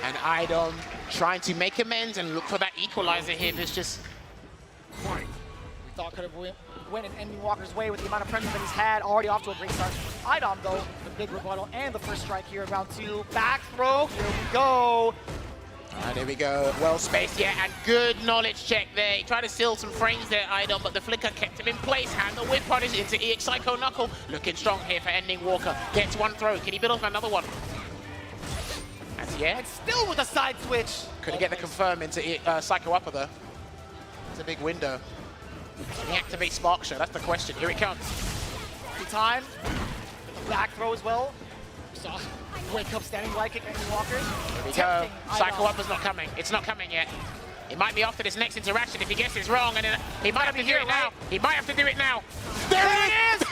And Idom trying to make amends and look for that equalizer here. There's just... We thought could have went in Ending Walker's way with the amount of pressure that he's had, already off to a great start. Idom, though, the big rebuttal and the first strike here in round 2. Back throw, here we go. There we go, well spaced, yeah, and good knowledge check there. He tried to steal some frames there, Idom, but the flicker kept him in place. And the whip punish into EX Psycho Knuckle. Looking strong here for Ending Walker. Gets one throw, can he build off another one? And yeah. And still with a side switch. Couldn't get the confirm into Psycho Upper though. It's a big window. Can he activate Spark Show? That's the question, here it comes. Time, the back throw as well. So, wake up standing wide kick Ending Walker. Here we go. Psycho Upper's not coming. It's not coming yet. It might be after this next interaction if he guesses wrong, and then he might have to do it now. He might have to do it now. There it is!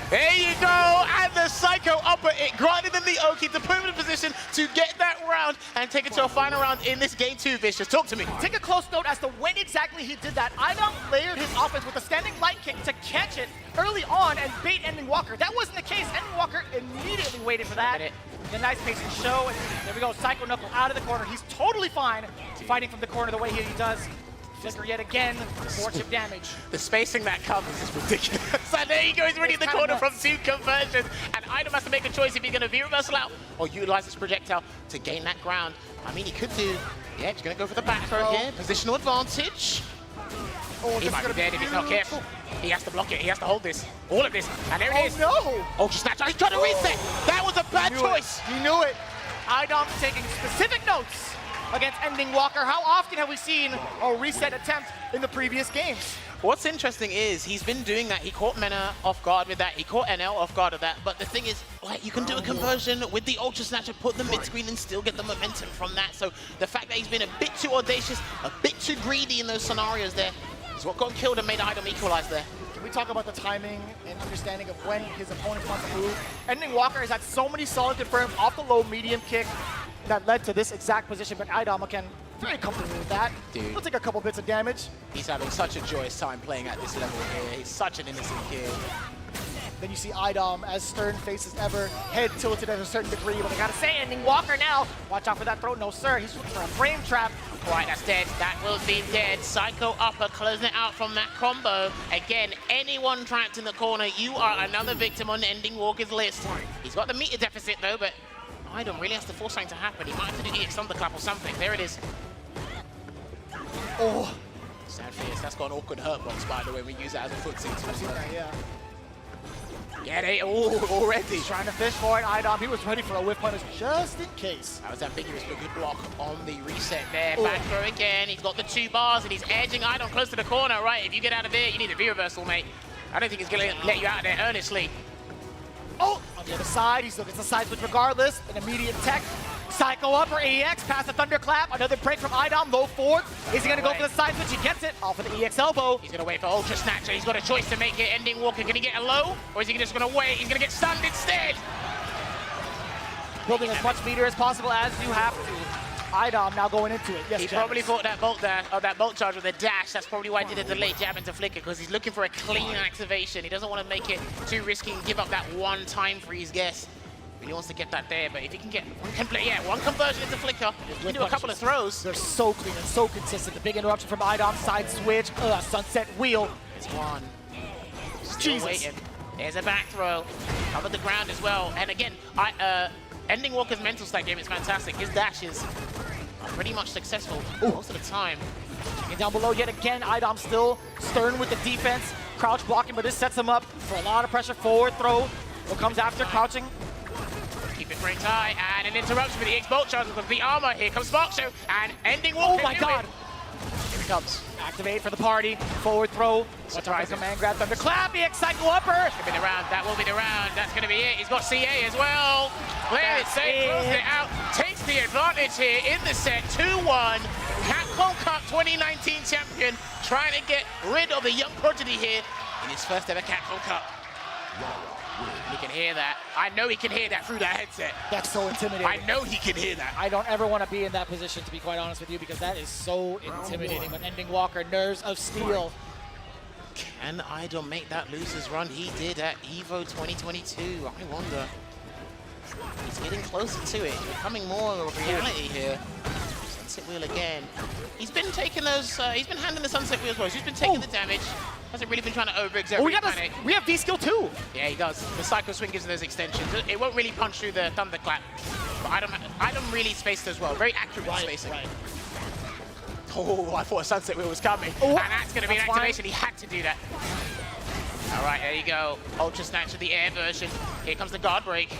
There you go, and the Psycho Upper, it granted them the Oki to put him in a position to get that round and take it to a final round in this game 2, Vicious. Talk to me. Take a close note as to when exactly he did that. Idom layered his offense with a standing light kick to catch it early on and bait Ending Walker. That wasn't the case. Ending Walker immediately waited for that. The nice pace and show, and there we go, Psycho Knuckle out of the corner. He's totally fine fighting from the corner the way he does. Flicker yet again, 4-chip damage. The spacing that comes is ridiculous. And there he goes, really in the corner from 2 conversions. And Idom has to make a choice if he's going to V-reversal out or utilize his projectile to gain that ground. I mean, he could do, yeah, he's going to go for the back throw here. Positional advantage. Oh, he might be dead if he's not careful. He has to block it, he has to hold this. All of this, and there it is. No! Ultra Snatch, he's trying to reset. That was a bad choice. He knew it. Idom taking specific notes against Ending Walker. How often have we seen a reset attempt in the previous games? What's interesting is he's been doing that. He caught Mena off guard with that. He caught NL off guard with that. But the thing is, like, you can do a conversion with the Ultra Snatcher, put the mid-screen and still get the momentum from that. So the fact that he's been a bit too audacious, a bit too greedy in those scenarios there is what got him killed and made Idom equalize there. Can we talk about the timing and understanding of when his opponent wants to move? Ending Walker has had so many solid confirms off the low medium kick that led to this exact position, but Idom can very comfortable with that. Dude. He'll take a couple bits of damage. He's having such a joyous time playing at this level here. He's such an innocent kid. Then you see Idom, as stern face as ever, head tilted at a certain degree, but I gotta say, Ending Walker now. Watch out for that throw. No, sir. He's looking for a frame trap. Right, that's dead. That will be dead. Psycho Upper closing it out from that combo. Again, anyone trapped in the corner, you are another victim on Ending Walker's list. He's got the meter deficit though, but Idom really has to force something to happen. He might have to do EX Thunderclap or something. There it is. Oh. Sad Fierce. That's got an awkward hurt box, by the way. We use that as a footsie too. Yeah. Yeah, they already. He's trying to fish for it. Idom, he was ready for a whiff punish just in case. That was ambiguous, but good block on the reset there. Back throw again. He's got the 2 bars and he's edging Idom close to the corner. Right, if you get out of there, you need a V-reversal, mate. I don't think he's going to let you out of there earnestly. Oh, on the other side, he still gets the side switch regardless. An immediate tech. Psycho Upper EX, past the Thunderclap. Another break from Idom, low forward. Is he going to go for the side switch? He gets it. Off of the EX elbow. He's going to wait for Ultra Snatcher. He's got a choice to make it. Ending Walker, can he get a low? Or is he just going to wait? He's going to get stunned instead. Building as much meter as possible as you have to. Idom now going into it. Yes, he probably thought that bolt there, or that bolt charge with a dash. That's probably why he did a delayed jab into Flicker, because he's looking for a clean activation. He doesn't want to make it too risky and give up that one time freeze guess. He wants to get that there, but if he can get one conversion into Flicker, he can do a couple of throws. They're so clean and so consistent. The big interruption from Idom, side switch, sunset wheel. It's one. Still waiting. There's a back throw. Covered the ground as well. And again, Ending Walker's mental stack game is fantastic. His dash is pretty much successful most of the time. And down below yet again, Idom still stern with the defense. Crouch blocking, but this sets him up for a lot of pressure. Forward throw. What comes after? Crouching. Keep it framed high, and an interruption with the X Bolt Charge with the armor. Here comes Spark Show, and Ending Walker. Oh my god! Here it comes. Activate for the party. Forward throw. Surprise. Command grab. Thunderclap. EX Psycho Upper. That's going to be the round. That will be the round. That's going to be it. He's got CA as well. Plays it safe, closes it out. Takes the advantage here in the set. 2-1. Capcom Cup 2019 champion trying to get rid of the young prodigy here in his first ever Capcom Cup. He can hear that. I know he can hear that through that headset. That's so intimidating. I know he can hear that. I don't ever want to be in that position, to be quite honest with you, because that is so intimidating. But Ending Walker, nerves of steel. Can Idol make that losers run he did at EVO 2022? I wonder. He's getting closer to it. It's becoming more of a reality here. Sunset Wheel again. He's been taking those, he's been handling the Sunset Wheel as well. He's just been taking the damage. Hasn't really been trying to over-exert. We have V-Skill too. Yeah, he does. The Psycho Swing gives him those extensions. It won't really punch through the Thunderclap. But Idol really spaced as well. Very accurate spacing. Right. Oh, I thought a Sunset Wheel was coming. And that's going to be an activation. He had to do that. All right, there you go. Ultra Snatch of the air version. Here comes the guard break.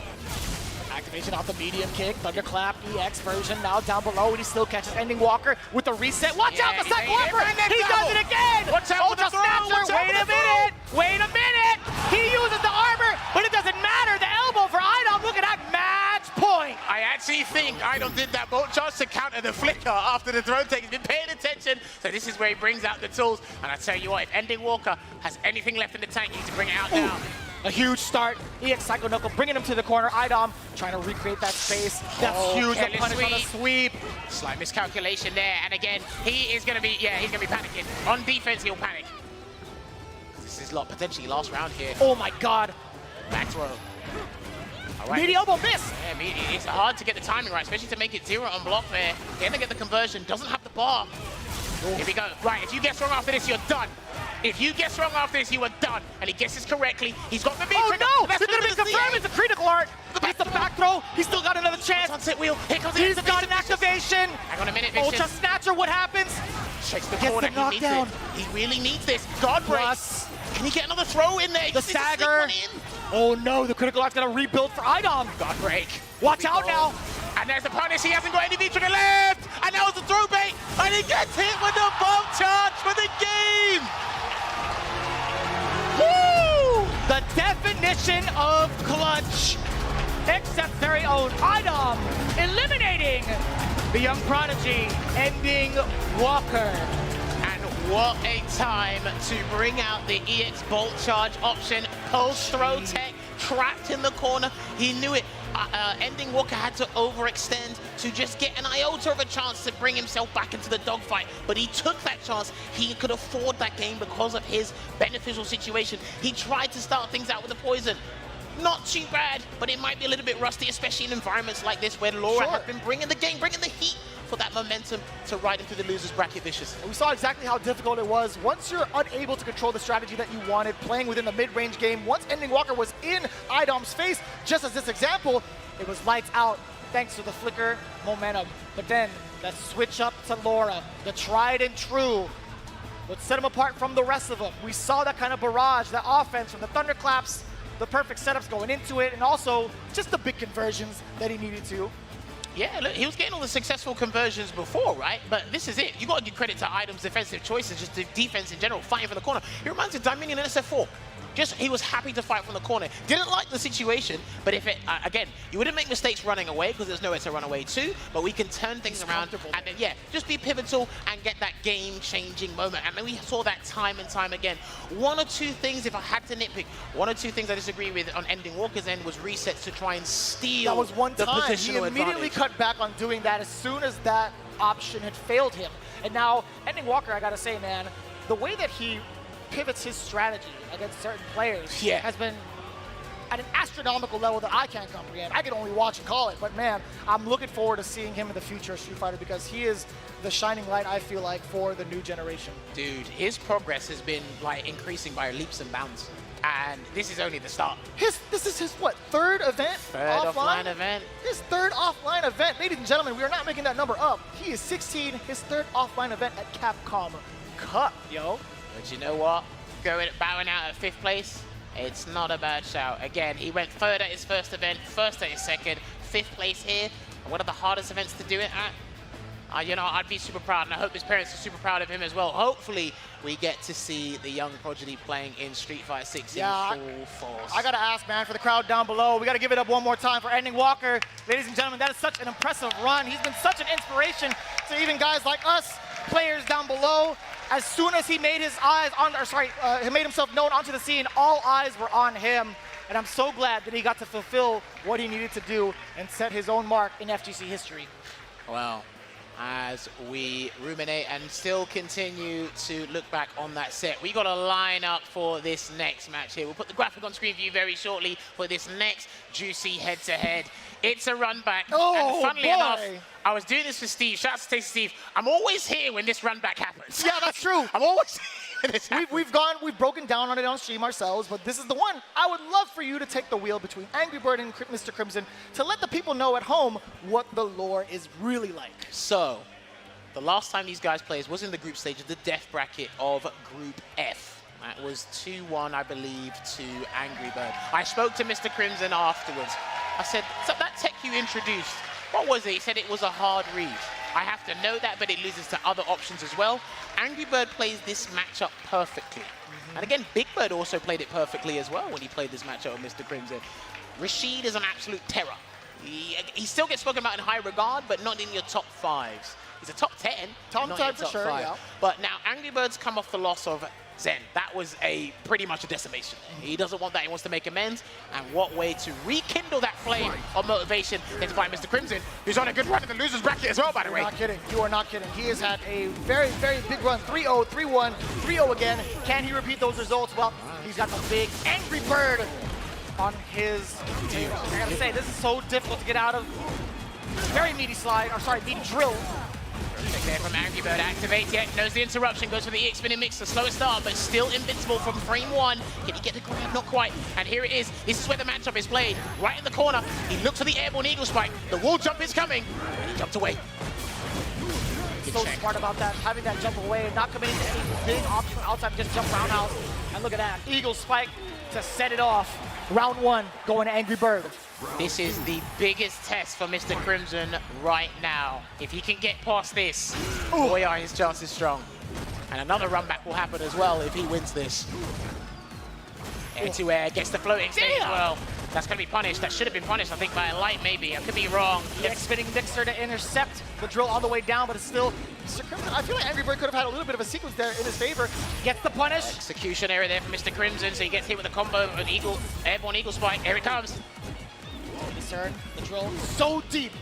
Activation off the medium kick, Thunderclap, EX version now down below, and he still catches Ending Walker with the reset. Watch out, the second Walker! He does it again! Watch out for the Snatcher! Wait a minute! He uses the armor, but it doesn't matter. The elbow for Idom, look at that match point! I actually think Idom did that bolt charge to counter the flicker after the drone take. He's been paying attention, so this is where he brings out the tools. And I tell you what, if Ending Walker has anything left in the tank, he needs to bring it out now. A huge start. EX Psycho Knuckle bringing him to the corner. Idom trying to recreate that space. That's huge. The punish on the sweep. Slight miscalculation there. And again, he is going to be, he's going to be panicking. On defense, he'll panic. This is potentially last round here. Oh my God. Back throw. All right. Meaty elbow miss. Yeah, it's hard to get the timing right, especially to make it 0 on block there. Can to get the conversion. Doesn't have the bar. Here we go. Right, if you guess wrong after this, you're done. If you guess wrong after this, you are done. And he guesses correctly. He's got the beat. Oh no! It's going to be confirmed. It's a critical art. It's the back throw. He's still got another chance. Sunset Wheel. Here comes He's got an activation. Hang on a minute, Vicious. Ultra Snatcher, what happens? Checks the corner. He needs it. He really needs this. Guard break. Can he get another throw in there? The stagger. Oh no, the critical art's going to rebuild for Idom. Guard break. Watch out now. And there's the punish. He hasn't got any V trigger left. And that was the throw bait. And he gets hit with the bomb charge for the game. Woo! The definition of clutch. Except very own Idom eliminating the young prodigy, Ending Walker. And what a time to bring out the EX Bolt Charge option. Post throw tech, trapped in the corner. He knew it. Ending Walker had to overextend to just get an iota of a chance to bring himself back into the dogfight, but he took that chance. He could afford that game because of his beneficial situation. He tried to start things out with the poison. Not too bad, but it might be a little bit rusty, especially in environments like this where Laura has been bringing the game, bringing the heat for that momentum to ride into the losers bracket, Vicious. And we saw exactly how difficult it was. Once you're unable to control the strategy that you wanted, playing within the mid-range game, once Ending Walker was in Idom's face, just as this example, it was lights out thanks to the flicker momentum. But then that switch up to Laura, the tried and true, would set him apart from the rest of them. We saw that kind of barrage, that offense from the thunderclaps, the perfect setups going into it, and also just the big conversions that he needed to. Yeah, look, he was getting all the successful conversions before, right? But this is it. You got to give credit to Idom's defensive choices, just the defense in general, fighting for the corner. He reminds me of Dominion and SF4. Just, he was happy to fight from the corner. Didn't like the situation, but if it, again, you wouldn't make mistakes running away because there's nowhere to run away to, but we can turn things around and then, yeah, just be pivotal and get that game-changing moment. And then we saw that time and time again. One or two things, if I had to nitpick, one or two things I disagree with on Ending Walker's end was resets to try and steal that was one the time. positional He immediately cut back on doing that as soon as that option had failed him. And now, Ending Walker, I gotta say, man, the way that he pivots his strategy against certain players has been at an astronomical level that I can't comprehend. I can only watch and call it, but man, I'm looking forward to seeing him in the future of Street Fighter because he is the shining light, I feel like, for the new generation. Dude, his progress has been like increasing by leaps and bounds. And this is only the start. This is his, what, third event? Third offline event. His third offline event. Ladies and gentlemen, we are not making that number up. He is 16, his third offline event at Capcom Cup, yo. But you know what? Bowing out at 5th place, it's not a bad shout. Again, he went third at his first event, first at his second, 5th place here. One of the hardest events to do it at. You know, I'd be super proud, and I hope his parents are super proud of him as well. Hopefully, we get to see the young prodigy playing in Street Fighter 6 in full force. I gotta ask, man, for the crowd down below, we gotta give it up one more time for Ending Walker. Ladies and gentlemen, that is such an impressive run. He's been such an inspiration to even guys like us, players down below. As soon as he made his eyes on, he made himself known onto the scene, all eyes were on him. and I'm so glad that he got to fulfill what he needed to do and set his own mark in FGC history. Well, as we ruminate and still continue to look back on that set, we got a line up for this next match here. We'll put the graphic on screen for you very shortly for this next juicy head-to-head. It's a run back, and funnily enough, I was doing this for Steve. Shout out to Steve. I'm always here when this run back happens. Yeah, that's true. I'm always We've broken down on it on stream ourselves, but this is the one. I would love for you to take the wheel between Angry Bird and Mr. Crimson to let the people know at home what the lore is really like. So, the last time these guys played was in the group stage of the death bracket of Group F. That was 2-1, I believe, to Angry Bird. I spoke to Mr. Crimson afterwards. I said, so that tech you introduced, what was it? He said it was a hard read. I have to know that, but it loses to other options as well. Angry Bird plays this matchup perfectly. And again, Big Bird also played it perfectly as well when he played this matchup with Mr. Crimson. Rashid is an absolute terror. He still gets spoken about in high regard, but not in your top 5s. He's a top 10. Top 10 for sure, yeah. But now Angry Bird's come off the loss of Zen. That was pretty much a decimation. He doesn't want that. He wants to make amends. And what way to rekindle that flame of motivation than to find Mr. Crimson, who's on a good run in the losers bracket as well, by the way. You're not kidding. You are not kidding. He has had a very, very big run. 3-0, 3-1, 3-0 again. Can he repeat those results? Well, he's got the big Angry Bird on his table. I gotta say, this is so difficult to get out of. Very meaty slide, or sorry, meaty drill. There from Angry Bird, activates it, knows the interruption, goes for the EX spinning mix, the slower start, but still invincible from frame 1. Can he get the grab? Not quite. And here it is. This is where the matchup is played. Right in the corner. He looks for the airborne eagle spike. The wall jump is coming, and he jumped away. So smart about that, having that jump away, not committing to any big option outside, just jump roundhouse. And look at that, eagle spike to set it off. Round 1, going to Angry Bird. This is the biggest test for Mr. Crimson right now. If he can get past this, boy, are his chances strong. And another run back will happen as well if he wins this. Air to air, gets the floating stage as well. That's going to be punished. That should have been punished, I think, by a light, maybe. I could be wrong. Yes, spinning mixer to intercept the drill all the way down, but it's still Mr. Crimson. I feel like Angry Bird could have had a little bit of a sequence there in his favor. Gets the punish. Execution error there for Mr. Crimson, so he gets hit with a combo of an airborne eagle spike. Here it comes. Turn, the drill so deep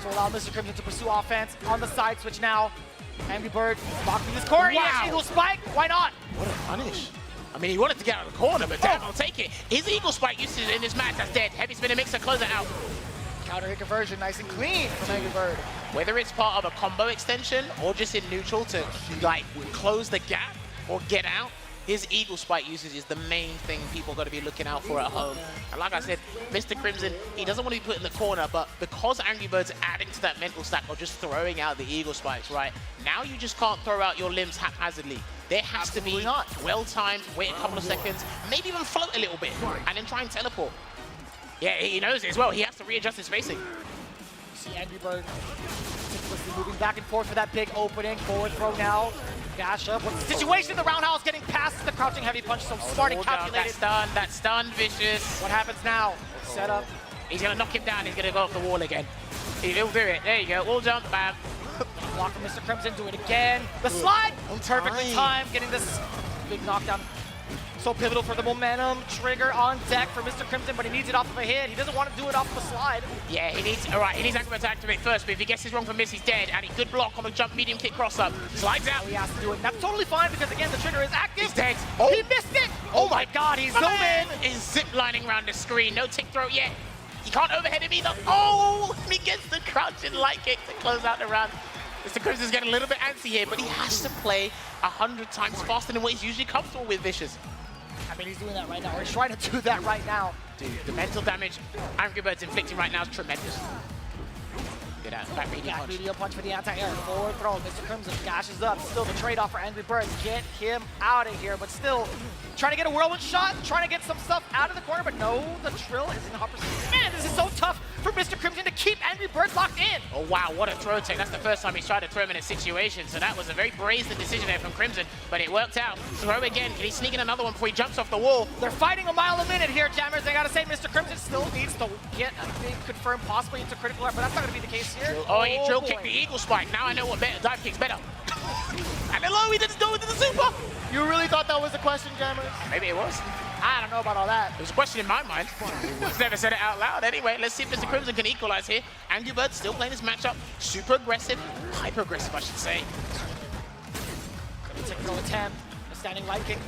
to allow Mr. Crimson to pursue offense on the side switch now. Angry Bird blocking this corner. Wow. Yes, eagle spike. Why not? What a punish. I mean, he wanted to get out of the corner, but damn, I'll take it. His eagle spike usage in this match, that's dead. Heavy spinning mixer, close it out. Counter hit conversion, nice and clean from Angry Bird. Whether it's part of a combo extension or just in neutral to like close the gap or get out, his eagle spike usage is the main thing people got to be looking out for at home. And like I said, Mr. Crimson, he doesn't want to be put in the corner, but because Angry Bird's adding to that mental stack or just throwing out the eagle spikes, right? Now you just can't throw out your limbs haphazardly. There has to be well-timed, wait a couple of seconds, maybe even float a little bit, and then try and teleport. Yeah, he knows it as well. He has to readjust his spacing. You see Angry Bird moving back and forth for that big opening. Forward throw now. Dash up. What's the situation? The roundhouse getting past the crouching heavy punch. So smart and calculated. That's stunned, Vicious. What happens now? Set up. He's going to knock him down. He's going to go off the wall again. He'll do it. There you go. Wall jump, bam. Block from Mr. Crimson. Do it again. The slide. Perfectly timed. Getting this big knockdown. So pivotal for the momentum. Trigger on deck for Mr. Crimson, but he needs it off of a hit. He doesn't want to do it off of a slide. Yeah, he needs Angry Bird to activate first, but if he gets this wrong from Miss, he's dead. And he could block on a jump medium kick cross up. Slides out. He has to do it. That's totally fine because, again, the trigger is active. He's dead. Oh. He missed it. Oh my God, he's zooming. He's zip-lining around the screen. No tick throw yet. He can't overhead him either. Oh, he gets the crouching light kick to close out the round. Mr. Crimson's getting a little bit antsy here, but he has to play 100 times faster than what he's usually comfortable with, Vicious. I mean, he's doing that right now. Or he's trying to do that right now. Dude, the mental damage Angry Bird's inflicting right now is tremendous. Get out, back medium punch. Medium punch for the anti-air. Forward throw. Mr. Crimson dashes up. Still the trade-off for Angry Bird. Get him out of here, but still trying to get a whirlwind shot, trying to get some stuff out of the corner, but no, the drill is in the upper. Man, this is so tough for Mr. Crimson to keep Angry Bird locked in. Oh wow, what a throw take. That's the first time he's tried to throw him in a situation, so that was a very brazen decision there from Crimson, but it worked out. Throw again. Can he sneak in another one before he jumps off the wall? They're fighting a mile a minute here, Jammers. I gotta say, Mr. Crimson still needs to get a thing confirmed possibly into critical art, but that's not gonna be the case here. He drill kicked the eagle spike. Now I know what better dive kick's better. And hello, he didn't go into the super. You really thought that was the question, Jammers? Maybe it was. I don't know about all that. It was a question in my mind. I've never said it out loud. Anyway, let's see if Mr. Crimson can equalize here. Angry Bird still playing this matchup. Super aggressive. Hyper aggressive, I should say. Gonna take another 10. A standing light kick.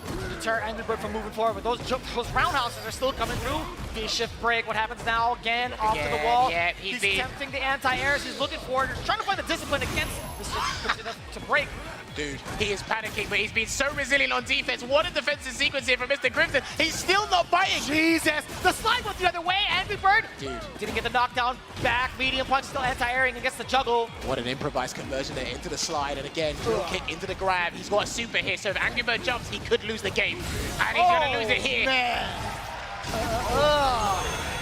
To deter Angry Bird from moving forward. But those roundhouses are still coming through. V-shift break. What happens now? Again, off to the wall. Yeah, he's tempting the anti-airs. He's looking for it. He's trying to find the discipline against Mr. Crimson to break. Dude, he is panicking, but he's been so resilient on defense. What a defensive sequence here from Mr. Crimson. He's still not biting. Jesus! The slide went the other way. Angry Bird. Dude. Didn't get the knockdown. Back, medium punch, still anti-airing against the juggle. What an improvised conversion there into the slide. And again, drill kick into the grab. He's got a super here, so if Angry Bird jumps, he could lose the game. And he's gonna lose it here. Man.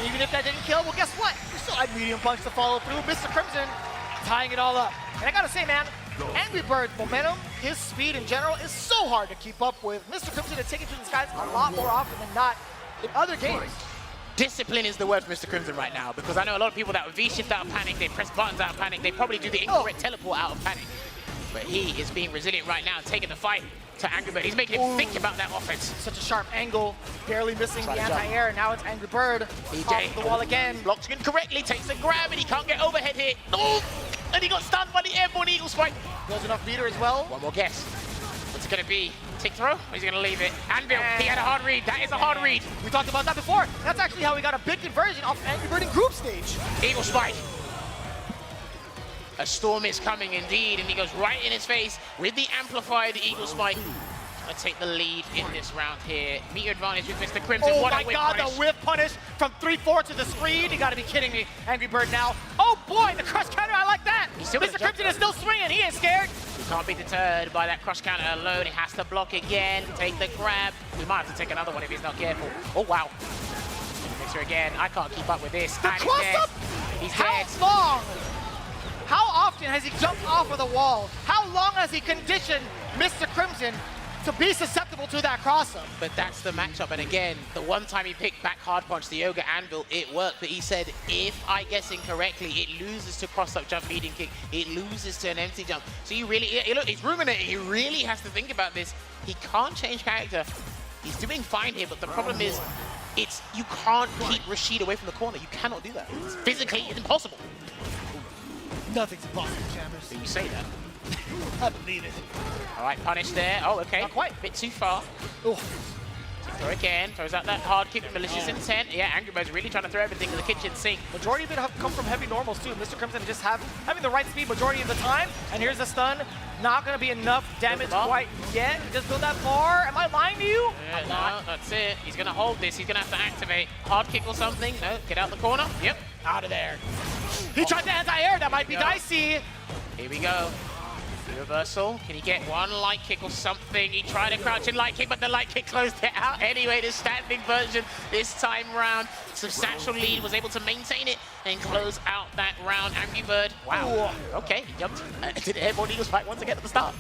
Even if that didn't kill, well, guess what? You still had medium punch to follow through. Mr. Crimson tying it all up. And I gotta say, man, Angry Bird's momentum, his speed in general, is so hard to keep up with. Mr. Crimson is taking to the skies a lot more often than not in other games. Discipline is the word for Mr. Crimson right now, because I know a lot of people that would V-shift out of panic, they press buttons out of panic, they probably do the incorrect teleport out of panic. But he is being resilient right now and taking the fight to Angry Bird. He's making him think about that offense. Such a sharp angle, barely missing the anti-air, and now it's Angry Bird. Off the wall again. Blocks incorrectly, takes the grab, and he can't get overhead here. Oh! And he got stunned by the airborne eagle spike. Goes enough meter as well. One more guess. What's it going to be? Tick throw? Or is he going to leave it? Anvil, he had a hard read. That is a hard read. We talked about that before. That's actually how we got a big conversion off Angry Bird in group stage. Eagle spike. A storm is coming indeed, and he goes right in his face with the amplified eagle spike. Let's take the lead in this round here. Meter advantage with Mr. Crimson. Oh what my God, the whip punish from 3-4 to the screen. You gotta be kidding me, Angry Bird now. Oh boy, the crush counter, I like that. Mr. Crimson is still swinging, he ain't scared. He can't be deterred by that crush counter alone. He has to block again, take the grab. We might have to take another one if he's not careful. Oh wow. Mixer again, I can't keep up with this. The cross-up? He's dead. How long? How often has he jumped off of the wall? How long has he conditioned Mr. Crimson to be susceptible to that cross-up? But that's the matchup, and again, the one time he picked back hard punch, the Yoga Anvil, it worked, but he said, if I guess incorrectly, it loses to cross-up jump leading kick, it loses to an empty jump. So you really, look, he's ruminating, he really has to think about this. He can't change character. He's doing fine here, but the problem is, you can't keep Rashid away from the corner. You cannot do that. It's physically impossible. Nothing's impossible, Chambers. You say that. I believe it. All right, punish there. Oh, okay. Not quite. Bit too far. Oh. Throw again. Throws out that hard kick with malicious intent. Yeah, Angry Bird's really trying to throw everything in the kitchen sink. Majority of it have come from heavy normals too. Mr. Crimson just having the right speed majority of the time. And here's the stun. Not going to be enough damage quite yet. He just built that far. Am I lying to you? No, that's it. He's going to hold this. He's going to have to activate. Hard kick or something. No, get out the corner. Yep, out of there. He tried the anti-air. That might be dicey. Here we go. Reversal. Can he get one light kick or something? He tried a crouching light kick, but the light kick closed it out. Anyway, the standing version this time round. Substantial lead, was able to maintain it and close out that round. Angry Bird. Wow. Okay, he jumped. Did airborne eagle spike once again at the start.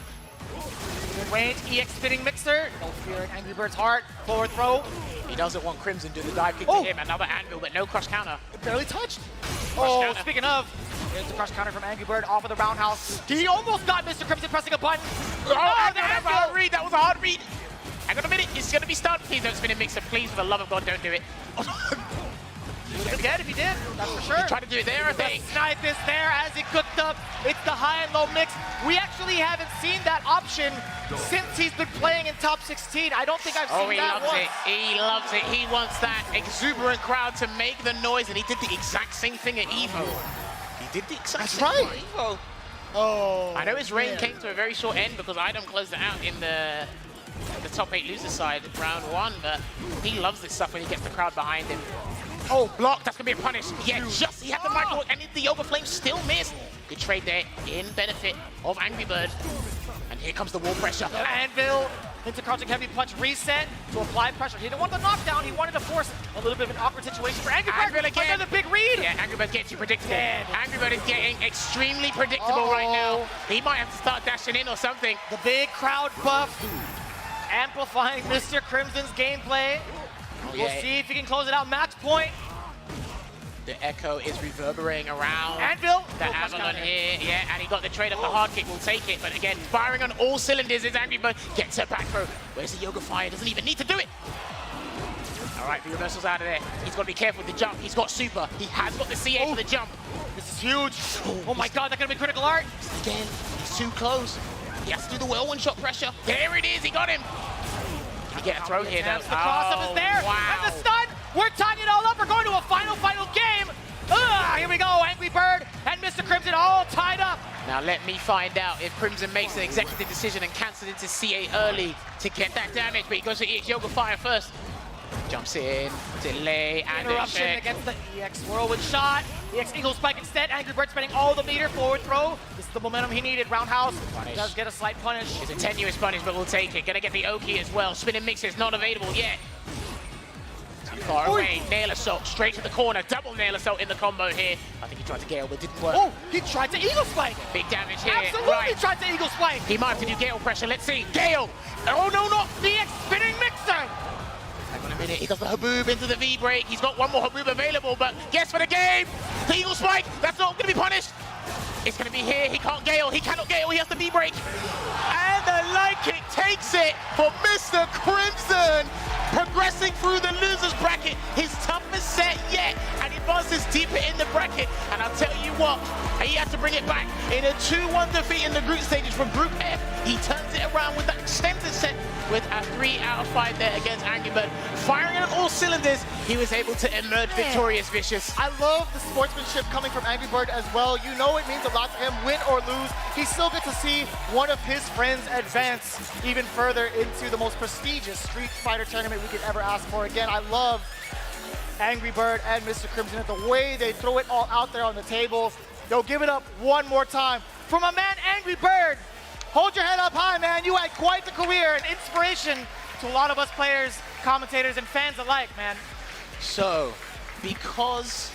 Range EX spinning mixer. No fear in Angry Bird's heart. Forward throw. He doesn't want Crimson to do the dive kick to him. Another anvil, but no crush counter. It barely touched. Counter. Speaking of, there's the crush counter from Angry Bird off of the roundhouse. He almost got Mr. Crimson pressing a button. That was a hard read. That was a hard read. Hang on a minute. He's going to be stunned. Please don't spin a mixer. Please, for the love of God, don't do it. He would have been dead if he did. That's for sure. He tried to do it there, I think. The snipe is there as he cooked up. It's the high and low mix. We actually haven't seen that option since he's been playing in top 16. I don't think I've seen that once. He loves it. He wants that exuberant crowd to make the noise, and he did the exact same thing at EVO. He did the exact same thing at EVO. Oh. I know his reign came to a very short end because Idom closed it out in the top 8 loser side round 1, but he loves this stuff when he gets the crowd behind him. Oh, block, that's gonna be a punish. Yeah, he had the micro, and the Yoga Flame still missed. Good trade there in benefit of Angry Bird. And here comes the wall pressure. Anvil into crouching heavy punch reset to apply pressure. He didn't want the knockdown, he wanted to force a little bit of an awkward situation for Angry Bird. Again. Another big read. Yeah, Angry Bird's getting too predictable. Angry Bird is getting extremely predictable right now. He might have to start dashing in or something. The big crowd buff amplifying Mr. Crimson's gameplay. We'll see if he can close it out. Max point. The echo is reverberating around. Anvil! The Avalon here, yeah, and he got the trade up the hard kick, will take it, but again, firing on all cylinders is Angry Bird, gets a back throw. Where's the Yoga Fire? Doesn't even need to do it. All right, the reversal's out of there. He's got to be careful with the jump. He's got super. He has got the CA for the jump. This is huge. Oh my god, that's gonna be critical art. Again, he's too close. He has to do the whirlwind shot pressure. There it is, he got him. Can he get a throw here though? The cross-up is there, wow. and the stun. We're tying it all up. We're going to a final game. Here we go, Angry Bird and Mr. Crimson all tied up. Now let me find out if Crimson makes an executive decision and cancels into CA early to get that damage, but he goes to EX Yoga Fire first. Jumps in, delay, and interruption against the EX whirlwind shot. EX Eagle Spike instead. Angry Bird spending all the meter, forward throw. This is the momentum he needed. Roundhouse does get a slight punish. It's a tenuous punish, but we'll take it. Gonna get the Oki as well. Spinning mix is not available yet. Too far away. Nail assault straight to the corner. Double nail assault in the combo here. I think he tried to Gale, but didn't work. Oh, he tried to Eagle Spike. Big damage here. Absolutely tried to Eagle Spike. He might have to do Gale pressure. Let's see. Gale. Oh no, not the EX spinning mixer. Hang on a minute, he does the Haboob into the V-break. He's got one more Haboob available, but guess for the game? The Eagle Spike, that's not gonna be punished. It's gonna be here, he can't Gale, he cannot Gale, he has the V-break. And the light kick takes it for Mr. Crimson. Progressing through the loser's bracket, his toughest set yet, and he advances deeper in the bracket. And I'll tell you what, he had to bring it back in a 2-1 defeat in the group stages from Group F. He turns it around with that extended set with a 3 out of 5 there against Angry Bird. Firing on all cylinders, he was able to emerge victorious, Vicious. I love the sportsmanship coming from Angry Bird as well. You know it means a lot to him, win or lose. He still gets to see one of his friends advance even further into the most prestigious Street Fighter tournament we could ever ask for. Again, I love Angry Bird and Mr. Crimson and the way they throw it all out there on the table. Yo, give it up one more time for my man Angry Bird. Hold your head up high, man. You had quite the career and inspiration to a lot of us players, commentators, and fans alike, man. So, because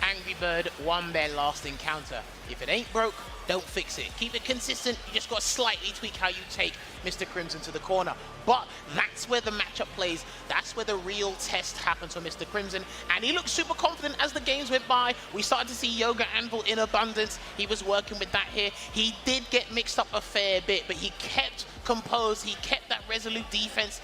Angry Bird won their last encounter, if it ain't broke, don't fix it. Keep it consistent. You just got to slightly tweak how you take Mr. Crimson to the corner. But that's where the matchup plays. That's where the real test happens for Mr. Crimson. And he looked super confident as the games went by. We started to see Yoga Anvil in abundance. He was working with that here. He did get mixed up a fair bit, but he kept composed. He kept that resolute defense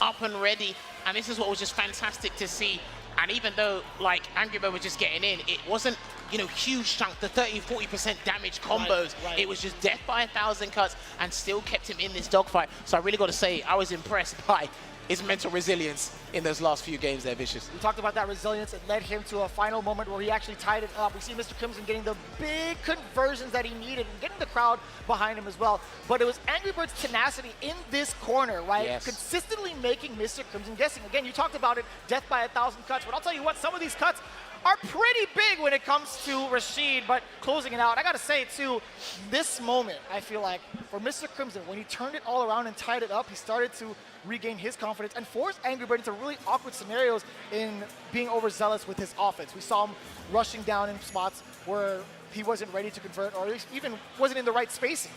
up and ready. And this is what was just fantastic to see. And even though, like, Angry Bird was just getting in, it wasn't, you know, huge chunk, the 30-40% damage combos. Right. It was just death by 1,000 cuts and still kept him in this dogfight. So I really got to say, I was impressed by his mental resilience in those last few games there, Vicious. We talked about that resilience. It led him to a final moment where he actually tied it up. We see Mr. Crimson getting the big conversions that he needed and getting the crowd behind him as well. But it was Angry Bird's tenacity in this corner, right? Yes. Consistently making Mr. Crimson guessing. Again, you talked about it, death by 1,000 cuts. But I'll tell you what, some of these cuts are pretty big when it comes to Rashid, but closing it out. I gotta say too, this moment, I feel like, for Mr. Crimson, when he turned it all around and tied it up, he started to regain his confidence and force Angry Bird into really awkward scenarios in being overzealous with his offense. We saw him rushing down in spots where he wasn't ready to convert or even wasn't in the right spacing.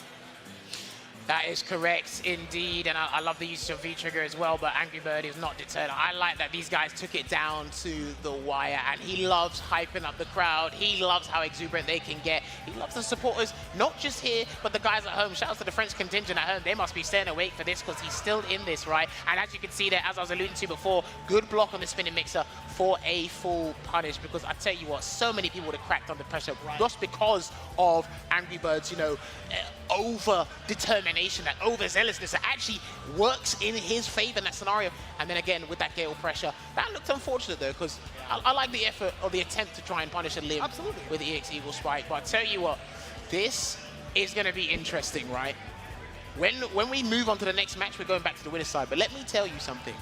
That is correct, indeed, and I love the use of V-trigger as well, but Angry Bird is not deterred. I like that these guys took it down to the wire, and he loves hyping up the crowd. He loves how exuberant they can get. He loves the supporters, not just here, but the guys at home. Shout out to the French contingent at home. They must be staying awake for this because he's still in this, right? And as you can see there, as I was alluding to before, good block on the spinning mixer for a full punish, because I tell you what, so many people would have cracked under pressure just because of Angry Bird's, you know, over-determination, that overzealousness that actually works in his favor in that scenario. And then again, with that Gale pressure, that looked unfortunate though, because I like the effort or the attempt to try and punish a limb with the EX Eagle Spike. But I tell you what, this is going to be interesting, right? When we move on to the next match, we're going back to the winner's side. But let me tell you something.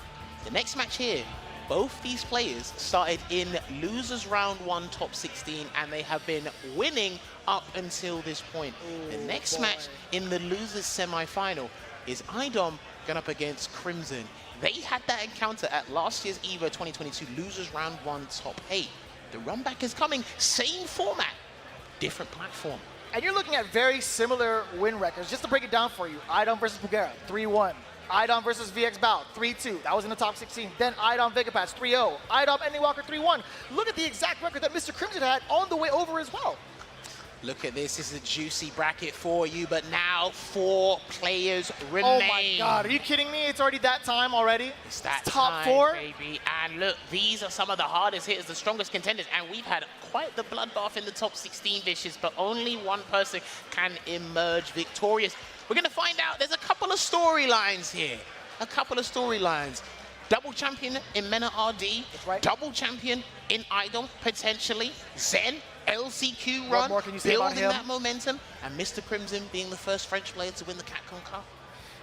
The next match here, both these players started in losers round 1 top 16, and they have been winning up until this point. The next match in the losers semi-final is IDOM going up against Crimson. They had that encounter at last year's EVO 2022 losers round 1 top 8. The run back is coming, same format, different platform. And you're looking at very similar win records. Just to break it down for you, IDOM versus Bugera, 3-1. Idom versus VX Bout, 3-2. That was in the top 16. Then Idom Vigapatch, 3-0. Idom Ending Walker, 3-1. Look at the exact record that Mr. Crimson had on the way over as well. Look at this. This is a juicy bracket for you, but now 4 players remain. Oh my God, are you kidding me? It's already that time already? It's that top time, 4? baby. And look, these are some of the hardest hitters, the strongest contenders, and we've had quite the bloodbath in the top 16 Vicious, but only one person can emerge victorious. We're going to find out. There's a couple of storylines here. A couple of storylines. Double champion in MENA RD. That's right. Double champion in Idom, potentially. Zen, LCQ run, more can you say about building him? that momentum. And Mr. Crimson being the first French player to win the Capcom Cup.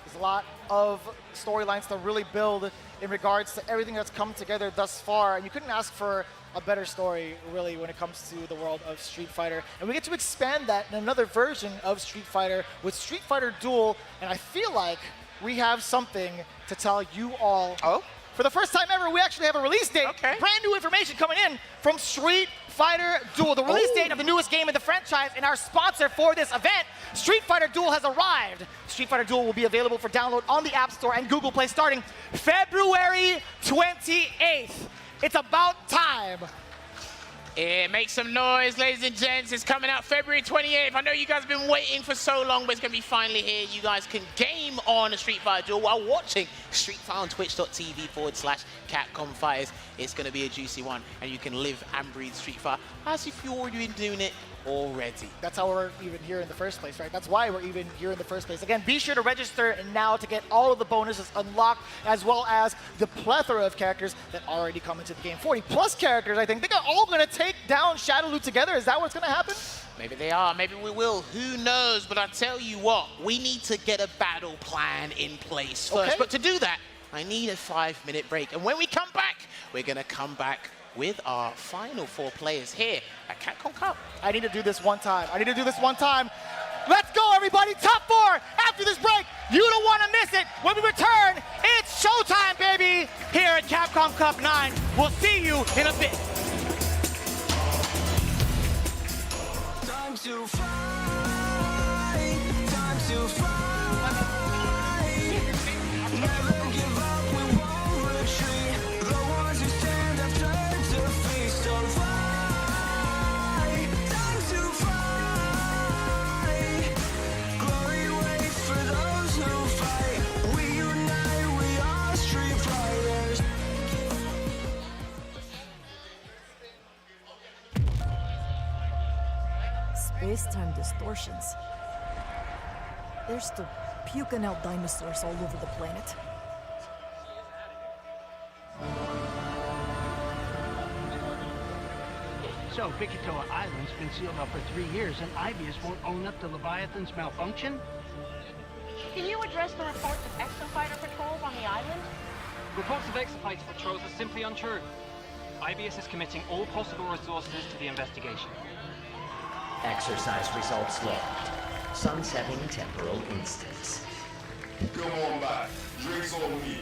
There's a lot of storylines to really build in regards to everything that's come together thus far. And you couldn't ask for a better story, really, when it comes to the world of Street Fighter. And we get to expand that in another version of Street Fighter with Street Fighter Duel. And I feel like we have something to tell you all. Oh? For the first time ever, we actually have a release date. Okay. Brand new information coming in from Street Fighter Duel. The release date of the newest game in the franchise and our sponsor for this event, Street Fighter Duel, has arrived. Street Fighter Duel will be available for download on the App Store and Google Play starting February 28th. It's about time. Yeah, make some noise, ladies and gents. It's coming out February 28th. I know you guys have been waiting for so long, but it's going to be finally here. You guys can game on Street Fighter Duel while watching Street Fighter on twitch.tv/Capcom Fighters. It's going to be a juicy one, and you can live and breathe Street Fighter as if you've already been doing it already. That's how we're even here in the first place, right? That's why we're even here in the first place. Again, be sure to register now to get all of the bonuses unlocked, as well as the plethora of characters that already come into the game. 40+ characters, I think. They're all going to take down Shadowloo together. Is that what's going to happen? Maybe they are, maybe we will, who knows? But I tell you what, we need to get a battle plan in place first. Okay. But to do that, I need a 5-minute break. And when we come back, we're going to come back with our final 4 players here at Capcom Cup. I need to do this one time. Let's go, everybody. Top 4 after this break. You don't want to miss it. When we return, it's showtime, baby, here at Capcom Cup 9. We'll see you in a bit. Time to fight, time to fight. Never give up, we won't retreat. The ones who stand have turned to feast on fight. Time to fight. Glory waits for those who fight. We unite, we are Street Fighters. Space-time distortions. They're still puking out dinosaurs all over the planet. So, Bikitoa Island's been sealed up for 3 years, and IBS won't own up to Leviathan's malfunction? Can you address the reports of exofighter patrols on the island? Reports of exofighter patrols are simply untrue. IBS is committing all possible resources to the investigation. Exercise results logged. Sunsetting temporal instance. Come on back. Drinks on me.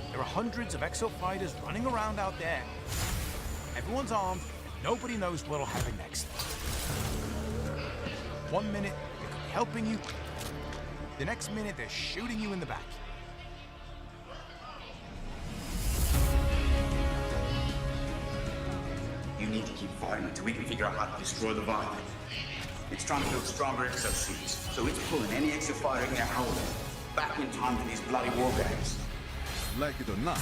There are hundreds of exo fighters running around out there. Everyone's armed. Nobody knows what'll happen next. 1 minute, they could be helping you. The next minute, they're shooting you in the back. You need to keep fighting until we can figure out how to destroy the Leviathan. It's trying to build stronger exosuits, so it's pulling any exofighter in their hold back in time to these bloody war games. Like it or not,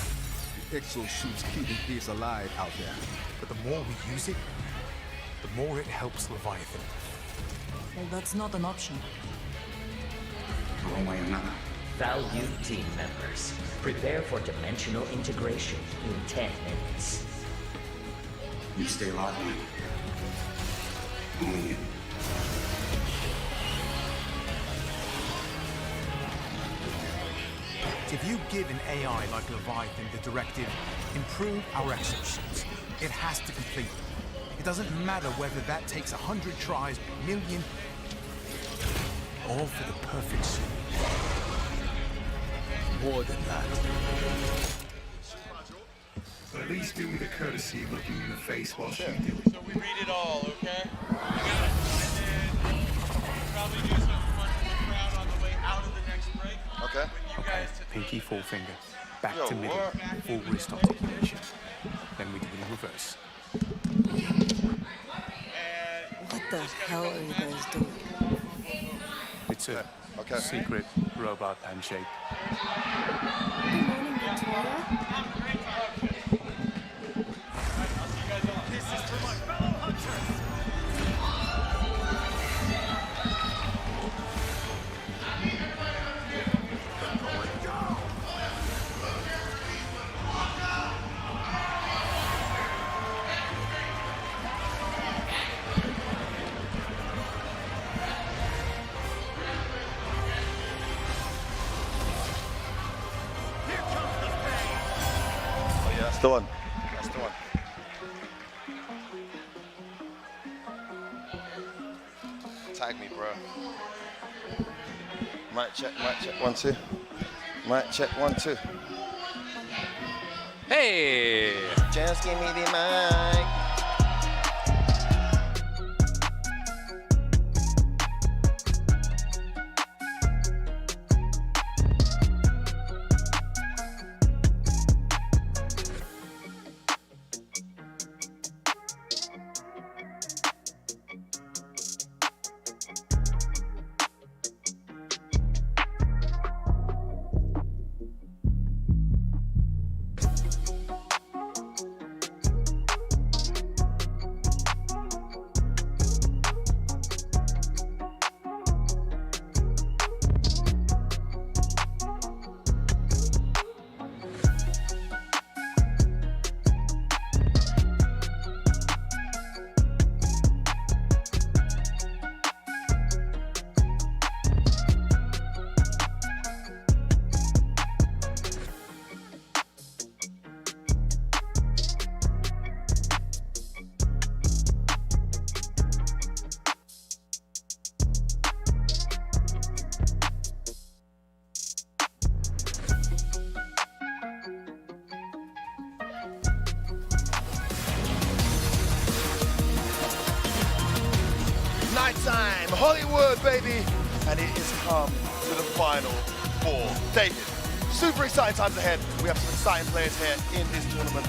the exosuit's keeping peace alive out there. But the more we use it, the more it helps Leviathan. Well, that's not an option. One way or another. Valued team members, prepare for dimensional integration in 10 minutes. You stay alive, man. Only you. If you give an AI like Leviathan the directive, improve our exosuits, it has to complete it. It doesn't matter whether that takes 100 tries, million, all for the perfect suit. More than that. At least do me the courtesy of looking me in the face while you do it. So we read it all, okay? You got it. And then probably do some fun with the crowd on the way out of the next key forefinger, back to middle, full wrist articulation. Then we do it in reverse. What the hell are you guys doing? It's a secret robot handshake. Good morning, Victoria. This is for my fellow hunters. That's the one. That's the one. Tag me, bro. Mic check, 1, 2. Mic check, 1, 2. Hey! Just give me the mic. Nighttime, Hollywood, baby! And it has come to the final four. David, super exciting times ahead. We have some exciting players here in this tournament.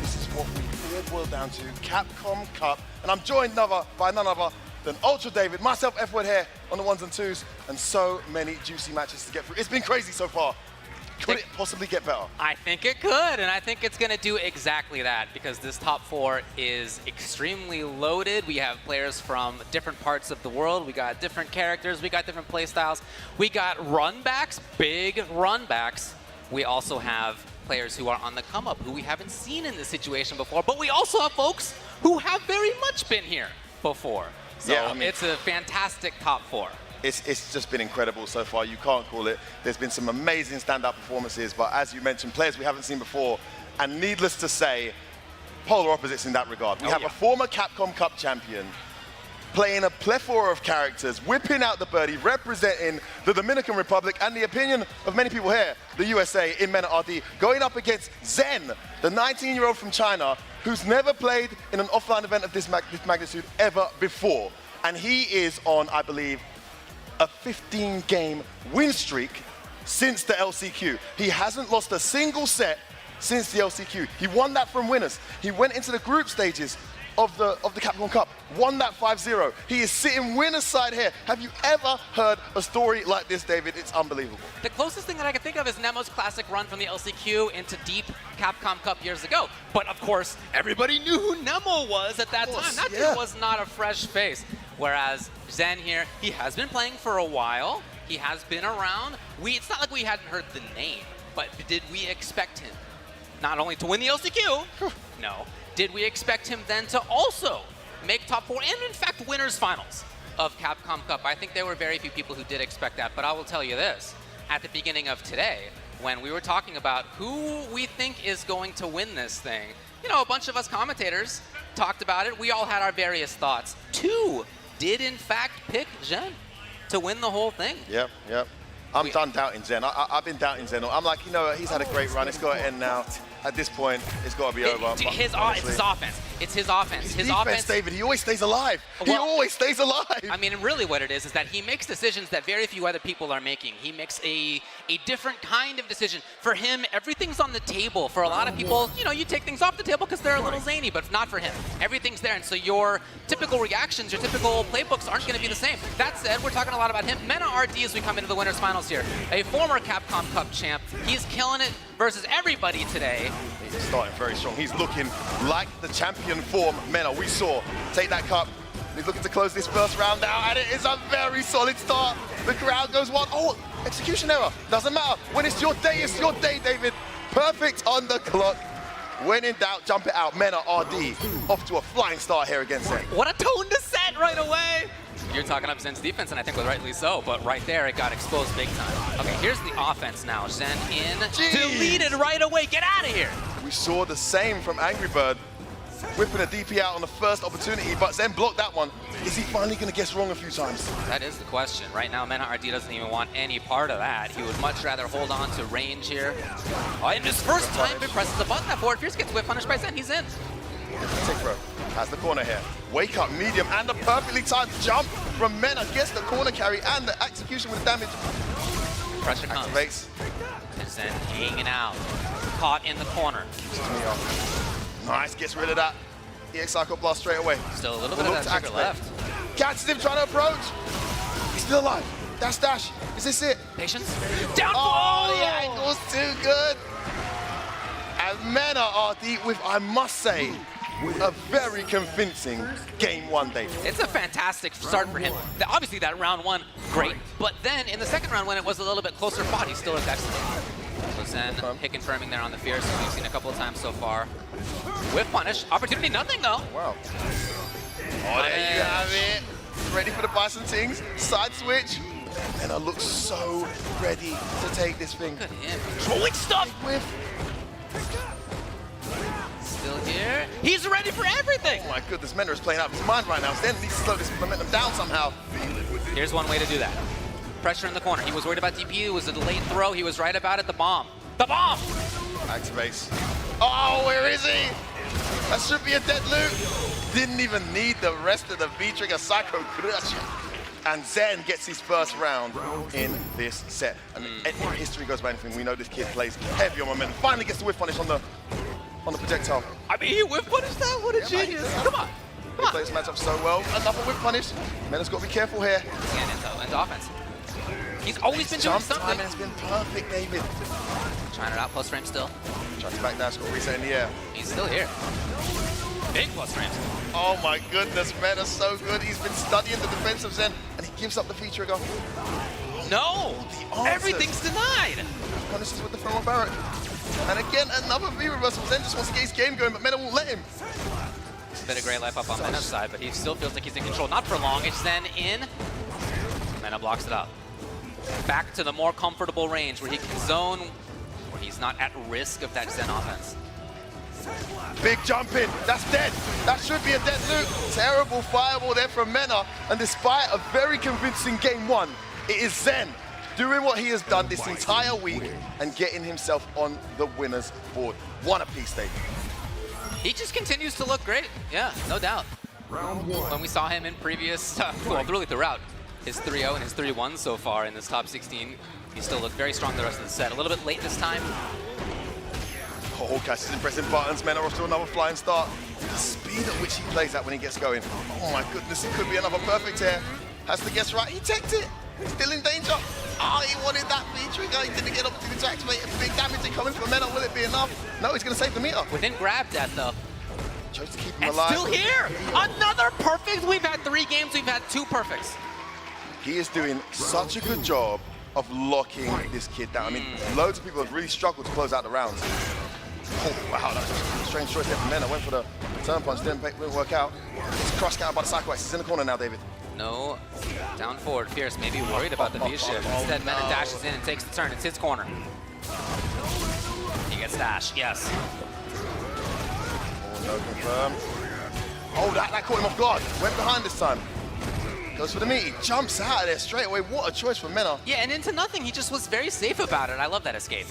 This is what we all boil down to, Capcom Cup. And I'm joined by none other than Ultra David, myself, F Word here on the ones and twos, and so many juicy matches to get through. It's been crazy so far. Could it possibly get better? I think it could, and I think it's going to do exactly that because this top four is extremely loaded. We have players from different parts of the world. We got different characters. We got different play styles. We got runbacks, big runbacks. We also have players who are on the come up who we haven't seen in this situation before, but we also have folks who have very much been here before. So yeah, I mean, it's a fantastic top four. It's just been incredible so far. You can't call it. There's been some amazing standout performances, but as you mentioned, players we haven't seen before, and needless to say, polar opposites in that regard. We have a former Capcom Cup champion playing a plethora of characters, whipping out the birdie, representing the Dominican Republic and the opinion of many people here, the USA in men at RD, going up against Zen, the 19-year-old from China, who's never played in an offline event of this magnitude ever before. And he is on, I believe, a 15-game win streak since the LCQ. He hasn't lost a single set since the LCQ. He won that from winners. He went into the group stages of the Capcom Cup, won that 5-0. He is sitting winner's side here. Have you ever heard a story like this, David? It's unbelievable. The closest thing that I can think of is Nemo's classic run from the LCQ into deep Capcom Cup years ago. But of course, everybody knew who Nemo was at that time. That dude was not a fresh face. Whereas Zen here, he has been playing for a while. He has been around. It's not like we hadn't heard the name, but did we expect him not only to win the LCQ? No. Did we expect him then to also make top four and in fact winners finals of Capcom Cup? I think there were very few people who did expect that, but I will tell you this. At the beginning of today, when we were talking about who we think is going to win this thing, you know, a bunch of us commentators talked about it. We all had our various thoughts. Two did in fact pick Zen to win the whole thing. Yep. I'm done doubting Zen. I've been doubting Zen. I'm like, you know, he's had a great run. It's got to end now. At this point, it's got to be over. It's his offense. It's his offense. His defense, David, he always stays alive. He always stays alive. I mean, really what it is that he makes decisions that very few other people are making. He makes a different kind of decision. For him, everything's on the table. For a lot of people, you know, you take things off the table because they're a little zany, but not for him. Everything's there, and so your typical reactions, your typical playbooks aren't going to be the same. That said, we're talking a lot about him. Mena RD as we come into the winners finals here. A former Capcom Cup champ. He's killing it versus everybody today. He's starting very strong. He's looking like the champion form Mena we saw take that cup. He's looking to close this first round out, and it is a very solid start. The crowd goes wild. Oh, execution error. Doesn't matter. When it's your day, David. Perfect on the clock. When in doubt, jump it out. Mena RD off to a flying start here against Zen. What a tone to set right away. You're talking up Zen's defense, and I think rightly so, but right there, it got exposed big time. Okay, here's the offense now. Zen in, deleted right away. Get out of here. We saw the same from Angry Bird, whipping a DP out on the first opportunity, but Zen blocked that one. Is he finally going to guess wrong a few times? That is the question. Right now, Mena RD doesn't even want any part of that. He would much rather hold on to range here. Oh, and his first time he presses the button, that forward Fierce gets whip punished by Zen. He's in. Tikro has the corner here. Wake up medium and a perfectly timed jump from Mena. Gets the corner carry and the execution with damage. Pressure comes. Activates. And Zen hanging out. Caught in the corner. Nice, gets rid of that. EX Cycle Blast straight away. Still a little bit of that trigger left. Catches him trying to approach. He's still alive. Dash. Is this it? Patience. Down. Oh, the angle's too good. And Mena RD with, I must say, a very convincing game one, David. It's a fantastic start for him. Obviously, that round one, great. But then in the second round, when it was a little bit closer fought, he still looked excellent. So Zen hit confirming there on the Fierce, we've seen a couple of times so far. Whip punish, opportunity, nothing though. Wow. Oh, there you have it. Ready for the Bison Tings, side switch. Mena looks so ready to take this thing. Look at him, controlling stuff. Still here. He's ready for everything. Oh my goodness, Mena is playing out of his mind right now. Zen needs to slow this momentum down somehow. Here's one way to do that. Pressure in the corner. He was worried about DP. It was a delayed throw. He was right about it. The bomb. The bomb! Activates. Oh, where is he? That should be a dead loop. Didn't even need the rest of the V-Trigger Psycho Crush. And Zen gets his first round in this set. I mean, if history goes by anything, we know this kid plays heavy on momentum. Finally gets the whip punish on the projectile. I mean, he whip punished that? What a genius. Come on. He plays this matchup so well. Another whip punish. Mena's got to be careful here. Again, into offense. He's always been doing something. Timing has been perfect, David. Trying it out, plus frame still. Tries to back dash, got reset in the air. He's still here. Big plus frames. Oh my goodness, Mena's so good. He's been studying the defense of Zen, and he gives up the V-Trigger. No! Everything's denied! Punishes with the thermal barrack. And again, another V-reversal. Zen just wants to get his game going, but Mena won't let him. Bit of great life up on Mena's side, but he still feels like he's in control. Not for long. It's Zen in. Mena blocks it out. Back to the more comfortable range where he can zone, where he's not at risk of that Zen offense. Big jump in. That's dead. That should be a dead loop. Terrible fireball there from Mena. And despite a very convincing game one, it is Zen doing what he has done this entire week and getting himself on the winner's board. One apiece, David. He just continues to look great. Yeah, no doubt. Round one. When we saw him in previous, well, really throughout his 3-0 and his 3-1 so far in this top 16, he still looked very strong the rest of the set. A little bit late this time. Oh, catches him pressing buttons. Mena off to another flying start. The speed at which he plays that when he gets going. Oh my goodness, it could be another perfect here. Has to guess right. He teched it. Still in danger. Oh, he wanted that V-Trigger. He didn't get opportunity to activate it. Big damage coming from Mena. Will it be enough? No, he's going to save the meter. Within grab that, though. Chose to keep him and alive. Still here. Another perfect. We've had 3 games. We've had 2 perfects. He is doing such a good job of locking this kid down. I mean, loads of people have really struggled to close out the rounds. Oh, wow, that was a strange choice there from Mena. Went for the turn punch, didn't work out. It's cross counter by the Psycho X. He's in the corner now, David. No, down forward. Fierce maybe worried about the V-shift. Instead, Mena dashes in and takes the turn. It's his corner. He gets dash, yes. Oh, no confirm. Oh, that caught him off guard. Went behind this time. Goes for the meat. He jumps out of there straight away. What a choice for Mena. Yeah, and into nothing. He just was very safe about it. I love that escape.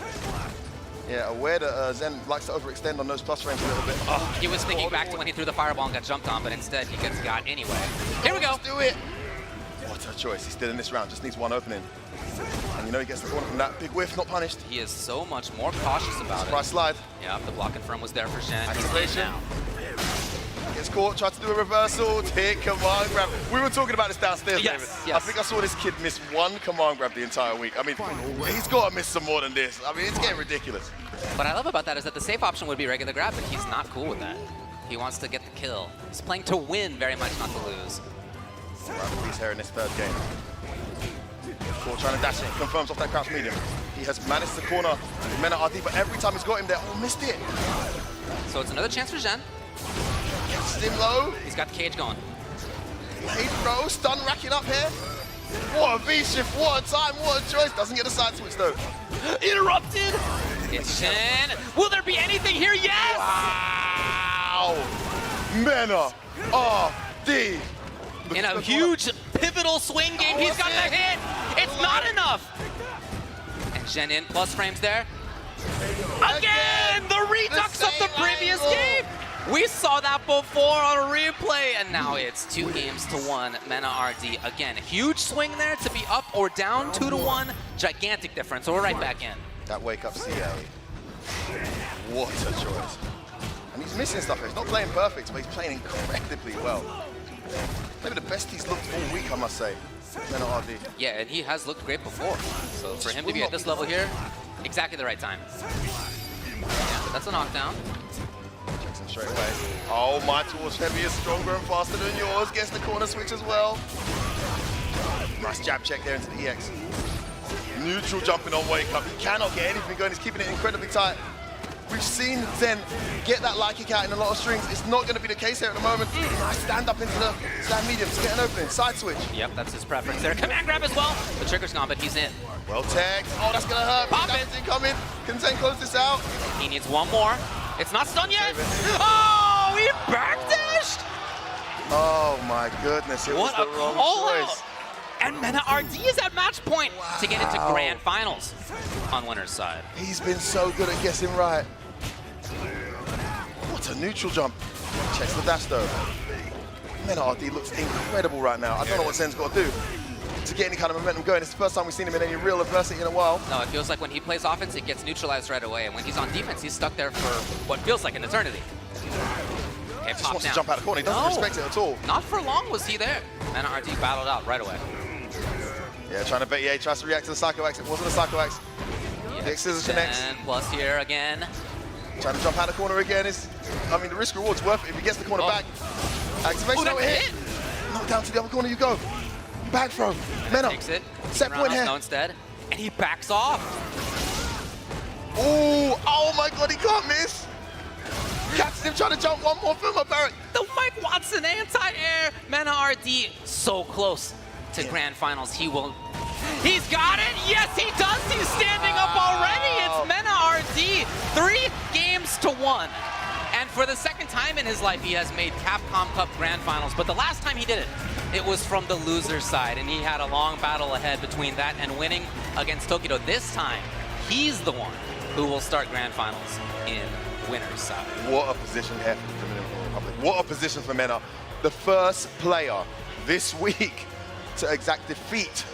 Yeah, aware that Zen likes to overextend on those plus frames a little bit. Oh, he was thinking back to when he threw the fireball and got jumped on, but instead he gets got anyway. Here we go. Let's do it. What a choice. He's still in this round. Just needs one opening. And you know he gets the corner from that big whiff, not punished. He is so much more cautious about it. Surprise slide. Yeah, the block confirm was there for Shen. Activation. Gets caught, tried to do a reversal. Take command grab. We were talking about this downstairs, David. Yes. I think I saw this kid miss one command grab the entire week. I mean, he's got to miss some more than this. I mean, it's getting ridiculous. What I love about that is that the safe option would be regular grab, but he's not cool with that. He wants to get the kill. He's playing to win, very much not to lose. He's here in this third game. Core trying to dash it, confirms off that crouch medium. He has managed to corner Mena RD, but every time he's got him there, missed it. So it's another chance for Zhen. Gets him low. He's got the cage going. Hey, bro, stun racking up here. What a V-shift, what a time, what a choice. Doesn't get a side switch though. Interrupted. It's Zhen. Will there be anything here? Yes! Wow! Mena RD. In a huge pivotal swing game, he's got the hit. It's not enough. And Zhen in plus frames there. Again, the redux of the previous game. We saw that before on a replay, and now it's 2 games to 1. Mena RD again, huge swing there to be up or down 2-1. Gigantic difference. So we're right back in. That wake up CA. What a choice. And he's missing stuff here. He's not playing perfect, but he's playing incredibly well. Maybe the best he's looked all week, I must say. Mena RD. Yeah, and he has looked great before. So for him to be at this level here, exactly the right time. Yeah, that's a knockdown. Checks him straight away. Oh, my towards heavy is stronger and faster than yours. Gets the corner switch as well. Nice jab check there into the EX. Neutral jumping on wake up. He cannot get anything going. He's keeping it incredibly tight. We've seen Zen get that light kick out in a lot of strings. It's not going to be the case here at the moment. Nice stand up into the stand medium to get an opening. Side switch. Yep, that's his preference there. Command grab as well. The trigger's gone, but he's in. Well tagged. Oh, that's going to hurt. Pop it. Incoming. Can Zen close this out? He needs one more. It's not stunned yet. Oh, he backdashed. Oh my goodness. It was the wrong choice. And Mena RD is at match point to get into grand finals on winner's side. He's been so good at guessing right. What a neutral jump. Checks the dash though. Mena RD looks incredible right now. I don't know what Zen's got to do to get any kind of momentum going. It's the first time we've seen him in any real adversity in a while. No, it feels like when he plays offense, it gets neutralized right away. And when he's on defense, he's stuck there for what feels like an eternity. Okay, just wants to jump out of the corner. He doesn't respect it at all. Not for long was he there. Mena RD battled out right away. Yeah, trying to bet, he tries to react to the Psycho Axe. It wasn't a Psycho Axe. The scissors connects. And plus here again. Trying to jump out of the corner again is, I mean, the risk reward's worth it if he gets the corner back. Activation, no hit. Knock down to the other corner you go. Back throw. Mena. Takes it. Set point here. No instead. And he backs off. Ooh, oh my God, he can't miss. Catches him trying to jump one more from a Barrett. The Mike Watson anti-air. Mena RD so close to grand finals. He's got it. Yes, he does. He's standing up already. It's Mena RD. 3 games to 1. And for the second time in his life, he has made Capcom Cup grand finals. But the last time he did it, it was from the loser's side. And he had a long battle ahead between that and winning against Tokido. This time, he's the one who will start grand finals in winner's side. What a position here for the Dominican Republic. What a position for Mena. The first player this week to exact defeat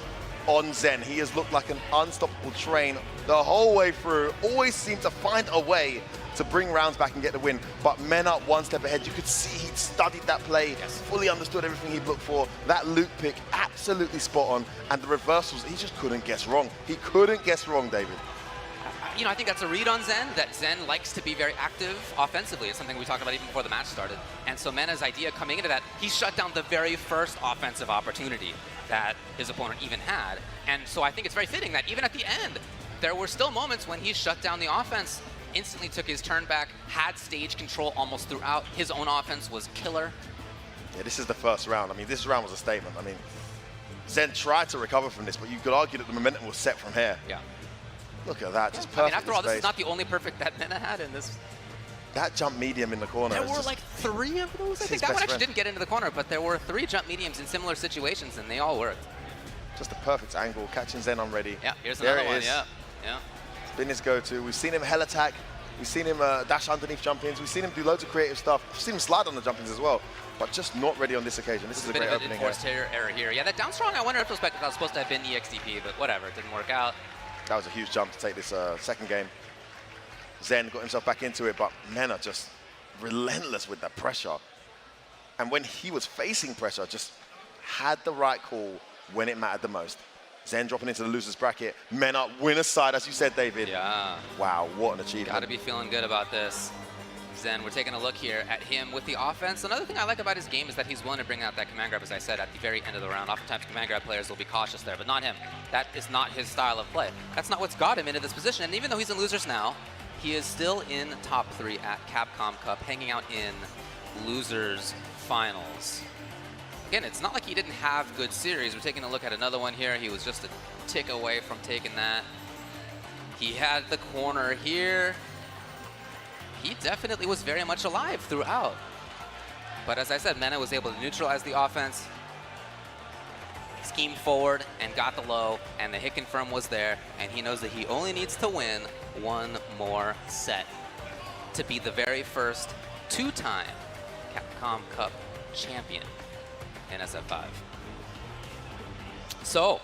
on Zen. He has looked like an unstoppable train the whole way through. Always seemed to find a way to bring rounds back and get the win. But Mena one step ahead. You could see he'd studied that play, fully understood everything he'd looked for. That loop pick, absolutely spot on. And the reversals, he just couldn't guess wrong. He couldn't guess wrong, David. You know, I think that's a read on Zen, that Zen likes to be very active offensively. It's something we talked about even before the match started. And so Mena's idea coming into that, he shut down the very first offensive opportunity that his opponent even had. And so I think it's very fitting that even at the end, there were still moments when he shut down the offense, instantly took his turn back, had stage control almost throughout. His own offense was killer. Yeah, this is the first round. I mean, this round was a statement. I mean, Zen tried to recover from this, but you could argue that the momentum was set from here. Yeah. Look at that, just perfect. I mean, after all, this is not the only perfect that Mena had in this. That jump medium in the corner. There were like 3 of those. I think that one actually didn't get into the corner, but there were 3 jump mediums in similar situations, and they all worked. Just a perfect angle, catching Zen on ready. Yeah, here's another one. Is. Yeah, yeah. been his go-to. We've seen him hell attack. We've seen him dash underneath jump-ins. We've seen him do loads of creative stuff. We've seen him slide on the jump-ins as well, but just not ready on this occasion. This is a great opening. Enforced error here. Yeah, that down strong, I wonder if that was supposed to have been EXDP, but whatever, it didn't work out. That was a huge jump to take this second game. Zen got himself back into it, but men are just relentless with that pressure. And when he was facing pressure, just had the right call when it mattered the most. Zen dropping into the loser's bracket. Men up, winner's side, as you said, David. Yeah. Wow, what an achievement. Got to be feeling good about this. Zen, we're taking a look here at him with the offense. Another thing I like about his game is that he's willing to bring out that command grab, as I said, at the very end of the round. Oftentimes, command grab players will be cautious there, but not him. That is not his style of play. That's not what's got him into this position. And even though he's in losers now, he is still in top 3 at Capcom Cup, hanging out in losers finals. Again, it's not like he didn't have good series. We're taking a look at another one here. He was just a tick away from taking that. He had the corner here. He definitely was very much alive throughout. But as I said, Mena was able to neutralize the offense, schemed forward, and got the low, and the hit confirm was there, and he knows that he only needs to win one more set to be the very first 2-time Capcom Cup champion in SF5. So,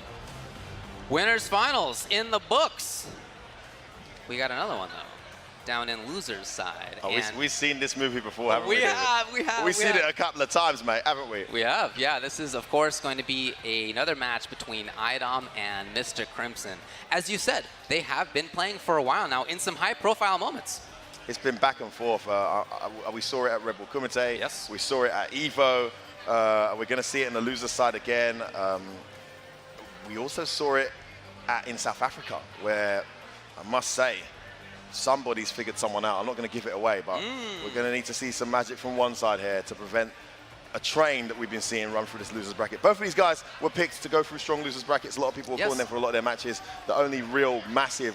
winners finals in the books. We got another one though, down in losers side. Oh, we've seen this movie before, haven't we? We have. We've seen it a couple of times, mate, haven't we? We have, yeah. This is, of course, going to be another match between IDOM and Mr. Crimson. As you said, they have been playing for a while now in some high-profile moments. It's been back and forth. We saw it at Red Bull Kumite. Yes. We saw it at EVO. We're going to see it in the loser side again. We also saw it in South Africa, where I must say, somebody's figured someone out. I'm not going to give it away, but we're going to need to see some magic from one side here to prevent a train that we've been seeing run through this losers bracket. Both of these guys were picked to go through strong losers brackets. A lot of people were calling them for a lot of their matches. The only real massive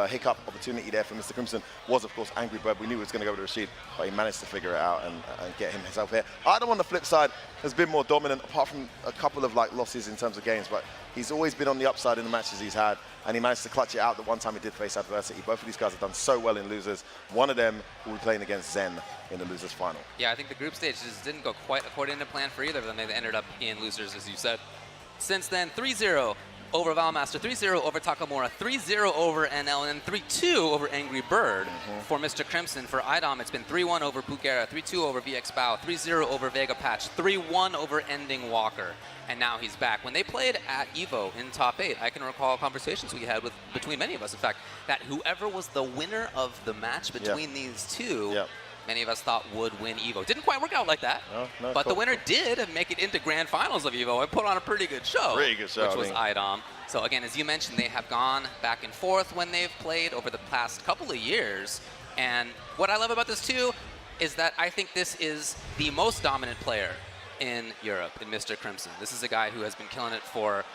hiccup opportunity there for Mr. Crimson was, of course, Angry Bird. We knew he was going to go with Rashid, but he managed to figure it out and get himself here. Idom on the flip side has been more dominant, apart from a couple of losses in terms of games, but he's always been on the upside in the matches he's had, and he managed to clutch it out the one time he did face adversity. Both of these guys have done so well in losers. One of them will be playing against Zen in the losers final. Yeah, I think the group stage just didn't go quite according to plan for either of them. They ended up in losers, as you said. Since then, 3-0 over Valmaster, 3-0 over Takamura, 3-0 over NL, and 3-2 over Angry Bird for Mr. Crimson. For IDOM, it's been 3-1 over Pugera, 3-2 over VX Bao, 3-0 over Vega Patch, 3-1 over Ending Walker. And now he's back. When they played at EVO in top 8, I can recall conversations we had between many of us, in fact, that whoever was the winner of the match between these two, many of us thought would win EVO. Didn't quite work out like that, but the winner did make it into grand finals of EVO and put on a pretty good show, which was IDOM. So again, as you mentioned, they have gone back and forth when they've played over the past couple of years. And what I love about this too is that I think this is the most dominant player in Europe, in Mr. Crimson. This is a guy who has been killing it for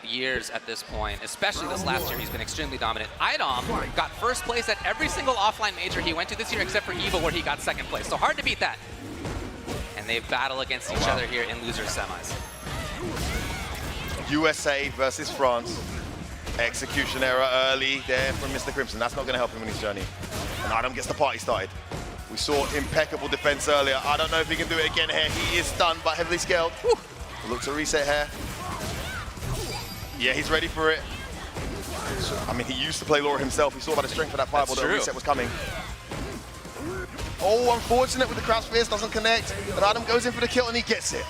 years at this point, especially this last year. He's been extremely dominant. IDOM got first place at every single offline major he went to this year, except for EVO, where he got second place. So hard to beat that. And they battle against each other here in loser semis. USA versus France. Execution error early there from Mr. Crimson. That's not going to help him in his journey. And IDOM gets the party started. We saw impeccable defense earlier. I don't know if he can do it again here. He is stunned but heavily scaled. Look to reset here. Yeah, he's ready for it. I mean, he used to play Laura himself. He saw by the strength of that fireball that a reset was coming. Oh, unfortunate with the crouch fist, doesn't connect. But IDOM goes in for the kill and he gets it.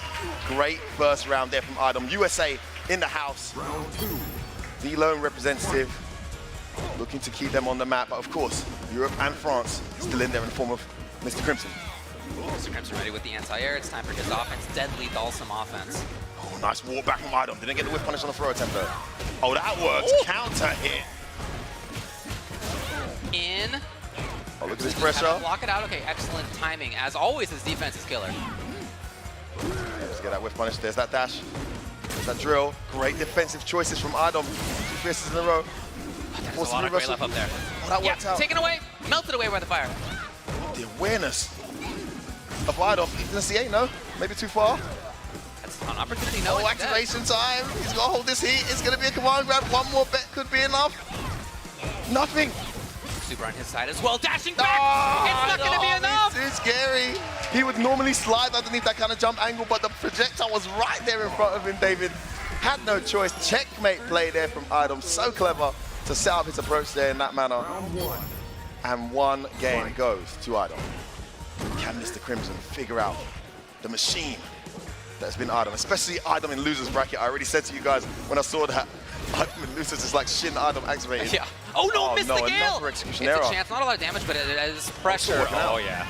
Great first round there from IDOM. USA in the house. The lone representative, looking to keep them on the map. But of course, Europe and France still in there in the form of Mr. Crimson. Mr. Crimson ready with the anti-air. It's time for his offense. Deadly Dalsum offense. Oh, nice walk back from IDOM. Didn't get the whip punish on the throw attempt though. Oh, that works. Counter hit. In. Oh, look at this pressure. Block it out. Okay, excellent timing. As always, his defense is killer. Let's get that whip punish. There's that dash. There's that drill. Great defensive choices from IDOM. 2 fists in a row. There's a lot of great left up there. Oh, that worked out. Taken away. Melted away by the fire. The awareness of IDOM. He's gonna see 8, no? Maybe too far. That's an opportunity. No, oh, activation time. He's got to hold this heat. It's going to be a command grab. One more bet could be enough. Nothing. super on his side as well. Dashing back! It's not going to be enough! It's too scary. He would normally slide underneath that kind of jump angle, but the projectile was right there in front of him, David. Had no choice. Checkmate play there from Idom. So clever to set up his approach there in that manner. And one game goes to Idom. Can Mr. Crimson figure out the machine that's been Idom, especially Idom in loser's bracket? I already said to you guys when I saw that, Idom in losers is like Shin Idom activated. Yeah. Oh no, missed the Gale! Another execution It's error. a chance, not a lot of damage, but it is pressure. Oh yeah.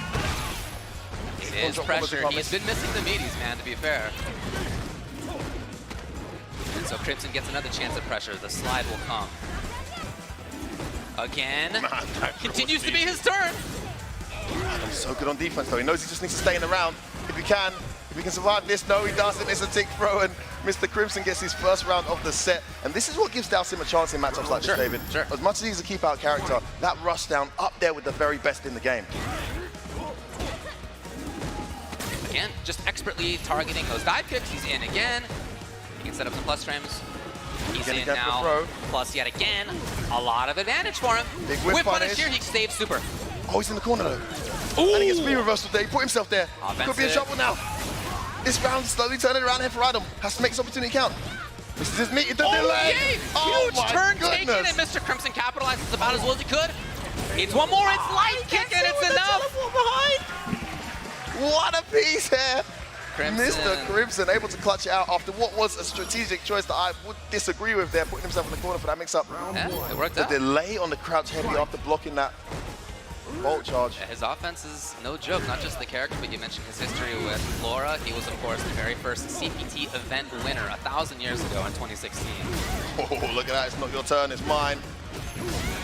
It is pressure. He's been missing the meaties, man, to be fair. And so Crimson gets another chance at pressure. The slide will come. Again. Continues to be his turn. Idom so good on defense though. He knows he just needs to stay in the round. If he can survive this, no he doesn't. It's a tick throw and Mr. Crimson gets his first round of the set. And this is what gives Dalsim a chance in matchups like this, David. Sure. As much as he's a keep out character, that rush down up there with the very best in the game. Again, just expertly targeting those dive kicks. He's in again. He can set up some plus frames. He's in now. Plus yet again. A lot of advantage for him. Big whip punish here. He saves super. Oh, he's in the corner though. Ooh. And he gets speed reversal there. He put himself there. Offensive. Could be in trouble now. This round is slowly turning around here for Idom. Has to make this opportunity count. This is his meet. The delay. Yay. Oh, Huge turn taken, and Mr. Crimson capitalizes about as well as he could. It's one more. It's light kick, and it's enough. What a piece here. Crimson. Mr. Crimson able to clutch it out after what was a strategic choice that I would disagree with there, putting himself in the corner for that mix-up. Yeah, it worked the out. delay on the crouch heavy after blocking that bolt charge. Yeah, his offense is no joke, not just the character, but you mentioned his history with Flora. He was, of course, the very first CPT event winner 1,000 years ago in 2016. Oh, look at that. It's not your turn, it's mine.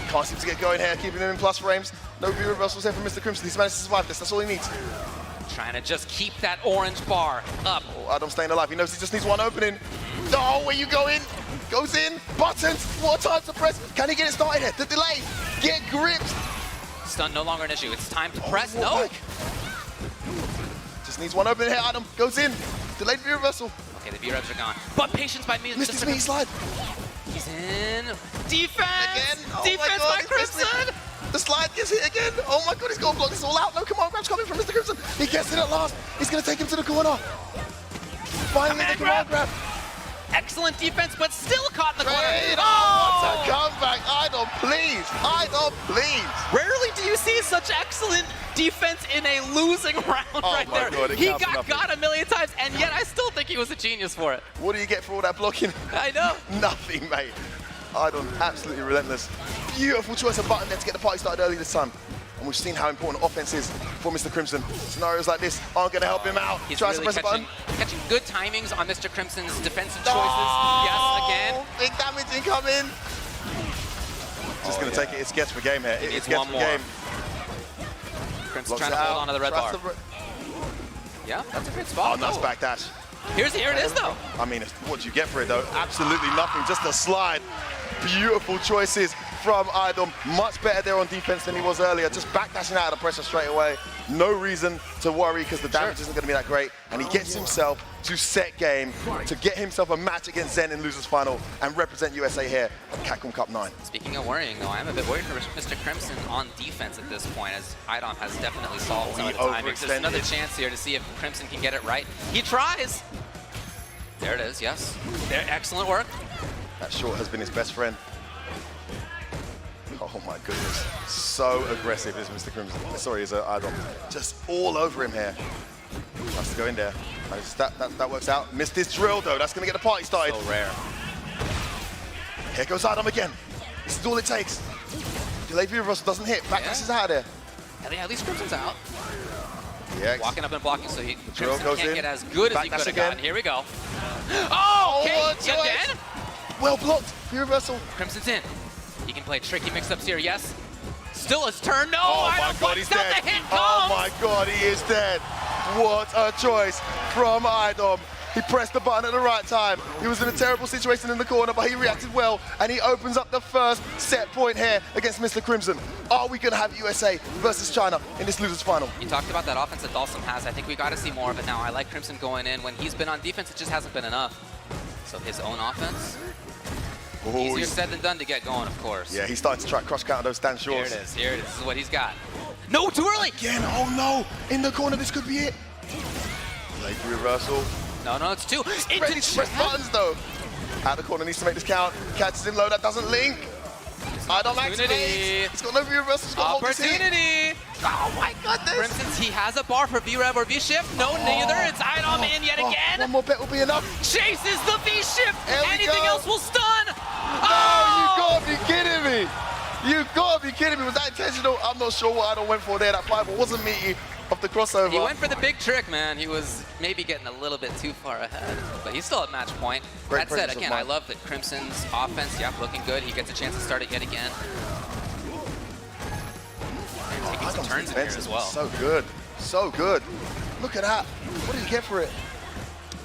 Can't seem to get going here, keeping him in plus frames. No view reversals here from Mr. Crimson. He's managed to survive this. That's all he needs. Trying to just keep that orange bar up. Oh, Idom's staying alive. He knows he just needs one opening. Oh, where you going? Goes in. Buttons. What time to press? Can he get it started here? The delay. Get gripped. Stun no longer an issue. It's time to press. No. Back. Just needs one opening here. Idom goes in. Delayed view reversal. Okay, the V-revs are gone. But patience by me. Missed his meat slide. He's in. Defense. Again. Oh Defense by Crimson. The slide gets hit again. Oh my god, he's got to block this all out. No command grab's coming from Mr. Crimson. He gets it at last. He's going to take him to the corner. Finally, the command grab. Excellent defense, but still caught in the corner. What a comeback. Idom, please. Idom, please. Rarely do you see such excellent defense in a losing round right there. God, he got a million times, and yet I still think he was a genius for it. What do you get for all that blocking? I know. Nothing, mate. Idom, absolutely relentless. Beautiful choice of button there to get the party started early this time. And we've seen how important offense is for Mr. Crimson. Scenarios like this aren't going to help him out. He's Tries really to press a button. catching good timings on Mr. Crimson's defensive choices. Yes, again. Big damage incoming. Just going to take it. It's gets for game here. It's gets one for more. game. Crimson trying to hold on to the red bar. Yeah, that's a great spot. Oh, nice backdash. Here it is, though. I mean, what do you get for it, though? Absolutely nothing. Just a slide. Beautiful choices from Idom. Much better there on defense than he was earlier. Just backdashing out of the pressure straight away. No reason to worry because the damage isn't going to be that great. And he gets himself to set game to get himself a match against Zen in losers final and represent USA here at Capcom Cup 9. Speaking of worrying, though, I'm a bit worried for Mr. Crimson on defense at this point, as Idom has definitely solved some of the timings. There's another chance here to see if Crimson can get it right. He tries. There it is, yes. Excellent work. That short has been his best friend. Oh my goodness. So aggressive is Mr. Crimson. Sorry, is Idom. Just all over him here. Has to go in there. That works out. Missed his drill though. That's going to get the party started. So rare. Here goes Idom again. This is all it takes. Delay view reversal doesn't hit. Backdash is out there. Yeah, at least Crimson's out. Yeah. Walking up and blocking, so Drill Crimson goes can't in. get as good as he Backdash could have again. gotten. Here we go. Oh, okay. Again? Well blocked. View reversal. Crimson's in. He can play tricky mix-ups here, yes. Still his turn, no! Oh my god, he's dead. Oh my god, he is dead. What a choice from Idom. He pressed the button at the right time. He was in a terrible situation in the corner, but he reacted well, and he opens up the first set point here against Mr. Crimson. Are we going to have USA versus China in this losers final? You talked about that offense that Dalsim has. I think we got to see more of it now. I like Crimson going in. When he's been on defense, it just hasn't been enough. So his own offense. Easier said than done to get going, of course. Yeah, he's starting to try cross counter those stand shorts. Here it is. Here it is. This is what he's got. No, too early. Again. Oh no! In the corner, this could be it. Late reversal. No, it's two. Ready to press buttons though. Out the corner, needs to make this count. Catches him low. That doesn't link. I don't activate. He's got no reversal. He's got Opportunity. Oh my goodness. For instance, he has a bar for V-Rev or V-Shift. No, neither. It's Idom in yet again. One more bet will be enough. Chases the V-Shift. Anything else will stun. No, you gotta be kidding me. You gotta be kidding me. Was that intentional? I'm not sure what Idom went for there. That fireball wasn't meaty of the crossover. He went for the big trick, man. He was maybe getting a little bit too far ahead, but he's still at match point. That said, again, I love that Crimson's offense, looking good. He gets a chance to start it yet again. And taking some turns in here as well. So good. So good. Look at that. What did he get for it?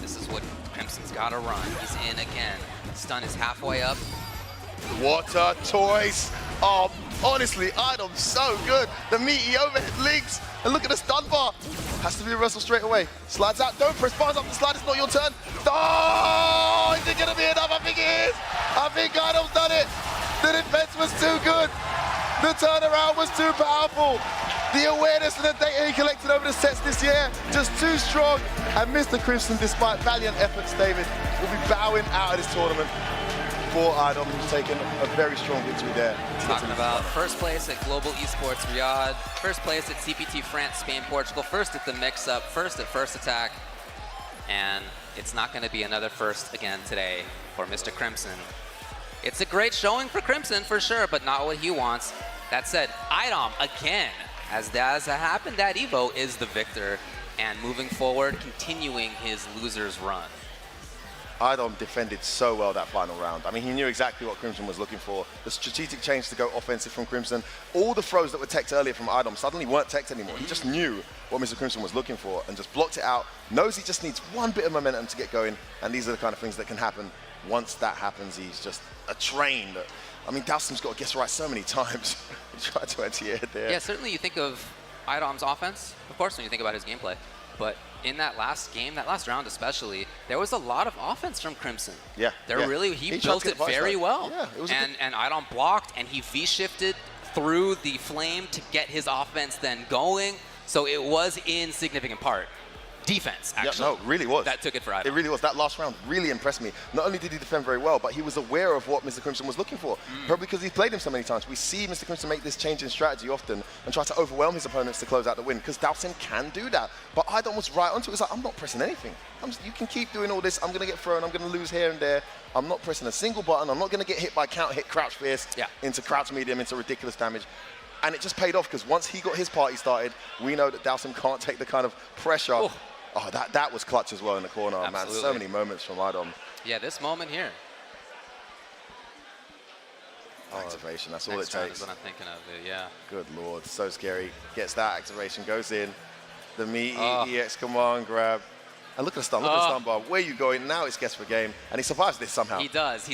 This is what Crimson's got to run. He's in again. Stun is halfway up. What a choice. Oh, honestly, Idom's so good. The meaty overhead links. And look at the stun bar. Has to be reversal straight away. Slides out. Don't press buttons up the slide. It's not your turn. Oh, is it going to be enough? I think it is. I think Idom's done it. The defense was too good. The turnaround was too powerful. The awareness and the data he collected over the sets this year, just too strong. And Mr. Crimson, despite valiant efforts, David, will be bowing out of this tournament. For Idom, who's taken a very strong victory there. Talking about first place at Global Esports Riyadh, first place at CPT France, Spain, Portugal, first at the mix-up, first at First Attack, and it's not going to be another first again today for Mr. Crimson. It's a great showing for Crimson for sure, but not what he wants. That said, Idom again, as happened at Evo, is the victor, and moving forward, continuing his loser's run. Idom defended so well that final round. I mean, he knew exactly what Crimson was looking for. The strategic change to go offensive from Crimson. All the throws that were teched earlier from Idom suddenly weren't teched anymore. He just knew what Mr. Crimson was looking for and just blocked it out. Knows he just needs one bit of momentum to get going. And these are the kind of things that can happen. Once that happens, he's just a train. I mean, Dowson's got to guess right so many times. He tried to anti-air there. Yeah, certainly you think of Idom's offense, of course, when you think about his gameplay. But in that last game, that last round especially, there was a lot of offense from Crimson. Yeah. He built it very well. Yeah, it was and Idom blocked, and he V-shifted through the flame to get his offense then going. So it was in significant part defense, actually. Yeah, no, it really was. That took it for Idom. It really was. That last round really impressed me. Not only did he defend very well, but he was aware of what Mr. Crimson was looking for. Probably because he's played him so many times. We see Mr. Crimson make this change in strategy often and try to overwhelm his opponents to close out the win, because Dowson can do that. But Idom was right onto it. It's like, I'm not pressing anything. You can keep doing all this. I'm going to get thrown. I'm going to lose here and there. I'm not pressing a single button. I'm not going to get hit by count hit, crouch fierce, into crouch medium, into ridiculous damage. And it just paid off, because once he got his party started, we know that Dowson can't take the kind of pressure. Oh, that was clutch as well in the corner, man. So many moments from Idom. Yeah, this moment here. Activation, that's all it Next round takes. is what I'm thinking of, yeah. Good lord, so scary. Gets that activation, goes in. The meaty EX command grab. And look at the stun, look at the stun bar. Where you going? Now it's guess for game. And he survives this somehow. He does. I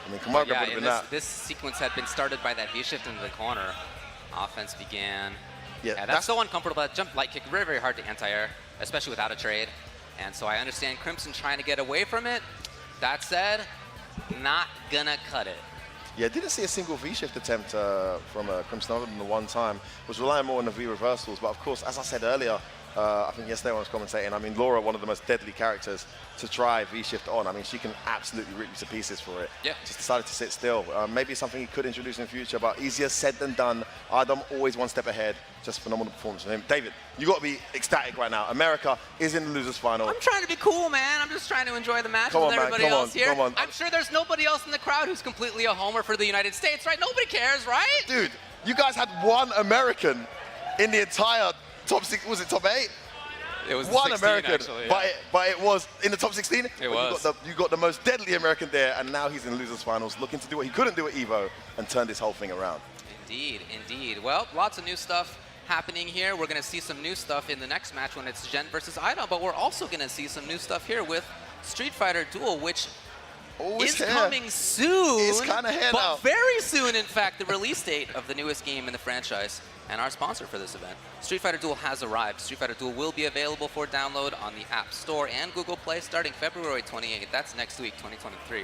mean, command grab would have been that. This sequence had been started by that V-shift into the corner. Offense began. Yeah, that's so uncomfortable. That jump light kick, very, very hard to anti-air, especially without a trade. And so I understand Crimson trying to get away from it. That said, not gonna cut it. Yeah, didn't see a single V-shift attempt from Crimson other than the one time. Was relying more on the V-reversals, but of course, as I said earlier, I think yesterday when I was commentating, I mean, Laura, one of the most deadly characters to try V-shift on. I mean, she can absolutely rip you to pieces for it. Yeah. Just decided to sit still. Maybe something he could introduce in the future, but easier said than done. Idom always one step ahead. Just phenomenal performance from him. David, you got to be ecstatic right now. America is in the losers final. I'm trying to be cool, man. I'm just trying to enjoy the match with everybody else here. I'm sure there's nobody else in the crowd who's completely a homer for the United States, right? Nobody cares, right? Dude, you guys had one American in the entire top 6, was it top 8? It was one 16, American, actually, yeah. but it was in the top 16. It was. You got the most deadly American there, and now he's in the losers finals, looking to do what he couldn't do at Evo and turn this whole thing around. Indeed. Well, lots of new stuff happening here. We're going to see some new stuff in the next match when it's Gen versus Idom, but we're also going to see some new stuff here with Street Fighter Duel, which is coming soon. It's kind of here now. But very soon, in fact, the release date of the newest game in the franchise. And our sponsor for this event, Street Fighter Duel, has arrived. Street Fighter Duel will be available for download on the App Store and Google Play starting February 28th. That's next week, 2023.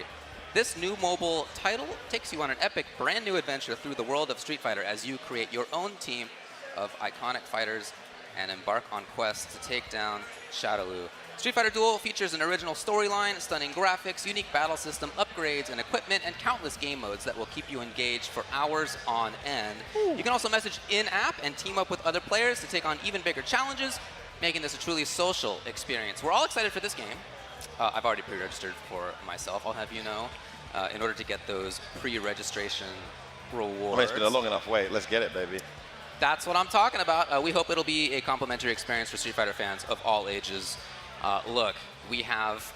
This new mobile title takes you on an epic, brand new adventure through the world of Street Fighter as you create your own team of iconic fighters and embark on quests to take down Shadowloo. Street Fighter Duel features an original storyline, stunning graphics, unique battle system, upgrades and equipment, and countless game modes that will keep you engaged for hours on end. You can also message in-app and team up with other players to take on even bigger challenges, making this a truly social experience. We're all excited for this game. I've already pre-registered for myself, I'll have you know, in order to get those pre-registration rewards. Well, it's been a long enough wait. Let's get it, baby. That's what I'm talking about. We hope it'll be a complimentary experience for Street Fighter fans of all ages. Look, we have,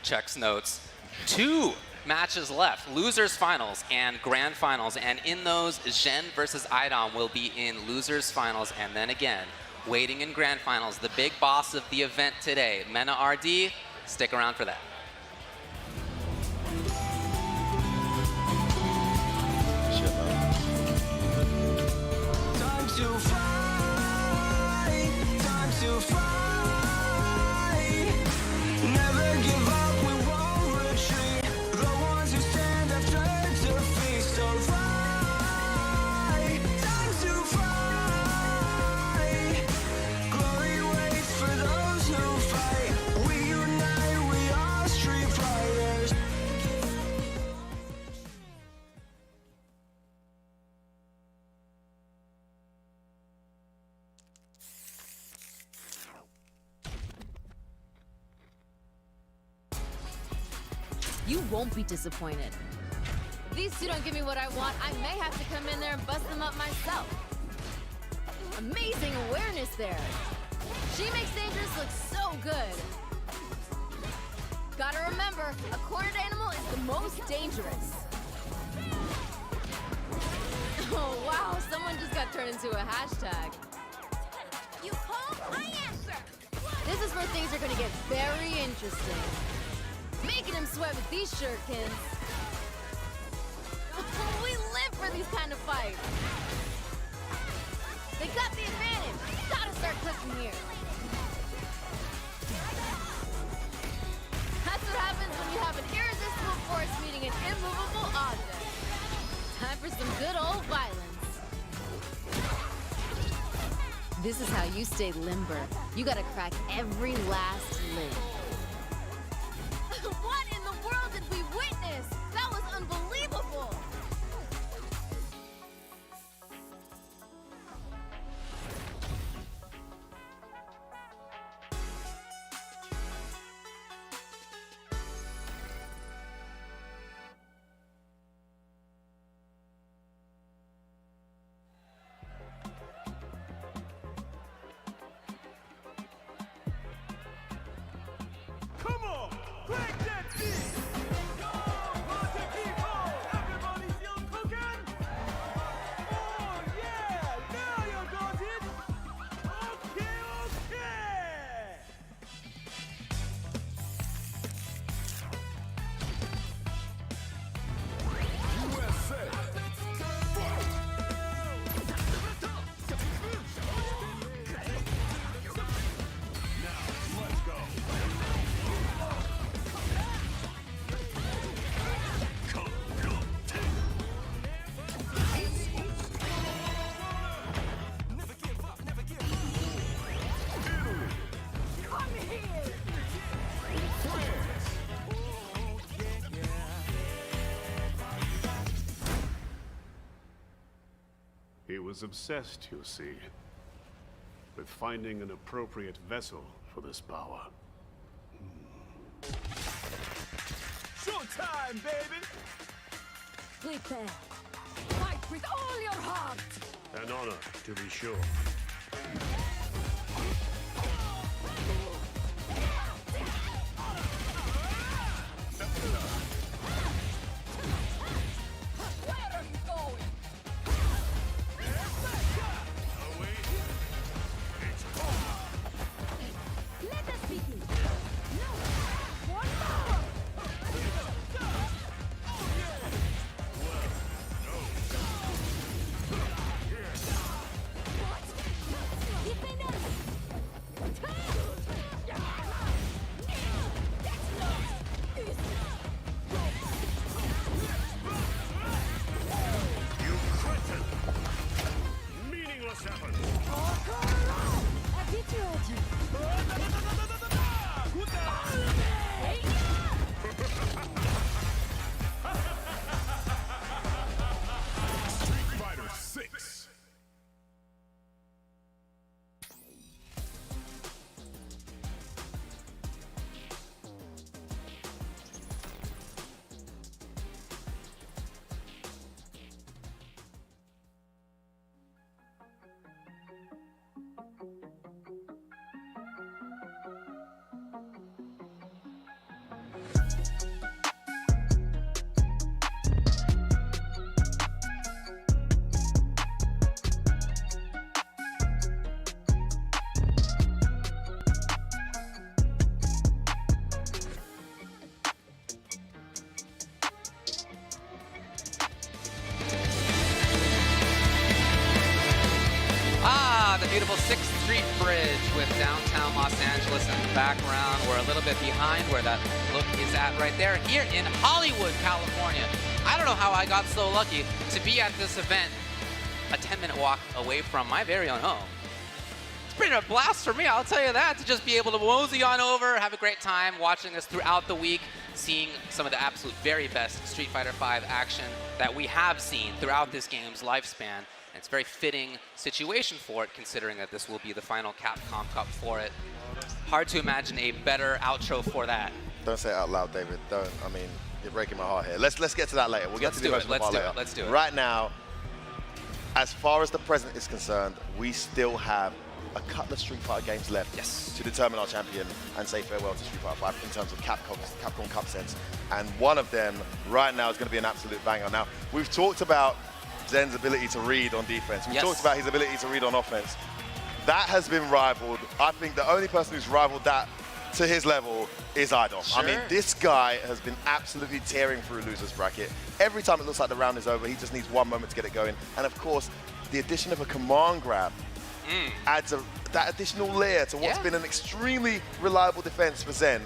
checks notes, 2 matches left, losers finals and grand finals. And in those, Zhen versus Idom will be in losers finals. And then again, waiting in grand finals, the big boss of the event today, Mena RD. Stick around for that. Time to fight, time to fight. Never give up, we won't retreat. The ones who stand have turned to feast. So fight, time to fight. Glory waits for those who fight. We unite, we are street fighters. You won't be disappointed. If these two don't give me what I want, I may have to come in there and bust them up myself. Amazing awareness there. She makes Dangerous look so good. Gotta remember, a cornered animal is the most dangerous. Oh wow, someone just got turned into a hashtag. You call, I answer. This is where things are gonna get very interesting. Making him sweat with these shurikens. We live for these kind of fights. They got the advantage. Gotta start cooking here. That's what happens when you have an irresistible force meeting an immovable object. Time for some good old violence. This is how you stay limber. You gotta crack every last lid. What in the world did we witness? That was unbelievable! Come on! Crack that beat! Yo, party people! Everybody still cooking? Oh yeah! Now you got it! Okay, okay! USA! Now, let's go! He was obsessed, you see, with finding an appropriate vessel for this power. Showtime, baby! Prepare. Fight with all your heart! An honor, to be sure. Where are you going? Let us begin. No! One more! What? beautiful 6th Street Bridge with downtown Los Angeles in the background. We're a little bit behind where that look is at right there. Here in Hollywood, California. I don't know how I got so lucky to be at this event a 10-minute walk away from my very own home. It's been a blast for me, I'll tell you that, to just be able to mosey on over, have a great time watching this throughout the week, seeing some of the absolute very best Street Fighter V action that we have seen throughout this game's lifespan. And it's a very fitting situation for it, considering that this will be the final Capcom Cup for it. Hard to imagine a better outro for that. Don't say it out loud, David. Don't. I mean, you're breaking my heart here. Let's get to that later. We'll get to the emotional part later. Let's do it. Right now, as far as the present is concerned, we still have a couple of Street Fighter games left to determine our champion and say farewell to Street Fighter V in terms of Capcom Cup sense. And one of them right now is going to be an absolute banger. Now, we've talked about Zen's ability to read on defense. We've talked about his ability to read on offense. That has been rivaled. I think the only person who's rivaled that to his level is Idom. Sure. I mean, this guy has been absolutely tearing through losers bracket. Every time it looks like the round is over, he just needs one moment to get it going. And of course, the addition of a command grab adds that additional layer to what's been an extremely reliable defense for Zen.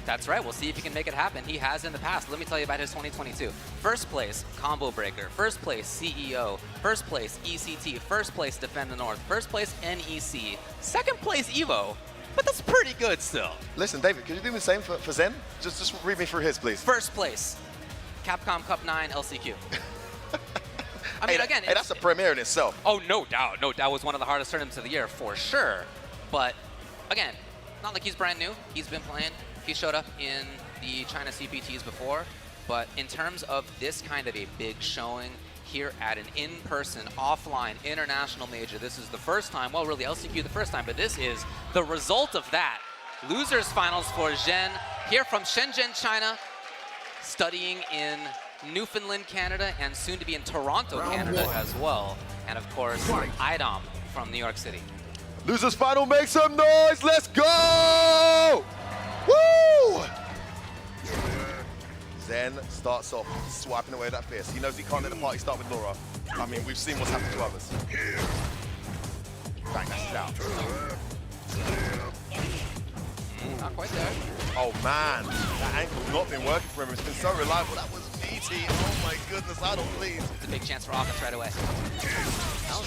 That's right. We'll see if he can make it happen. He has in the past. Let me tell you about his 2022. First place, Combo Breaker. First place, CEO. First place, ECT. First place, Defend the North. First place, NEC. Second place, EVO. But that's pretty good still. Listen, David, could you do the same for Zen? Just read me through his, please. First place, Capcom Cup 9 LCQ. I mean, again, hey, that's a premiere in itself. Oh, no doubt. No doubt was one of the hardest tournaments of the year for sure. But again, not like he's brand new. He's been playing. He showed up in the China CPTs before. But in terms of this kind of a big showing here at an in-person, offline, international major, this is the first time, well, really LCQ the first time, but this is the result of that. Losers finals for Zhen here from Shenzhen, China, studying in Newfoundland, Canada, and soon to be in Toronto, Canada as well. And of course, Idom from New York City. Losers final, make some noise, let's go! Woo! Zen starts off swiping away that fierce. He knows he can't let the party start with Laura. I mean, we've seen what's happened to others. Bang, that's it out. Not quite there. Oh man, that ankle's not been working for him. It's been so reliable. That was meaty. Oh my goodness, I don't please. It's a big chance for offense right away.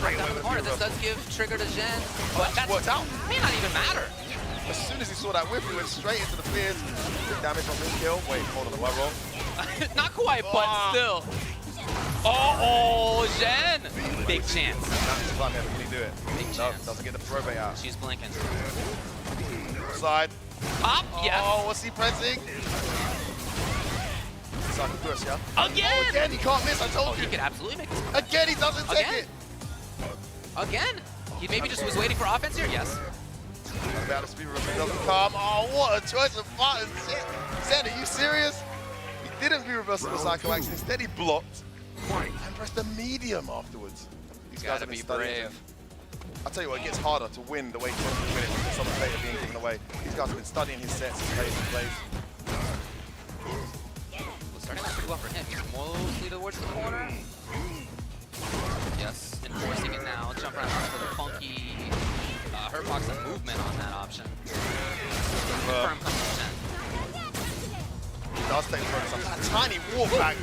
Right down the corner. This does give trigger to Zhen. But that worked out. May not even matter. As soon as he saw that whip, he went straight into the fears. Big damage on his kill. Wait, hold on, am I wrong? Not quite, but still. Oh, Zhen! Big chance. Can he do it? Big chance. Doesn't get the probate out. She's blinking. Side. Up, yes. Oh, what's he pressing? Yeah? Again! Oh, again, he can't miss, I told you. He could absolutely make this. Again, he doesn't take it. Again? He maybe just was waiting for offense here, yes. About to speed reversal doesn't come. Oh, what a choice of buttons. Zen, are you serious? He didn't be reversible psycho action. Instead, he blocked and pressed the medium afterwards. These guys have been brave. I'll tell you what, it gets harder to win the way he wants to win it with some data being given away. These guys have been studying his sets, his plays. Starting out pretty well for him. He's mostly towards the corner. Yes, enforcing it now. Jump around for the funky hurtbox and movement on that option. Confirm comes to 10. He does take a tiny walk back.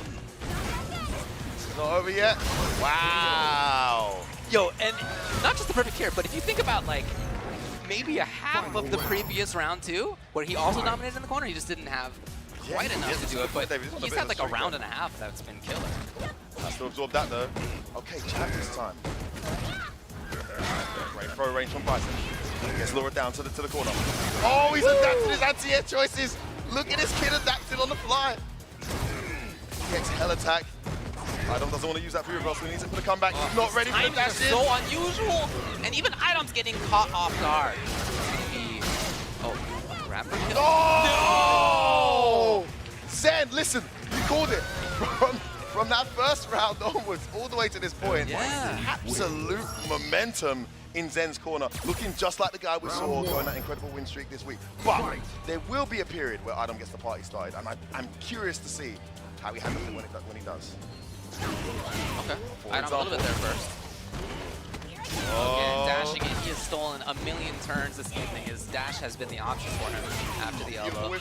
It's not over yet. Wow. Yo, and not just the perfect here, but if you think about like maybe a half of the previous round too, where he also dominated in the corner, he just didn't have quite enough to do it, but he's had like a round and a half that's been killer. Has to absorb that though. Okay, jab this time. Great throw range from Bison. Gets Laura down to the corner. Oh, he's adapted his anti-air choices. Look at this kid adapted on the fly. Gets hell attack. Idom doesn't want to use that free reversal. He needs it for the comeback. He's not ready for the dash in. So unusual, and even Idom's getting caught off guard. Oh, grab for kill. No! Zen, listen, you called it. From that first round onwards, all the way to this point, absolute momentum in Zen's corner, looking just like the guy we saw going that incredible win streak this week. But there will be a period where Idom gets the party started, and I'm curious to see how he handles it when he does. Okay, Idom a little bit there first. Again, dashing in. He has stolen a million turns this evening. His dash has been the option for him after the elbow.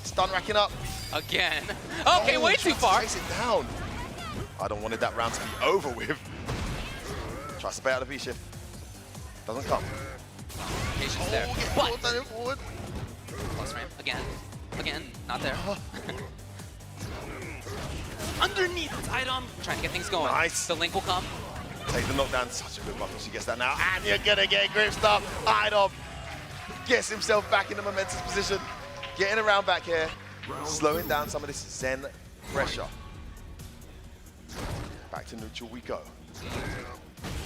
Stun racking up. Again. Okay, way too far. Chase it down. I don't wanted that round to be over with. Tries to bait out the V-shift. Doesn't come. Patience there. But close frame. Again. Not there. Underneath its item. Trying to get things going. Nice. The link will come. Take the knockdown. Such a good button. She gets that now. And you're going to get grip stop. Idom gets himself back in the momentous position. Getting around back here. Slowing down some of this Zen pressure. Back to neutral we go.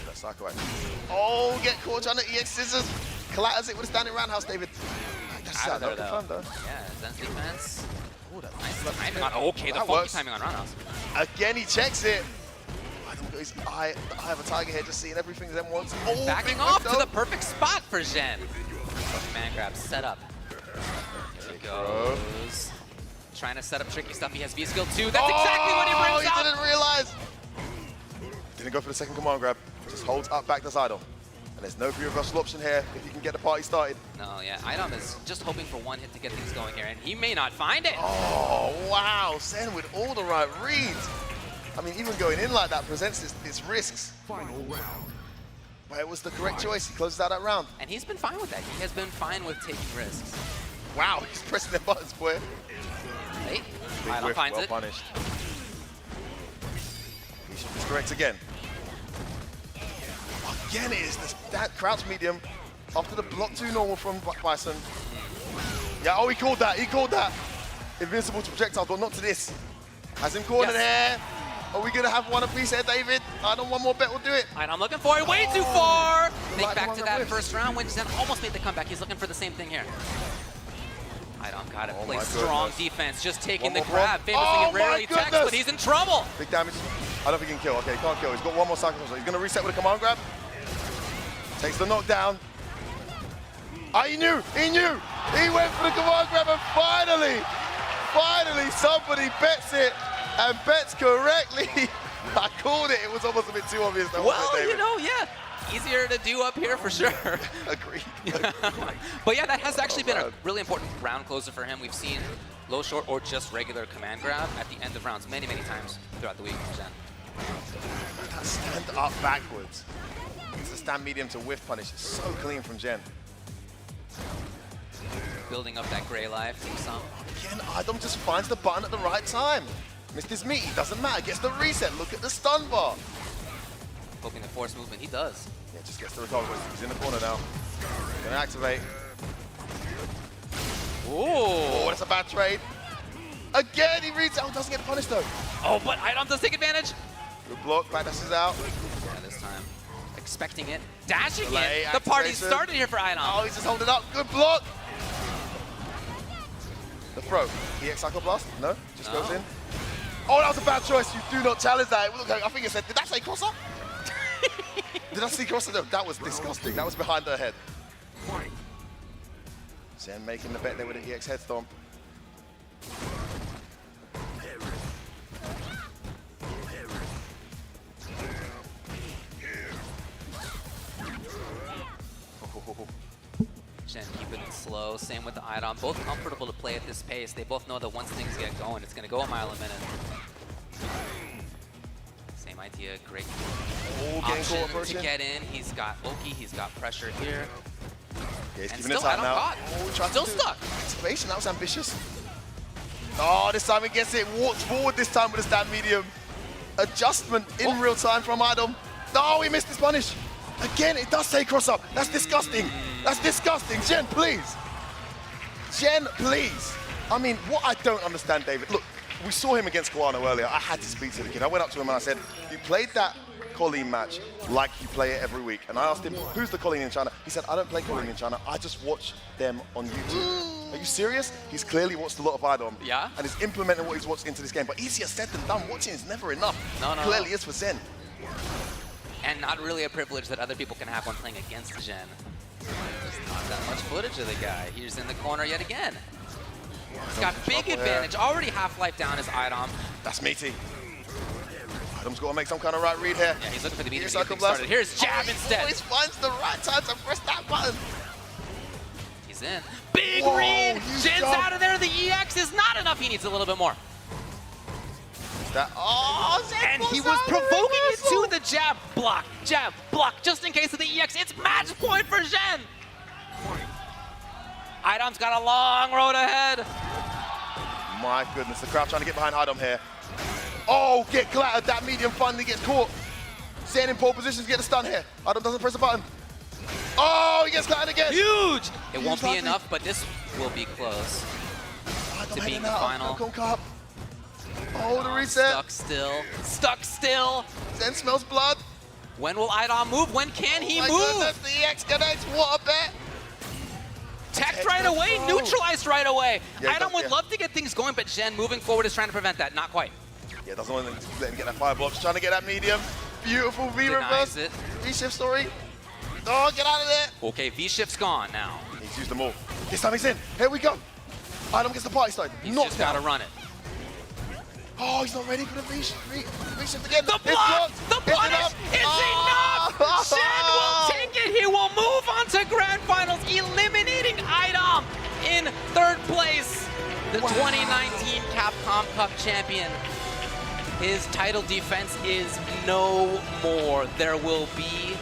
That's Psycho action. Oh, get caught on the EX scissors. Clatters it with a standing roundhouse, David. That's Out of there, fun, though. Yeah, Zen's defense. Oh, that's Nice timing on. Okay, the funky timing on roundhouse. Again, he checks it. Idom got his eye of a tiger here, just seeing everything Zen wants. Oh, Backing off to the perfect spot for Zen. Man grab set up. Here he goes. Trying to set up tricky stuff. He has V skill too. That's exactly what he brings he up. didn't realize. Didn't go for the second command grab. Just holds up back to Idom. And there's no reversal option here if you can get the party started. No, yeah, Idom is just hoping for one hit to get things going here, and he may not find it. Oh, wow. Zen with all the right reads. I mean, even going in like that presents its risks. Final round. But it was the correct choice. He closes out that round. And he's been fine with that. He has been fine with taking risks. Wow, he's pressing the buttons, boy. Late. Big Idom whiff, finds well it. punished. He should be correct again. Again, it is that crouch medium after the block 2 normal from Bison. Yeah, oh, he called that. He called that. Invincible to projectile, but not to this. Has him cornered here. Are we going to have one apiece here, David? I don't want more bet, we'll do it. I'm looking for it. Way too far. Think back to that first round when Zen almost made the comeback. He's looking for the same thing here. Idom got it. Play strong defense. Just taking the grab. Famous thing, it rarely attacks, but he's in trouble. Big damage. I don't think he can kill. Okay, he can't kill. He's got one more cycle. He's going to reset with a command grab. Takes the knockdown. He knew. He knew. He went for the command grab, and finally somebody bets it and bets correctly. I called it. It was almost a bit too obvious. Well, you know, yeah. Easier to do up here for sure. Agreed. But yeah, that has actually been a really important round closer for him. We've seen low, short, or just regular command grab at the end of rounds many times throughout the week from Zen. That stand up backwards. It's a stand medium to whiff punish. It's so clean from Jen. Building up that gray life from some. Again, Idom just finds the button at the right time. Missed his meat, doesn't matter. Gets the reset. Look at the stun bar. Hoping to force movement. He does. Yeah, just gets the recovery. He's in the corner now. Gonna activate. Oh, that's a bad trade. Again, he reads out. Doesn't get punished though. Oh, but Idom does take advantage. Good block. Back dashes out. Yeah, this time. Expecting it. Dashing Delay, it. The party started here for Idom. Oh, he's just holding up. Good block. The throw. EX Cycle Blast? No? Just goes in. Oh, that was a bad choice. You do not challenge that. Look, I think it said, did that say crosser? Did I see crosser? No, that was disgusting. That was behind her head. Zen making the bet there with an EX head stomp. Jen keeping it slow. Same with the Idom. Both comfortable to play at this pace. They both know that once things get going, it's going to go a mile a minute. Same idea. Great option to get in. He's got Oki. He's got pressure here. Yeah, he's and keeping still it tight now. caught. Still stuck. Activation, that was ambitious. Oh, this time he gets it. Walks forward this time with a stand medium. Adjustment in real time from Idom. Oh, he missed his punish. Again, it does say cross up. That's disgusting. That's disgusting. Jen, please. Jen, please. I mean, what I don't understand, David, look, we saw him against Guano earlier. I had to speak to the kid. I went up to him and I said, you played that Colleen match like you play it every week. And I asked him, who's the Colleen in China? He said, I don't play Colleen in China. I just watch them on YouTube. Are you serious? He's clearly watched a lot of Idom. Yeah. And he's implementing what he's watched into this game. But easier said than done. Watching is never enough. No. Clearly is for Zen. And not really a privilege that other people can have when playing against Jen. Just not that much footage of the guy. He's in the corner yet again. He's got big advantage. Already half-life down as Idom. That's meaty. Adam's got to make some kind of right read here. Yeah, he's looking for the medium to Cycle get things blast. started. Here's jab He instead. always finds the right time to press that button. He's in. Big Whoa, read. huge Jin's jump. out of there. The EX is not enough. He needs a little bit more. And he was provoking it to the jab block, just in case of the EX. It's match point for Jin. Idom's got a long road ahead. My goodness, the crowd trying to get behind Idom here. Oh, get clattered. That medium finally gets caught. Zen in pole position to get the stun here. Idom doesn't press the button. Oh, he gets clattered again. Huge. It Huge won't be lucky. enough, but this will be close Idom to being heading the out. final. Capcom Cup. Oh, the reset. Stuck still. Zen smells blood. When will Idom move? When can he my move? Goodness, the EX connects. What a bet. Teched right away, neutralized right away. Yeah, Idom would love to get things going, but Jin moving forward is trying to prevent that. Not quite. Yeah, doesn't want to let him get that fire blocks. Trying to get that medium. Beautiful V Denies reverse. it. V-shift story. Oh, get out of there. Okay, V-shift's gone now. He's used them all. This time he's in. Here we go. Idom gets the party started. He's Knocked just got to down. run it. Oh, he's not ready for the V-shift again. The It's block! blocked. The punish! enough. It's enough! Jin will take it! He will move on to Grand Finals, eliminating Idom in third place. The 2019 Capcom Cup champion. His title defense is no more. There will be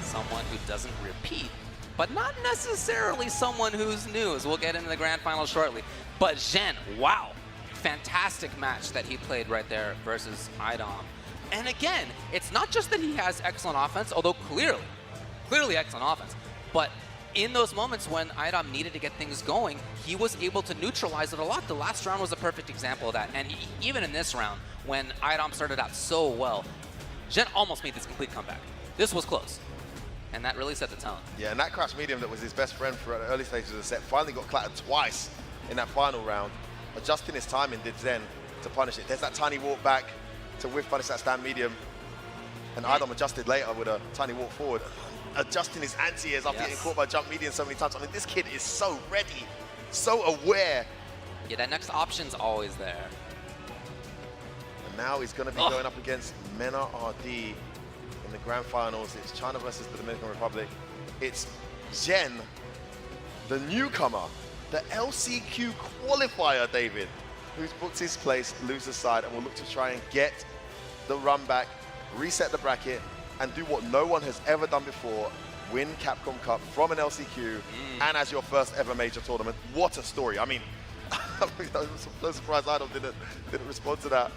someone who doesn't repeat, but not necessarily someone who's new, as we'll get into the Grand Finals shortly. But Jin, wow. Fantastic match that he played right there versus Idom. And again, it's not just that he has excellent offense, although clearly excellent offense, but in those moments when Idom needed to get things going, he was able to neutralize it a lot. The last round was a perfect example of that. And even in this round, when Idom started out so well, Jin almost made this complete comeback. This was close. And that really set the tone. Yeah, and that crash medium that was his best friend throughout the early stages of the set finally got clattered twice in that final round. Adjusting his timing did Zen to punish it. There's that tiny walk back to whiff punish that stand medium. And Idom adjusted later with a tiny walk forward. Adjusting his anti-airs after getting caught by jump medium so many times. I mean, this kid is so ready, so aware. Yeah, that next option's always there. And now he's going to be going up against Mena RD in the grand finals. It's China versus the Dominican Republic. It's Jen, the newcomer, the LCQ qualifier, David, who's booked his place, loser side, and will look to try and get the run back, reset the bracket, and do what no one has ever done before, win Capcom Cup from an LCQ, and as your first ever major tournament. What a story. I mean, I'm no surprise Idom didn't respond to that.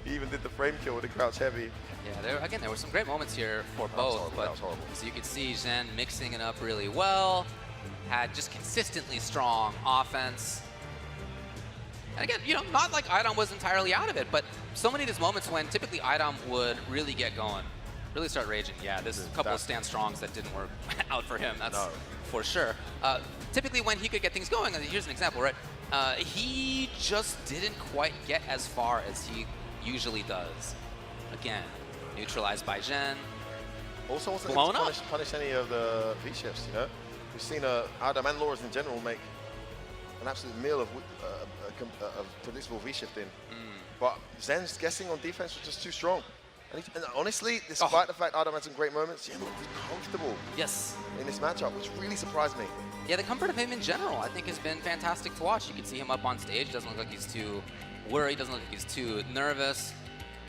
He even did the frame kill with the crouch heavy. Yeah, there were some great moments here for both, but so you could see Jen mixing it up really well, had just consistently strong offense. And again, you know, not like Idom was entirely out of it, but so many of these moments when typically Idom would really get going, really start raging. Yeah, there's a couple of stand strongs that didn't work out for him, that's for sure. Typically when he could get things going, here's an example, right? He just didn't quite get as far as he usually does. Again, neutralized by Jen. Also wasn't able to punish any of the V-shifts, you know? We've seen Idom and Laura's in general make an absolute meal of predictable V-shifting. But Zen's guessing on defense was just too strong. And honestly, despite the fact Idom had some great moments, Jen was comfortable in this matchup, which really surprised me. Yeah, the comfort of him in general, I think, has been fantastic to watch. You can see him up on stage. Doesn't look like he's too worried. Doesn't look like he's too nervous.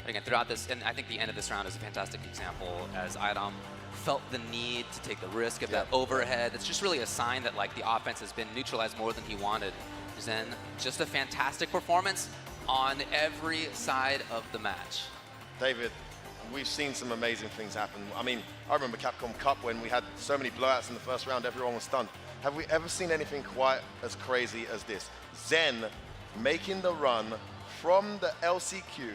But again, throughout this, and I think the end of this round is a fantastic example, as Idom felt the need to take the risk of that overhead. It's just really a sign that like the offense has been neutralized more than he wanted. Zen, just a fantastic performance on every side of the match. David, we've seen some amazing things happen. I mean, I remember Capcom Cup when we had so many blowouts in the first round, everyone was stunned. Have we ever seen anything quite as crazy as this? Zen making the run from the LCQ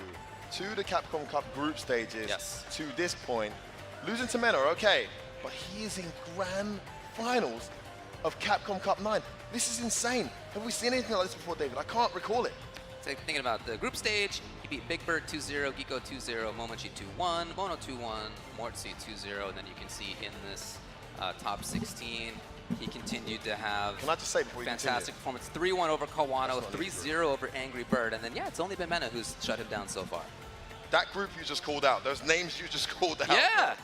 to the Capcom Cup group stages to this point. Losing to Mena, okay, but he is in grand finals of Capcom Cup 9. This is insane. Have we seen anything like this before, David? I can't recall it. So thinking about the group stage, he beat Big Bird 2-0, Giko 2-0, Momochi 2-1, Mono 2-1, Mortzy 2-0, and then you can see in this top 16, he continued to have fantastic performance. 3-1 over Kawano, 3-0 over Angry Bird, and then it's only been Mena who's shut him down so far. That group you just called out, those names you just called out. Yeah.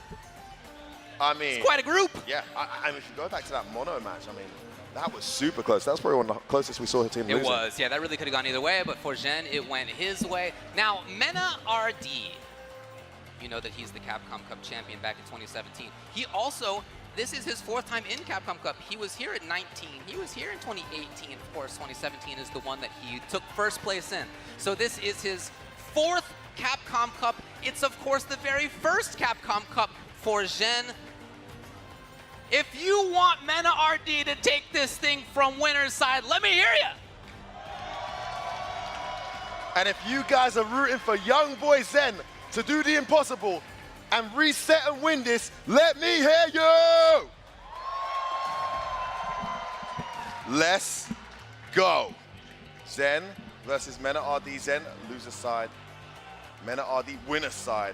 I mean, it's quite a group. Yeah, and if you go back to that mono match, I mean, that was super close. That was probably one of the closest we saw the team losing. It was, yeah, that really could have gone either way, but for Zhen, it went his way. Now, Mena RD, you know that he's the Capcom Cup champion back in 2017. He also, this is his 4th time in Capcom Cup. He was here at 19. He was here in 2018. Of course, 2017 is the one that he took 1st place in. So this is his 4th Capcom Cup. It's, of course, the very first Capcom Cup for Zhen. If you want Mena RD to take this thing from winner's side, let me hear you. And if you guys are rooting for young boy Zen to do the impossible and reset and win this, let me hear you! Let's go. Zen versus Mena RD. Zen, loser's side. Mena RD, winner's side.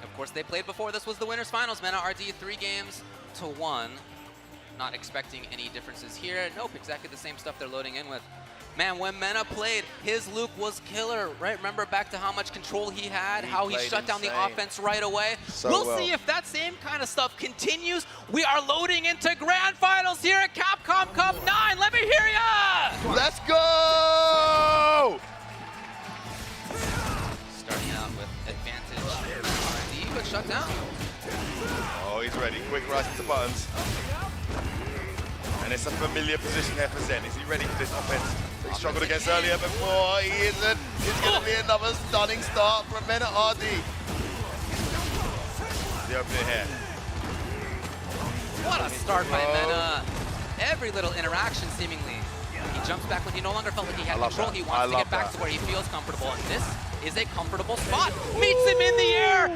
Of course, they played before. This was the winner's finals. Mena RD 3-1. Not expecting any differences here. Nope, exactly the same stuff they're loading in with. Man, when Mena played, his Luke was killer, right? Remember back to how much control he had, how he shut down the offense right away. So we'll see if that same kind of stuff continues. We are loading into grand finals here at Capcom Cup 9. Let me hear ya! Let's go! Starting out with advantage. RD, but shut down. Oh, he's ready. Quick rise to buttons. And it's a familiar position here for Zen. Is he ready for this offense? He struggled against earlier before. He isn't. It's going to be another stunning start from Mena RD. The opening here. What a start by Mena. Every little interaction, seemingly. He jumps back when he no longer felt like he had control. He wants to get back to where he feels comfortable. And this is a comfortable spot. Meets him in the air.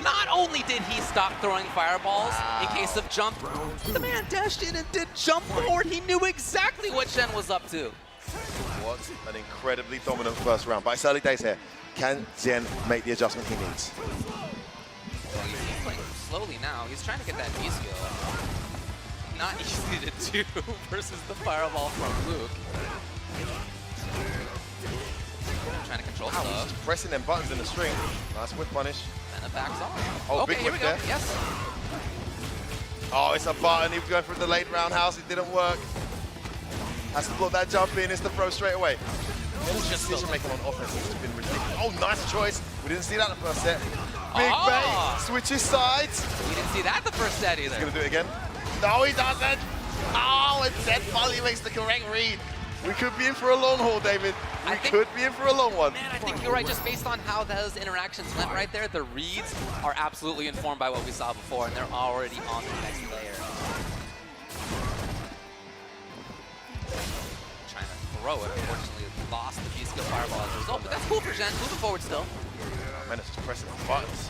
Not only did he stop throwing fireballs in case of jump, the man dashed in and did jump forward. He knew exactly what Zhen was up to. What an incredibly dominant first round. But it's early days here. Can Zhen make the adjustment he needs? Well, he's playing slowly now. He's trying to get that V skill. Not easy to do versus the fireball from Luke. Trying to control stuff. Just pressing them buttons in the string. Nice whip punish. Mena backs off. Oh, okay, big here whip we go. there. Yes. Oh, it's a button. He was going for the late roundhouse. It didn't work. Has to block that jump in. It's the throw straight away. His decision making on offense has been ridiculous. Oh, nice choice. We didn't see that in the first set. Big bait. Switches sides. We didn't see that the first set either. He's going to do it again. No, he doesn't. Oh, and Zed finally makes the correct read. We could be in for a long haul, David. We could be in for a long one. Man, I think you're right. Just based on how those interactions went right there, the reads are absolutely informed by what we saw before, and they're already on the next layer. Trying to throw it. Unfortunately, lost the V-skill fireball as a result, but that's cool for Zhen. Moving forward still. Menace just pressing the buttons.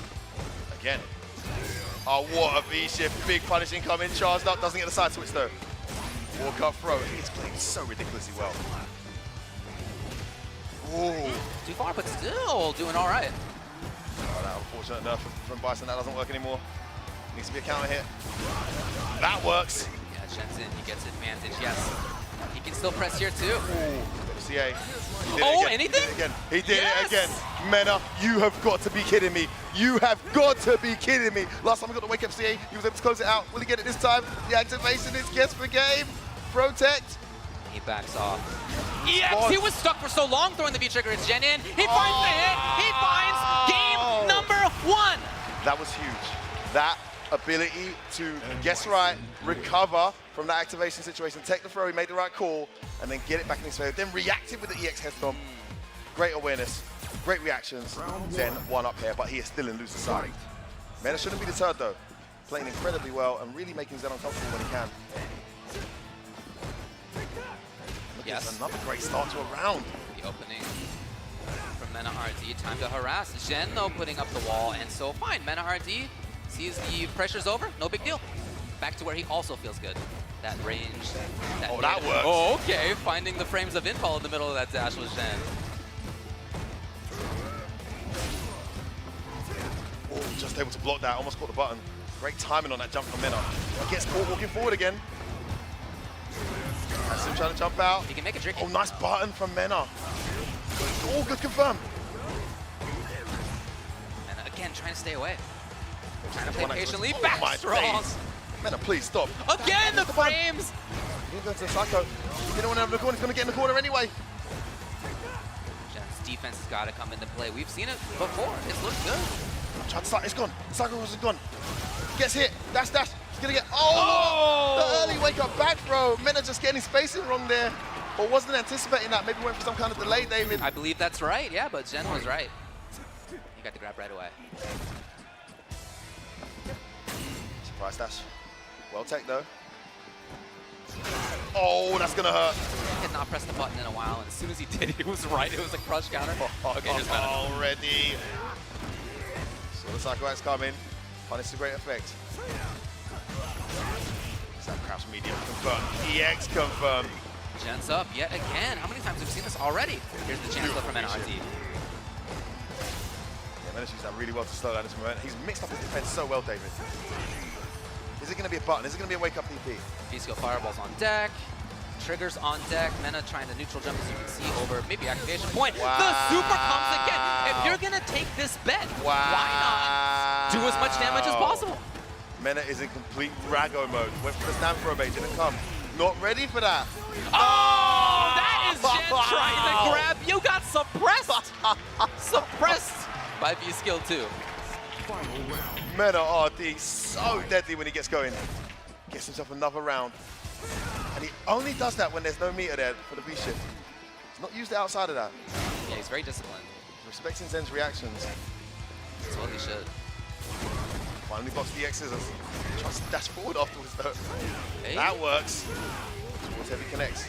Again. Oh, what a V-shift. Big punish incoming. Charged up. Doesn't get the side switch, though. Walk up throw. He's playing so ridiculously well. Ooh. Too far, but still doing all right. Oh, that unfortunate nerf from Bison. That doesn't work anymore. Needs to be a counter hit. That works. Yeah, Zhen's in. He gets advantage. Yes. He can still press here, too. CA. Oh, anything? He did it again. Mena, you have got to be kidding me. You have got to be kidding me. Last time we got the wake up CA, he was able to close it out. Will he get it this time? The activation is guess for game. Protect. He backs off. EX, he was stuck for so long throwing the V-trigger. It's Zhen in. He finds the hit. He finds game number 1. That was huge. That ability to guess right, recover from that activation situation, take the throw, he made the right call, and then get it back in his favor. Then reacted with the EX head stomp. Great awareness, great reactions. Then one up here, but he is still in loser side. Mena shouldn't be deterred though. Playing incredibly well and really making Zen uncomfortable when he can. Yes. Another great start to a round. The opening from Mena RD. Time to harass. Zhen, though, putting up the wall, and so fine. Mena RD sees the pressure's over. No big deal. Back to where he also feels good. That range. That works. Oh, okay. Finding the frames of infall in the middle of that dash was Zhen. Oh, just able to block that. Almost caught the button. Great timing on that jump from Mena. Gets caught walking forward again. That's him trying to jump out. He can make it tricky. Oh, nice button from Mena. All good confirmed. again, trying to stay away. Trying to play One patiently. oh, Back my strong. days. Mena, please stop. Again, the frames. He's going to Psycho. He didn't want to have the corner. He's going to get in the corner anyway. Gen's defense has got to come into play. We've seen it before. It's looked good. Tried to start. It's gone. Psycho is gone. Gets hit. Dash. He's going to get... Oh! The early wake-up back throw. Mena just getting his spacing wrong there. Or wasn't anticipating that. Maybe went for some kind of delay, David. I believe that's right. Yeah, but Gen was right. He got the grab right away. Surprise dash. Well tech though. Oh, that's gonna hurt. He had not pressed the button in a while, and as soon as he did, it was right. It was a crush counter. Okay, just better. Already. So the Psycho X coming. Punish to great effect. Sam crouch medium confirmed. EX confirmed. Gen's up yet again. How many times have we seen this already? Here's the chance from NRT. Yeah, Menace used that really well to slow down this moment. He's mixed up his defense so well, David. Is it going to be a button? Is it going to be a wake-up DP? V-skill fireballs on deck. Triggers on deck. Mena trying to neutral jump, as you can see, over maybe activation point. Wow. The super comes again. If you're going to take this bet, why not do as much damage as possible? Mena is in complete Rago mode. Went for the stand throw bait, didn't come. Not ready for that. Oh, that is Gen trying to grab. You got suppressed. Suppressed by V-skill 2. Mena RD, so deadly when he gets going. Gets himself another round. And he only does that when there's no meter there for the V-shift. He's not used it outside of that. Yeah, he's very disciplined. Respecting Zen's reactions. That's what he should. Finally blocks the X scissors. Tries to dash forward afterwards though. Hey. That works. Towards heavy connects.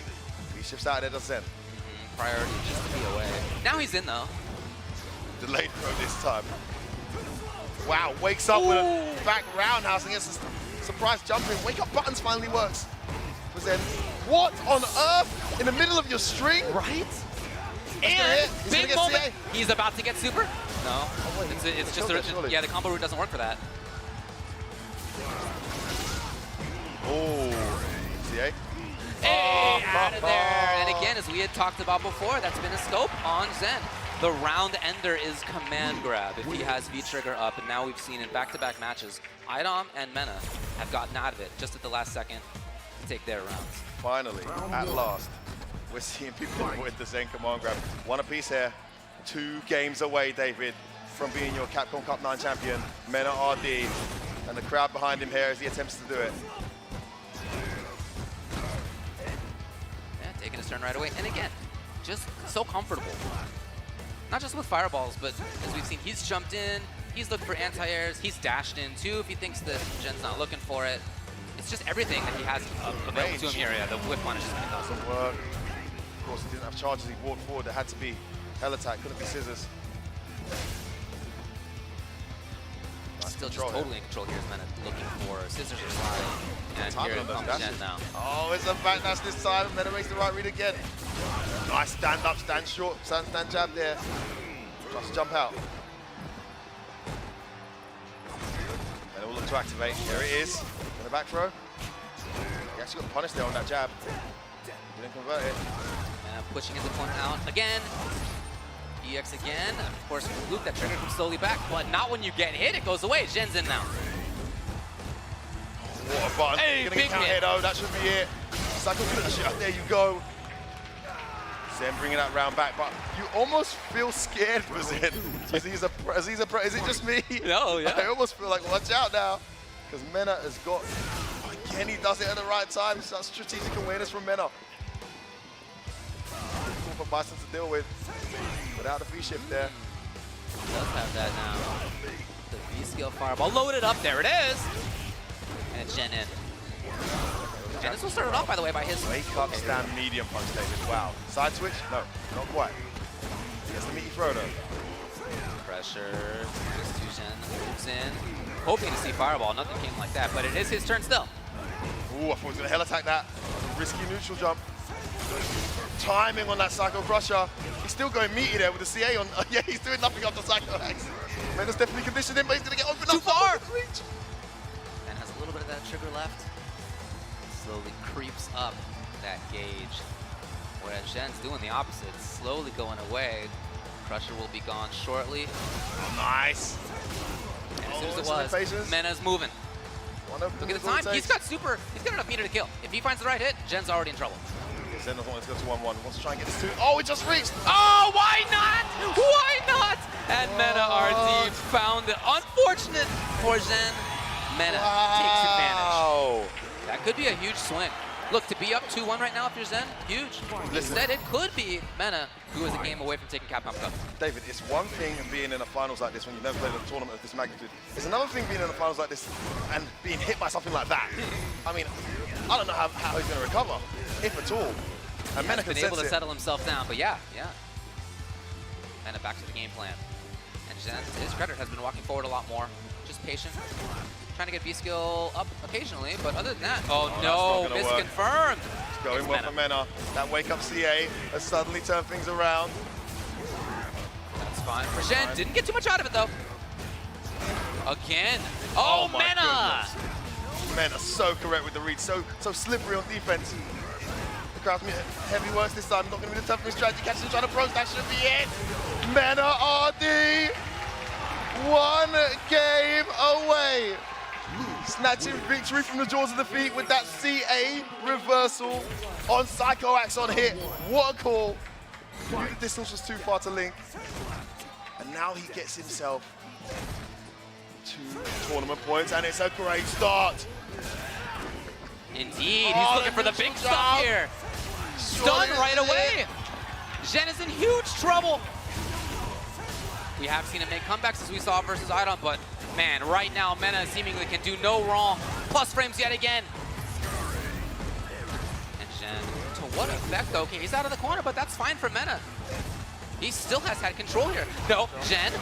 V-shifts out of there, does Zen. Priority just to be away. Now he's in though. Delayed throw this time. Wow, wakes up with a back roundhouse and gets a surprise jumping. Wake up buttons finally works. For Zen. What on earth? In the middle of your string? Right? He's And big moment. CA. He's about to get super. No. Oh, wait, it's just yeah, the combo route doesn't work for that. Oh, CA. Hey, out of there. And again, as we had talked about before, that's been a scope on Zen. The round ender is command grab if he has V-trigger up, and now we've seen in back-to-back matches, Idom and Mena have gotten out of it just at the last second to take their rounds. Finally, at last, we're seeing people with the Zen command grab. One apiece here, 2 games away, David, from being your Capcom Cup 9 champion, Mena RD, and the crowd behind him here as he attempts to do it. Yeah, taking his turn right away, and again, just so comfortable. Not just with fireballs, but as we've seen, he's jumped in, he's looking for anti-airs, he's dashed in too if he thinks that Gen's not looking for it. It's just everything that he has available to him here. Yeah, the whip punish doesn't work. Of course, he didn't have charges, he walked forward. There had to be hell attack, couldn't be scissors. Still just totally in control here. Is Mena looking for scissors or slide. And here comes Gen now. Oh, it's a back dash this time. Mena makes the right read again. Nice stand up, stand short, stand jab there. Tries to jump out. Mena will look to activate. Here it is. In the back throw. He actually got punished there on that jab. Didn't convert it. Pushing his opponent out again. EX again. Of course, Luke, that trigger comes slowly back, but not when you get hit. It goes away. Gen's in now. What a button. Hey, gonna get count here though. That should be it. Psycho finish it. There you go. Zen bringing that round back, but you almost feel scared for Zen. Is it just me? No, yeah. I almost feel like, watch out now, because Mena has got. Again, he does it at the right time. Such strategic awareness from Mena. For Bison to deal with without the V-shift there. He does have that now. The V-skill fireball loaded up. There it is. And it's Gen in. And this will start it off, by the way, by his wake up stand medium punch, David. Wow. Side switch? No, not quite. Gets the meaty throw though. Pressure. Gen moves in. Hoping to see fireball. Nothing came like that, but it is his turn still. Ooh, I thought he was gonna hell attack that. Risky neutral jump. Timing on that Psycho Crusher. He's still going meaty there with the CA on. Yeah, he's doing nothing off the Psycho X. Mena's definitely conditioned him, but he's going to get open too up far. And has a little bit of that trigger left. Slowly creeps up that gauge. Whereas Gen's doing the opposite, slowly going away. Crusher will be gone shortly. Nice. And as soon as it some was, impatience. Mena's moving. Look at the time. He's got enough meter to kill. If he finds the right hit, Jen's already in trouble. Zen doesn't want to go to 1-1. Wants to try and get this 2. Oh, it just reached. Oh, why not? Why not? And Mena RD found it. Unfortunate for Zen. Mena takes advantage. That could be a huge swing. Look, to be up 2-1 right now if you're Zen, huge. Instead, it could be Mena who is a game away from taking Capcom Cup. David, it's one thing being in a finals like this when you've never played a tournament of this magnitude. It's another thing being in a finals like this and being hit by something like that. I mean, I don't know how he's going to recover, if at all. And Mena He's been able to settle himself down, but yeah. Mena back to the game plan. And Zen, to his credit, has been walking forward a lot more. Just patient. Trying to get B-skill up occasionally, but other than that, oh no, misconfirmed. It's going well for Mena. That wake-up CA has suddenly turned things around. That's fine. For Jen, didn't get too much out of it though. Again. Oh, Mena! Mena so correct with the read, so slippery on defense. The crowd's heavy works this time. Not going to be the toughest strategy. Catching trying to approach. That should be it. Mena RD, 1 game away. Snatching victory from the jaws of defeat with that CA reversal on Psycho Axon hit. What a call. The distance was too far to link. And now he gets himself 2 tournament points, and it's a great start. Indeed, he's looking for the big stuff here. Stun right away. Jen is in huge trouble. We have seen him make comebacks as we saw versus Idon, but man, right now, Mena seemingly can do no wrong. Plus frames yet again. And Jen, to what effect? Okay, he's out of the corner, but that's fine for Mena. He still has had control here. No, Jen.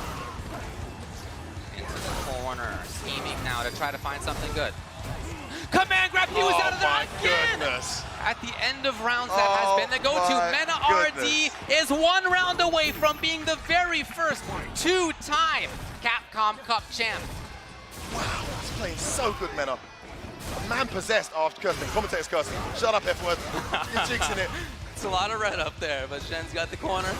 Into the corner, scheming now to try to find something good. Command grab, he was out of there again! Goodness. At the end of rounds, that has been the go-to. Mena RD is 1 round away from being the very first 2-time Capcom Cup champ. Wow, he's playing so good, Mena. Man possessed after cursing. Commentator's cursing. Shut up, F-word. You're jinxing it. It's a lot of red up there, but Shen's got the corner.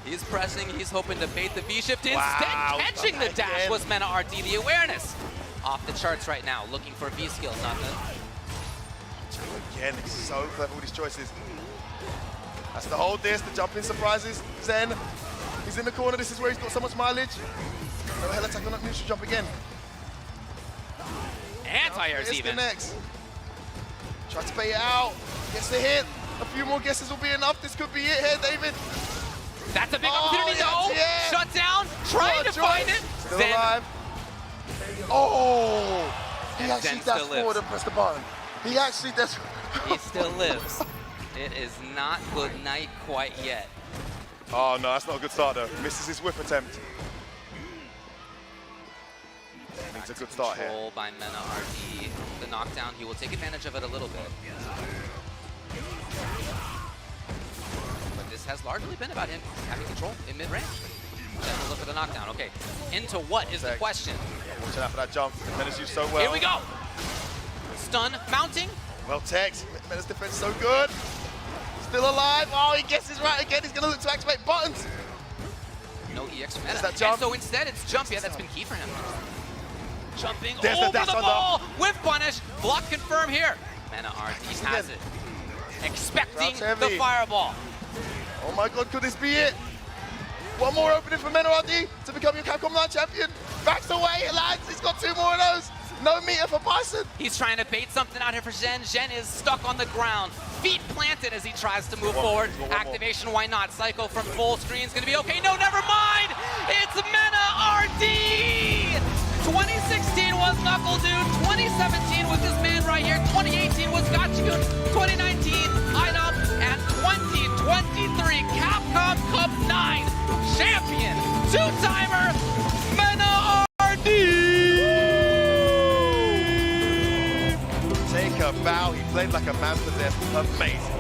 He's pressing, he's hoping to bait the V-shift. Instead, catching the dash was Mena RD. The awareness off the charts right now, looking for V-skill, nothing. Again, he's so clever with his choices. Has to hold this, the jumping surprises. Zen, he's in the corner. This is where he's got so much mileage. No hell attack on that neutral jump again. Anti-airs even. Next. Tries to bait it out. Gets the hit. A few more guesses will be enough. This could be it here, David. That's a big opportunity though. Shut down, trying to find it. Still alive. Oh! He And actually Zen dashed still forward lives. and pressed the button. He actually does. He still lives. It is not good night quite yet. Oh no, that's not a good start though. Misses his whip attempt. It's a good start here. Control by Mena RD. The knockdown, he will take advantage of it a little bit. But this has largely been about him having control in mid-range. Then we'll look for the knockdown. Okay, into what is the question? Watching out for that jump. Mena's used so well. Here we go. Stun mounting. Well teched. Mena's defense so good. Still alive. Oh, he guesses right again. He's going to look to activate buttons. No EX from Mena. That jump. And so instead, it's jump. Yeah, that's been key for him. Jumping There's the over dash the under. ball with punish. Block confirm here. Mena RD has it. Expecting the fireball. Oh my god, could this be it? One more opening for Mena RD to become your Capcom Line champion. Backs away, it lands. He's got 2 more of those. No meter for Bison. He's trying to bait something out here for Jen. Jen is stuck on the ground. Feet planted as he tries to move forward. Activation, why not? Psycho from full screen is going to be okay. No, never mind. It's Mena RD. 2016 was Knuckle Dude. 2017 was this man right here. 2018 was Gotcha-kun. 2019, Idom. And 2023, Capcom Cup 9 champion, 2-timer, Mena RD. Take a bow. He played like a man possessed. Amazing.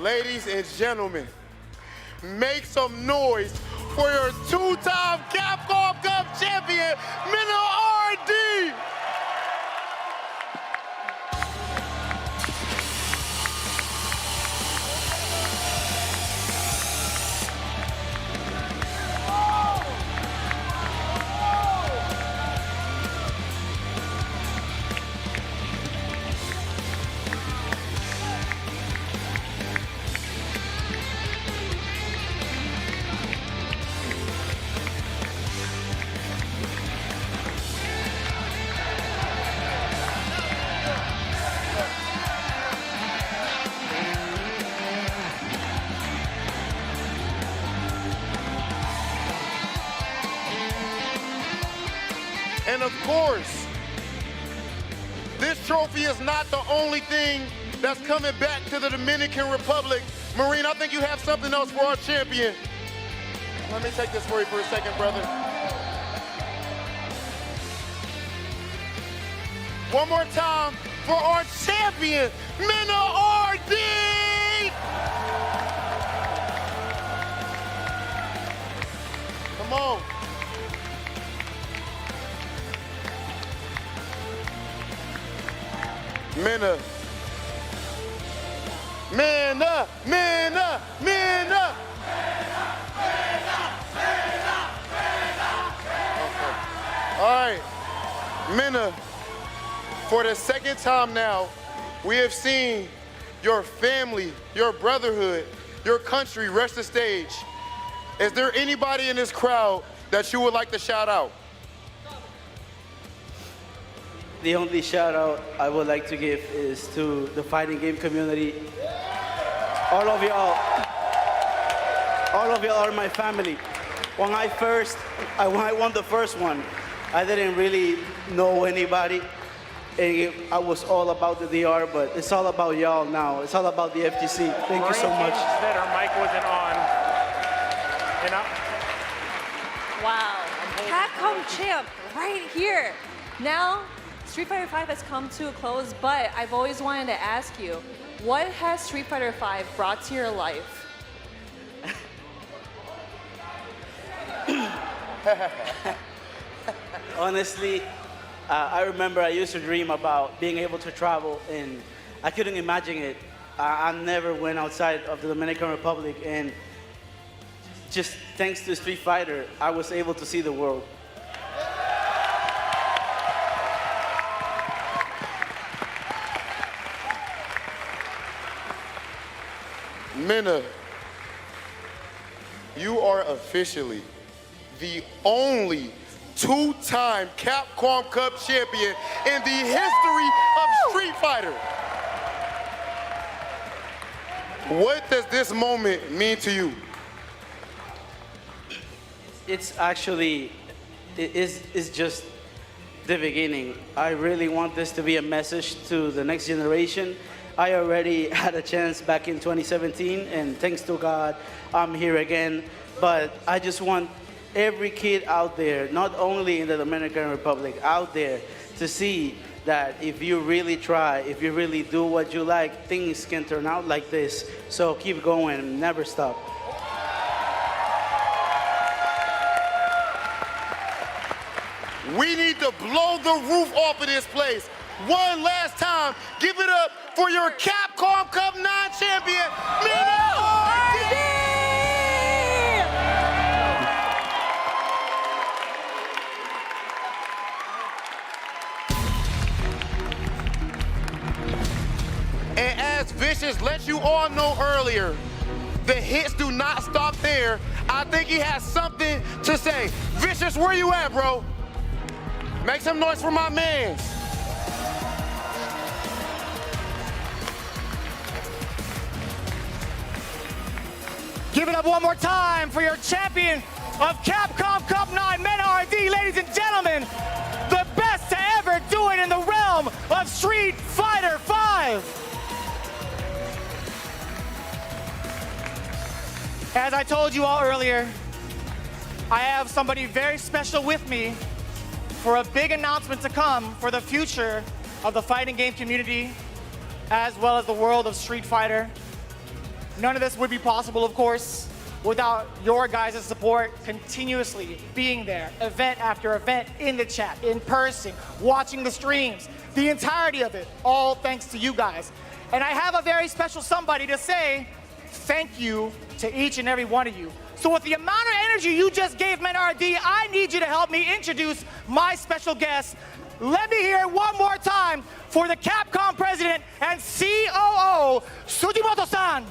Ladies and gentlemen, make some noise for your two-time Capcom Cup champion, Minna RD! And of course, this trophy is not the only thing that's coming back to the Dominican Republic. Marine, I think you have something else for our champion. Let me take this for you for a second, brother. One more time for our champion, Minna RD! Come on. Minna. Minna, Minna, Minna. All right, Minna, for the second time now, we have seen your family, your brotherhood, your country rush the stage. Is there anybody in this crowd that you would like to shout out? The only shout out I would like to give is to the fighting game community. All of y'all are my family. When I won the first one, I didn't really know anybody. I was all about the DR, but it's all about y'all now. It's all about the FGC. Thank you so much. That her mic wasn't on. You know? Wow. Capcom champ right here. Now, Street Fighter V has come to a close, but I've always wanted to ask you, what has Street Fighter V brought to your life? Honestly, I remember I used to dream about being able to travel, and I couldn't imagine it. I never went outside of the Dominican Republic, and just thanks to Street Fighter, I was able to see the world. Minna, you are officially the only two-time Capcom Cup champion in the history of Street Fighter. What does this moment mean to you? It's actually, it's just the beginning. I really want this to be a message to the next generation. I already had a chance back in 2017, and thanks to God, I'm here again. But I just want every kid out there, not only in the Dominican Republic, out there, to see that if you really try, if you really do what you like, things can turn out like this. So keep going, never stop. We need to blow the roof off of this place. One last time, give it up for your Capcom Cup 9 champion, Minna RD! And as Vicious let you all know earlier, the hits do not stop there. I think he has something to say. Vicious, where you at, bro? Make some noise for my mans. Give it up one more time for your champion of Capcom Cup 9, Minna RD, ladies and gentlemen. point in the realm of Street Fighter V. As I told you all earlier, I have somebody very special with me for a big announcement to come for the future of the fighting game community, as well as the world of Street Fighter. None of this would be possible, of course, without your guys' support continuously being there, event after event, in the chat, in person, watching the streams, the entirety of it, all thanks to you guys. And I have a very special somebody to say thank you to each and every one of you. So with the amount of energy you just gave Menardi, I need you to help me introduce my special guest. Let me hear it one more time for the Capcom president and COO, Sugimoto-san.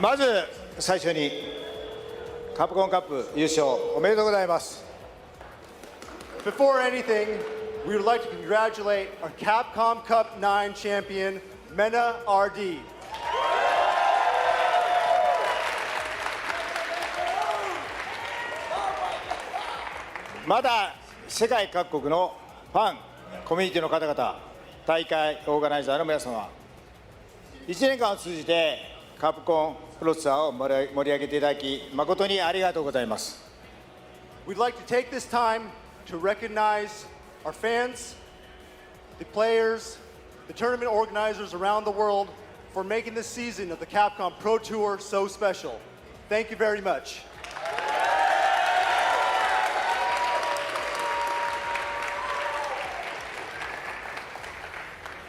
まず最初にカプコンカップ優勝おめでとうございます。Before anything, we would like to congratulate our Capcom Cup 9 champion, Mena RD. まだ世界各国のファン、コミュニティの方々、大会オーガナイザーの皆様、1年間を通じてカプコンプロツアーを盛り上げていただき、誠にありがとうございます。We'd like to take this time to recognize our fans, the players, the tournament organizers around the world for making this season of the Capcom Pro Tour so special. Thank you very much.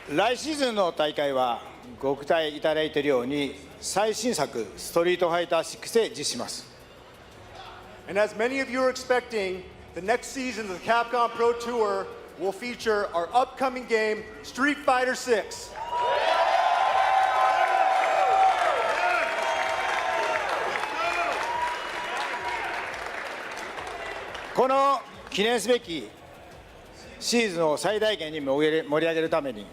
来シーズンの大会はご期待いただいているように最新作ストリートファイター6で実施します。And as many of you are expecting, the next season of the Capcom Pro Tour will feature our upcoming game, Street Fighter VI. この記念すべきシーズンを最大限に盛り上げるために、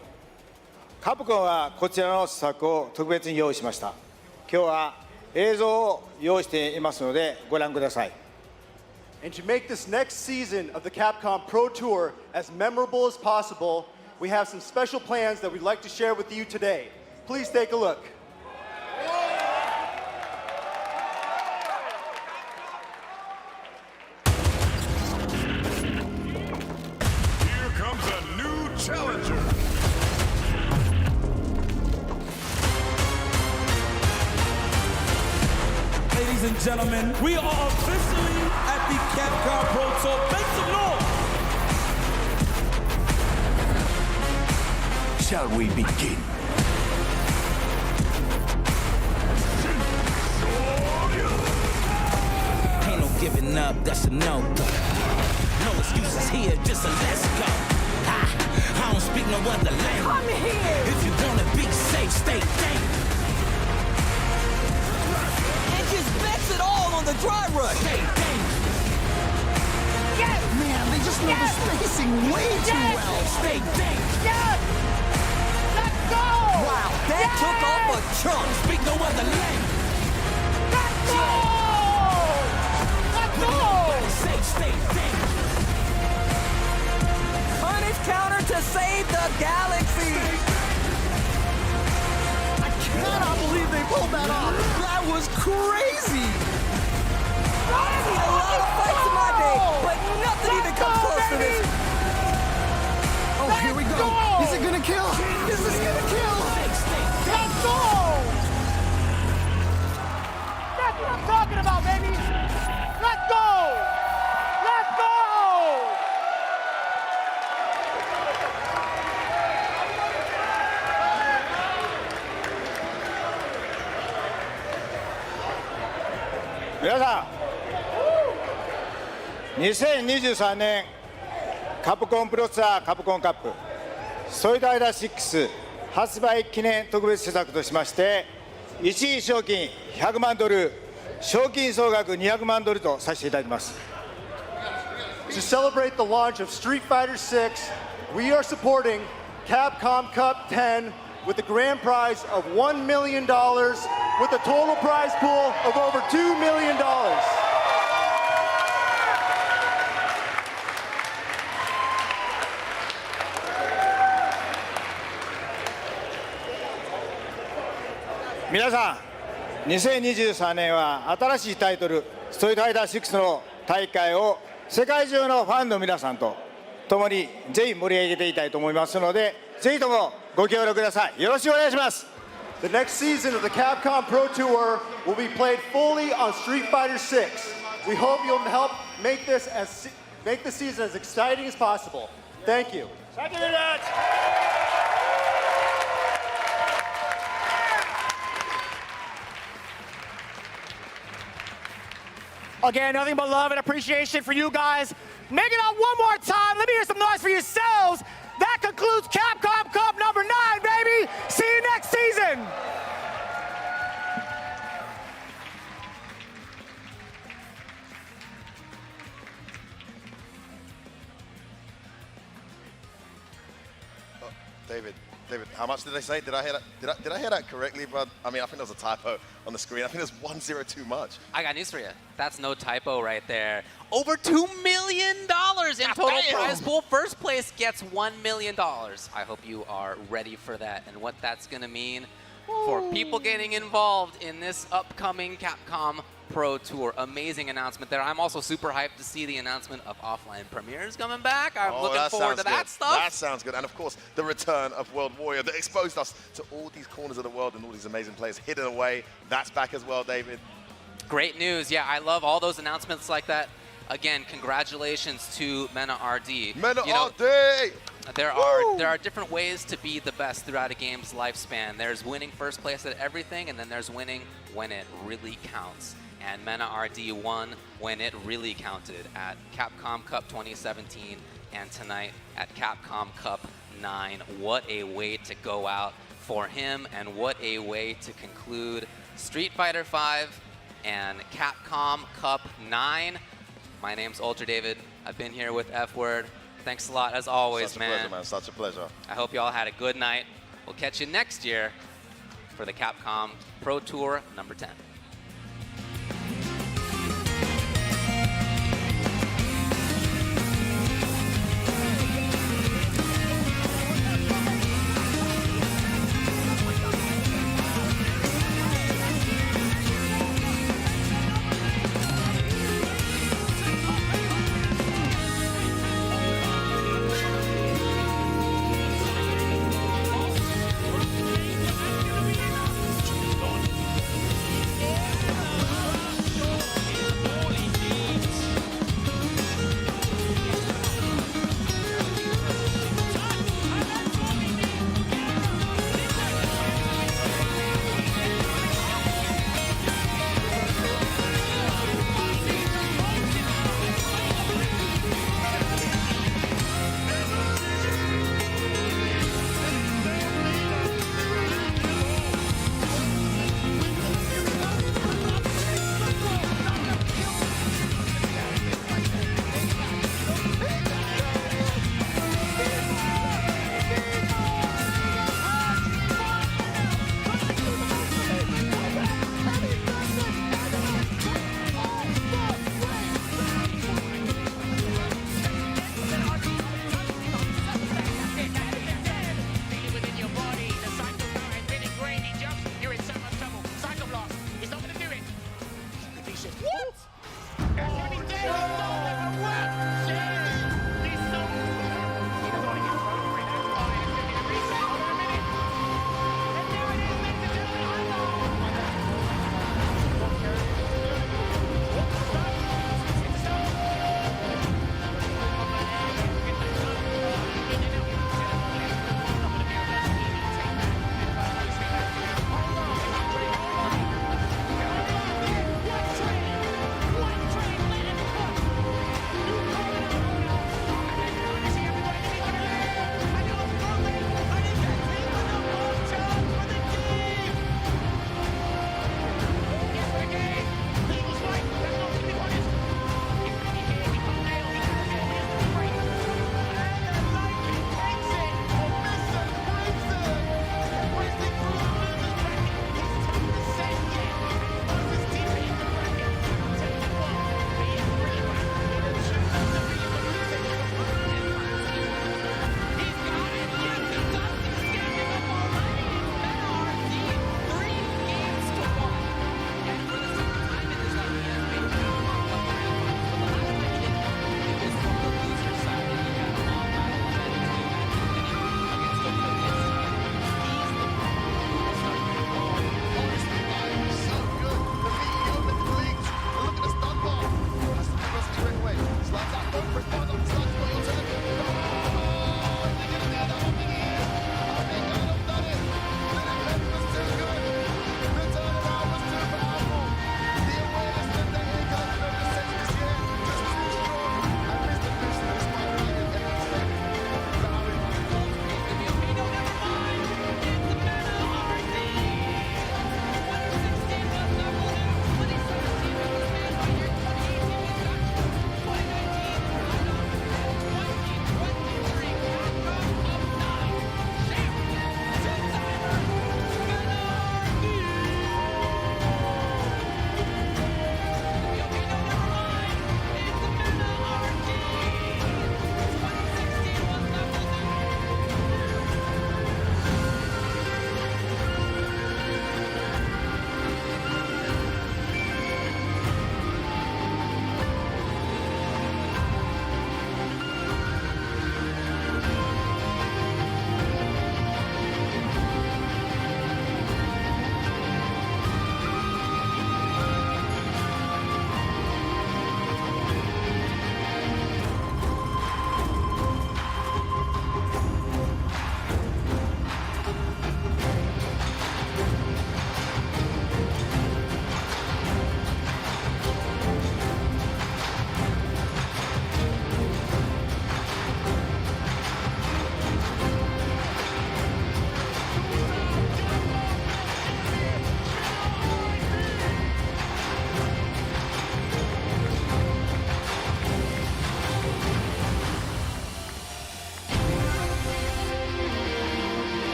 カプコンはこちらの施策を特別に用意しました。今日は映像を用意していますのでご覧ください。And to make this next season of the Capcom Pro Tour as memorable as possible, we have some special plans that we'd like to share with you today. Please take a look. Here comes a new challenger. Ladies and gentlemen, we are officially at the Capcom Pro Tour. Make some noise! Shall we begin? Ain't no giving up, that's a no-go. No excuses here, just a let's go. I don't speak no other language. Come here! If you wanna be safe, stay dangerous. Just bets it all on the dry rush. Stay dangerous. Yes! Man, they just know the spacing way too well. Stay dangerous. Yes! Let's go! Wow, that took off a chunk. Speak no other language. Let's go! Let's go! Safe, stay dangerous. Punish counter to save the galaxy. I cannot believe they pulled that off. That was crazy. I've seen a lot of fights in my day, but nothing even comes close to this. Oh, here we go. Is it gonna kill? Is this gonna kill? Let's go! That's what I'm talking about, baby. Let's go! Let's go! 皆さん、2023年カプコンプロツアーカプコンカップストリートファイター6発売記念特別施策としまして、1位賞金100万ドル、賞金総額200万ドルとさせていただきます。 To celebrate the launch of Street Fighter VI, we are supporting Capcom Cup 10 with a grand prize of $1 million with a total prize pool of over $2 million. 皆さん、2023年は新しいタイトルストリートファイター6の大会を世界中のファンの皆さんと共にぜひ盛り上げていきたいと思いますので、ぜひともご協力ください。よろしくお願いします。 The next season of the Capcom Pro Tour will be played fully on Street Fighter VI. We hope you'll help make the season as exciting as possible. Thank you. Thank you very much. Again, nothing but love and appreciation for you guys. Make it out one more time. Let me hear some noise for yourselves. That concludes Capcom Cup number 9, baby. See you next season. David, how much did they say? Did I hear that? Did I hear that correctly, bud? I mean, I think there was a typo on the screen. I think there's 1-0 too much. I got news for you. That's no typo right there. Over $2 million in total prize pool. First place gets $1 million. I hope you are ready for that and what that's going to mean for people getting involved in this upcoming Capcom Pro Tour. Amazing announcement there. I'm also super hyped to see the announcement of offline premieres coming back. I'm looking forward to that stuff. That sounds good. And of course, the return of World Warrior that exposed us to all these corners of the world and all these amazing players hidden away. That's back as well, David. Great news. Yeah, I love all those announcements like that. Again, congratulations to Mena RD. Mena RD! There are different ways to be the best throughout a game's lifespan. There's winning first place at everything, and then there's winning when it really counts. And Mena RD won when it really counted at Capcom Cup 2017 and tonight at Capcom Cup 9. What a way to go out for him, and what a way to conclude Street Fighter V and Capcom Cup 9. My name's Ultra David. I've been here with F-Word. Thanks a lot, as always, man. Such a pleasure, man. Such a pleasure. I hope you all had a good night. We'll catch you next year for the Capcom Pro Tour number 10.